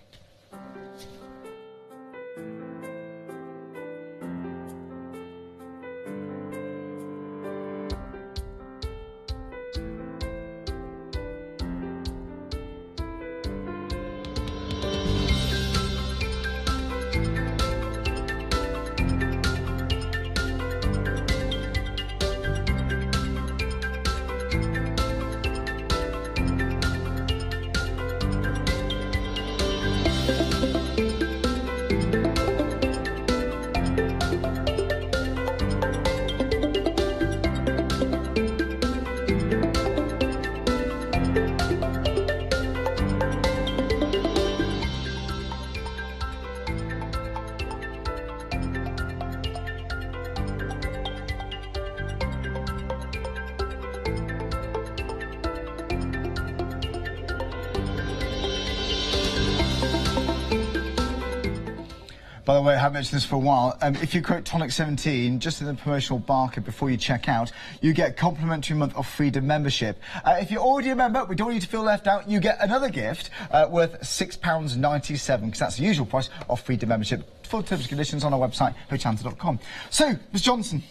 By the way, I haven't mentioned this for a while. If you quote Tonic 17 just in the promotional barcode before you check out, you get a complimentary month of Freedom membership. If you're already a member, we don't want you to feel left out. You get another gift worth £6.97, because that's the usual price of Freedom membership. Full terms and conditions on our website, hochanda.com. So, Ms Johnson.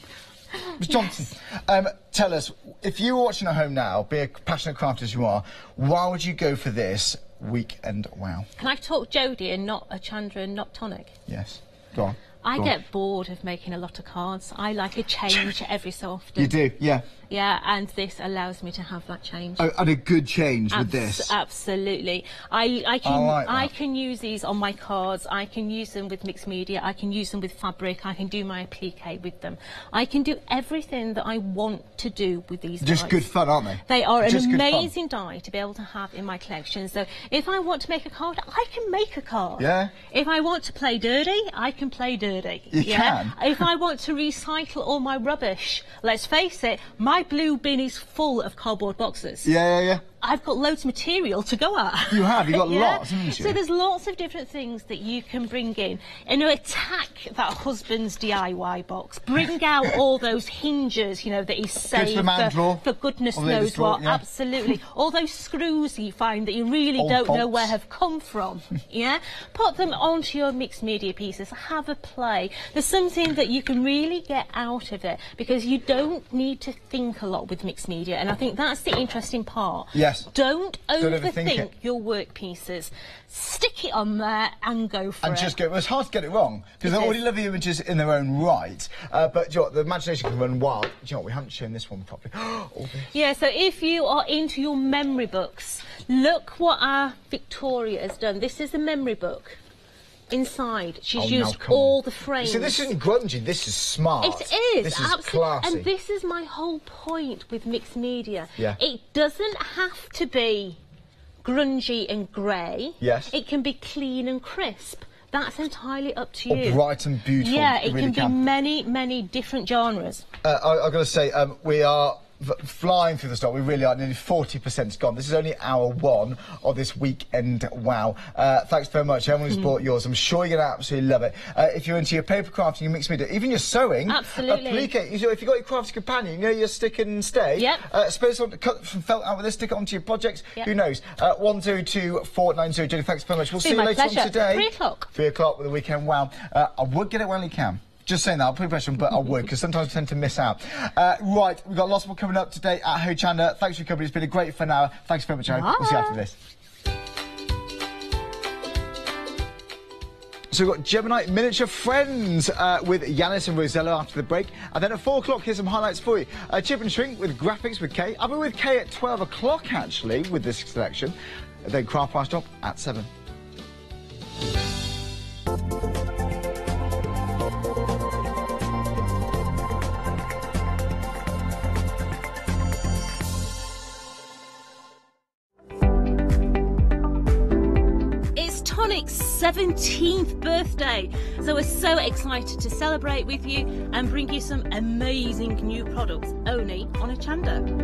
Ms Johnson, tell us, if you were watching at home now, be a passionate crafter as you are, why would you go for this weekend wow? Can I talk Jodie and not Hochanda and not Tonic? Yes, go on. I get bored of making a lot of cards. I like a change every so often. You do, yeah. Yeah, and this allows me to have that change. Oh, and a good change with this. Absolutely. I can use these on my cards. I can use them with mixed media. I can use them with fabric. I can do my applique with them. I can do everything that I want to do with these dies. Just good fun, aren't they? They are an amazing die to be able to have in my collection. So if I want to make a card, I can make a card. Yeah. If I want to play dirty, I can play dirty. You can. If I want to recycle all my rubbish, let's face it, my blue bin is full of cardboard boxes. Yeah. I've got loads of material to go at. You have, you've got lots, haven't you? So there's lots of different things that you can bring in. And attack that husband's DIY box. Bring out all those hinges, you know, that he's saved for goodness knows what. Yeah. Absolutely. All those screws you find that you really don't know where have come from. Yeah? Put them onto your mixed media pieces. Have a play. There's something that you can really get out of it, because you don't need to think a lot with mixed media. And I think that's the interesting part. Yes. Don't overthink your work pieces. Stick it on there and go for it. And just go. Well, it's hard to get it wrong, because they're already lovely images in their own right. But you know what, the imagination can run wild. Do you know what, we haven't shown this one properly. Yeah, so if you are into your memory books, look what our Victoria has done. This is a memory book. Inside, she's used all the frames. So this isn't grungy, this is smart. It is, this is classy. And this is my whole point with mixed media. Yeah. It doesn't have to be grungy and grey. Yes. It can be clean and crisp. That's entirely up to you. Or bright and beautiful. Yeah, it really can be many different genres. I've got to say, we are flying through the stock. We really are. Nearly 40%'s gone. This is only hour one of this weekend wow. Thanks very much. Everyone who's bought yours, I'm sure you're going to absolutely love it. If you're into your paper crafting, your mixed media, even your sewing, absolutely. Applique. If you've got your crafty companion, you know your stick and stay. Yep. Suppose you cut some felt out with this, stick it onto your projects. Yep. Who knows? 102490. Jenny, thanks very much. We'll see you later on today. 3 o'clock. 3 o'clock with the weekend wow. I would get it when you can. Just saying that, I'll put pressure on, but I would, because sometimes I tend to miss out. Right, we've got lots more coming up today at Hochanda. Thanks for your company, it's been a great fun hour. Thanks very much, Aaron. We'll see you after this. So we've got Gemini Miniature Friends with Yanis and Rosello after the break. And then at 4 o'clock, here's some highlights for you. Chip and Shrink with Graphics with Kay. I'll be with Kay at 12 o'clock, actually, with this selection. Then Craft Price Drop at 7. Tonic's 17th birthday, so we're so excited to celebrate with you and bring you some amazing new products only on Hochanda.